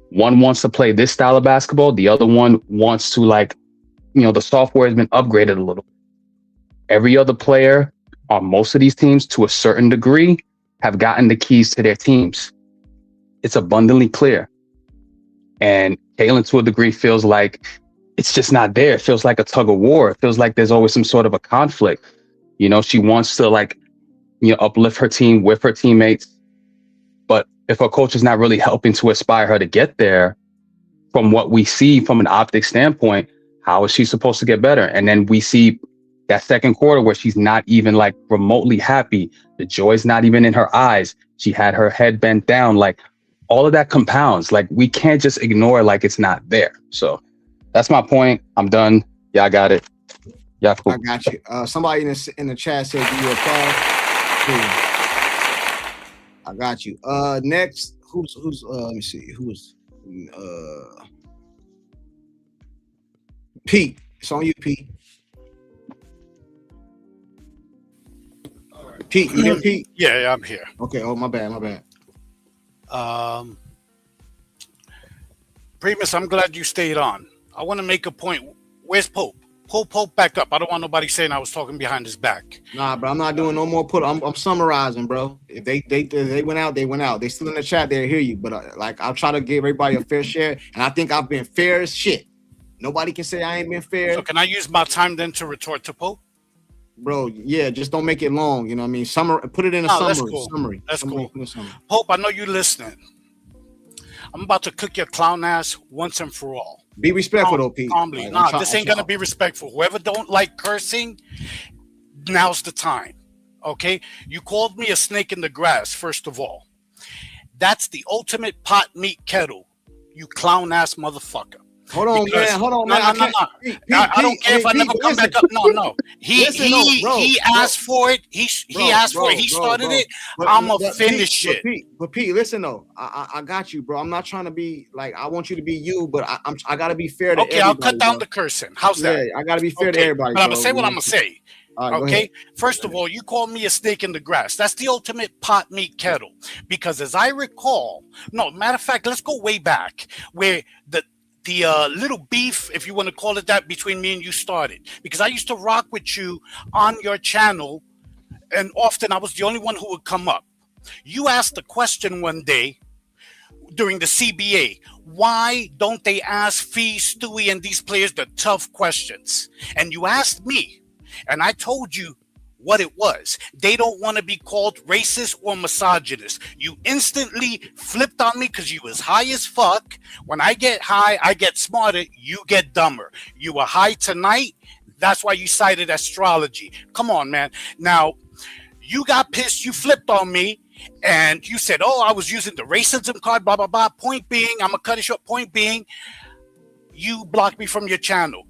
One wants to play this style of basketball. The other one wants to like, the software has been upgraded a little. Every other player on most of these teams to a certain degree have gotten the keys to their teams. It's abundantly clear. And Caitlin to a degree feels like it's just not there. It feels like a tug of war. It feels like there's always some sort of a conflict. She wants to like, uplift her team with her teammates. But if her coach is not really helping to aspire her to get there, from what we see from an optic standpoint, how is she supposed to get better? And then we see that second quarter where she's not even like remotely happy. The joy's not even in her eyes. She had her head bent down. Like all of that compounds. Like we can't just ignore like it's not there. So that's my point. I'm done. Yeah, I got it. Yeah, cool. I got you. Somebody in the chat said, "Do you apply?" Cool. I got you. Next, who's let me see. Who's Pete. It's on you, Pete. Pete, you there, Pete? Yeah, I'm here. Okay, oh my bad. Primus, I'm glad you stayed on. I want to make a point. Where's Pope? Pull Pope back up. I don't want nobody saying I was talking behind his back. Nah, bro, I'm not doing no more I'm summarizing, bro. If they went out, they went out. They still in the chat, they hear you. But I'll try to give everybody a fair share, and I think I've been fair as shit. Nobody can say I ain't been fair. So can I use my time then to retort to Pope? Bro, yeah, just don't make it long. You know what I mean? Put it in a summary. That's cool. That's cool. Pope, I know you're listening. I'm about to cook your clown ass once and for all. Be respectful, though, Pete. Calmly. Like, This ain't gonna be respectful. Whoever don't like cursing, now's the time. Okay? You called me a snake in the grass, first of all. That's the ultimate pot meat kettle, you clown ass motherfucker. Hold on, Because- man. Hold on, no, man. no, no, no. I don't care if I never come back up. No. He asked for it. He asked for it. He started it. I'ma finish it. But Pete, listen though. I got you, bro. I'm not trying to be like, I want you to be you, but I gotta be fair to everybody. Okay, I'll cut down the cursing. How's that? Yeah, I gotta be fair to everybody. But I'm bro. gonna say what I'm gonna say. All right, go Okay, ahead. first of all, you call me a snake in the grass. That's the ultimate pot meat kettle. Because as I recall, no, matter of fact, let's go way back where the little beef, if you want to call it that, between me and you started. Because I used to rock with you on your channel, and often I was the only one who would come up. You asked a question one day during the CBA. Why don't they ask Fee, Stewie, and these players the tough questions? And you asked me, and I told you what it was. They don't want to be called racist or misogynist. You instantly flipped on me because you was high as fuck. When I get high, I get smarter. You get dumber. You were high tonight. That's why you cited astrology. Come on, man. Now, you got pissed. You flipped on me. And you said, oh, I was using the racism card, blah, blah, blah. Point being, I'm going to cut it short. Point being, you blocked me from your channel.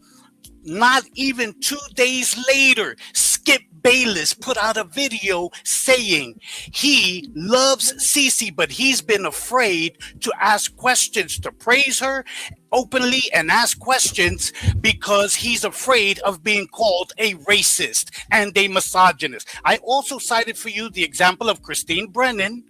Not even 2 days later, Skip Bayless put out a video saying he loves Cece, but he's been afraid to ask questions, to praise her openly and ask questions because he's afraid of being called a racist and a misogynist. I also cited for you the example of Christine Brennan,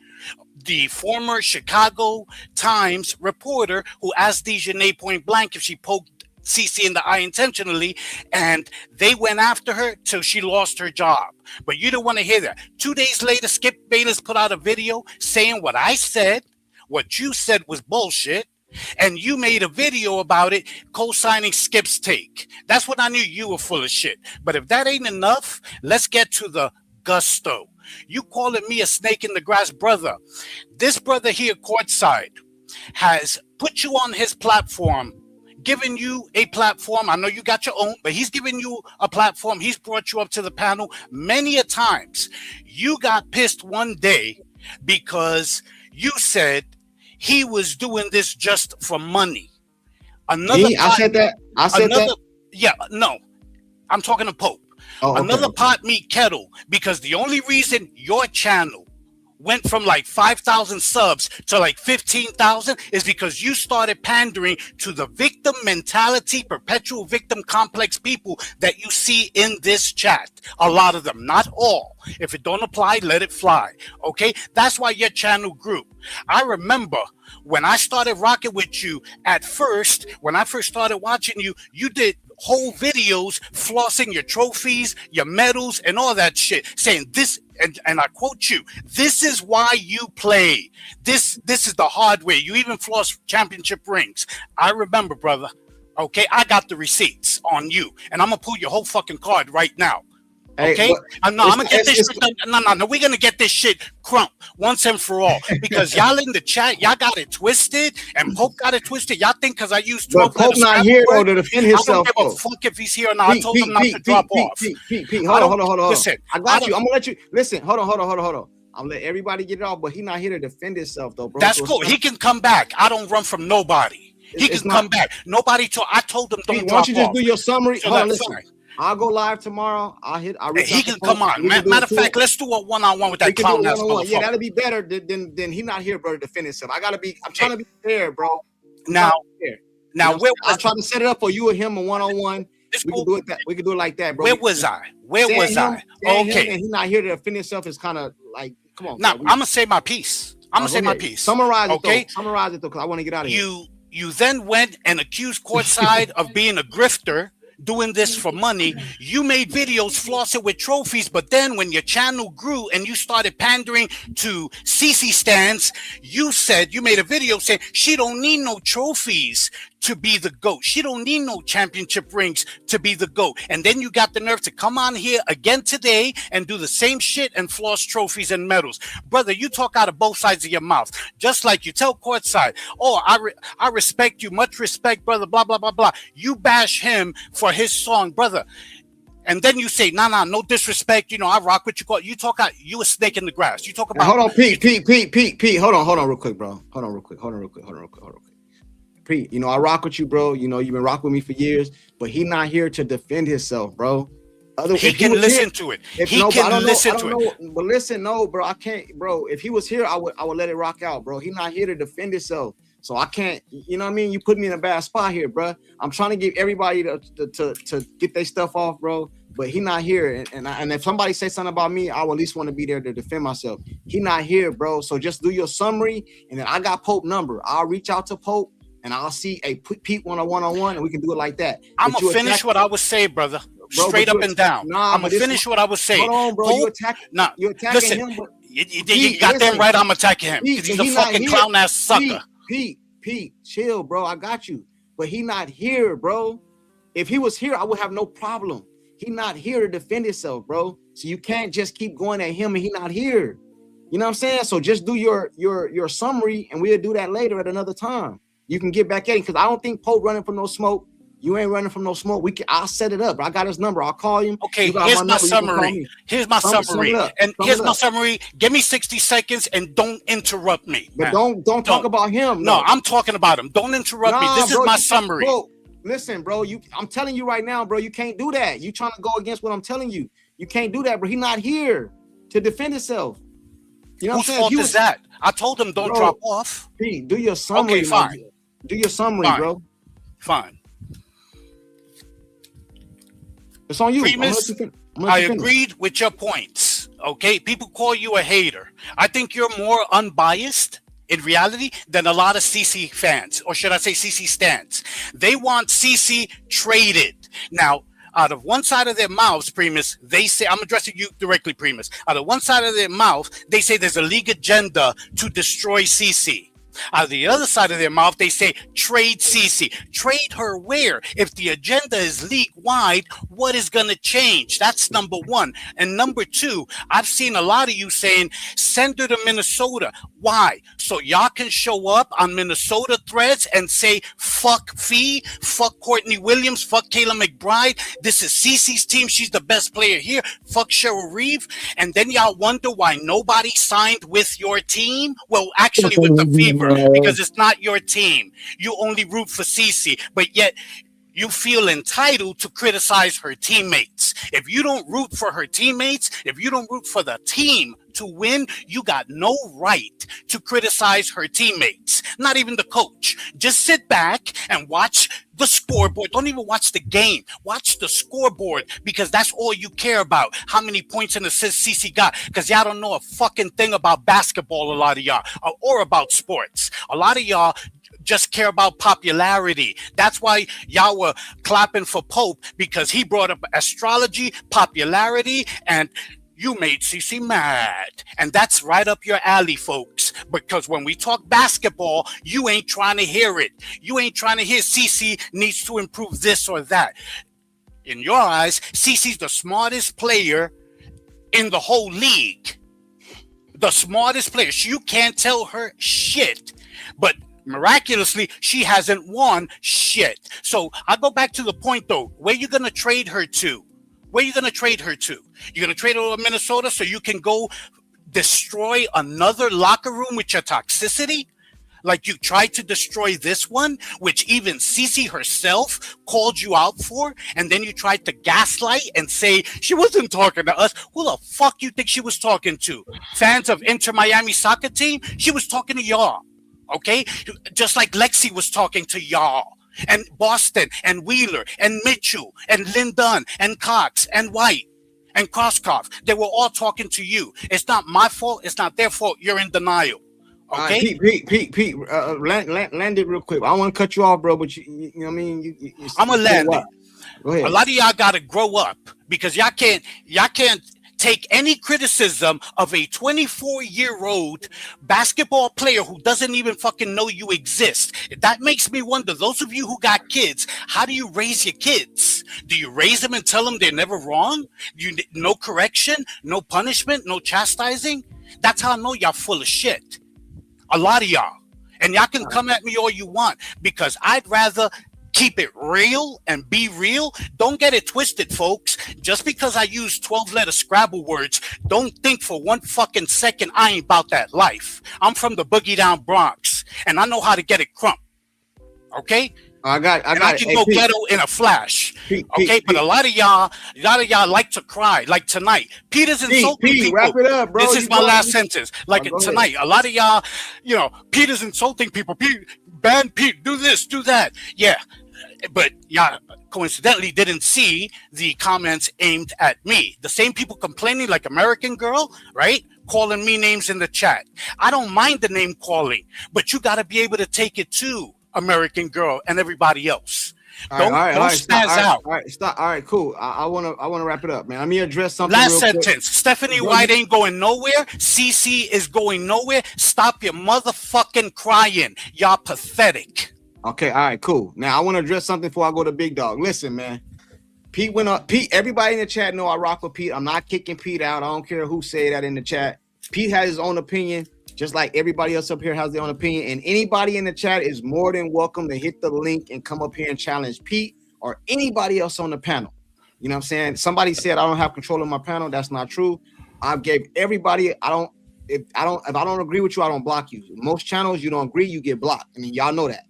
the former Chicago Times reporter who asked Dejanay point blank if she poked Cece in the eye intentionally, and they went after her till she lost her job. But you don't want to hear that. 2 days later, Skip Bayless put out a video saying what I said, what you said was bullshit, and you made a video about it, co-signing Skip's take. That's when I knew you were full of shit. But if that ain't enough, let's get to the gusto. You calling me a snake in the grass, brother. This brother here, Courtside, has put you on his platform, given you a platform. I know you got your own, but he's given you a platform. He's brought you up to the panel many a times. You got pissed one day because you said he was doing this just for money. I said that. Yeah, no. I'm talking to Pope. Another pot meat kettle, because the only reason your channel went from like 5,000 subs to like 15,000 is because you started pandering to the victim mentality, perpetual victim complex people that you see in this chat. A lot of them, not all. If it don't apply, let it fly. Okay? That's why your channel grew. I remember when I started rocking with you at first, when I first started watching you, you did whole videos flossing your trophies, your medals, and all that shit, saying this, and I quote you, this is why you play. This is the hard way. You even floss championship rings. I remember, brother. Okay, I got the receipts on you, and I'm gonna pull your whole fucking card right now. Okay, I'm gonna get this shit done. No, we're gonna get this shit crump once and for all, because y'all in the chat, y'all got it twisted, and Pope got it twisted. Y'all think because I used 12 But Pope not here though to defend himself. I don't give a fuck if he's here or not. I told him not to drop off. Pete, hold on. Listen, I got you. I'm gonna let you listen. Hold on. I'll let everybody get it off, but he's not here to defend himself though, bro. That's cool. He can come back. I don't run from nobody. He can come back. Nobody told. I told him don't Pete, drop off. why don't you just do your summary? So Hold on, that's listen. fine. I'll go live tomorrow. He can come on. Matter of fact, let's do a one-on-one with that clown ass motherfucker. Yeah, that'll be better than he not here, bro, to defend himself. I'm trying to be fair, bro. Now, I'm trying to set it up for you and him a one-on-one. We can do it we can do it like that, bro. Where was I? Okay. And he's not here to defend himself. Is kind of like, come on. Now, I'm gonna say my piece. Summarize it, okay? Summarize it, though, because I want to get out of here. You then went and accused Courtside of being a grifter, doing this for money. You made videos flossing with trophies, but then when your channel grew and you started pandering to Cece stands, you made a video saying she don't need no trophies to be the GOAT. She don't need no championship rings to be the GOAT. And then you got the nerve to come on here again today and do the same shit and floss trophies and medals. Brother, you talk out of both sides of your mouth. Just like you tell Courtside, oh, I respect you, much respect, brother, blah, blah, blah, blah. You bash him for his song, brother. And then you say, nah, no disrespect. You know, I rock with you. You talk out, you a snake in the grass. You talk about. Hold on, Pete. Hold on real quick, bro. Hold on real quick. Pete, you know, I rock with you, bro. You know, you've been rocking with me for years, but he not here to defend himself, bro. He can listen to it. He can listen to it. But listen, no, bro, I can't, bro. If he was here, I would let it rock out, bro. He not here to defend himself. So I can't, you know what I mean? You put me in a bad spot here, bro. I'm trying to get everybody to get their stuff off, bro. But he not here. And if somebody say something about me, I will at least want to be there to defend myself. He not here, bro. So just do your summary. And then I got Pope number. I'll reach out to Pope and I'll see a Pete one-on-one and we can do it like that. I'm going to finish what I was saying, brother. Straight up and down. I'm going to finish what I was saying. Hold on, bro. Pope, you're attacking him. But you got them right. I'm attacking him because he's a fucking clown-ass sucker. Pete, chill, bro. I got you. But he not here, bro. If he was here, I would have no problem. He not here to defend himself, bro. So you can't just keep going at him and he not here. You know what I'm saying? So just do your summary and we'll do that later at another time. You can get back at him because I don't think Pope running from no smoke. You ain't running from no smoke. I'll set it up. I got his number. I'll call him. Okay, here's my summary. Here's my summary. And here's my summary. Give me 60 seconds and don't interrupt me. But don't talk about him. No, I'm talking about him. Don't interrupt me. This is my summary. Bro, listen, bro. I'm telling you right now, bro. You can't do that. You trying to go against what I'm telling you. You can't do that, bro. He's not here to defend himself. You know what I'm saying? Whose fault is that? I told him don't drop off. Pete, do your summary. Okay, fine. Do your summary, bro. Fine. It's on you. Primus, I agreed with your points. Okay, people call you a hater. I think you're more unbiased in reality than a lot of CC fans, or should I say CC stans. They want CC traded. Now, out of one side of their mouths, Primus, they say, I'm addressing you directly, Primus. Out of one side of their mouth, they say there's a league agenda to destroy CC. Out of the other side of their mouth, they say, trade CC. Trade her where? If the agenda is league-wide, what is going to change? That's number one. And number two, I've seen a lot of you saying, send her to Minnesota. Why? So y'all can show up on Minnesota threads and say, fuck Fee, fuck Courtney Williams, fuck Kayla McBride. This is CC's team. She's the best player here. Fuck Cheryl Reeve. And then y'all wonder why nobody signed with your team? Well, actually with the Fever. Because it's not your team. You only root for CC, but yet you feel entitled to criticize her teammates. If you don't root for her teammates, if you don't root for the team to win, you got no right to criticize her teammates, not even the coach. Just sit back and watch the scoreboard. Don't even watch the game. Watch the scoreboard because that's all you care about. How many points and assists CC got? Because y'all don't know a fucking thing about basketball, a lot of y'all, or about sports. A lot of y'all just care about popularity. That's why y'all were clapping for Pope because he brought up astrology, popularity, and you made CC mad. And that's right up your alley, folks. Because when we talk basketball, you ain't trying to hear it. You ain't trying to hear CC needs to improve this or that. In your eyes, CC's the smartest player in the whole league. The smartest player. You can't tell her shit. But miraculously, she hasn't won shit. So I go back to the point, though. Where you going to trade her to? Where are you going to trade her to? You're going to trade her to Minnesota so you can go destroy another locker room with your toxicity? Like you tried to destroy this one, which even CC herself called you out for, and then you tried to gaslight and say she wasn't talking to us. Who the fuck you think she was talking to? Fans of Inter Miami soccer team? She was talking to y'all, okay? Just like Lexi was talking to y'all. And Boston, and Wheeler, and Mitchell, and Lynn Dunn, and Cox, and White, and Krauskopf. They were all talking to you. It's not my fault. It's not their fault. You're in denial. Okay? Pete, land it real quick. I don't want to cut you off, bro, but you know what I mean? I'm going to land it. Go ahead. A lot of y'all got to grow up because y'all can't take any criticism of a 24-year-old basketball player who doesn't even fucking know you exist. That makes me wonder, those of you who got kids, how do you raise your kids? Do you raise them and tell them they're never wrong? No correction, no punishment, no chastising? That's how I know y'all full of shit. A lot of y'all. And y'all can come at me all you want, because I'd rather keep it real and be real. Don't get it twisted, folks. Just because I use 12-letter Scrabble words, don't think for one fucking second I ain't about that life. I'm from the boogie down Bronx, and I know how to get it crump. Okay? I can go ghetto in a flash. Okay, but a lot of y'all like to cry. Like tonight, Peter's insulting people. Wrap it up, bro. This is my last sentence. Like tonight, a lot of y'all, Peter's insulting people. Pete, ban Pete, do this, do that. Yeah, but y'all coincidentally didn't see the comments aimed at me. The same people complaining, like American Girl, right? Calling me names in the chat. I don't mind the name calling, but you got to be able to take it too, American Girl and everybody else. Don't spaz out. All right, stop. All right, cool. I wanna wrap it up, man. Let me address something. Last sentence. Stephanie White ain't going nowhere. CC is going nowhere. Stop your motherfucking crying. Y'all pathetic. Okay, all right, cool. Now I want to address something before I go to Big Dog. Listen, man. Pete went up. Pete, everybody in the chat know I rock with Pete. I'm not kicking Pete out. I don't care who say that in the chat. Pete has his own opinion, just like everybody else up here has their own opinion. And anybody in the chat is more than welcome to hit the link and come up here and challenge Pete or anybody else on the panel. You know what I'm saying? Somebody said I don't have control of my panel. That's not true. I gave everybody. If I don't agree with you, I don't block you. Most channels you don't agree, you get blocked. I mean, y'all know that.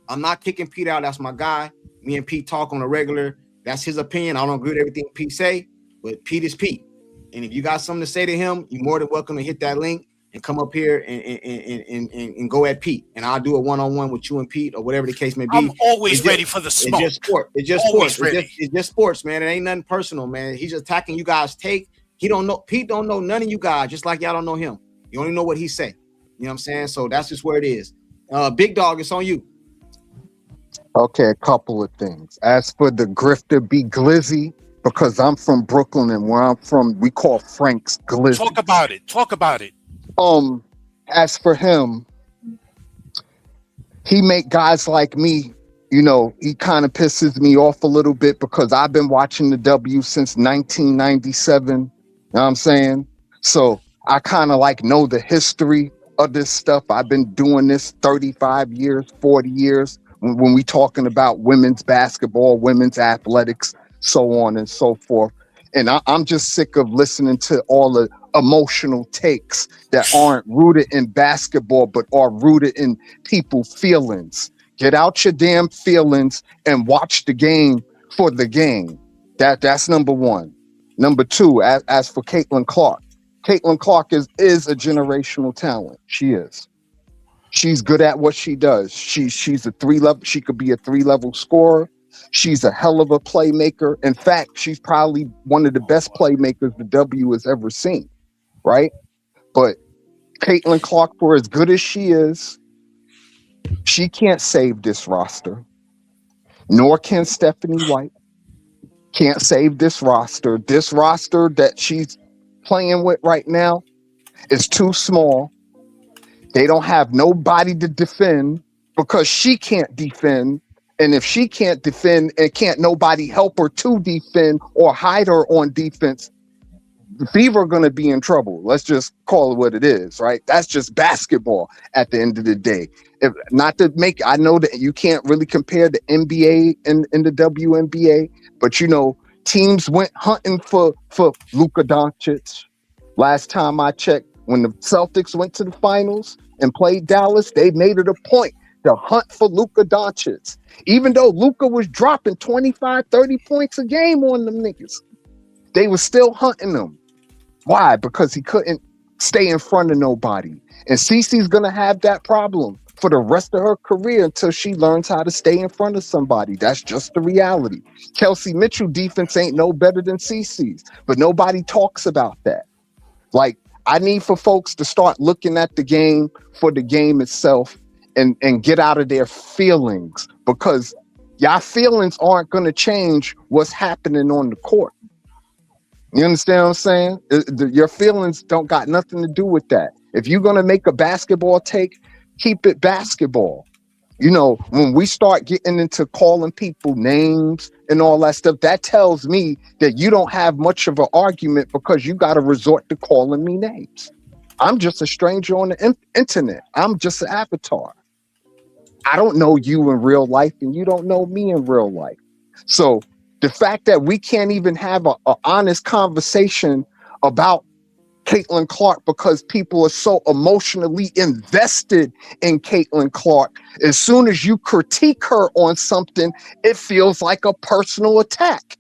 I'm not kicking Pete out. That's my guy. Me and Pete talk on a regular. That's his opinion. I don't agree with everything Pete say, but Pete is Pete. And if you got something to say to him, you're more than welcome to hit that link and come up here and go at Pete. And I'll do a one-on-one with you and Pete or whatever the case may be. I'm always ready for the smoke. It's just sport. It's just sports. It's just sports, man. It ain't nothing personal, man. He's just attacking you guys' take. He don't know. Pete don't know none of you guys, just like y'all don't know him. You only know what he say. You know what I'm saying? So that's just where it is. Big Dog, it's on you. Okay, a couple of things. As for the grifter be glizzy, because I'm from Brooklyn and where I'm from, we call Frank's glizzy. Talk about it. Talk about it. As for him, he make guys like me, he kind of pisses me off a little bit because I've been watching the W since 1997. You know what I'm saying? So I kind of know the history of this stuff. I've been doing this 35 years, 40 years. When we talking about women's basketball, women's athletics, so on and so forth. And I'm just sick of listening to all the emotional takes that aren't rooted in basketball, but are rooted in people's feelings. Get out your damn feelings and watch the game for the game. That's number one. Number two, as for Caitlin Clark is a generational talent. She is. She's good at what she does. She's a 3-level. She could be a 3-level scorer. She's a hell of a playmaker. In fact, she's probably one of the best playmakers the W has ever seen, right? But Caitlin Clark, for as good as she is, she can't save this roster. Nor can Stephanie White. Can't save this roster. This roster that she's playing with right now is too small. They don't have nobody to defend because she can't defend. And if she can't defend and can't nobody help her to defend or hide her on defense, the Fever are going to be in trouble. Let's just call it what it is, right? That's just basketball at the end of the day. I know that you can't really compare the NBA and the WNBA, but teams went hunting for Luka Doncic. Last time I checked, when the Celtics went to the finals and played Dallas, they made it a point to hunt for Luka Doncic. Even though Luka was dropping 25, 30 points a game on them niggas, they were still hunting them. Why? Because he couldn't stay in front of nobody. And Cece's going to have that problem for the rest of her career until she learns how to stay in front of somebody. That's just the reality. Kelsey Mitchell defense ain't no better than Cece's, but nobody talks about that. I need for folks to start looking at the game for the game itself and get out of their feelings, because y'all feelings aren't going to change what's happening on the court. You understand what I'm saying? Your feelings don't got nothing to do with that. If you're gonna make a basketball take, keep it basketball. You know, when we start getting into calling people names and all that stuff, that tells me that you don't have much of an argument because you got to resort to calling me names. I'm just a stranger on the internet. I'm just an avatar. I don't know you in real life and you don't know me in real life. So the fact that we can't even have a honest conversation about Caitlin Clark because people are so emotionally invested in Caitlin Clark. As soon as you critique her on something, it feels like a personal attack.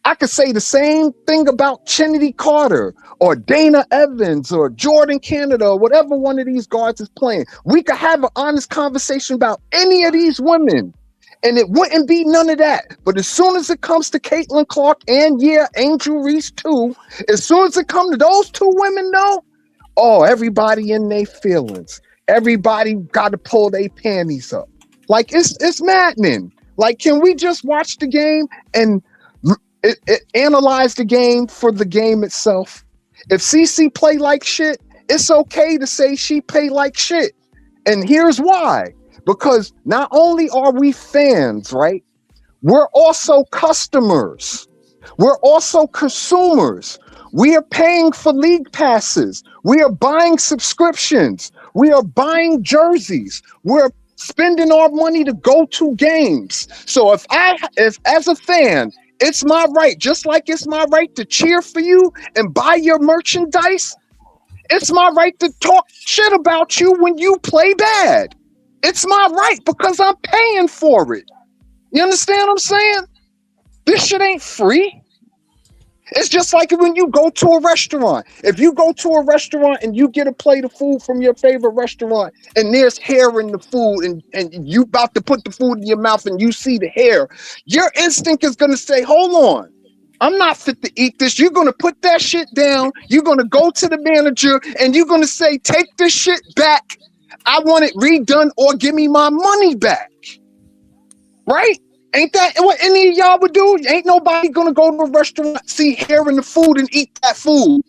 I could say the same thing about Chennedy Carter or Dana Evans or Jordan Canada or whatever one of these guards is playing. We could have an honest conversation about any of these women. And it wouldn't be none of that. But as soon as it comes to Caitlin Clark and Angel Reese too, as soon as it comes to those two women though, oh, everybody in their feelings. Everybody got to pull their panties up. Like it's maddening. Like, can we just watch the game and analyze the game for the game itself? If CC play like shit, it's okay to say she play like shit. And here's why. Because not only are we fans, right? We're also customers. We're also consumers. We are paying for league passes. We are buying subscriptions. We are buying jerseys. We're spending our money to go to games. So if as a fan, it's my right, just like it's my right to cheer for you and buy your merchandise, it's my right to talk shit about you when you play bad. It's my right because I'm paying for it. You understand what I'm saying? This shit ain't free. It's just like when you go to a restaurant. If you go to a restaurant and you get a plate of food from your favorite restaurant and there's hair in the food and you about to put the food in your mouth and you see the hair, your instinct is going to say, hold on, I'm not fit to eat this. You're going to put that shit down. You're going to go to the manager and you're going to say, take this shit back. I want it redone or give me my money back. Right? Ain't that what any of y'all would do? Ain't nobody gonna go to a restaurant, see hair in the food and eat that food.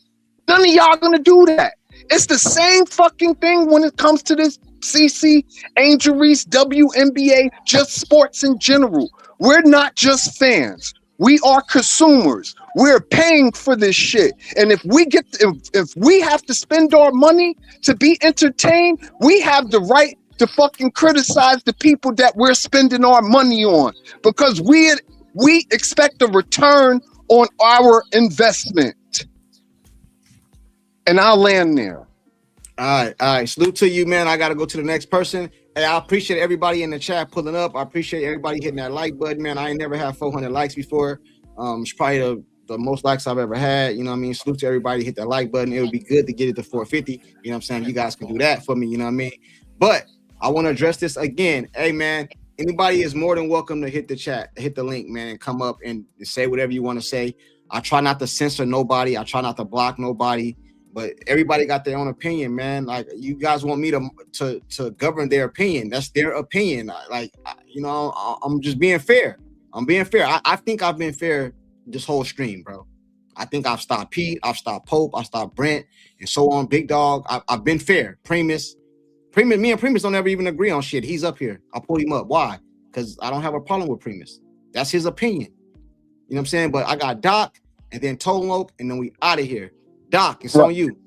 None of y'all gonna do that. It's the same fucking thing when it comes to this CC, Angel Reese, WNBA, just sports in general. We're not just fans. We are consumers. We're paying for this shit. And if we have to spend our money to be entertained, we have the right to fucking criticize the people that we're spending our money on because we expect a return on our investment. And I'll land there. All right. Salute to you, man. I got to go to the next person. Hey, I appreciate everybody in the chat pulling up. I appreciate everybody hitting that like button, man. I ain't never had 400 likes before. It's probably the most likes I've ever had. You know what I mean? Salute to everybody. Hit that like button. It would be good to get it to 450. You know what I'm saying? You guys can do that for me. You know what I mean? But I want to address this again. Hey, man, anybody is more than welcome to hit the chat, hit the link, man, and come up and say whatever you want to say. I try not to censor nobody. I try not to block nobody. But everybody got their own opinion, man. Like, you guys want me to govern their opinion. That's their opinion. I'm just being fair. I'm being fair. I think I've been fair this whole stream, bro. I think I've stopped Pete. I've stopped Pope. I've stopped Brent and so on. Big Dog. I've been fair. Primus, me and Primus don't ever even agree on shit. He's up here. I'll pull him up. Why? Because I don't have a problem with Primus. That's his opinion. You know what I'm saying? But I got Doc and then Toloke, and then we out of here. Doc, it's on you.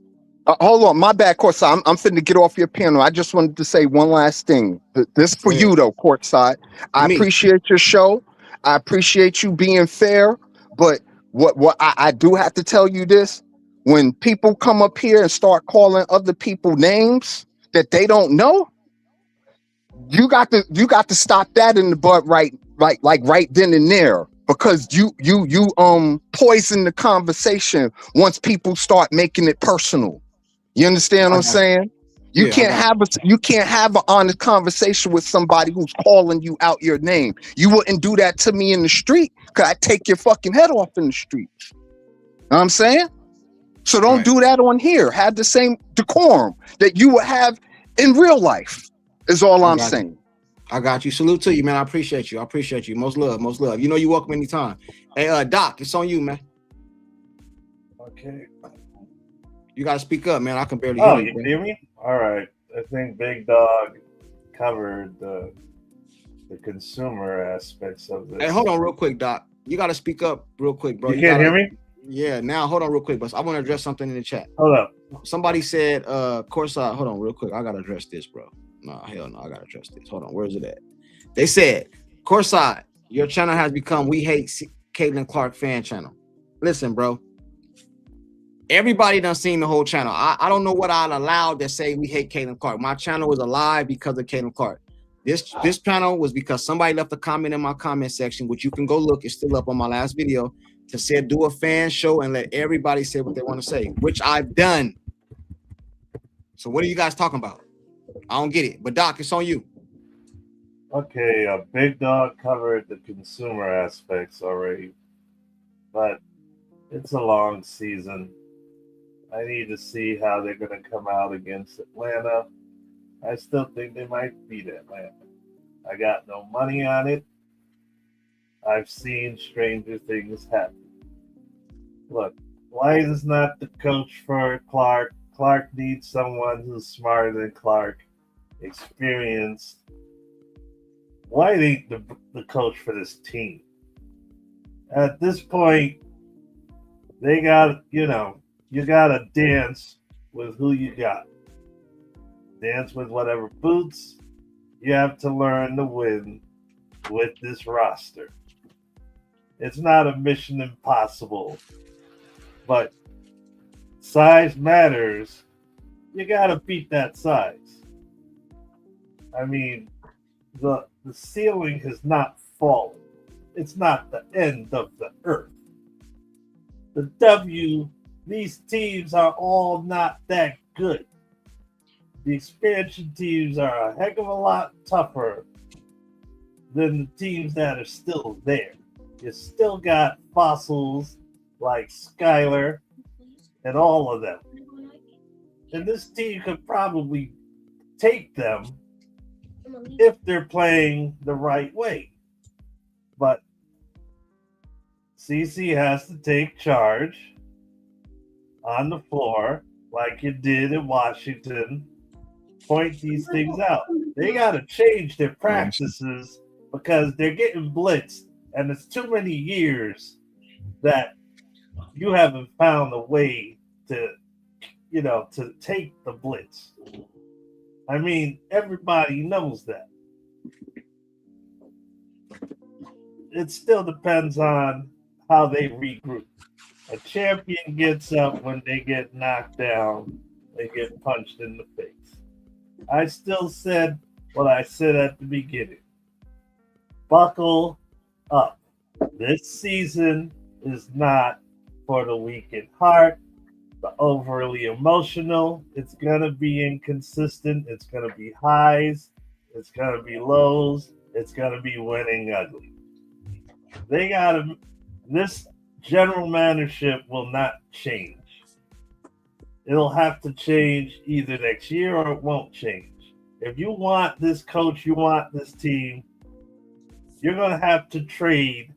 Hold on, my bad, Courtside. I'm finna get off your panel. I just wanted to say one last thing. This for you though, Courtside. I appreciate your show. I appreciate you being fair. But what I do have to tell you this: when people come up here and start calling other people names that they don't know, you got to stop that in the bud right then and there. Because you poison the conversation once people start making it personal. You understand what I'm saying? You can't have an honest conversation with somebody who's calling you out your name. You wouldn't do that to me in the street because I'd take your fucking head off in the street. You know what I'm saying? So don't do that on here. Have the same decorum that you would have in real life is all I'm saying. I got you. Salute to you, man. I appreciate you. Much love. You know you're welcome anytime. Hey, Doc, it's on you, man. Okay. You gotta speak up, man. I can barely Oh, hear you. you Bro. can hear me? All right. I think Big Dog covered the consumer aspects of this. Hey, hold on real quick, Doc. You gotta speak up real quick, bro. You can't hear me? Yeah, now hold on real quick, but I want to address something in the chat. Hold up. Somebody said, Courtside, hold on real quick. I gotta address this, bro. No, hell no, I gotta address this. Hold on, where is it at? They said, Courtside, your channel has become We Hate Caitlin Clark fan channel. Listen, bro. Everybody done seen the whole channel. I don't know what I'd allowed that say we hate Caitlin Clark. My channel was alive because of Caitlin Clark. This channel was because somebody left a comment in my comment section, which you can go look. It's still up on my last video, to say do a fan show and let everybody say what they want to say, which I've done. So what are you guys talking about? I don't get it. But Doc, it's on you. Okay, Big Dog covered the consumer aspects already, but it's a long season. I need to see how they're going to come out against Atlanta. I still think they might beat Atlanta. I got no money on it. I've seen stranger things happen. Look, White is not the coach for Clark. Clark needs someone who's smarter than Clark, experienced. White ain't the coach for this team. At this point, they got, you got to dance with who you got. Dance with whatever boots. You have to learn to win with this roster. It's not a mission impossible, but size matters. You got to beat that size. I mean, the ceiling has not fallen. It's not the end of the earth. These teams are all not that good. The expansion teams are a heck of a lot tougher than the teams that are still there. You still got fossils like Skylar and all of them. And this team could probably take them if they're playing the right way. But CC has to take charge on the floor like you did in Washington. Point these things out. They got to change their practices because they're getting blitzed, and it's too many years that you haven't found a way to take the blitz. I mean, everybody knows that. It still depends on how they regroup. A champion gets up when they get knocked down, they get punched in the face. I still said what I said at the beginning. Buckle up. This season is not for the weak at heart, the overly emotional. It's going to be inconsistent. It's going to be highs. It's going to be lows. It's going to be winning ugly. This general managership will not change. It'll have to change either next year or it won't change. If you want this coach, you want this team, you're going to have to trade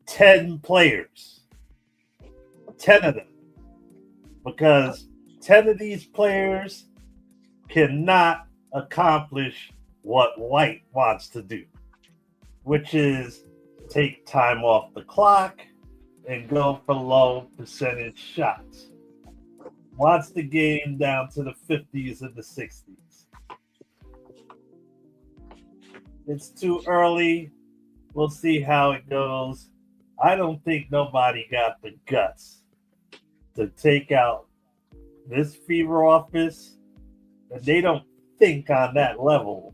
10 players. 10 of them. Because 10 of these players cannot accomplish what White wants to do, which is take time off the clock and go for low percentage shots. Wants the game down to the 50s and the 60s. It's too early. We'll see how it goes. I don't think nobody got the guts to take out this fever office, and they don't think on that level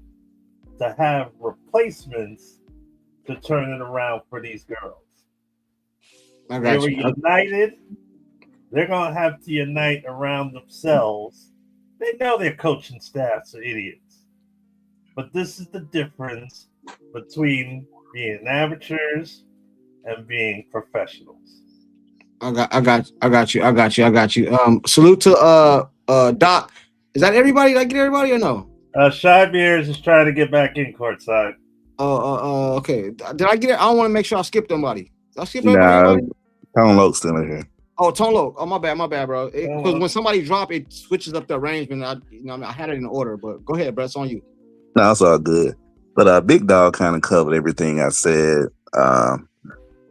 to have replacements to turn it around for these girls. They were united. They're going to have to unite around themselves. They know their coaching staffs are idiots. But this is the difference between being amateurs and being professionals. I got you. Salute to Doc. Is that everybody? Did I get everybody or no? Shy Beers is trying to get back in courtside. Okay. Did I get it? I don't want to make sure I skipped somebody. Did I skip Nah, everybody? Tone Loke's still in here. Oh, Tolo. Oh, my bad, bro. Because when somebody drop, it switches up the arrangement. I had it in order, but go ahead, bro. It's on you. No, it's all good. But Big Dog kind of covered everything I said.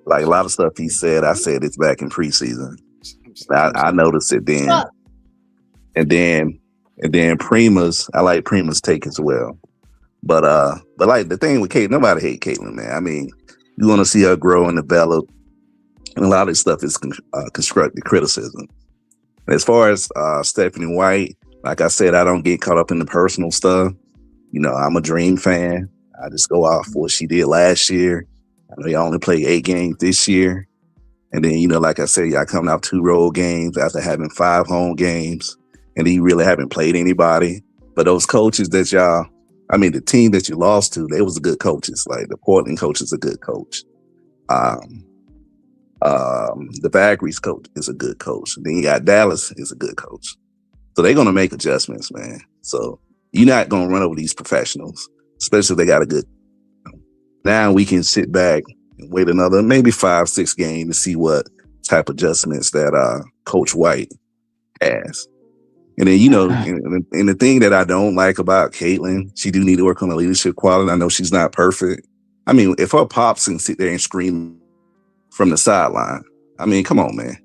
Like a lot of stuff he said, I said it's back in preseason. I noticed it then. And then Prima's, I like Prima's take as well. But like the thing with Kate, nobody hate Caitlyn, man. I mean, you want to see her grow and develop, and a lot of this stuff is constructive criticism. And as far as Stephanie White, like I said, I don't get caught up in the personal stuff. You know, I'm a Dream fan. I just go off what she did last year. I know y'all only played 8 games this year. And then, you know, like I said, y'all coming out 2 road games after having 5 home games. And you really haven't played anybody. But those coaches that the team that you lost to, they was good coaches. Like the Portland coach is a good coach. The Valkyries coach is a good coach. And then you got Dallas is a good coach. So they're going to make adjustments, man. So you're not going to run over these professionals, especially if they got a good. Now we can sit back and wait another maybe 5-6 games to see what type of adjustments that Coach White has. And then, you know, and the thing that I don't like about Caitlyn, she do need to work on the leadership quality. I know she's not perfect. I mean, if her pops can sit there and scream from the sideline, I mean, come on, man.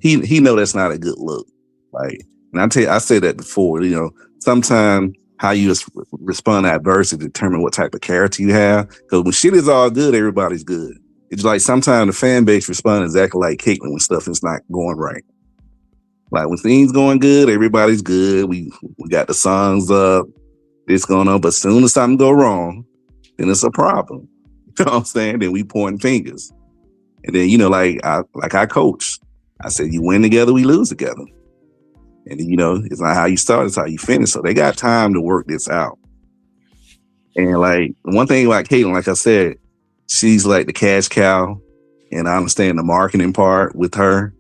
He know that's not a good look. Like, and I said that before, you know, sometimes how you respond to adversity determine what type of character you have. Because when shit is all good, everybody's good. It's like sometimes the fan base responds exactly like Caitlyn when stuff is not going right. Like when things going good, everybody's good. We got the songs up, this going on. But as soon as something go wrong, then it's a problem. You know what I'm saying? Then we pointing fingers. And then, you know, like I coach. I said, you win together, we lose together. And then, you know, it's not how you start, it's how you finish. So they got time to work this out. And like one thing about Caitlyn, like I said, she's like the cash cow. And I understand the marketing part with her.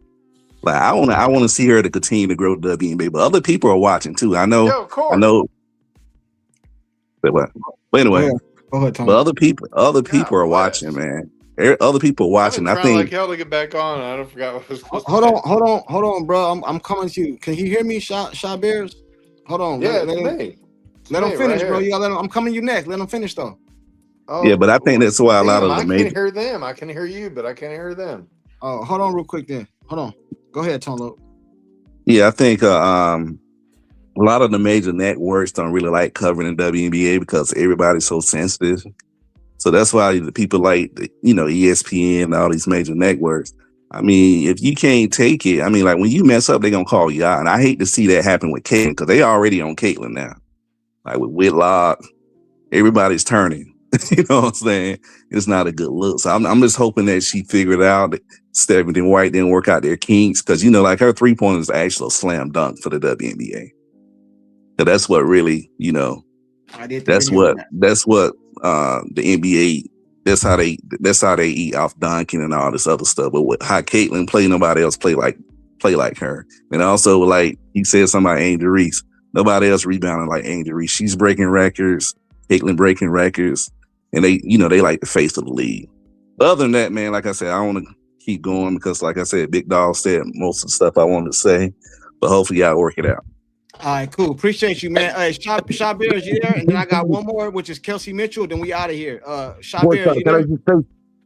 Like I want to see her to continue to grow the WNBA, but other people are watching too. I know. But what? But anyway, go ahead, Tom. But other people are watching, man. Other people are watching. I think. Like hell to get back on. I don't forget what was supposed Hold on, bro. I'm coming to you. Can you hear me, Shot Bears? Hold on. Yeah, let him finish, right, bro. You gotta let him. I'm coming to you next. Let him finish though. Oh, yeah, but I think that's why a lot of the I can hear them. I can hear you, but I can't hear them. Oh, hold on, real quick then. Hold on. Go ahead, Tolo. Yeah, I think a lot of the major networks don't really like covering the WNBA because everybody's so sensitive. So that's why the people like, you know, ESPN and all these major networks. I mean, if you can't take it, I mean, like when you mess up, they're going to call you out. And I hate to see that happen with Caitlyn because they already on Caitlyn now. Like with Whitlock, everybody's turning. You know what I'm saying? It's not a good look. So I'm just hoping that she figured out that Stephanie White didn't work out their kinks because, you know, like her 3-pointer is actually a slam dunk for the WNBA. So that's what really, you know, that's what the NBA, that's how they eat off dunking and all this other stuff. But how Caitlyn play, nobody else play like her. And also, like he said, somebody Angel Reese, nobody else rebounding like Angel Reese. She's breaking records, Caitlyn breaking records, and they like the face of the league. But other than that, man, like I said, I want to keep going because, like I said, Big Dog said most of the stuff I wanted to say. But hopefully, y'all work it out. All right, cool. Appreciate you, man. Hey, Shot Bears, you there? And then I got one more, which is Kelsey Mitchell. Then we out of here. Shot Bears, you there?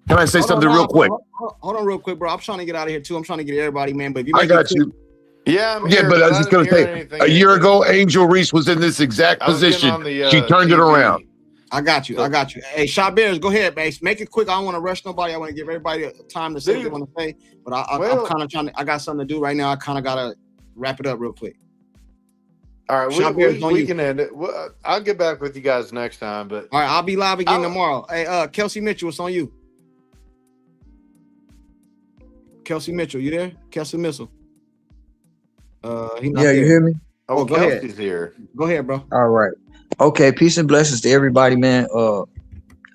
Can I say something real quick? Hold on, real quick, bro. I'm trying to get out of here too. I'm trying to get everybody, man. But if you I got you. Yeah, but I was just going to say, a year ago, Angel Reese was in this exact position. She turned it around. I got you. Hey, Shot Bears, go ahead, man. Make it quick. I don't want to rush nobody. I want to give everybody time to say what they want to say. But I'm kind of trying to. I got something to do right now. I kind of gotta wrap it up real quick. All right, we can end it. I'll get back with you guys next time. But all right, I'll be live again tomorrow. Hey, Kelsey Mitchell, it's on you. Kelsey Mitchell, you there? Kelsey Mitchell. You hear me? Oh, go Kelsey's ahead. Here. Go ahead, bro. All right. Okay, peace and blessings to everybody, man.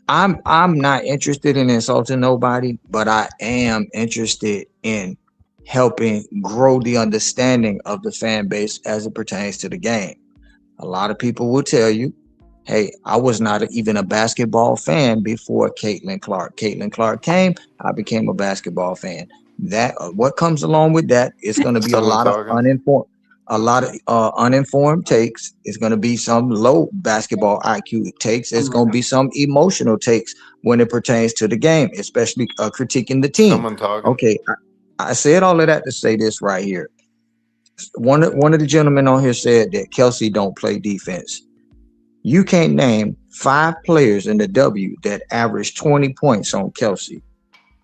I'm not interested in insulting nobody, but I am interested in helping grow the understanding of the fan base as it pertains to the game. A lot of people will tell you, hey, I was not even a basketball fan before Caitlin Clark. Caitlin Clark came, I became a basketball fan. That what comes along with that is going to be Someone talking. a lot of uninformed takes. It's going to be some low basketball IQ takes. It's going to be some emotional takes when it pertains to the game, especially critiquing the team. Someone talking. Okay, I said all of that to say this right here. One of the gentlemen on here said that Kelsey don't play defense. You can't name 5 players in the W that average 20 points on Kelsey,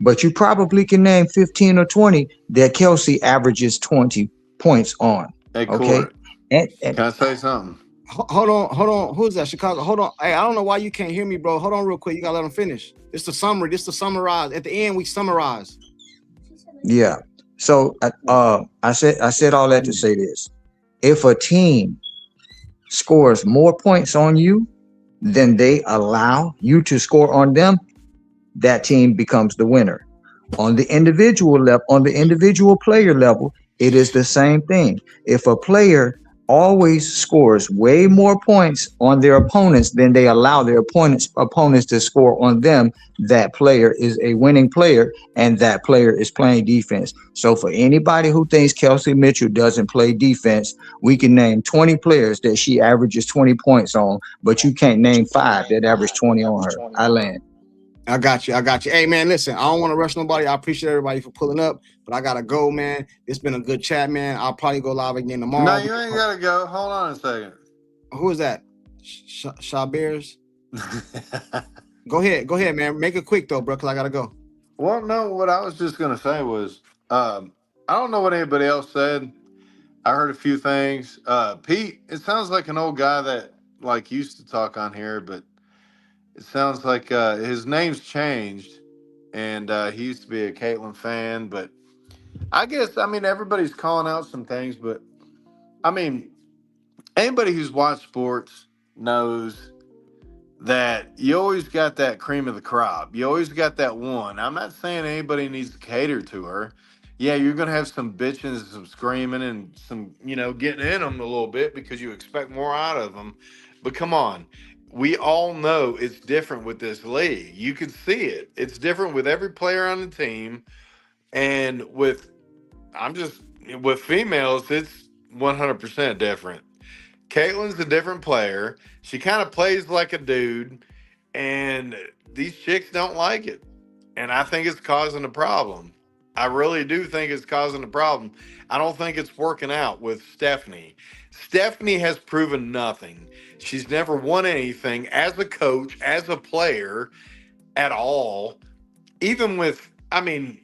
but you probably can name 15 or 20 that Kelsey averages 20 points on. Hey, Okay. Court, can I say something? Hold on. Who's that? Chicago. Hold on. Hey, I don't know why you can't hear me, bro. Hold on real quick. You gotta let him finish. It's the summary. This the summarize. At the end, we summarize. Yeah. So I said all that to say this. If a team scores more points on you than they allow you to score on them, that team becomes the winner. On the individual level, on the individual player level, it is the same thing. If a player always scores way more points on their opponents than they allow their opponents to score on them, that player is a winning player, and that player is playing defense. So for anybody who thinks Kelsey Mitchell doesn't play defense, we can name 20 players that she averages 20 points on, but you can't name 5 that average 20 on her. I land. I got you. Hey, man, listen, I don't want to rush nobody. I appreciate everybody for pulling up, but I got to go, man. It's been a good chat, man. I'll probably go live again tomorrow. No, you ain't got to go. Hold on a second. Who is that? Shabears? Go ahead, man. Make it quick, though, bro, because I got to go. Well, no, what I was just going to say was, I don't know what anybody else said. I heard a few things. Pete, it sounds like an old guy that, like, used to talk on here, but it sounds like his name's changed, and he used to be a Caitlyn fan. But I guess, I mean, everybody's calling out some things. But, I mean, anybody who's watched sports knows that you always got that cream of the crop. You always got that one. I'm not saying anybody needs to cater to her. Yeah, you're going to have some bitching and some screaming and some, getting in them a little bit because you expect more out of them. But come on. We all know it's different with this league. You can see it. It's different with every player on the team. And with females, it's 100% different. Caitlyn's a different player. She kind of plays like a dude, and these chicks don't like it. And I think it's causing a problem. I really do think it's causing a problem. I don't think it's working out with Stephanie. Stephanie has proven nothing. She's never won anything as a coach, as a player at all. Even with, I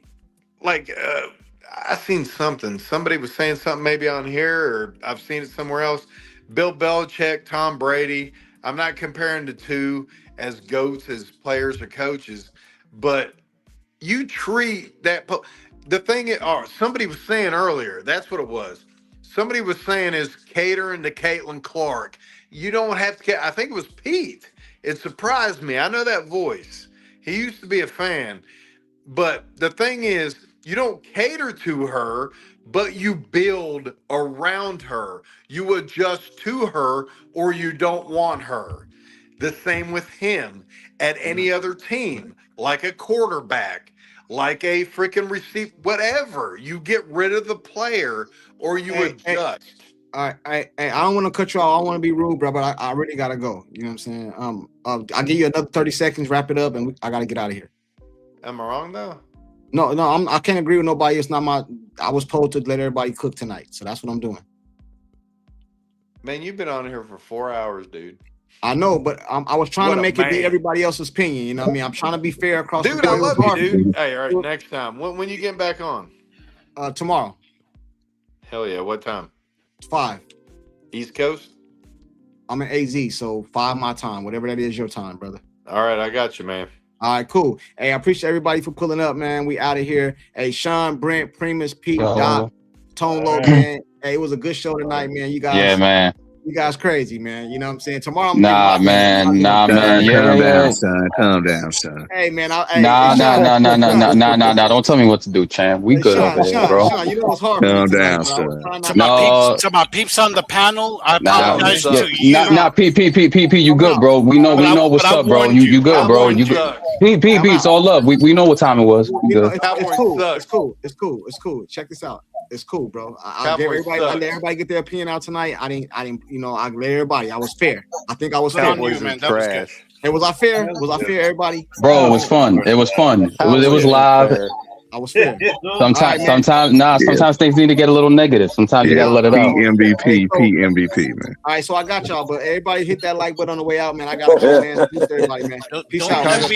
seen something. Somebody was saying something maybe on here, or I've seen it somewhere else. Bill Belichick, Tom Brady. I'm not comparing the two as GOATs, as players or coaches, but you treat that. The thing is, somebody was saying earlier, that's what it was. Somebody was saying is catering to Caitlin Clark. You don't have to. I think it was Pete. It surprised me. I know that voice. He used to be a fan. But the thing is, you don't cater to her, but you build around her. You adjust to her, or you don't want her. The same with him at any other team, like a quarterback, like a freaking receiver, whatever. You get rid of the player, or you adjust. I don't want to cut you off. I don't want to be rude, bro, but I really gotta go. You know what I'm saying? I'll give you another 30 seconds, wrap it up, and I gotta get out of here. Am I wrong though? No, I can't agree with nobody. It's not I was told to let everybody cook tonight, so that's what I'm doing. Man, you've been on here for 4 hours, dude. I know, but I was trying to make it be everybody else's opinion. You know what I mean? I'm trying to be fair across the board. Dude, I love you, dude. Hey, all right, next time. When you getting back on? Tomorrow. Hell yeah. What time? 5. East Coast? I'm in AZ, so 5 my time. Whatever that is your time, brother. All right, I got you, man. All right, cool. Hey, I appreciate everybody for pulling up, man. We out of here. Hey, Sean, Brent, Primus, Pete, Doc, Tone Low, man. Hey, it was a good show tonight, man. You guys. Yeah, man. You guys crazy, man. You know what I'm saying? Tomorrow I'm Nah, man. Son, Yeah. calm down, son. Calm down, son. Hey, man. Nah. Don't tell me what to do, champ. We good over here, bro. Sean, you know it's hard for me Calm tonight, down, but I was son. trying To not my peeps on the panel, I apologize to you. P, you good, bro. We know what's up, bro. You good, bro. You good. P, it's all up. We know what time it was. We You know, good. it's cool. Check this out. It's cool, bro. I let everybody get their opinion out tonight. I didn't, I let everybody. I was fair. I think I was fair. You, man. That was good. Hey, was I fair? Was I fair, everybody? Bro, it was fun. It was live. I was fair. Sometimes things need to get a little negative. Sometimes you gotta let it out. MVP, man. All right, so I got y'all, but everybody hit that like button on the way out, man. I gotta go, man. Peace to everybody, man. Peace out.